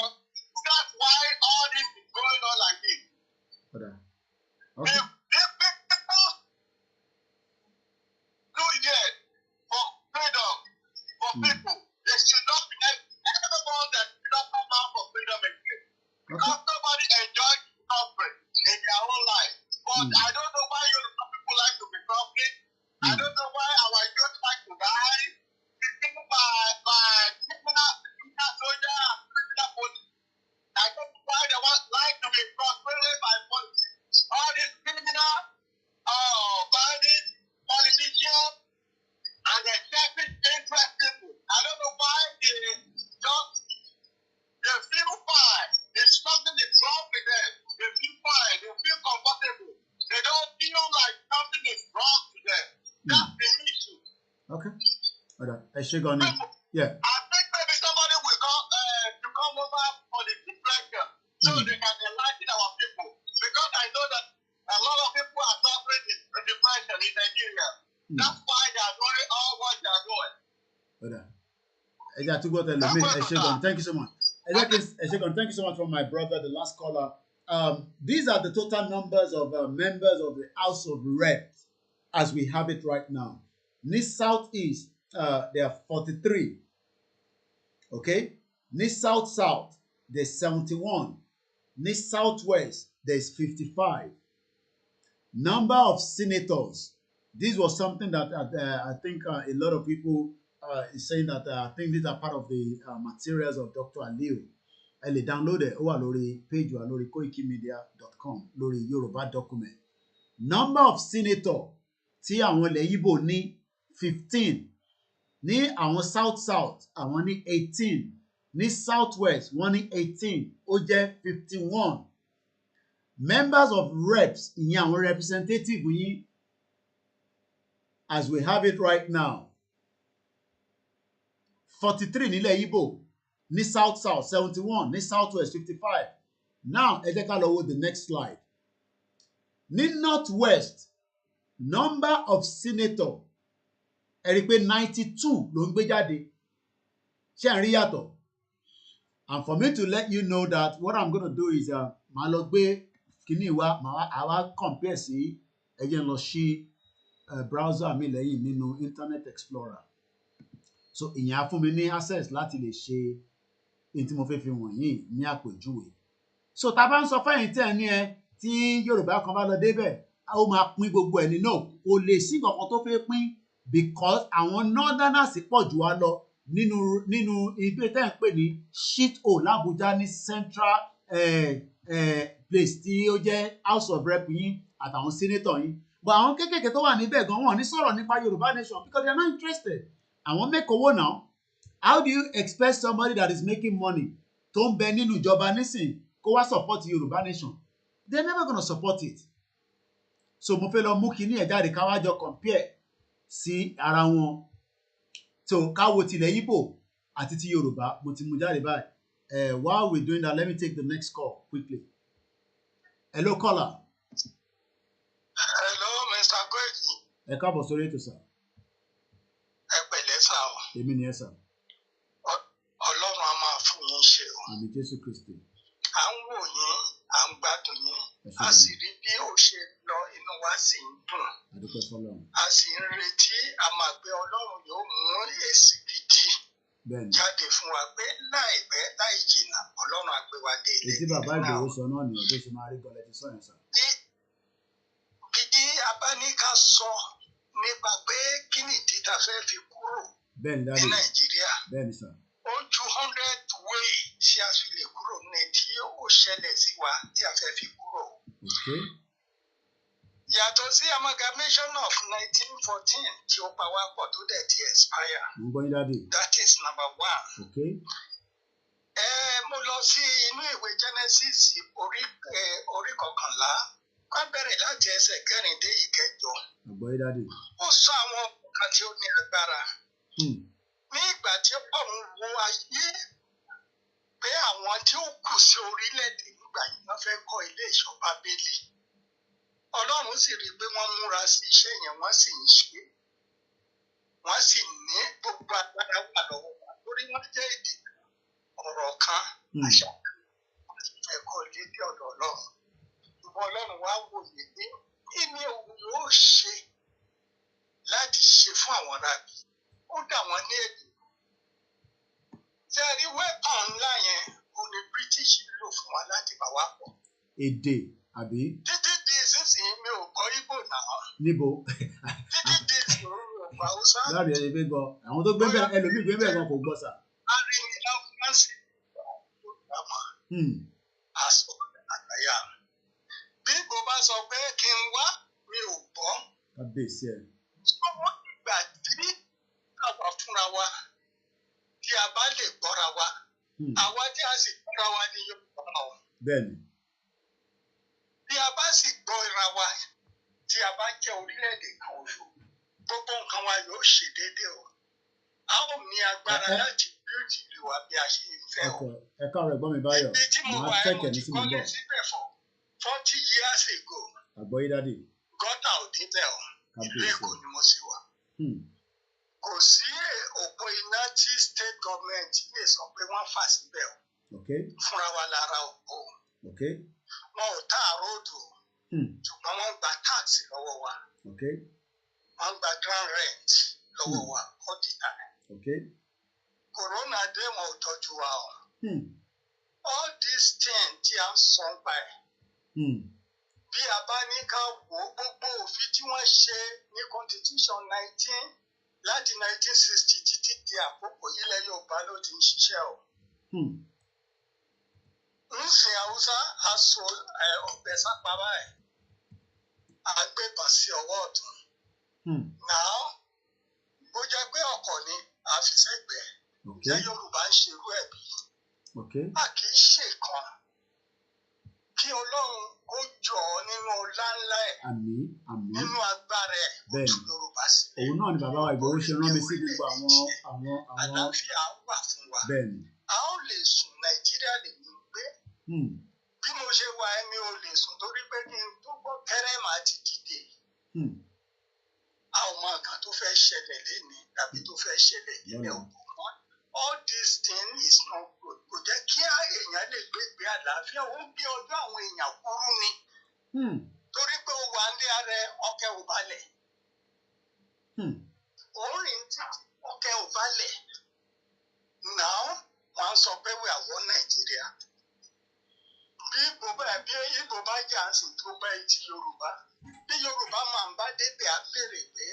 That's why Because nobody enjoys suffering in their own life. But I don't know why Yoruba people like to be suffering. I don't know why our youth like to die. People by criminal soldier and criminal police. I don't know why they like to be frustrated by politics. All these criminal bandits, politicians, and the selfish interest people. I don't know why they feel fine. If something is wrong with them, they feel fine. They feel comfortable. They don't feel like something is wrong with them. That's the issue. Okay. All right. Yeah. I think maybe somebody will come over for the depression so they can enlighten our people. Because I know that a lot of people are suffering with depression in Nigeria. That's why they are doing all what they are doing. Thank you so much. Thank you so much from my brother, the last caller. These are the total numbers of members of the House of Reps as we have it right now. This Southeast, there are 43. Okay? This South, there's 71. This Southwest, there's 55. Number of senators. This was something that I think a lot of people is saying that I think these are part of the materials of Dr. Aliu. Ẹ lè download it. Ó wà lórí page wa lórí KOIKIMEDIA.com lórí Yoruba document. Number of senator tí àwọn ilẹ̀ Igbo ní 15. Ní àwọn South àwọn ní 18. Ní Southwest wọ́n ní 18. Ó jẹ́ 51. Members of reps ìyẹn àwọn representative yín as we have it right now 43 nílẹ̀ Igbo ní South 71 ní Southwest 55. Now ẹ jẹ́ ká lọ wo the next slide. Ní Northwest number of senator ẹ rí pé 92 ló ń gbé jáde ṣé ẹ rí yàtọ̀. And for me to let you know that what I'm going to do is màá lọ gbé kíní wa àwa compare sí ẹ jẹ́ n lọ ṣí browser mi lẹ́yìn nínú Internet Explorer. So ìyẹn á fún mi ní access láti lè ṣe èyí tí mo fẹ́ fi wọ̀nyí ní àpèjúwe. So tá a bá ń sọ fẹ́yìn tẹ́ ẹ ní ẹ tí Yorùbá kan bá lọ débẹ̀ ó máa pín gbogbo ẹ̀ nínú kò lè sí nǹkan tó fẹ́ pín because àwọn northerners pọ̀ jù wá lọ nínú ibi tẹ́ ẹ̀ ń pè ní shit hole l'Abuja ní central place tí ó jẹ́ House of Rep yín àtàwọn senator yín. But àwọn kékèké tó wà níbẹ̀ gan wọn ní sọ̀rọ̀ nípa Yorùbá nation because they are not interested. Àwọn make owó now. How do you expect somebody that is making money tó ń bẹ nínú ìjọba nísìn kó wá support Yorùbá nation? They're never gonna support it. So mo fẹ́ lọ mú kíní ẹ̀ jáde ká wá jọ compare sí ara wọn. So ká wo tilẹ̀ Igbo àti ti Yorùbá mo ti mú jáde báyìí. While we're doing that, let me take the next call quickly. Hello caller. Hello Mr. Koiki. Ẹ káàbọ̀ sórí ètò sà. Ẹ pẹ̀lẹ́ sà o. Èmi ni ẹ sà. Ọlọ́run á máa fún yín ṣe o. Àmín Jésù Kristi. À ń wò yín, à ń gbádùn yín, a sì rí bí ó ṣe lọ inú wa sì ń dùn. Àdúpẹ́ f'Ọlọ́run. A sì ń retí a máa gbé Ọlọ́run yóò mú èsì gidi jáde fún wa pé láìpẹ́ láì jìnnà Ọlọ́run á gbé wa dé ilé. Ètí bàbá Ìgbòho sọ náà nìyẹn bó ṣe máa rí gọlẹ ti sọ yẹn sà. Bí a bá ní ká sọ nípa pé kí ni ìdí tá a fẹ́ fi kúrò ní Nàìjíríà. Bẹ́ẹ̀ni sà. Ó ju 100 way tí a fi lè kúrò ní tí ó ṣẹlẹ̀ sí wa tí a fẹ́ fi kúrò. Okay. Yàtọ̀ sí amalgamation of 1914 tí ó pa wá pọ̀ tó dẹ̀ ti expire. Mo gbọ́ yín dáadé. That is number one. Okay. Mo lọ sí inú ìwé Genesis orí 11 ká bẹ̀rẹ̀ láti ẹsẹ̀ 4 dé 9. Mo gbọ́ yín dáadé. Ó sọ àwọn nǹkan tí ó ní agbára. Ní ìgbà tí Ọlọ́run wo ayé pé àwọn tí ó kù sí orílẹ̀-èdè nígbà yìí wọ́n fẹ́ kọ́ ilé ìṣọ́ Bábélì. Ọlọ́run sì rí i pé wọ́n múra sí iṣẹ́ yẹn wọ́n sì ń ṣe. Wọ́n sì ní gbogbo agbára wà lọ́wọ́ wọn torí wọ́n jẹ́ èdè ọ̀rọ̀ kan àṣà kan. Wọ́n sì fẹ́ kọ́ ilé bí ọ̀dọ̀ Ọlọ́run. Ṣùgbọ́n Ọlọ́run wá wòye pé kí ni òun yóò ṣe láti ṣe fún àwọn arábì. Ó dà wọ́n ní èdè. Ṣé ẹ rí wẹ́pọ̀n ńlá yẹn ó ní British lò fún wa láti wá pọ̀. Èdè àbí. Títí di ìsinsìnyí mi ò gbọ́ Ìgbò náà. Níbo? Títí di ìsinsìnyí mi ò gbọ́ Haúsá. Láàrin ẹni pé gbọ́ àwọn tó gbé bẹ́ẹ̀ ẹlòmíì gbé bẹ́ẹ̀ gan kò gbọ́ sà. A rí ní láfúrásì aṣọ àgbáyà. Bí Ìgbò bá sọ pé kí n wá mi ò gbọ́. Kábíyèsí ẹ̀. Sọ́wọ́n ìgbà tí àwa fúnra wa tí a bá lè gbọ́ra wa àwa tí a sì gbọ́ra wa ní Yorùbá o. Bẹ́ẹ̀ni. Bí a bá sì gbọ́ra wa tí a bá jẹ́ orílẹ̀-èdè kan oṣù gbogbo nǹkan wa yóò ṣe déédéé o. A ó ní agbára láti build ìlú wa bí a ṣe ń fẹ́ o. Ẹ káàárọ̀ ẹ̀gbọ́n mi Báyọ̀. Ibi tí mo wà ẹ̀ mo ti kọ́lé síbẹ̀ fún 40 years ago. Àgbọ̀yé dádì. Gọ́tà ò débẹ̀ o. Ìlú Èkó ni mo sì wà. Kò sí òpó iná tí state government lè sọ pé wọ́n fà síbẹ̀ o. Fúnra wa lára òpó. Wọn ò tá àróòdù o. Ṣùgbọ́n wọ́n gba tax lọ́wọ́ wa. Wọ́n gba ground rent lọ́wọ́ wa all the time. Corona dé wọn ò tọ́jú wa o. All these things tí a ń sọ ń pa ẹ̀. Bí a bá ní ká wo gbogbo òfin tí wọ́n ṣe ní constitution 19 láti 1960 títí di àkókò ilẹ̀ Yorùbá ló ti ń ṣiṣẹ́ o. Ńsìn Haúsá aṣọ ọ̀bẹ sápá báyìí. Àgbébọn sí ọwọ́ ọ̀tún. Now, bó jẹ́ pé ọkọ̀ ni a fi sẹ́gbẹ̀ẹ́. Jẹ́ Yorùbá ń ṣerú ẹ̀ bí. A kì í ṣe kan. Kí Ọlọ́run ó jọ nínú ọlá ńlá ẹ̀. Nínú agbára ẹ̀. Bẹ́ẹ̀ni. Yorùbá sí. Òun náà ni bàbá wa Ìgbòho ṣe rán mi sí gbogbo àwọn. Àlàáfíà wà fún wa. Bẹ́ẹ̀ni. A ó lè sùn Nàìjíríà lè ní gbé. Bí mo ṣe wà ẹ̀mí ò lè sùn torí pé kí n tó gbọ́ kẹ́rẹ́ màá ti dìde. A ò mọ nǹkan tó fẹ́ ṣẹlẹ̀ lénìí tàbí tó fẹ́ ṣẹlẹ̀ nílẹ̀ òkú mọ́. All this thing is not good. Kò jẹ́ kí èèyàn lè gbégbé àlàáfíà. Ó ń gbé ọjọ́ àwọn èèyàn kúrú ni. Torí pé ó wà ní ara ọkẹ́ ò balẹ̀. Orin tí ọkẹ́ ò balẹ̀. Now, wọ́n sọ pé we are one Nigeria. Bí Ìgbò bá jà ń sìn tó bá ti Yorùbá. Bí Yorùbá máa ń bá débẹ̀ á béèrè pé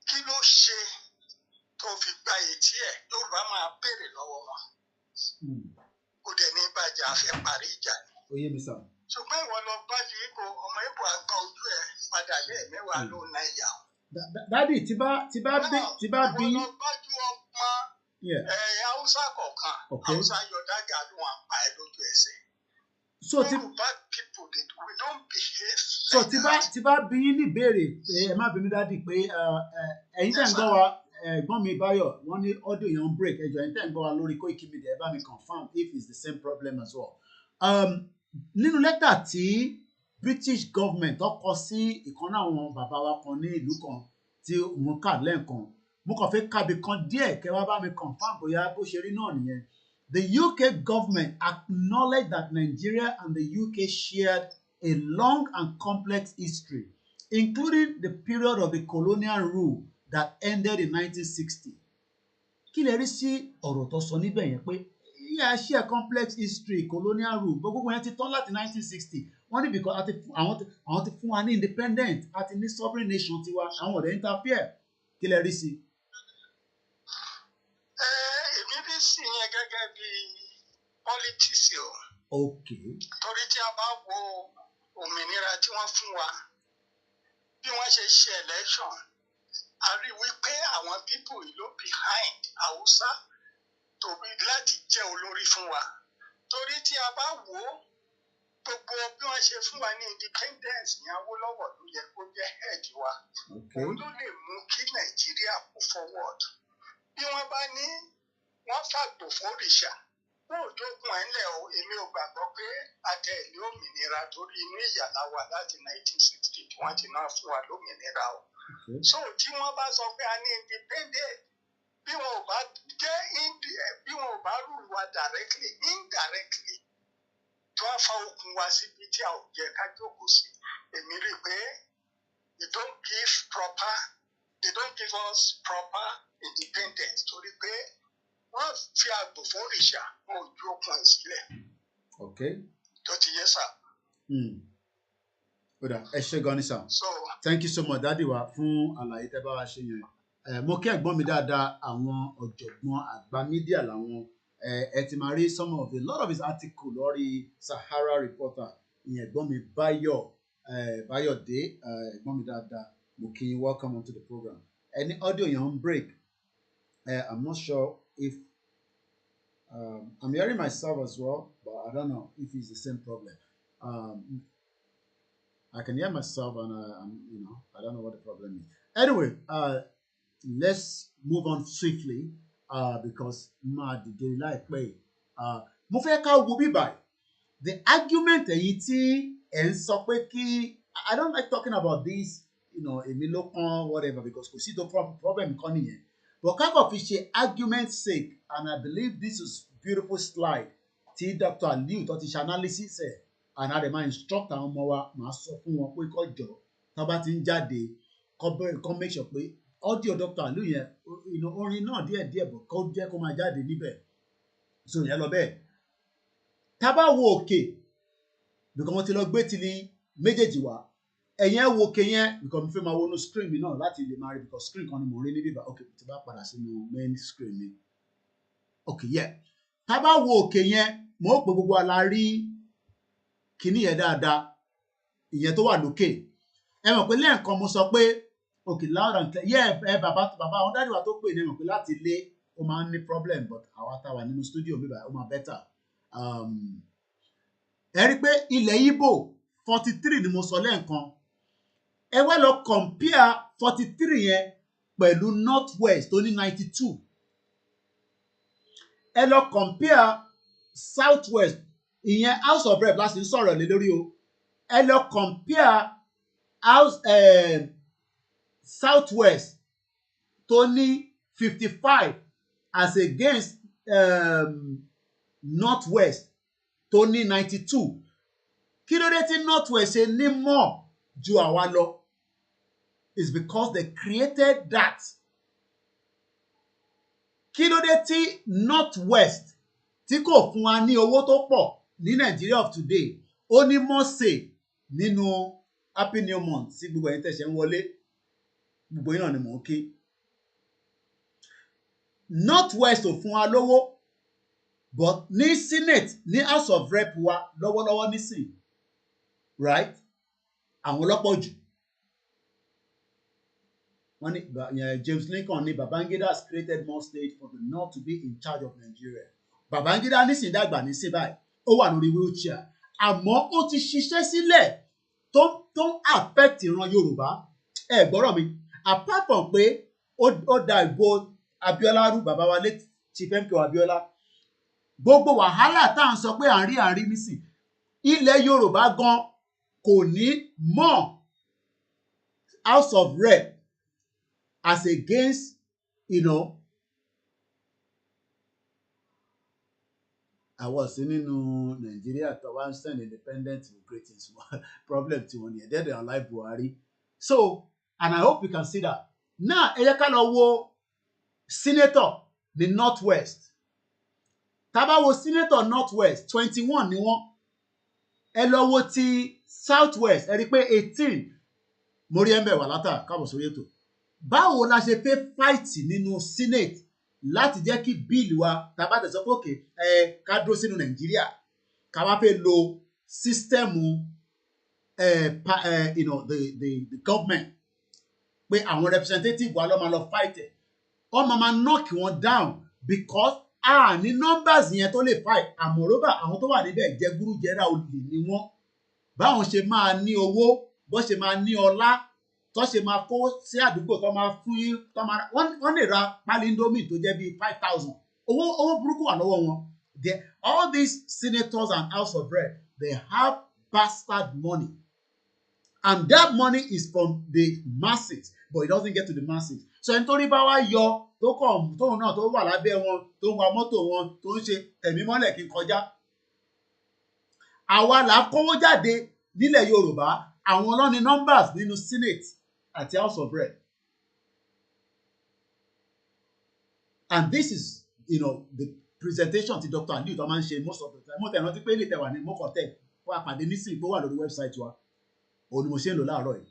kí ló ṣe tó fi gba etí ẹ̀ Yorùbá máa béèrè lọ́wọ́ wọn. Kò dẹ̀ ní bàjẹ́ àfẹ́ parí ìjà ni. Ó yé mi sà. Ṣùgbọ́n ìwọ lọ bá ju Ìgbò ọmọ Ìgbò àgbà ojú ẹ̀ padà lẹ́ẹ̀mẹ́wàá ló ná ìyá o. Dádì tí bá bí. Ìwọ lọ bá ju ọmọ Haúsá kọ̀ọ̀kan. Haúsá yọ dága ló wà pa ẹ́ lójú ẹsẹ̀. So Yorùbá people we don't behave. So tí bá bí ní ìbéèrè ẹ má bínú dádì pé ẹ̀yin tẹ́ ń gbọ́ wa ẹ̀gbọ́n mi Báyọ̀ wọ́n ní audio yẹn ń break ẹjọ́ ẹ̀yin tẹ́ ń gbọ́ wa lórí KOIKIMEDIA ẹ bá mi confirm if it's the same problem as well. Nínú lẹ́tà tí British government kọ sí ìkan náà àwọn bàbá wa kan ní ìlú kan tí mo kà lẹ́ẹ̀kan mo kàn fẹ́ kábi kan díẹ̀ kẹ́ wá bá mi confirm bóyá bó ṣe rí náà nìyẹn. The UK government acknowledged that Nigeria and the UK shared a long and complex history, including the period of the colonial rule that ended in 1960. Kí lẹ rí sí ọ̀rọ̀ tó sọ níbẹ̀ yẹn pé yeah, share complex history colonial rule gbogbo yẹn ti tán láti 1960 wọ́n ní because àwọn ti fún wa ní independent àti ní sovereign nation tiwa àwọn ọ̀rẹ́ interfere kí lẹ rí sí. Èmi rí sí yẹn gẹ́gẹ́ bí politics o. Torí tí a bá wo òmìnira tí wọ́n fún wa bí wọ́n ṣe ṣe election a rí wípé àwọn people ìlú behind Hausa tóbi láti jẹ́ olórí fún wa torí tí a bá wò ó gbogbo bí wọ́n ṣe fún wa ní independence ní Awólọ́wọ̀ ló yẹ kó jẹ́ head wa òun ló lè mú kí Nàìjíríà kó forward bí wọ́n bá ní wọ́n fàgbò fún òrìṣà wọn ò jókòó ẹ̀ ńlẹ̀ o èmi ò gbàgbọ́ pé àtẹ ìlú òmìnira torí inú ìyàlá wa láti 1960 tí wọ́n ti náà fún wa lómìnira o so tí wọ́n bá sọ pé a ní independent bí wọn ò bá jẹ́ bí wọn ò bá rule wa directly indirectly tí wọ́n fa okùn wa síbi tí a ò jẹ́ ká jókòó sí èmi rí i pé they don't give us proper independence torí pé wọ́n fi àgbò fún òrìṣà wọn ò ju okùn ẹ̀ sílẹ̀. Okay. Yes, sir. Ẹ ṣé gan ni sir. So, thank you so much dádì wa fún àlàyé tẹ́ bá wa ṣe yẹn. Mo kí ẹ̀gbọ́n mi dáadáa, àwọn ọ̀jọ̀gbọ́n àgbà mídíà làwọn. Ẹ ti máa rí some of a lot of his article lórí Sahara Reporter. Ìyẹn ẹ̀gbọ́n mi Báyọ̀dé, ẹ̀gbọ́n mi dáadáa. Mo kí yín, welcome onto the program. Any audio yẹn ń break. I'm not sure if I'm hearing myself as well, but I don't know if it's the same problem. I can hear myself, and I don't know what the problem is. Anyway, let's move on swiftly because mo fẹ́ ká wo bíbáyìí. The argument èyí tí ẹ̀ ń sọ pé kí I don't like talking about this, èmi ló kàn whatever, because kò sí tó problem kan nìyẹn. But kákọ̀ fi ṣe argument sake, and I believe this is beautiful slide tí Dr. Aliu tó ti ṣe analysis ẹ̀, and a dẹ̀ máa instruct àwọn ọmọ wa, máa sọ fún wọn pé kó jọ tó bá ti ń jáde kó make sure pé audio Dr. Aliu yẹn orin náà díẹ̀díẹ̀ bọ̀ kó jẹ́ kó máa jáde níbẹ̀. So yẹn lọ bẹ́ẹ̀. Tá bá wo òkè, because wọ́n ti lọ gbé tìlí méjèèjì wá, ẹ̀yẹn wo òkè yẹn, because mo fẹ́ máa wọnú screen mi náà láti lè máa rí, because screen kan ni mo rí ní bíbá. Okay, tí bá padà sínú main screen mi. Okay, yeah. Tá bá wo òkè yẹn, mo pè gbogbo ala rí kíní yẹn dáadáa, ìyẹn tó wà lókè. Ẹ mọ̀ pé lẹ́ẹ̀kan mo sọ pé okay, loud and clear. Yeah, bàbá àwọn dáàdì wa tó pè ní mọ̀ pé láti ilé ó máa ń ní problem, but àwa tá wà nínú studio bíbá ó máa better. Ẹ rí pé ilẹ̀ Igbo 43 ni mo sọ lẹ́ẹ̀kan. Ẹ wá lọ compare 43 yẹn pẹ̀lú Northwest tó ní 92. Ẹ lọ compare Southwest, ìyẹn House of Rep láti sọ̀rọ̀ lé lórí o. Ẹ lọ compare Southwest tó ní 55 as against Northwest tó ní 92. Kí ló dé tí Northwest ṣe ní more ju àwa lọ? It's because they created that. Kí ló dé tí Northwest tí kò fún wa ní owó tó pọ̀ ní Nigeria of today, ó ní more say nínú Happy New Month sí gbogbo ẹ̀yin tẹ̀sẹ̀ ń wọlé, gbogbo yín náà ni mò ń kí. Northwest ò fún wa lówó, but ní Senate, ní House of Rep wa lọ́wọ́lọ́wọ́ nísìn, right? Àwọn lọ́pọ̀ jù. Wọ́n ní James Lincoln ní Babangida has created more states for the North to be in charge of Nigeria. Babangida nísìn dàgbà nísìn báyìí, ó wà lórí wheelchair, àmọ́ ó ti ṣiṣẹ́ sílẹ̀ tó ń affect ìran Yorùbá. Ẹ gbọ́rọ̀ mi, apart from pé ó da ìbò Abiola rú, bàbá wa late Chief MKO Abiola, gbogbo wàhálà tá à ń sọ pé à ń rí nísìn, ilẹ̀ Yorùbá gan kò ní more House of Rep as against, àwọn sí nínú Nàìjíríà tó wá ń send independent greetings problem tí wọ́n ní ẹ̀dẹ́dẹ̀ online Buhari. So, and I hope you can see that. Now, ẹ jẹ́ ká lọ wo senator the Northwest. Tá bá wo senator Northwest 21 ni wọ́n. Ẹ lọ wo ti Southwest, ẹ rí pé 18. Mo rí ẹ̀mbẹ̀ wà látà káàbọ̀ sórí ètò. Báwo la ṣe fẹ́ fight nínú Senate láti jẹ́ kí bíìlì wa tá bá tẹ̀ sọ pé òkè ká dúró sínú Nàìjíríà, ká wá fẹ́ lo sísítẹ́ẹ̀mù the government, pé àwọn representative wa ló máa lọ fight ẹ̀. Wọ́n máa knock wọn down because ní numbers yẹn tó lè fight. Àmọ̀rọ́bà àwọn tó wà níbẹ̀ jẹ́ gúrújẹ́rà olè ni wọ́n. Báwọn ṣe máa ní owó, bó ṣe máa ní ọlá, tó ṣe máa kó sí àdúgbò tó máa fún yín, wọ́n lè ra pálí Indomie tó jẹ́ bíi 5,000. Owó burúkú wà lọ́wọ́ wọn. All these senators and House of Rep, they have bastard money. And that money is from the masses, but it doesn't get to the masses. So ẹni tó rí bá wá yọ tóun náà tó wà lábẹ́ wọn, tó ń wa mọ́tò wọn, tó ń ṣe tẹ̀mí mọ́lẹ̀ kí n kọjá. Àwa là kówó jáde nílẹ̀ Yorùbá, àwọn ló ní numbers nínú Senate àti House of Rep. And this is, presentation ti Dr. Ali tó máa ń ṣe most of the time mo tẹ̀ rántí pé ilé tẹ̀wà ní mọ́kọ̀tẹ́ fún àpàdé nísìnyí tó wà lórí website wa òun ni mo ṣe ń lò láàárọ̀ yìí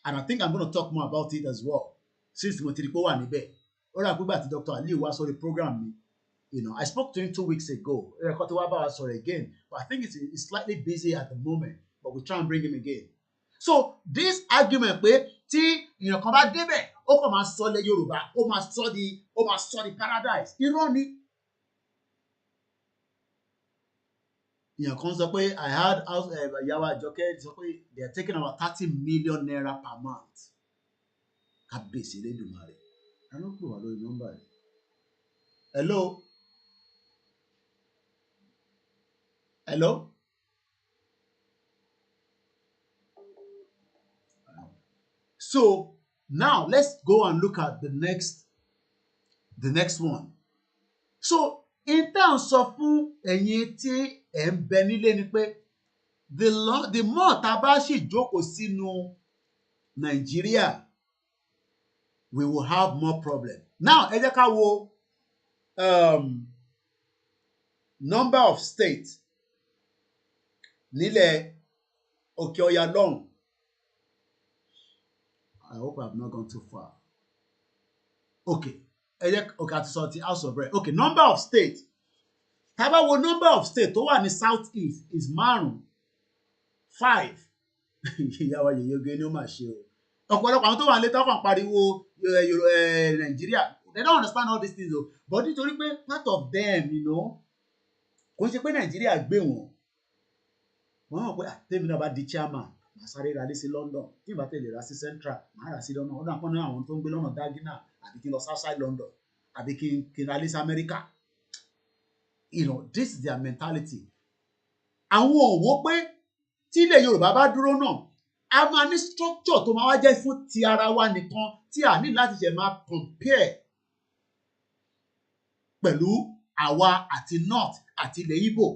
and I think I'm going to talk more about it as well since mo ti rí pé ó wà níbẹ̀ ó rà pígbà tí Dr. Ali wá sórí program mi I spoke to him 2 weeks ago ẹ̀kọ́ tó wá bá wa sọ̀rọ̀ again but I think it's slightly busy at the moment but we try and bring him again so this argument pé tí èèyàn kan bá débẹ̀ ó kàn máa sọ lé Yorùbá ó máa sọ di paradise irọ́ ni. èèyàn kan sọ pé I heard ìyàwó Àjọkẹ́ sọ pé they are taking about 30 million naira per month kábíyèsí Elédùmarè ẹ ló pè wá lórí nọ́mbà yìí. Hello. So now let's go and look at the next one. So in terms of fún ẹ̀yin tí ẹ̀ ń bẹ nílé ni pé the more tá a bá sì jókòó sínú Nàìjíríà we will have more problem. Now ẹ jẹ́ ká wo number of states nílẹ̀ òkè ọya lọ́hùn. I hope I have not gone too far. Okay. Okay, àti sọ ti House of Rep. Okay, number of states. Tá bá wo number of states tó wà ní South East is 5. Ìyàwó yèyé ni ó máa ṣe o. Ọ̀pọ̀lọpọ̀ àwọn tó wà nílé tó kàn pariwo Nigeria. They don't understand all these things o. But nítorí pé part of them, kò ń ṣe pé Nigeria gbé wọn. Wọ́n mọ̀ pé tèmi náà bá di chairman màá sáré ra lé sí London tí ìbá tẹ̀lé ra sí Central màá rà sí London ọdún àpọ́n náà àwọn tó ń gbé lọ́nà Dagina àbí kí n lọ Southside London àbí kí n ra lé sí America. This is their mentality. Àwọn ò wò pé tí ilẹ̀ Yorùbá bá dúró náà a máa ní structure tó máa wá jẹ́ fún ti ara wa nìkan tí a ní láti ṣe máa compare pẹ̀lú àwa àti North àti ilẹ̀ Igbo.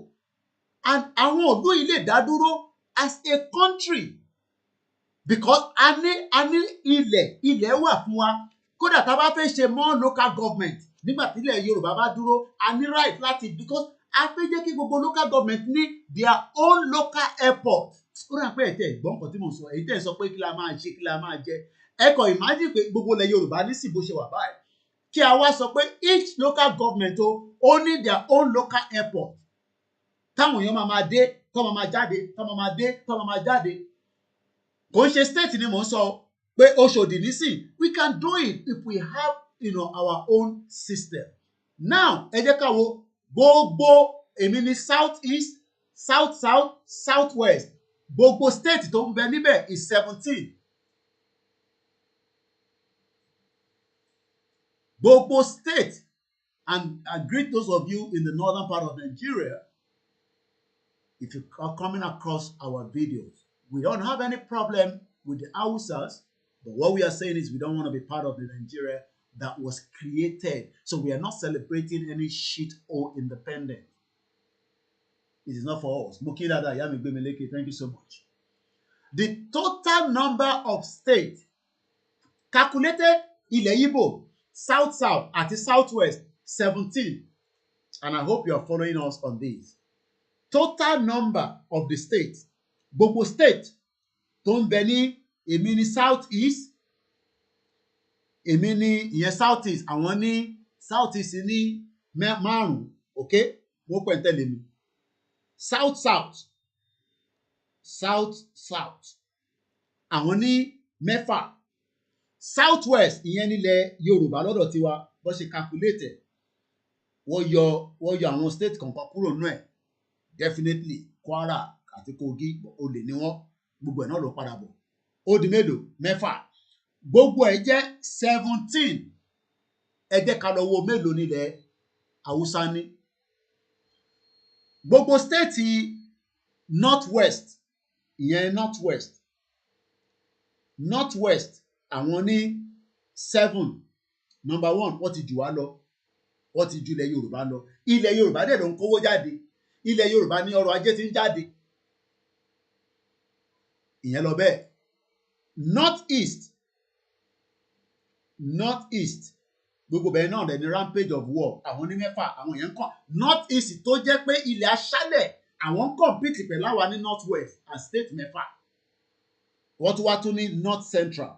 And àwọn òlú yìí lè dá dúró as a country because a ní ilẹ̀ wà fún wa kódà tá a bá fẹ́ ṣe more local government nígbà tí ilẹ̀ Yorùbá bá dúró a ní right láti because a fẹ́ jẹ́ kí gbogbo local government ní their own local airport. Ó rà pé ẹ̀tẹ̀ ìgbọ́n kan tí mo sọ èyí tẹ̀ sọ pé kí la máa ṣe kí la máa jẹ ẹ kàn imagine pé gbogbo ilẹ̀ Yorùbá ní sì bó ṣe wà báyìí kí a wá sọ pé each local government ó ní their own local airport táwọn èèyàn máa dé tó máa jáde tó máa dé tó máa jáde kò ń ṣe state ni mò ń sọ pé Ọ̀ṣọ́dì nísìn we can do it if we have our own system. Now ẹ jẹ́ ká wo gbogbo èmi ní South East South South South West gbogbo state tó ń bẹ níbẹ̀ is 17. Gbogbo state and I greet those of you in the northern part of Nigeria. If you are coming across our videos, we don't have any problem with the Hausas, but what we are saying is we don't want to be part of the Nigeria that was created. So we are not celebrating any shit or independence. It is not for us. Mukilada Yami Gbemeleke, thank you so much. The total number of states calculated Ilẹ̀ Igbo, South South àti South West 17. And I hope you are following us on this. Total number of the states gbogbo state tó ń bẹ ní èmi ní South East èmi ní ìyẹn South East àwọn ní South East ní 5 okay wọ́n pẹ̀ ń tẹ̀lé mi South South South South àwọn ní 6 South West ìyẹn nílẹ̀ Yorùbá lọ́dọ̀ tiwa bó ṣe calculate wọ́n yọ àwọn state kankan kúrò nínú ẹ̀ definitely Kwara àti Kogi olè ni wọ́n gbogbo ẹ̀ náà ló padà bọ̀ ó di mélòó 6 gbogbo ẹ̀ jẹ́ 17 ẹ jẹ́ ká lọ wo mélòó nílẹ̀ Haúsá ní gbogbo state North West ìyẹn North West àwọn ní 7 number 1 wọ́n ti jù wá lọ wọ́n ti ju ilẹ̀ Yorùbá lọ ilẹ̀ Yorùbá dẹ̀ ló ń kówó jáde ilẹ̀ Yorùbá ní ọrọ̀ ajé ti ń jáde ìyẹn lọ bẹ́ẹ̀ North East gbogbo bẹ́ẹ̀ náà dẹ̀ ní rampage of war àwọn ní mẹ́fà àwọn yẹn ń kàn north east tó jẹ́ pé ilẹ̀ aṣálẹ̀ àwọn ń compete pẹ̀lú àwa ní north west and state mẹ́fà wọ́n tún wá tún ní north central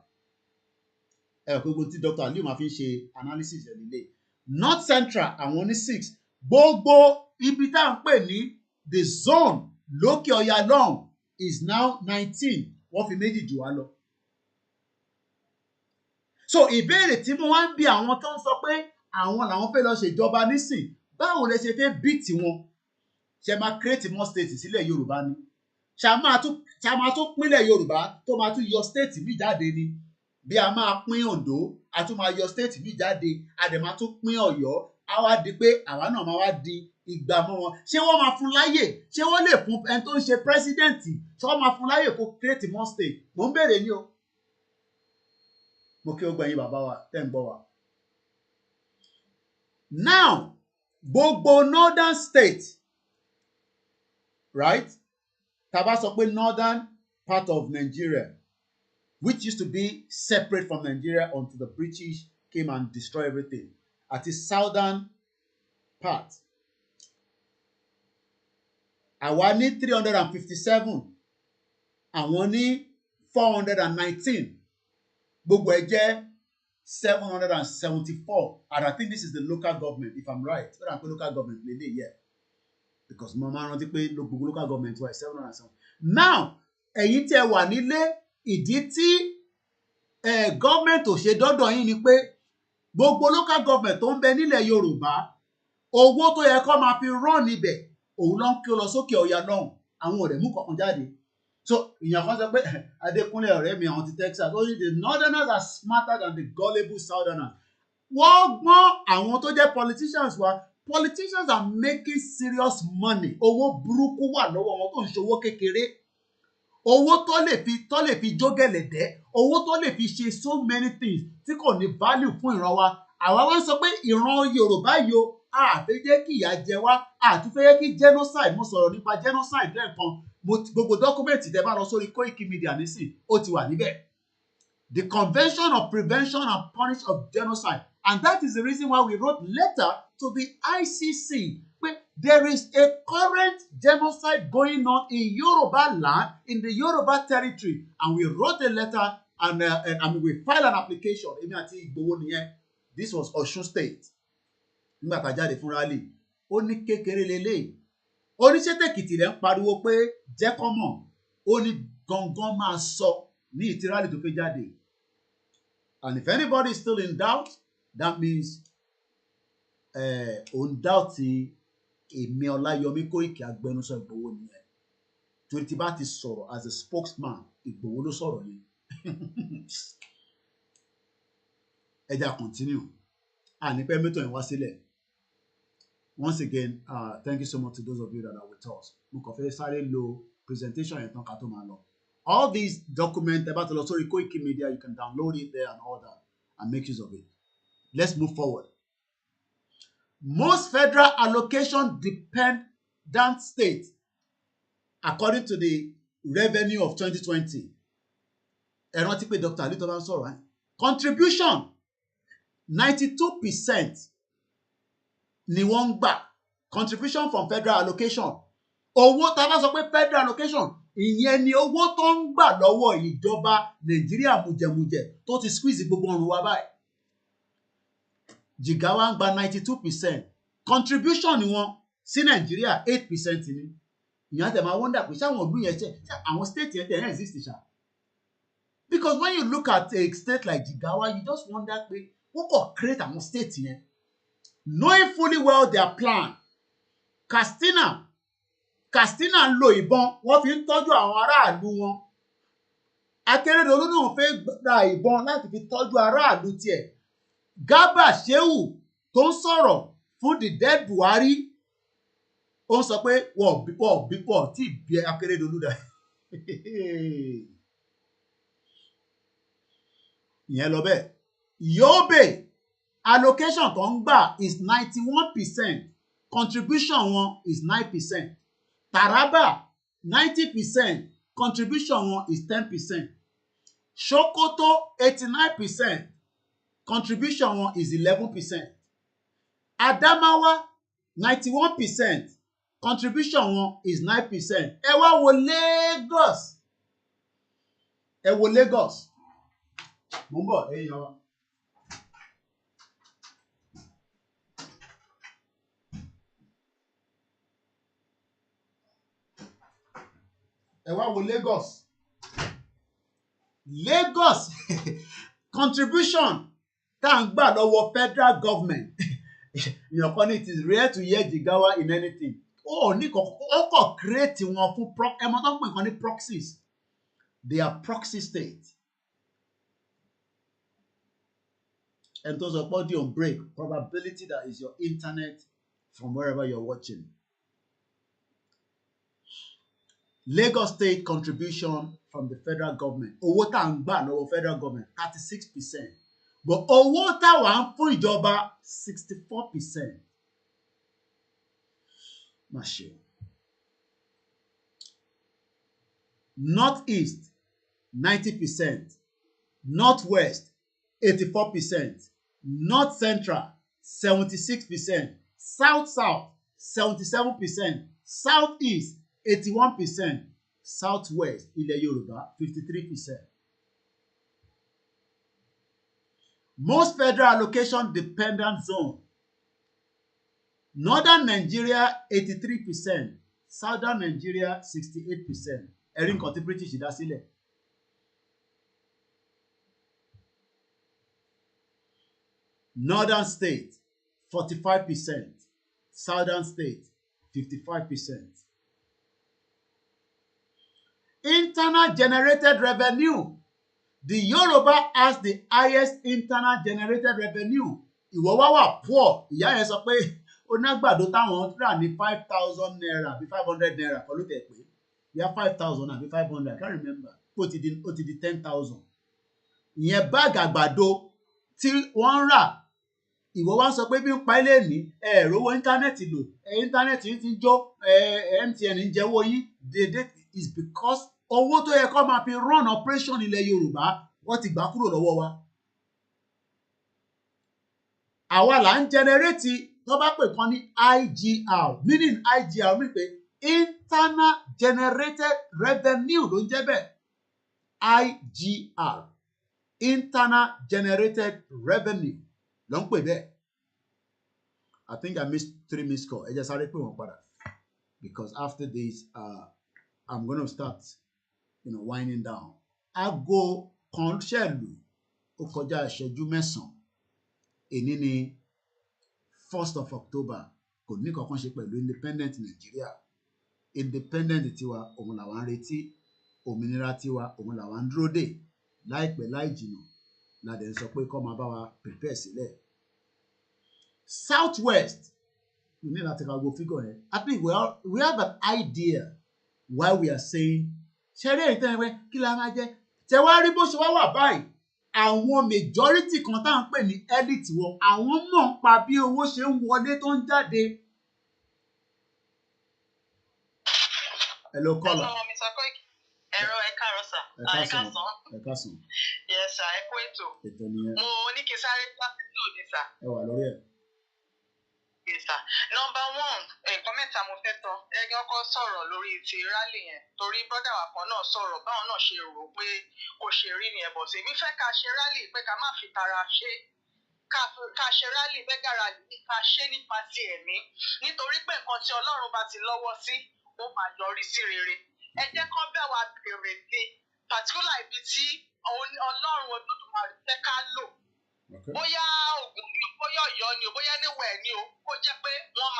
gbogbo tí Dr. Aliu máa fi ń ṣe analysis ẹ̀ nílé north central àwọn ní 6 gbogbo ibi tá à ń pè ní the zone lókè ọya long is now 19 wọ́n fi méjì jù wá lọ. So ìbéèrè tí mo wá ń bi àwọn tó ń sọ pé àwọn làwọn fẹ́ lọ ṣèjọba nísìn báwo lẹ ṣe fẹ́ beat wọn ṣe máa create more states sílẹ̀ Yorùbá ni ṣe máa tún pínlẹ̀ Yorùbá tó máa tún yọ state mi jáde ni bí a máa pín Oǹdó a tún máa yọ state mi jáde a dẹ̀ máa tún pín Ọ̀yọ́ á wá di pé àwa náà máa wá di ìgbà mọ́ wọn ṣé wọ́n máa fún láyè ṣé wọ́n lè fún ẹni tó ń ṣe president ṣé wọ́n máa fún láyè kó create more state mò ń béèrè ní o mo kí ó gbẹ̀yìn bàbá wa tẹ́ ń gbọ́ wa. Now gbogbo northern state right tá bá sọ pé northern part of Nigeria which used to be separate from Nigeria until the British came and destroyed everything àti southern part àwa ní 357 àwọn ní 419 gbogbo ẹ jẹ́ 774 and I think this is the local government if I'm right whether I'm local government lele yeah because mo máa rántí pé gbogbo local government wà 707 now ẹ̀yin tí ẹ wà nílé ìdí tí government ò ṣe dọ́dọ̀ yín ni pé gbogbo local government tó ń bẹ nílẹ̀ Yorùbá owó tó yẹ kó máa fi run níbẹ̀ òun ló ń kí ó lọ sókè ọ̀yà lọ́hùn àwọn ọ̀rẹ́ mú kankan jáde so ìyàn kan sọ pé Adékúnlé ọ̀rẹ́ mi àwọn ti Texas only the northerners are smarter than the gullible southerners wọ́n gbọ́n àwọn tó jẹ́ politicians wa politicians are making serious money owó burúkú wà lọ́wọ́ wọn tó ń ṣòwò kékeré owó tó lè fi jógẹ̀lẹ̀dẹ́ owó tó lè fi ṣe so many things tí kò ní value fún ìran wa àwa wá ń sọ pé ìran Yorùbá yìí o àfẹ́ jẹ́ kí ìyà jẹ wá àtúfẹ́ jẹ́ kí genocide mo sọ̀rọ̀ nípa genocide lẹ́ẹ̀kan gbogbo dọ́kúmẹ̀ntì tẹ́ bá lọ sórí KOIKIMEDIA nísìn ó ti wà níbẹ̀ the Convention of Prevention and Punishment of Genocide and that is the reason why we wrote letter to the ICC pé there is a current genocide going on in Yoruba land in the Yoruba territory and we wrote a letter and we filed an application èmi àti Igboho nìyẹn this was Osun State nígbà tá a jáde fún rally ó ní kékeré lélẹ́yìí oníṣẹ́tẹ̀kìtì rẹ̀ ń pariwo pé jẹ́ kọ́ mọ̀ ó ní gangan máa sọ ní ìtirálì tó fẹ́ jáde and if anybody is still in doubt that means òun doubt èmi Ọláyọmí Kóìkì agbẹnusọ Ìgbòho nìyẹn torí tí bá ti sọ̀rọ̀ as a spokesman Ìgbòho ló sọ̀rọ̀ yẹn ẹja continue ànípẹ́ mẹ́tọ̀ yẹn wá sílẹ̀. Once again, thank you so much to those of you that are with us. Mo kàn fẹ́ sáré lo presentation yẹn tán ká tó máa lọ. All these documents about the story KOIKIMEDIA, you can download it there and all that and make use of it. Let's move forward. Most federal allocation dependent states, according to the revenue of 2020, ẹ rántí pé Dr. Ali tó bá ń sọ̀rọ̀ contribution 92% ni wọ́n ń gbà contribution from federal allocation owó tá a bá sọ pé federal allocation ìyẹn ni owó tó ń gbà lọ́wọ́ ìjọba Nàìjíríà mùjẹ̀mùjẹ̀ tó ti squeeze gbogbo ọrùn wa báyìí Jigawa ń gba 92% contribution ni wọ́n sí Nàìjíríà 8% ni ìyẹn àti ẹ̀ máa wonder pé ṣáwọn ògbìn yẹn ṣe àwọn state yẹn tẹ̀ ẹ́ exist ṣá because when you look at a state like Jigawa you just wonder pé wọ́n kò create àwọn state yẹn knowing fully well their plan. Katsina ń lo ìbọn wọ́n fi ń tọ́jú àwọn aráàlú wọn Akérédolú náà fẹ́ gba ìbọn láti fi tọ́jú aráàlú tiẹ̀ Garba Shehu tó ń sọ̀rọ̀ fún the dead Buhari ó ń sọ pé wọ́n tí bí Akérédolú dà ìyẹn lọ bẹ́ẹ̀ Yobe allocation tó ń gbà is 91%, contribution wọn is 9%. Taraba 90%, contribution wọn is 10%. Sokoto 89%, contribution wọn is 11%. Adamawa 91%, contribution wọn is 9%. Ẹ wá wo Lagos. Ẹ wo Lagos. Mo ń bọ̀ ẹ̀yin wa. Ẹ wá wo Lagos. Lagos contribution tá à ń gbà lọ́wọ́ federal government. Èèyàn kan ní it is rare to hear Jigawa in anything. Ó kàn create wọn fún ẹmọ tó ń pè kan ní proxies. They are proxy state. And those are body on break. Probability that is your internet from wherever you're watching. Lagos State contribution from the federal government. Owó tá à ń gbà lọ́wọ́ federal government 36%. But owó táwa ń fún ìjọba 64%. Má ṣe. North East 90%. North West 84%. North Central 76%. South 77%. South East 81%. Southwest ilẹ̀ Yorùbá 53%. Most federal allocation dependent zone. Northern Nigeria 83%. Southern Nigeria 68%. Ẹ̀rí nǹkan tí British dá sílẹ̀. Northern state 45%. Southern state 55%. Internal generated revenue. The Yoruba has the highest internal generated revenue. Ìwọ wá wà poor. Ìyá yẹn sọ pé ó ná àgbàdo táwọn rà ní 5,000 naira àbí 500 naira kọ́ ló tẹ̀ pé. Ìyá 5,000 àbí 500, I can't remember. Ó ti di 10,000. Ìyẹn báàgì àgbàdo tí wọ́n ń rà. Ìwọ wá sọ pé bí ń pa ilé ní rówó íńtánẹ́ẹ̀tì lò. Íńtánẹ́ẹ̀tì yìí ti ń jó. MTN ń jẹ́wọ́ yín. Dédé is because owó tó yẹ kó máa fi run operation ilẹ̀ Yorùbá wọ́n ti gbà kúrò lọ́wọ́ wa. Àwa là ń generate tó bá pè kan ní IGR, meaning IGR mean pé internal generated revenue ló ń jẹ́ bẹ́ẹ̀. IGR, internal generated revenue ló ń pè bẹ́ẹ̀. I think I missed 3 missed calls. Ẹ jẹ́ sáré pé wọ́n padà because after this I'm going to start winding down. Aago kan ṣẹ̀lù ó kọjá ìṣẹ́jú 9. Èní ni 1st of October. Kò ní kankan ṣe pẹ̀lú independent Nigeria. Independent tiwa òun làwa ń retí. Òmìnira tiwa òun làwa ń dúró dè. Láìpẹ́ láì jìnnà la dẹ̀ ń sọ pé kó máa bá wa prepare sílẹ̀. Southwest, we need to take our go figure here. I think we have an idea why we are saying ṣeré ìtàn ẹ̀wẹ̀ kí la máa jẹ́. Tẹ wá rí bó ṣe wá wà báyìí. Àwọn majority kan tá à ń pè ní elite wọn, àwọn mọ̀ ń pa bí owó ṣe ń wọlé tó ń jáde. Hello caller. Mr. Koiki. Ẹ̀rọ ẹ̀ka rọ̀ṣà. Ẹ̀ka sàn. Yes sir, ẹ kú ètò. Ètò nìyẹn. Mo ní kí n sáré pàṣẹ lónìí sà. Ẹ wà lórí ẹ̀. Yes sir. Number 1, nǹkan mẹ́ta mo fẹ́ tọ́. Ẹgbẹ́ ọkọ sọ̀rọ̀ lórí ti rally yẹn. Torí brọ́dà wa kan náà sọ̀rọ̀ báwọn náà ṣe rò pé kò ṣe rí ni ẹ̀bọ̀ sí. Èmi fẹ́ ká ṣe rally pé ká má fi tara ṣe. Ká ṣe rally mega rally ká ṣe nípa ti ẹ̀mí. Nítorí pé nǹkan tí Ọlọ́run bá ti lọ́wọ́ sí, ó máa yọrí sí rere. Ẹ jẹ́ kán bẹ̀ wá bèrè sí particular ibi tí Ọlọ́run Olódùmarè fẹ́ ká lò. Bóyá Ògùn ni o, bóyá Ọ̀yọ́ ni o, bóyá níwẹ̀ ni o, kó jẹ́ pé wọ́n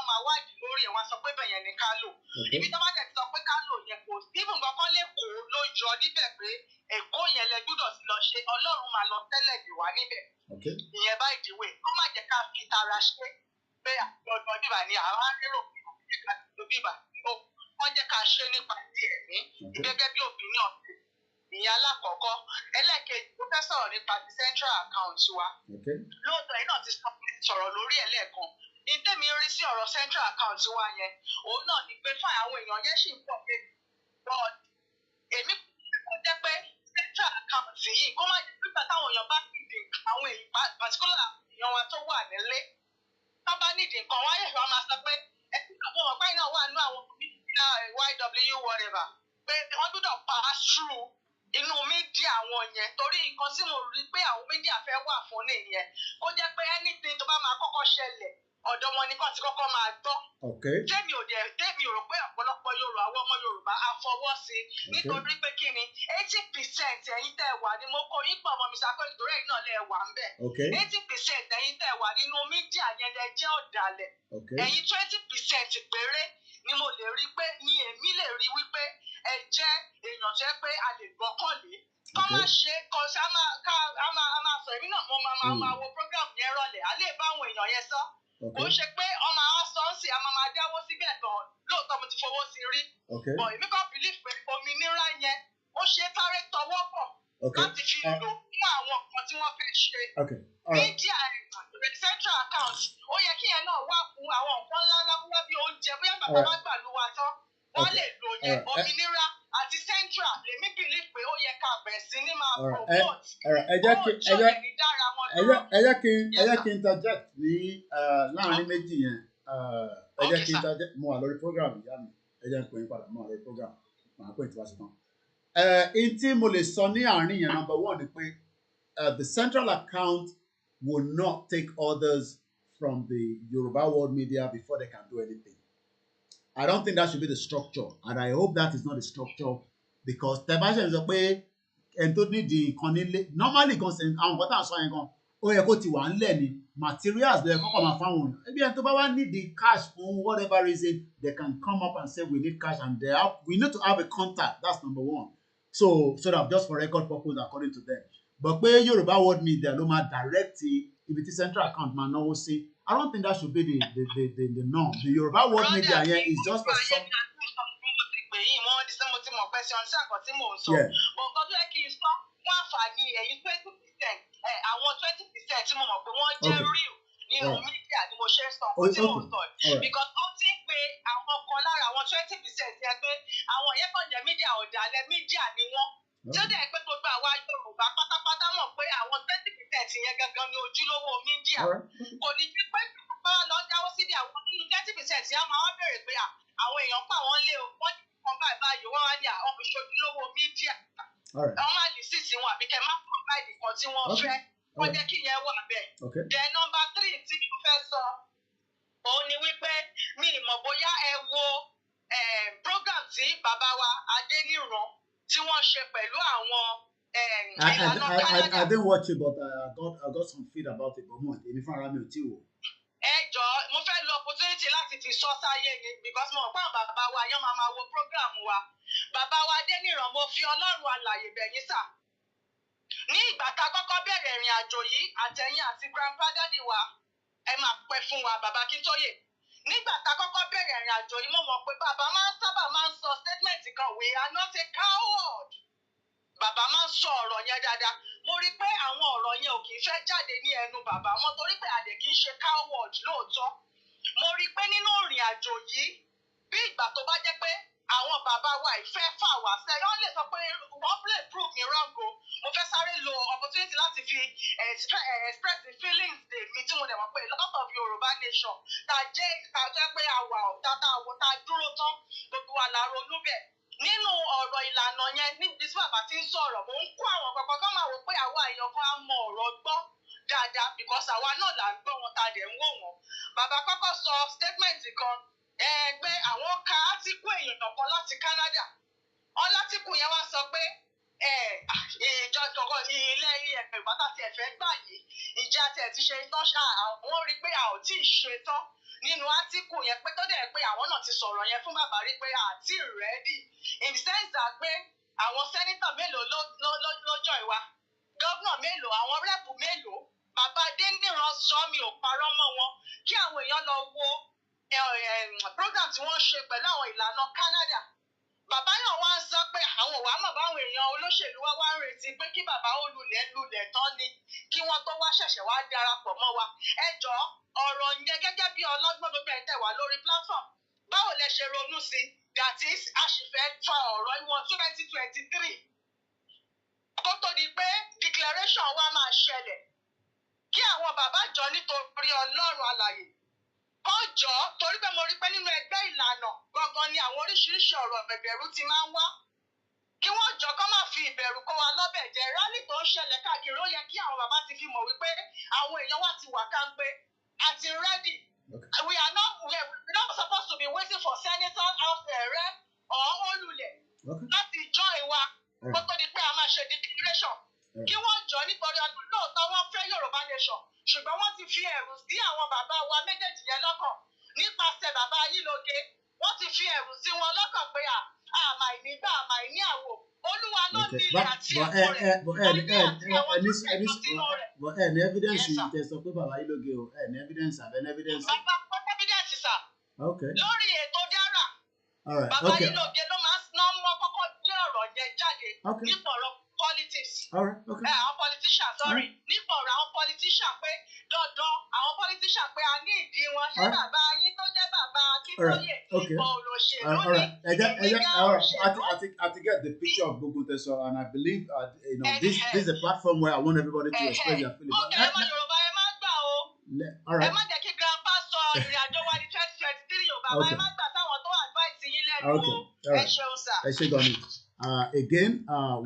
máa wádìí lórí ẹ̀, wọ́n sọ pé bẹ̀yẹn ni ká lò. Ibi tó bá dẹ̀ ti sọ pé ká lò yẹn kò sí ibùgbọ́n kan lè kó ló yọ níbẹ̀ pé Èkó yẹn lẹ gbúdọ̀ sí lọ ṣe, Ọlọ́run máa lọ tẹ́lẹ̀ dè wá níbẹ̀. Ìyẹn bá ìdíwé, wọ́n má jẹ́ ká fi tara ṣe pé ọ̀dọ̀ bíbà ni àwọn arérò bíbà. Wọ́n jẹ́ ká ṣe nípa ti ẹ̀mí gẹ́gẹ́ bí opinion. Ìyẹn alákọ̀ọ́kọ́. Ẹlẹ́ẹ̀kejì, mo fẹ́ sọ̀rọ̀ nípa ti central account wa. Lóòótọ́ yìí náà ti sọ̀rọ̀ lórí ẹ̀ lẹ́ẹ̀kan. Ìtẹ́mi rí sí ọ̀rọ̀ central account wa yẹn, òun náà ni pé fún àwọn èèyàn yẹn ṣì ń pọ̀ pé but èmi kò jẹ́ pé central account yìí kó má jẹ́ pé táwọn èèyàn bá kéde àwọn àwọn èèyàn particular èèyàn wa tó wà nílé tó bá nídìí nǹkan wáyé ìwà máa sọ pé ẹ̀sìn kan mo mọ̀ pé iná wà nínú àwọn YW whatever pé wọ́n gbọ́dọ̀ pass through inú mídíà àwọn yẹn torí nǹkan tí mo rí pé àwọn mídíà fẹ́ wà fún nìyẹn kó jẹ́ pé anything tó bá máa kọ́kọ́ ṣẹlẹ̀ ọ̀dọ̀ wọn ni kàn ti kọ́kọ́ máa gbọ́. Tèmi ò rò pé ọ̀pọ̀lọpọ̀ Yorùbá àwọn ọmọ Yorùbá á fọwọ́ sí nítorí pé kí ni 80% ẹ̀yin tẹ́ wà ní mo kó yín pọ̀ mọ́ mi sàkó ìtòrẹ́ yìí náà lẹ́ wà ń bẹ̀. 80% ẹ̀yin tẹ́ wà nínú mídíà yẹn lẹ jẹ́ ọ̀dàlẹ̀. Ẹ̀yin 20% péré ni mo lè rí pé ni èmi lè rí wípé ẹ jẹ́ èèyàn tó yẹ pé a lè gbọ́kànlé. Kọ́ máa ṣe kọ́ sí a máa sọ èmi náà mo máa wo program yẹn rọlẹ̀ a lè bá àwọn èèyàn yẹn sọ. Kò ṣe pé ọmọ àwọn sọ́ọ̀sì a máa dáwó síbẹ̀ tán lóòótọ́ mo ti fowó sí rí. Bọ̀ èmi kàn believe pé òmìnira yẹn ó ṣe sáré tọwọ́ pọ̀ láti fi lò fún àwọn nǹkan tí wọ́n fẹ́ ṣe. Media central account ó yẹ kí yẹn náà wà fún àwọn nǹkan ńláńlá bóyá bí oúnjẹ bóyá bàbá bá gbà lù wá tán wọ́n lè lò yẹn òmìnira àti central lèmi believe pé ó yẹ ká bẹ̀rẹ̀ sí ní máa promote. Ẹ jẹ́ kí n interject ní láàrin méjì yẹn ẹ jẹ́ kí n interject mo wà lórí program ìyá mi ẹ jẹ́ n pè yín padà mo wà lórí program màá pè tí wá sí tán. In tí mo lè sọ ní àárín yẹn number one ni pé the central account will not take orders from the Yoruba world media before they can do anything. I don't think that should be the structure, and I hope that is not the structure because tẹ̀báṣẹ̀ sọ pé ẹni tó nídìí nǹkan nílé normally gan ṣe àwọn nǹkan tá à ń sọ yẹn gan ó yẹ kó ti wà ńlẹ̀ ni materials lè kọ́kọ́ máa fáwọn èèyàn ebi ẹni tó bá wá nídìí cash for whatever reason they can come up and say we need cash and we need to have a contact that's number one so that just for record purpose according to them but pé Yorùbá world media ló máa direct ibi tí central account máa náwó sí I don't think that should be the norm. The Yoruba world media here is just for some. Yeah. But nǹkan tó yẹ kí n sọ fún àǹfààní ẹ̀yin 20% àwọn 20% tí mo mọ̀ pé wọ́n jẹ́ real nínú mídíà ni mo ṣe ń sọ fún tí mo sọ because ó ti ń pe àwọn kan lára àwọn 20% yẹn pé àwọn yẹn kàn jẹ́ mídíà ọ̀dàlẹ̀ mídíà ni wọ́n. Tí ó dẹ̀ pé gbogbo àwa Yorùbá pátápátá mọ̀ pé àwọn 20% yẹn gangan ni ojúlówó mídíà. Kò ní jí pé bá lọ jáwọ́ síbi àwọn nínú 30% yẹn máa wá bèrè pé àwọn èèyàn pa wọ́n lé o wọ́n ní kan báyìí wọ́n wá ní àwọn ìṣojúlówó mídíà. Wọ́n máa lè sí sí wọn àbí kẹ́ máa provide nǹkan tí wọ́n fẹ́ wọ́n jẹ́ kí yẹn wà bẹ́ẹ̀. Then number 3 tí mo fẹ́ sọ òun ni wípé mi ì mọ̀ bóyá ẹ wo program tí bàbá wa Adéníran tí wọ́n ṣe pẹ̀lú àwọn ìlànà Canada. I didn't watch it but I got some feed about it but mo èmi fúnra mi ò tí wò. Ẹ jọ̀ọ́ mo fẹ́ lo opportunity láti fi sọ sáyé ni because mo mọ̀ pé àwọn bàbá wa yẹn máa wo program wa. Bàbá wa Adéníran mo fi Ọlọ́run alààyè bẹ̀ yín sà. Ní ìgbà tá a kọ́kọ́ bẹ̀rẹ̀ ìrìn àjò yìí àtẹ̀yìn àti grandpa daddy wa ẹ máa pẹ́ fún wa bàbá Akintoye. Nígbà tá a kọ́kọ́ bẹ̀rẹ̀ ìrìn àjò yìí mo mọ̀ pé bàbá sábà máa ń sọ statement kan we are not a coward. Bàbá máa ń sọ ọ̀rọ̀ yẹn dáadáa. Mo rí pé àwọn ọ̀rọ̀ yẹn ò kì í fẹ́ jáde ní ẹnu bàbá wọn torí pé àdè kì í ṣe coward lóòótọ́. Mo rí pé nínú ìrìn àjò yìí bí ìgbà tó bá jẹ́ pé àwọn bàbá wa ìfẹ́ fà wá sẹ́yìn wọ́n lè sọ pé wọ́n lè prove me wrong o. Mo fẹ́ sáré lo opportunity láti fi express the feelings mi tí mo dẹ̀ mọ̀ pé a lot of Yorùbá nation ta jẹ́ pé àwa ta dúró tán gbogbo wa la ronú bẹ́ẹ̀. Nínú ọ̀rọ̀ ìlànà yẹn níbi tí bàbá ti ń sọ̀rọ̀ mò ń kó àwọn kankan kan máa wò pé àwa èèyàn kan á mọ ọ̀rọ̀ gbọ́ dáadáa because àwa náà là ń gbọ́ wọn ta dẹ̀ ń wò wọ́n. Bàbá kọ́kọ́ sọ statement kan pé àwọn ka átíkù èèyàn kan láti Canada. Ọlátìkù yẹn wá sọ pé ìjọ kankan ní ilé ìbátà tí ẹ fẹ́ gbà yìí ìjà tí ẹ ti ṣe tán àwọn rí pé a ò tí ì ṣe tán nínú átíkù yẹn pé tó dẹ̀ pé àwọn náà ti sọ̀rọ̀ yẹn fún bàbá rí pé àti ready in the sense that pé àwọn sẹ́nítọ̀ mélòó lọ́jọ́ ìwà gọ́vnà mélòó àwọn rẹ́pù mélòó bàbá Adéníran sọ mi ò parọ́ mọ́ wọn kí àwọn èèyàn lọ wo program tí wọ́n ṣe pẹ̀lú àwọn ìlànà Canada. Bàbá náà wá ń sọ pé àwọn òwà mọ̀ báwọn èèyàn olóṣèlú wá ń retí pé kí bàbá ó lulẹ̀ tán ni kí wọ́n tó wá ṣẹ̀ṣẹ̀ wá darapọ̀ mọ́ wa. Ẹ jọ̀ọ́ ọ̀rọ̀ yẹn gẹ́gẹ́ bí ọlọ́gbọ́n gbogbo ẹ̀ tẹ̀ wá lórí platform báwo lẹ ṣe ronú sí that is a sì fẹ́ fa ọ̀rọ̀ ìwọ̀n 2023 kó tó di pé declaration wa máa ṣẹlẹ̀ kí àwọn bàbá jọ nítorí Ọlọ́run alààyè kán jọ torí pé mo rí pé nínú ẹgbẹ́ ìlànà gangan ni àwọn oríṣiríṣi ọ̀rọ̀ ìbẹ̀rù ti máa ń wá kí wọ́n jọ kán má fi ìbẹ̀rù kó wa lọ́bẹ̀ jẹ́ rálì tó ń ṣẹlẹ̀ káàkiri ó yẹ kí àwọn bàbá ti fi mọ̀ wípé àwọn èèyàn wa ti wà káńpé àti ready. We are not supposed to be waiting for senator house rep or olùlẹ̀ láti join wa kó tó di pé a máa ṣe declaration kí wọ́n jọ nítorí ọdún lóòótọ́ wọ́n fẹ́ Yorùbá nation ṣùgbọ́n wọ́n ti fi ẹ̀rù sí àwọn bàbá wa méjèèjì yẹn lọ́kàn nípasẹ̀ bàbá Ayílóge wọ́n ti fi ẹ̀rù sí wọn lọ́kàn pé àmà ìnígbà àmà ìní àwò Olúwa ló ní ilé àti ẹ̀kọ́ rẹ̀ ayé àti àwọn tó ṣètò sínú rẹ̀. But any evidence you sọ pé bàbá Ayílóge o any evidence have any evidence. Bàbá evidence sà. Lórí ètò dára. Bàbá Ayílóge ló máa ń mọ́ kọ́kọ́ gbé ọ̀rọ̀ yẹn jáde nípa ọ̀rọ̀ politics. Àwọn politicians nípa ọ̀rọ̀ àwọn politicians pé dandan àwọn politicians pé a ní ìdí wọn ṣé bàbá yín tó jẹ́ bàbá Akíntóyè olóṣèlú ní I get the picture of Google Teso and I believe this is a platform where I want everybody to express their feelings. Ẹ má Yorùbá ẹ má gbà o. Ẹ má jẹ́ kí grandpa sọ ìrìn àjò wa ní 2023 Yorùbá ẹ má gbà táwọn tó advice yín lẹ́nu o. Ẹ ṣeun sà. Ẹ ṣe gan ni. Again,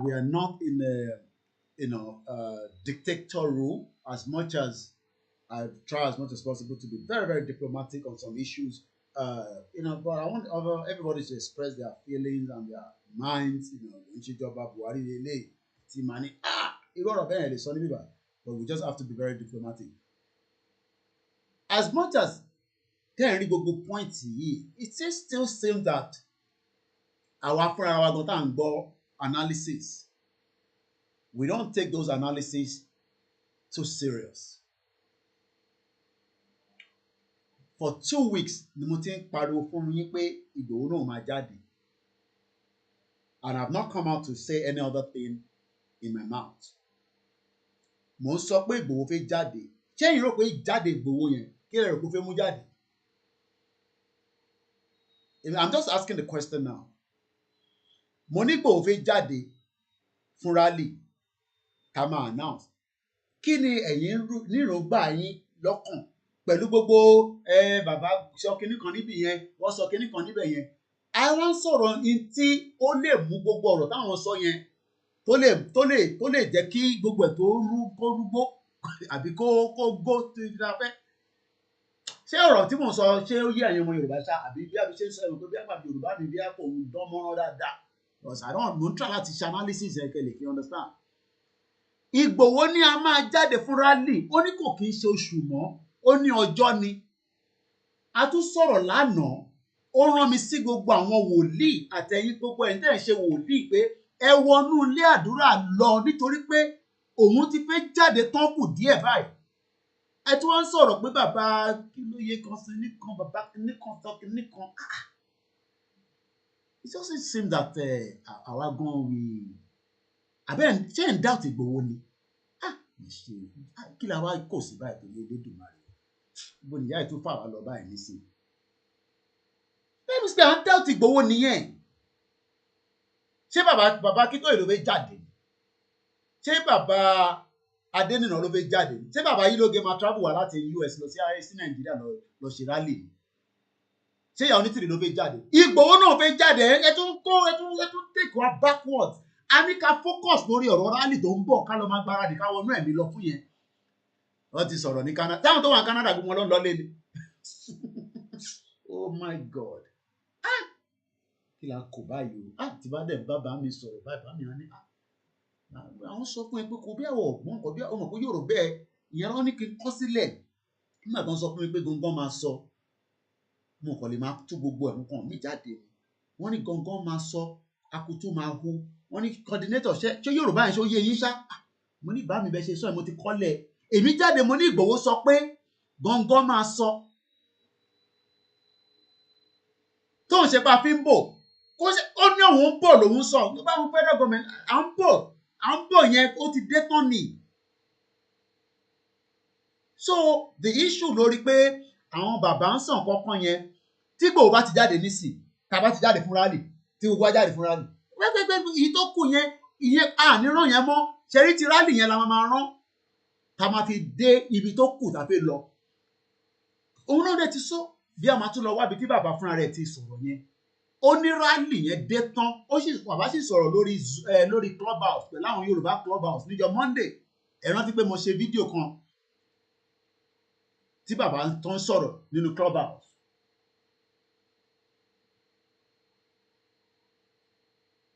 we are not in a dictator rule as much as I try as much as possible to be very, very diplomatic on some issues. But I want everybody to express their feelings and their minds. But we just have to be very diplomatic. As much as gbogbo point yìí, it still seems that our analysis, we don't take those analyses too serious. For 2 weeks, ni mo ti ń pariwo fún yín pé Ìgbòho náà máa jáde. And I've not come out to say any other thing in my mouth. Mo ń sọ pé Ìgbòho fẹ́ jáde. Ṣé ẹ̀yin rò pé jáde Ìgbòho yẹn kí ẹ rò pé fẹ́ mú jáde? I'm just asking the question now. Mo ní Ìgbòho fẹ́ jáde fún rally ká máa announce. Kí ni ẹ̀yin nírògbà yín lọ́kàn? Pẹ̀lú gbogbo bàbá sọ kinní kan níbí yẹn wọ́n sọ kinní kan níbẹ̀ yẹn àwọn sọ̀rọ̀ ní tí ó lè mú gbogbo ọ̀rọ̀ táwọn sọ yẹn tó lè jẹ́ kí gbogbo ẹ̀ tó rúgbó àbí kó gbó tó ìdíra fẹ́. Ṣé ọ̀rọ̀ tí mò ń sọ ṣé ó yé ẹ̀yin ọmọ Yorùbá ṣá àbí bí a ṣe ń sọ ẹ̀rọ pé bí àgbà Yorùbá ni bí a kò ń dán mọ́rán dáadáa because I don't know try láti ṣe analysis ẹ̀ kẹ́lẹ̀ kí you understand. Ìgbòho ní a máa jáde fún rally ó ní kò kí ń ṣe oṣù mọ́ ó ní ọjọ́ ni a tún sọ̀rọ̀ lánàá ó rán mi sí gbogbo àwọn wòlíì àtẹ̀yìn gbogbo ẹ̀yin tẹ́ ẹ̀ ṣe wòlíì pé ẹ wọnú ilé àdúrà lọ nítorí pé òun ti fẹ́ jáde tán kù díẹ̀ báyìí ẹ tí wọ́n ń sọ̀rọ̀ pé bàbá kí ló yẹ kan sí nìkan bàbá nìkan tọ́kì nìkan it doesn't seem that àwa gan we abẹ́ ṣé ń doubt Ìgbòho ni kí la wá kò sí báyìí tó lé Elédùmarè bó ni ìyá ètò fà wá lọ báyìí nísìnyí lẹ́nu sí à ń doubt Ìgbòho nìyẹn ṣé bàbá Akíntóyè ló fẹ́ jáde ṣé bàbá Adéníran ló fẹ́ jáde ṣé bàbá Ayílóge máa travel wá láti US lọ sí Nàìjíríà lọ ṣe rally ṣé ìyá Onítìrì ló fẹ́ jáde Ìgbòho náà fẹ́ jáde ẹ tún take wa backwards a ní ká focus lórí ọ̀rọ̀ rally tó ń bọ̀ ká lọ máa gbáradì ká wọnú ẹ̀mí lọ fún yẹn wọ́n ti sọ̀rọ̀ ní Canada táwọn tó wà ní Canada gbogbo wọn ló ń lọ lé ni oh my God kí la kò báyìí o tí bá dẹ̀ bá mi sọ̀rọ̀ báyìí bá mi hàn ní àwọn sọ fún ẹ pé kò bí àwọ̀ ọ̀gbọ́n kò bí ọmọ kò yòrò bẹ́ẹ̀ ìyẹn wọn ní kí n kọ́ sílẹ̀ nígbà tó ń sọ fún mi pé gangan máa sọ mo kàn lè máa tú gbogbo ẹ̀ nǹkan mi jáde wọ́n ní gangan máa sọ akutu máa hu wọ́n ní coordinator ṣé Yorùbá yẹn ṣe ó yé yín ṣá mo ní bá mi bẹ ṣe sọ ẹ mo ti kọ́lẹ̀ èmi jáde mo ní Ìgbòho sọ pé gangan máa sọ tó ń ṣe pa fi ń bò ó ní òun ń bò lòun sọ nígbà wọn federal government à ń bò yẹn ó ti dé tán ni so the issue lórí pé àwọn bàbá ń sàn kankan yẹn tí Ìgbòho bá ti jáde nísìn tá a bá ti jáde fún rally tí gbogbo wa jáde fún rally wẹ́gbẹ́gbẹ́ èyí tó kù yẹn ìyẹn àníràn yẹn mọ́ ṣẹ́rí ti rally yẹn la máa rán tá máa fi dé ibi tó kù tá fẹ́ lọ. Òun náà dẹ̀ ti sọ bí a máa tún lọ wábi tí bàbá fúnra rẹ̀ ti sọ̀rọ̀ yẹn. Ó ní rálì yẹn dé tán, bàbá sì sọ̀rọ̀ lórí clubhouse pẹ̀lú àwọn Yorùbá clubhouse níjọ́ Monday. Ẹ rántí pé mo ṣe fídíò kan tí bàbá tó ń sọ̀rọ̀ nínú clubhouse.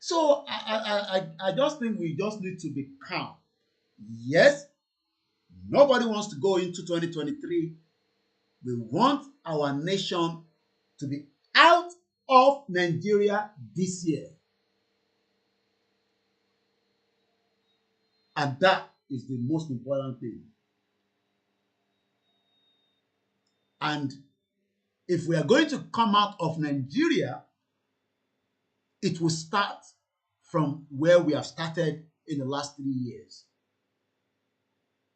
So I just think we just need to be calm. Yes, nobody wants to go into 2023. We want our nation to be out of Nigeria this year. And that is the most important thing. And if we are going to come out of Nigeria, it will start from where we have started in the last 3 years,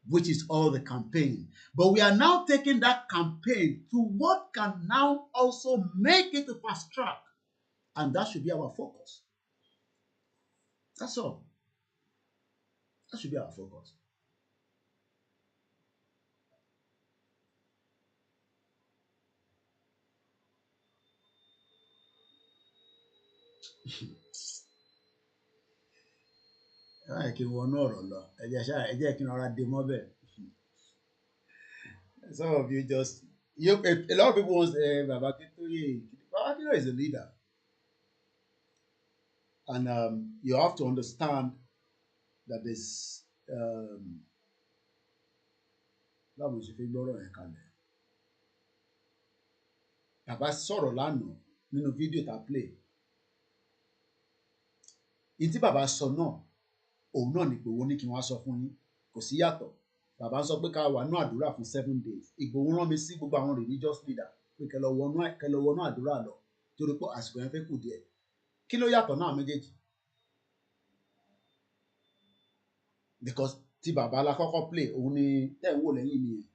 which is all the campaign. But we are now taking that campaign to what can now also make it a fast track. And that should be our focus. That's all. That should be our focus. Kí n wọnú ọ̀rọ̀ lọ, ẹ jẹ́ kí n rọra dé mọ́bẹ̀. Some of you just, a lot of people want to say, Baba Akintoye. Baba Akintoye is a leader. And you have to understand that this, báwo ṣe fi gbọ́rọ̀ yẹn kalẹ̀. Bàbá sọ̀rọ̀ lánàá nínú fídíò tá a play. Ìtí bàbá sọ náà, òun náà ni Ìgbòho ní kí wọ́n á sọ fún yín, kò sí yàtọ̀. Bàbá sọ pé ká wà nú àdúrà fún 7 days. Ìgbòho rán mi sí gbogbo àwọn religious leader pé kẹ́ lọ wọnú àdúrà lọ torí pé àsìkò yẹn fẹ́ kù díẹ̀. Kí ló yàtọ̀ náà méjèèjì? Because tí bàbá la kọ́kọ́ play, òun ni tẹ́ ń wò lẹ́yìn mi yẹn.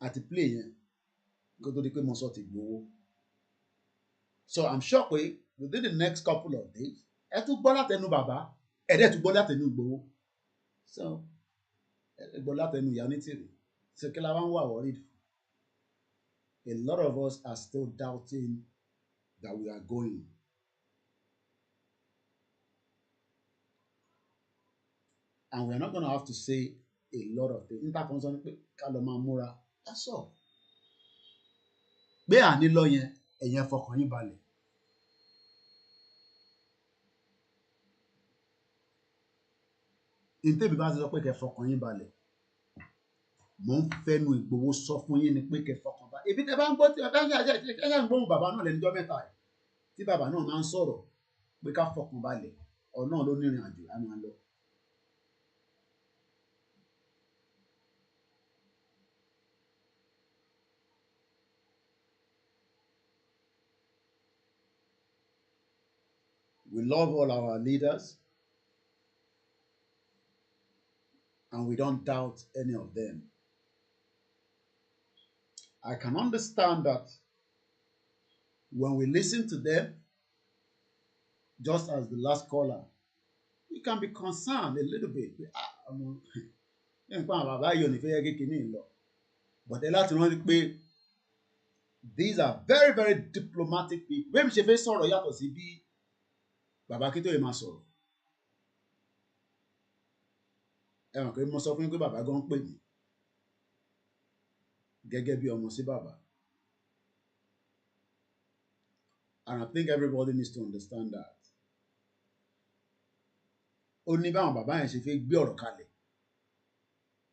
Àti play yẹn kó tó di pé mo sọ ti Ìgbòho. So I'm sure pé within the next couple of days, ẹ tún gbọ́ látẹnu bàbá, ẹ dẹ̀ tún gbọ́ látẹnu Ìgbòho. So ẹ gbọ́ látẹnu ìyá onítìrì. So kí la wá ń wà worried for? A lot of us are still doubting that we are going. And we are not going to have to say a lot of things. Interconsol pé ká lọ máa múra. That's all. Pé àní lọ yẹn, ẹ̀yin fọkàn yín balẹ̀. Ìtẹ́bí bá ti sọ pé kẹ́ fọkàn yín balẹ̀. Mo ń fẹ́nu Ìgbòho sọ fún yín ni pé kẹ́ fọkàn balẹ̀. Èbí tẹ́ bá ń gbọ́ tí ọ̀gá ṣe ń gbóhùn bàbá náà lẹ́nujọ́ mẹ́ta ẹ̀. Tí bàbá náà máa ń sọ̀rọ̀ pé ká fọkàn balẹ̀. Ọ̀nà ló ní ìrìn àjò á máa lọ. We love all our leaders, and we don't doubt any of them. I can understand that when we listen to them, just as the last caller, we can be concerned a little bit. But these are very, very diplomatic people. Bẹ́ẹ̀ mi ṣe fẹ́ sọ̀rọ̀ yàtọ̀ sí bí Bàbá Akintoye máa sọ̀rọ̀. Ẹ mọ̀ pé mo sọ fún yín pé bàbá gan pè mí gẹ́gẹ́ bí ọmọ sí bàbá. And I think everybody needs to understand that. Ó ní báwọn bàbá yẹn ṣe fẹ́ gbé ọ̀rọ̀ kalẹ̀.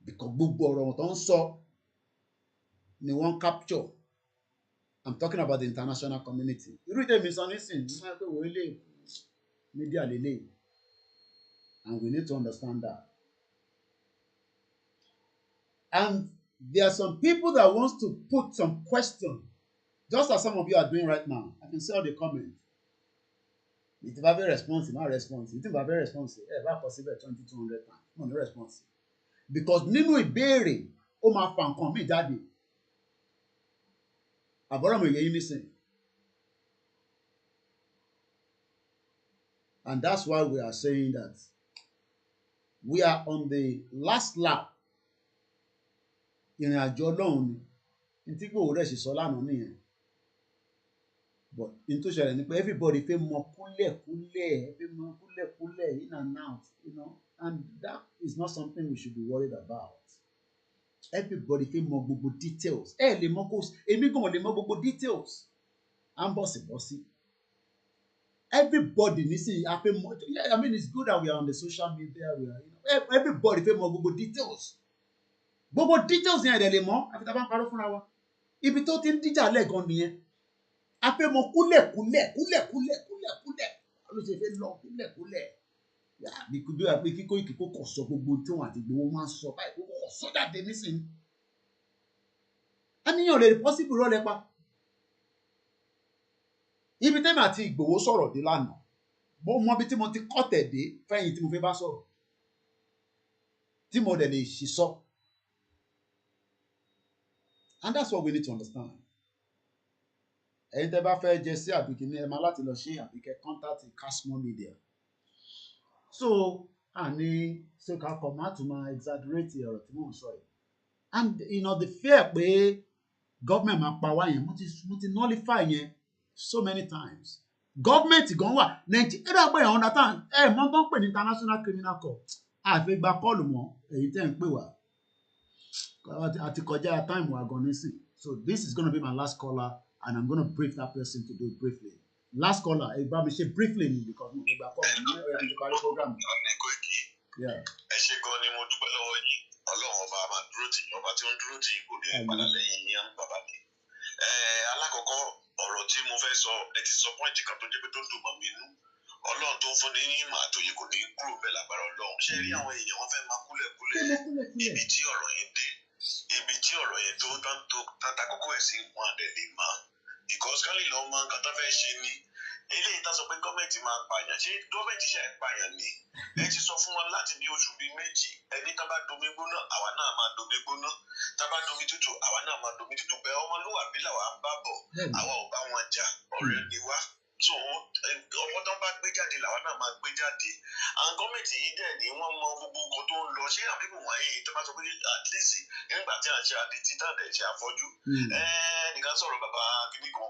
Because gbogbo ọ̀rọ̀ wọn tó ń sọ ni wọ́n capture. I'm talking about the international community. Irú ìtẹ̀mí sọ nísìnyí, ní wọ́n pé wọ́n lè media lélẹ̀. And we need to understand that. And there are some people that wants to put some question, just as some of you are doing right now. I can see all the comments. It va be responsive, not responsive. It va be responsive. Ẹ bá kọ síbẹ̀ 200 times. No, no responsive. Because nínú ìbéèrè, ó máa fa nǹkan míì jáde. Àbọ̀rọ̀ mi yẹ yín nísìnyí. And that's why we are saying that we are on the last lap ìrìn àjò Ọlọ́run ni ní tí Ìgbòho rẹ̀ sì sọ lánàá nìyẹn but in tó ṣẹlẹ̀ ni pé everybody fẹ́ mọ kúlẹ̀kúlẹ̀ fẹ́ mọ kúlẹ̀kúlẹ̀ in and out, you know, and that is not something we should be worried about. Everybody fẹ́ mọ gbogbo details lè mọ kó èmi gan lè mọ gbogbo details à ń bọ̀sibọ̀sí. Everybody nísìnyí a fẹ́ mọ, yeah, I mean it's good that we are on the social media, we are, you know, everybody fẹ́ mọ gbogbo details yẹn ẹ̀dẹ̀ lè mọ̀ àfi tá a bá ń parọ́ fúnra wa. Ibi tó ti ń díjà lẹ́ẹ̀gan nìyẹn. A fẹ́ mọ kúlẹ̀kúlẹ̀ ló ṣe fẹ́ lọ kúlẹ̀kúlẹ̀. Bí kúndú àpé kíkó ìkíkó kọ̀ sọ gbogbo tí wọn àti Ìgbòho máa ń sọ báyìí kó kọ̀ sọ jáde nísìnyí. Àníyàn lè possible rọ́lẹ̀ pa. Ibi tẹ́mi àti Ìgbòho sọ̀rọ̀ dé lánàá, mo mọ ibi tí mo ti kọ́ tẹ̀dé fẹ́yìn tí mo fẹ́ bá sọ̀rọ̀ tí mo dẹ̀ lè ṣì sọ. And that's what we need to understand. Ẹ̀yin tẹ́ bá fẹ́ jẹ sí àbíkí ní ẹ máa láti lọ ṣe àbíkẹ́ contact Casmo Media. So àní ṣé ká kọ̀ má tún máa exaggerate ọ̀rọ̀ tí mò ń sọ yìí. And you know the fear pé government máa pa wá yẹn mo ti nullify yẹn so many times. Government gan wà Nàìjíríà pé ẹ̀hún dátà mọ́ tó ń pè ní International Criminal Court àfi gba kọ́ọ̀lù mọ́ èyí tẹ́ ń pè wá. Àti kọjá time wa gan nísìn. So this is gonna be my last caller and I'm gonna brief that person to do it briefly. Last caller, ẹ bá mi ṣe briefly ni because mo gba call mi ẹ ti parí program. Ẹ ṣé gan ni mo dúpẹ́ lọ́wọ́ yìí. Ọlọ́run ọba máa dúró tì yín, ọba tí ó ń dúró tì yín kò ní padà lẹ́yìn yín bàbá mi. Alákọ̀ọ́kọ́ ọ̀rọ̀ tí mo fẹ́ sọ ẹ ti sọ pọ́ìntì kan tó jẹ́ pé tó dùn mọ́ mi nú. Ọlọ́run tó ń fún ní ìmọ̀ àtòyè kò ní kúrò bẹ́ẹ̀ lágbára Ọlọ́run. Ṣé rí àwọn èèyàn wọn fẹ́ máa kúlẹ̀kúlẹ̀ ibi tí ọ̀rọ̀ yẹn dé, ibi tí ọ̀rọ̀ yẹn tó tata kókó ẹ̀ sí wọn àdẹ̀ lè mọ̀. Because kálí lọ́ọ́ mọ nǹkan tó fẹ́ ṣe ni. Eléyìí tá sọ pé gọ́ọ̀mẹ̀ntì máa pààyàn, ṣé gọ́ọ̀mẹ̀ntì ṣe pààyàn ni? Ẹ ti sọ fún wọn láti bí oṣù bíi méjì, ẹni tá bá domi gbóná àwa náà máa domi gbóná, tá bá domi tútù àwa náà máa domi tútù. Bẹ́ẹ̀ ọmọlúwàbí làwa ń bá bọ̀, àwa ò bá wọn jà, ọ̀rẹ́ ni wá. So ọmọ tó ń bá gbé jáde làwa náà máa gbé jáde. Àwọn gọ́ọ̀mẹ̀ntì yìí dẹ̀ ni wọ́n mọ gbogbo nǹkan tó ń lọ. Ṣé àbíkù wọ̀nyí tó bá sọ pé at least nígbà tí a ṣe àdìtí tá a dẹ̀ ṣe àfọ́jú. Nìkan sọ̀rọ̀ bàbá kìíní kan,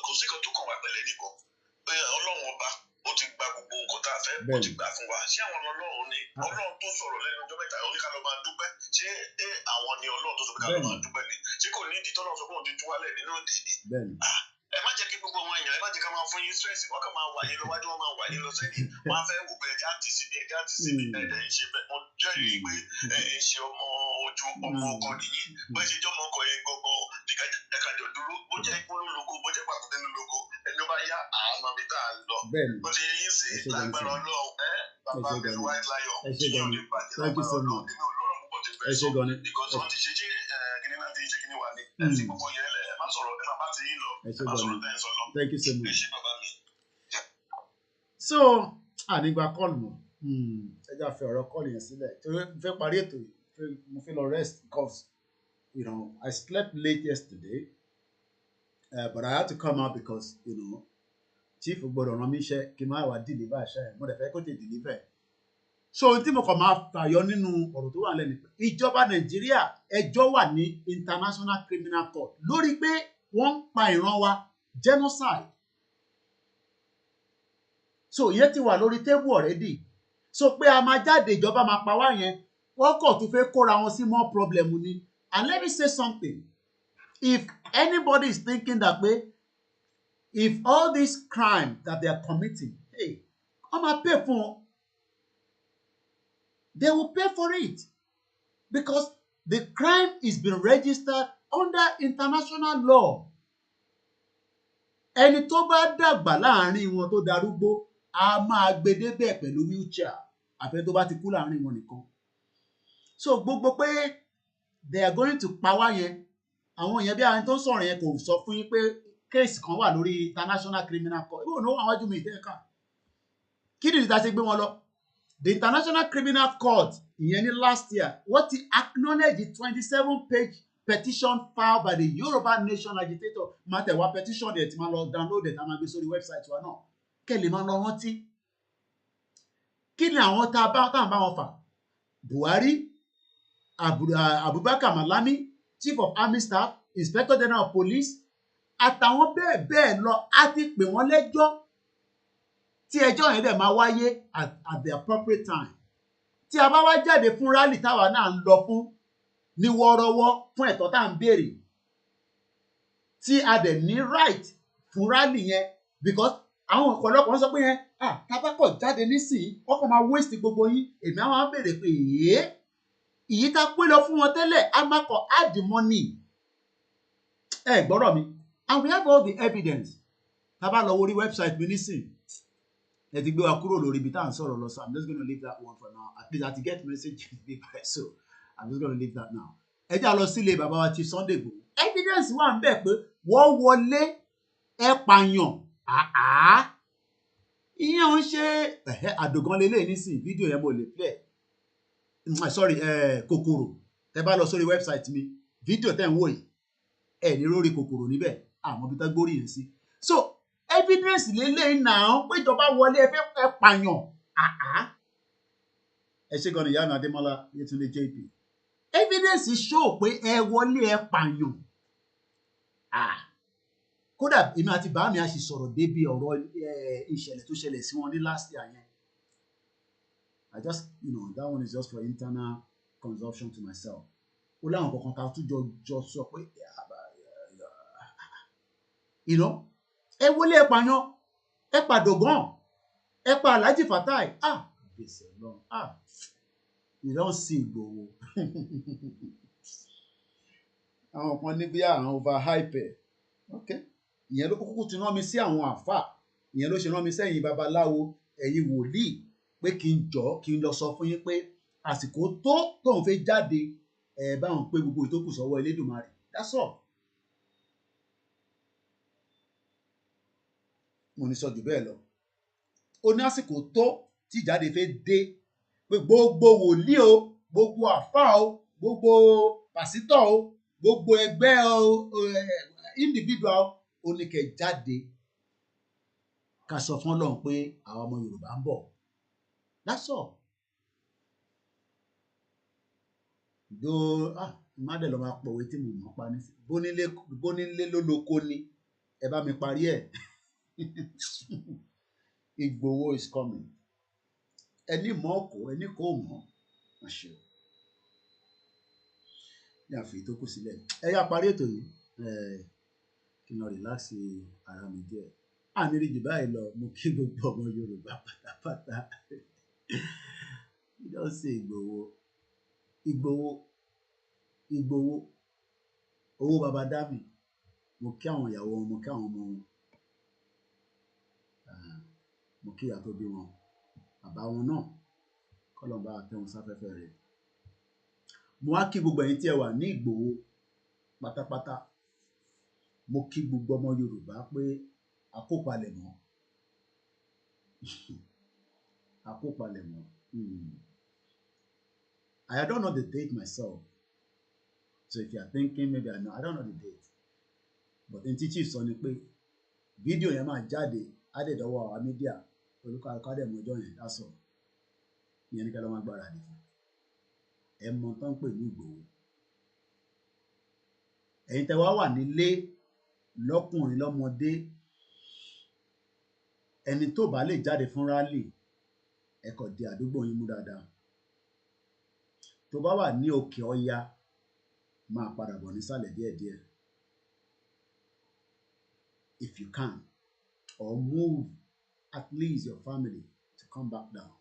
kò sí kan tó kàn wá pẹ̀lẹ́ nìkan. Ọlọ́run ọba ó ti gba gbogbo nǹkan tá a fẹ́ ó ti gbà fún wa. Ṣé àwọn Ọlọ́run ni Ọlọ́run tó sọ̀rọ̀ lẹ́nu ọjọ́ mẹ́ta ó ní ká lọ máa dúpẹ́? Ṣé àwọn ni Ọlọ́run tó sọ pé ká lọ máa dúpẹ́ ni? Ṣé kò ní ìdí tọ́lọ́run sọ pé òun ti tú wálẹ̀ nínú òde ni? Ẹ má jẹ́ kí gbogbo àwọn èèyàn ẹ má jẹ́ ká máa fún yín stress, wọ́n kàn máa wà yín lọ wájú, wọ́n máa wà yín lọ sẹ́yìn, wọ́n á fẹ́ wò pé ẹja ti síbi ẹ̀dẹ̀ ń ṣe bẹ́ẹ̀. Mo jẹ́rìí pé ẹ ṣe ọmọ ojú ọmọ ọkọ nìyí, bó ṣe jẹ́ ọmọ ọkọ yẹn gbọ́ngàn nìkan ẹ̀kájọ dúró, bó jẹ́ ìpínlẹ̀ ológo, bó jẹ́ pàkúté ológo, ẹni ó bá yá àmọ́ mi tá a lọ. Bó ṣe yẹ yín sí lágbára Ọlọ́run bàbá mi white lion tí yóò lè bàjẹ́ lágbára Ọlọ́run. Èmi ò lọ́rọ̀ púpọ̀ ti fẹ́ sọ because wọ́n ti ṣe kíní láti ṣe kíní wà ní ẹ̀sìn gbogbo yẹn lẹ̀ ẹ má sọ̀rọ̀ ẹ má bá ti yín lọ ẹ má sọ̀rọ̀ tẹ́ ẹ sọ lọ. Thank you so much. Ẹ ṣé bàbá mi. So ànígbà kọ́ọ̀lù mọ́ ẹ já fẹ́ ọ̀rọ̀ kọ́ọ̀lù yẹn sílẹ̀ torí mo fẹ́ parí ètò yìí mo fẹ́ lọ rest because you know I slept late yesterday but I had to come out because you know chief gbọ́dọ̀ rán mi iṣẹ́ kí n má wá deliver iṣẹ́ yẹn mo dẹ̀ fẹ́ kó tètè deliver. So ohun tí mo kàn máa fàyọ nínú ọ̀rọ̀ tó wà lẹ́nu pé ìjọba Nàìjíríà ẹjọ́ wà ní International Criminal Court lórí pé wọ́n ń pa ìran wa genocide. So ìyẹn ti wà lórí table already. So pé a máa jáde ìjọba máa pa wá yẹn wọ́n kọ̀ tún fẹ́ kóra wọn sí more problem ni. And let me say something. If anybody is thinking that way, if all these crimes that they are committing, hey, wọ́n máa pay fún wọn. They will pay for it because the crime is being registered under international law. Ẹni tó bá dàgbà láàrin wọn tó darúgbó a máa gbé débẹ̀ pẹ̀lú wheelchair àfẹ́ tó bá ti kú láàrin wọn nìkan. So gbogbo pé they are going to pa wá yẹn àwọn èèyàn bí àwọn tó ń sọ̀rọ̀ yẹn kò sọ fún yín pé case kan wà lórí International Criminal Court ìwọ ní wọn àwájú mi ìtẹ́ka kí ni ìta ṣe gbé wọn lọ. The International Criminal Court ìyẹn ní last year wọ́n ti acknowledge the 27-page petition filed by the Yoruba Nation agitator. Máa tẹ̀wá petition dẹ̀ tí máa lọ download ẹ̀ tá máa gbé sórí website wa náà kẹ́ lè máa lọ rántí. Kí ni àwọn tá à ń bá wọn fà? Buhari, Abubakar Malami, Chief of Army Staff, Inspector General of Police, àtàwọn bẹ́ẹ̀ bẹ́ẹ̀ lọ á ti pè wọ́n lẹ́jọ́ tí ẹjọ́ yẹn dẹ̀ máa wáyé at the appropriate time. Tí a bá wá jáde fún rally táwa náà ń lọ fún ní wọ́ọ́rọ́wọ́ fún ẹ̀tọ́ tá à ń béèrè, tí a dẹ̀ ní right fún rally yẹn, because àwọn ọ̀pọ̀lọpọ̀ ń sọ pé yẹn tabakọ̀ jáde nísìnyí wọ́n kàn máa waste gbogbo yín. Èmi àwọn á béèrè pé ìyí tá pé lọ fún wọn tẹ́lẹ̀ á máa kọ̀ add the money. Ẹ gbọ́rọ̀ mi, and we have all the evidence. Tá bá lọ orí website mi nísìnyí, ẹ ti gbé wa kúrò lórí ibi tá à ń sọ̀rọ̀ lọ, so I'm just going to leave that one for now. At least I get message so I'm just going to leave that now. Ẹ já lọ sílé bàbá wa Chief Sunday Igboho. Evidence wà ń bẹ̀ pé wọ́n wọlé ẹ pààyàn. Ìyẹn ń ṣe àdògán lélẹ̀ nísìnyí, fídíò yẹn mo lè play. Sorry, kòkòrò. Tẹ bá lọ sórí website mi, fídíò tẹ̀ ń wò yìí, ẹ ní lórí kòkòrò níbẹ̀, àmọ́ bí tá gbórí yẹn sí. So evidence lélẹ̀ náà pé ìjọba wọlé ẹ fẹ́ ẹ pààyàn. Ẹ ṣe gan ni Ìyá Adémọ́lá Yétúndé JP. Evidence show pé ẹ wọlé ẹ pààyàn. Kódà èmi àti bàámi a sì sọ̀rọ̀ débi ọ̀rọ̀ ìṣẹ̀lẹ̀ tó ṣẹlẹ̀ sí wọn ní last year yẹn. I just, that one is just for internal consumption to myself. Ó láwọn kankan ká tún jọ sọ pé ẹ wọlé ẹ pààyàn, ẹ pàdògán, ẹ pa Alhaji Fatai. Gbèsè lọ. You don't see Igboho. Àwọn kan ní bí àwọn overhype. Okay. Ìyẹn ló kúkú ti rán mi sí àwọn àfà. Ìyẹn ló ṣe rán mi sẹ́yìn babaláwo, ẹ̀yin wòlíì, pé kí n lọ sọ fún yín pé àsìkò tóun fẹ́ jáde báwọn pé gbogbo ìtókù sọ́wọ́ Elédùmarè. That's all. Mo ní sọ jù bẹ́ẹ̀ lọ. Ó ní àsìkò tó tí ìjáde fẹ́ dé, pé gbogbo wòlíì o, gbogbo àfà o, gbogbo pásítọ̀ o, gbogbo ẹgbẹ́ o, individual ó ní kẹ́ jáde ká sọ fún Ọlọ́run pé àwọn ọmọ Yorùbá ń bọ̀. That's all. Ìmádẹ̀ lọ máa pọ̀wé tí mo mọ̀ pa ní sí. Bónílé ló lóko ni, ẹ bá mi parí ẹ̀. Igboho is coming. Ẹni mọ̀ kò, ẹni kò mọ̀. Àṣẹ. Ní àfi tó kù sílẹ̀. Ẹ yá parí ètò yìí. Kí n lọ relax ara mi díẹ̀. Àníri jù báyìí lọ, mo kí gbogbo ọmọ Yorùbá pátápátá. You don't say Igboho. Owó baba Dami. Mo kí àwọn ìyàwó wọn, mo kí àwọn ọmọ wọn. Mo kí ìyá tó bí wọn. Bàbá wọn náà, kọ́lọ́n bá tẹ́ wọn sáfẹ́fẹ́ rẹ̀. Mo wá kí gbogbo ẹ̀yin tí ẹ wà ní Igboho pátápátá. Mo kí gbogbo ọmọ Yorùbá pé àkópalẹ̀mọ́. Àkópalẹ̀mọ́. I don't know the date myself. So if you are thinking maybe I don't know the date. But in Chief sọ ni pé fídíò yẹn máa jáde, àdẹ̀dọ́wọ́ àwọn mídíà, olùkọ́ àdẹ̀mọ́jọ́ yẹn lásán. Ìyẹn ní kí ẹ lọ́ máa gbára dì fún. Ẹ mọ tán ń pè ní Igboho. Ẹ̀yin tẹ́ wá wà nílé, lọ́kùnrin lọ́mọdé, ẹni tó bá lè jáde fún rally, ẹ kọ̀ di àdúgbò yín mú dáadáa. Tó bá wà ní òkè ọya, máa padà bọ̀ nísàlẹ̀ díẹ̀díẹ̀. If you can, or move at least your family to come back down.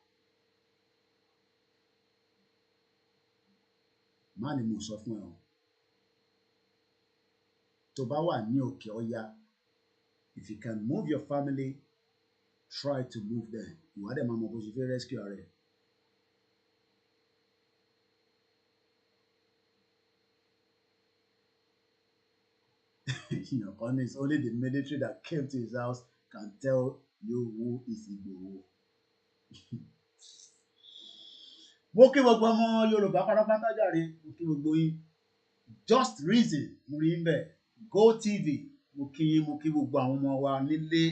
Má ní mo sọ fún ẹ o. Tó bá wà ní òkè ọya, if you can move your family, try to move them. Ìwà dẹ̀ máa mọ bó ṣe fẹ́ rescue ara ẹ̀. Honest, only the military that came to his house can tell you who is Igboho. Mo kí gbogbo ọmọ Yorùbá pátápátá jàre, mo kí gbogbo yín. Just Reason, mo rí ń bẹ̀. Go TV, mo kí yín, mo kí gbogbo àwọn ọmọ wa nílé.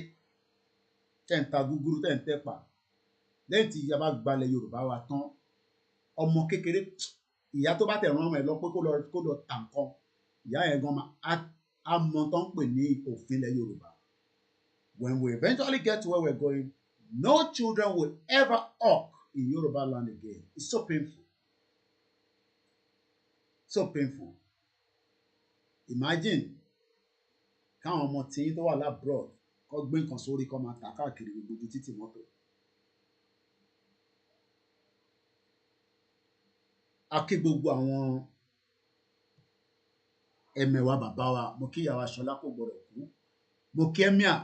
Tẹ́ ń ta gúgúrú, tẹ́ ń tẹ́pà. Lẹ́yìn tí ìjọba gbalẹ̀ Yorùbá wa tán, ọmọ kékeré ìyá tó bá tẹ̀ rán ọmọ ẹ̀ lọ pé kó lọ tà nǹkan ìyá yẹn gan á mọ tó ń pè ní òfin ilẹ̀ Yorùbá. When we eventually get to where we're going, no children will ever hawk in Yoruba land again. It's so painful. So painful. Imagine káwọn ọmọ tí tó wà lábroad kó gbé nǹkan sórí kó máa tà káàkiri gbogbo ojú títì mọ́tò. A kí gbogbo àwọn ẹmẹ̀wà bàbá wa, mo kí ìyàwó Aṣọlá kò gbọdọ̀ kú, mo kí Emir,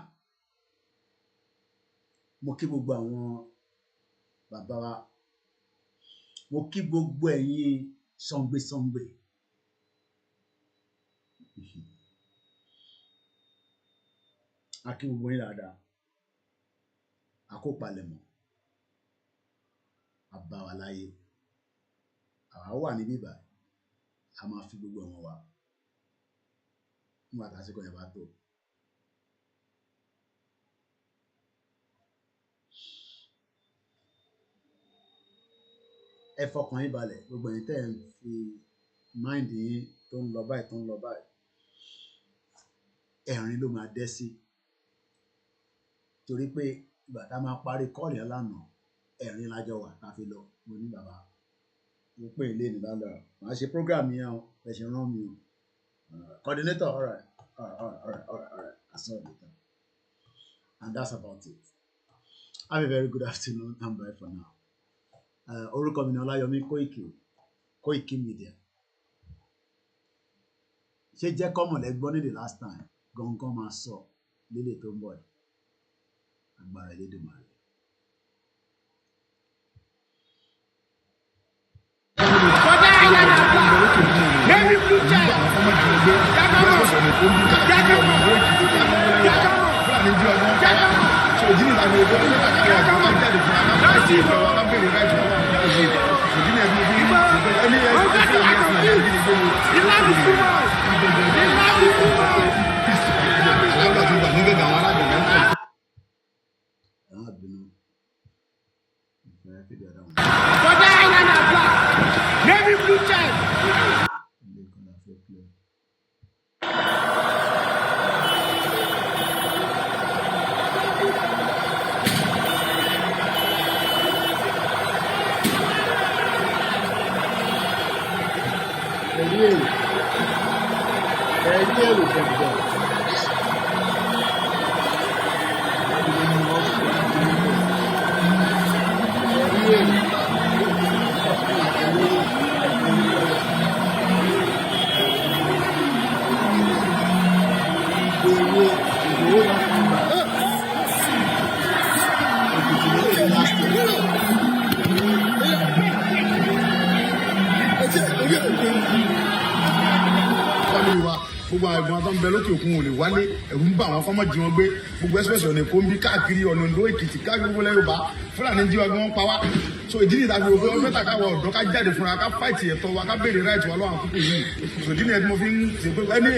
mo kí gbogbo àwọn bàbá wa, mo kí gbogbo ẹ̀yin sọ̀ǹgbẹ̀sọ̀ǹgbè. A kí gbogbo yín dáadáa, a kó palẹ̀mọ́, a bá wa láyé, àwa wà níbí báyìí, a máa fi gbogbo ẹ̀wọ̀n wa nígbà tásìkò yẹn bá tó. Ẹ fọkàn yín balẹ̀, gbogbo ẹ̀yin tẹ́ ẹ̀ ń fi máìndì yín tó ń lọ báyìí, ẹ̀rín ló máa dẹ́ sí. Torí pé ìgbà tá a máa parí kọ́ọ̀lì lánàá, ẹ̀rín lájọ wà tá a fi lọ. Mo ní bàbá, mo pè ilé ní lálẹ́ ọ̀, màá ṣe program yẹn o, ẹ ṣe rán mi o. Coordinator, all right. I saw it later. And that's about it. Have a very good afternoon and bye for now. Orúkọ mi ni Ọláyọmí KOIKIMEDIA. Ṣé jẹ́ kọ́mọ̀ lẹ́gbọ́n ní the last time gangan máa sọ lédè tó ń bọ̀ yìí. Agbára Elédùmarè. gbogbo àwọn tó ń bẹ lókè òkun ò lè wálé ẹ̀rù ń bà wọn kọ́mọ jí wọn gbé gbogbo ẹsẹ̀sẹ̀ ọ̀nà èkó ń bí káàkiri ọ̀nà Oǹdó Èkìtì káàkiri gbogbo Yorùbá Fúlàní jí wa bí wọ́n pa wá so ìdí nìta fi gbogbo ọdún mẹ́ta káwọ ọ̀dọ́ ká jáde fúnra ká fáìtì ẹ̀tọ́ wa ká béèrè ráìtì wa lọ́wọ́ àkókò yìí so ìdí nìyẹn tí mo fi ń ṣe pé ẹni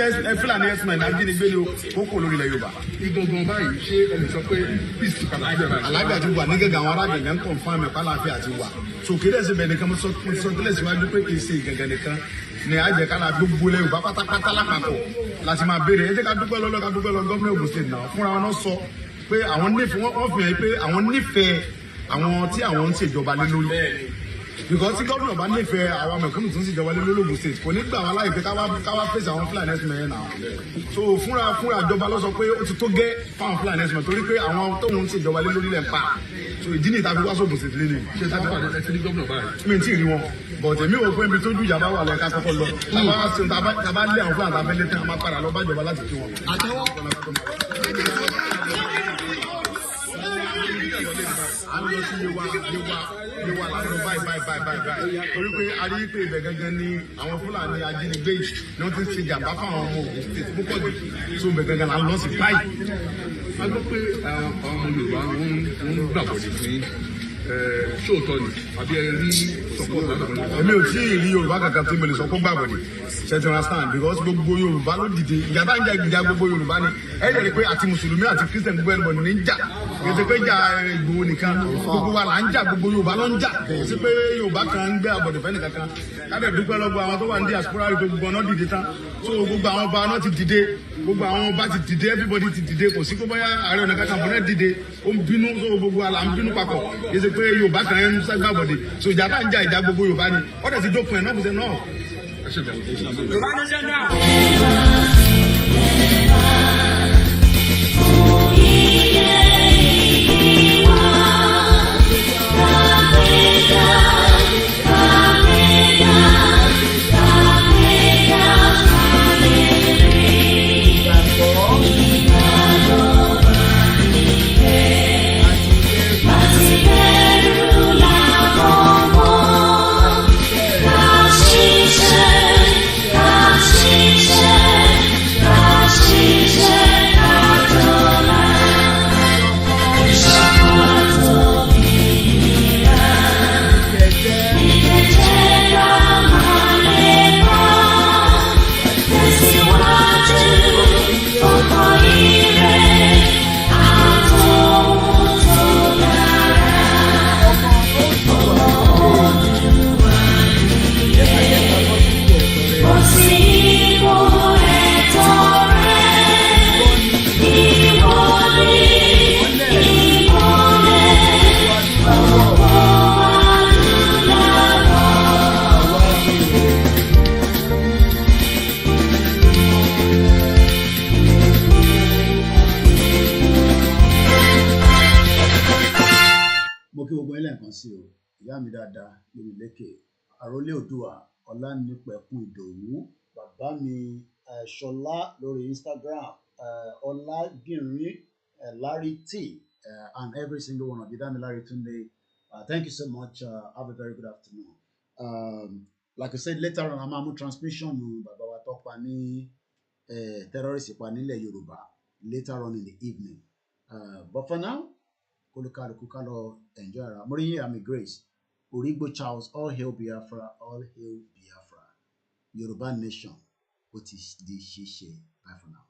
Fúlàní ẹ̀sìn náà jínigbé ni ó kò lórí ilẹ̀ Yorùbá. Igangan báyìí ṣé ẹnì sọ pé peace alájà ti wà ní gẹ́gẹ́ àwọn arábìnrin ń confirm ẹ̀pá láàfin àti wà so kéde ẹ̀sìn bẹ̀ẹ̀ nìkan mo sọ tẹ́lẹ̀ síwájú pé kì í ṣe ìgangan nìkan ni àjẹ ká la gbogbo ilẹ̀ Yorùbá pátápátá lápapọ̀ láti máa béèrè ẹ jẹ́ ká dúpẹ́ lọ́lọ́ ká dúpẹ́ lọ gọ́ọ̀mù Ògùn state náà fúnra wọn sọ pé àwọn nífẹ̀ẹ́ wọ́n fi hàn pé àwọn nífẹ̀ẹ́ àwọn tí àwọn ń ṣèjọba lé lórí because tí gómìnà bá nífẹ̀ẹ́ àwọn mẹ̀kúnnù tó ń ṣèjọba lé lórí Ògùn state kò ní gbà wọn láì pé káwá fèsì àwọn Fúlàní ẹ̀sìn mẹ́rin náà so fúnra ìjọba ló sọ pé ó ti tó gẹ́ fáwọn Fúlàní ẹ̀sìn mẹ́rin torí pé àwọn tóun ń ṣèjọba lé lórí lẹ̀ ń pa so ìdí nìta fi wá sóògùn state lé ní. ṣé tábà ẹ ti ní gómìnà báyìí. mi ti rí wọn but èmi wò pé ibi tó ju ìjàmbá wà lẹ́ka kọ́kọ́ lọ tàbá lé àwọn Fúlàní tàbá lé tán a máa padà lọ bá ìjọba láti kí wọn. àtẹwọ́ a lọ sí yewa láti lọ báyìí torí pé a rí pé ibẹ̀ gangan ni àwọn Fúlàní ajínigbé yìí ni wọ́n ti ń ṣe jàmbá fáwọn ọmọ Ògùn state púpọ̀ jù so ibẹ̀ gangan là ń lọ sí báyìí. a gbọ́ pé àwọn ọmọ Yorùbá wọ́n ń gbàgbọ́dé fún ṣóòtọ́ ni àbí ẹ rí support látọ̀dọ̀. èmi ò tí ì rí Yorùbá kankan tí mo lè sọ kó gbàgbọ́dé ṣe ti understand because gbogbo Yorùbá ló dìde ìjà tá ń jà gbogbo Yorùbá ni ẹ lè rí pé àti mùsùlùmí àti Christian gbogbo ẹnìbọn ní ń jà kìí pé jà Ìgbòho nìkan gbogbo wa là ń jà gbogbo Yorùbá ló ń jà sí pé Yorùbá kan ń gbé àbọ̀dẹ̀fẹ́ nìkan kan káàdẹ̀ dúpẹ́ lọ́gbọ̀ àwọn tó wà ní diaspora rí gbogbo ọ̀nà dìde tán so gbogbo àwọn ọba náà ti dìde gbogbo àwọn ọba ti dìde everybody ti dìde kò sí kó báyà Ààrẹ Ọ̀nà Kakanfò náà dìde ó ń bínú so gbogbo wa là ń bínú papọ̀ kìí ṣe pé Yorùbá kan ń sẹ́gbà bọ̀dẹ̀ so ìjà tá ń jà ìjà gbogbo Yorùbá ni ọ̀dẹ̀ ti dópin ẹ̀ náà kò sẹ́ náà. sí o ìyá mi dáadáa lórí lékè àrólé Oòduà Ọlánípẹ̀kun Ìdòwú bàbá mi Ṣọlá lórí Instagram Ọlágìnrín Larry T and every single one of you. Dami Larry Tunde, thank you so much. Have a very good afternoon. Like I said, later on I'm going to transmission bàbá wa tó pa ní terrorist pa nílẹ̀ Yorùbá later on in the evening. But for now, kolukaluku ká lọ enjoy ara. Mo rí yín àmì Grace. Origbo Charles, all hail Biafra, all hail Biafra. Yoruba nation, ó ti di ṣíṣe. Bye for now.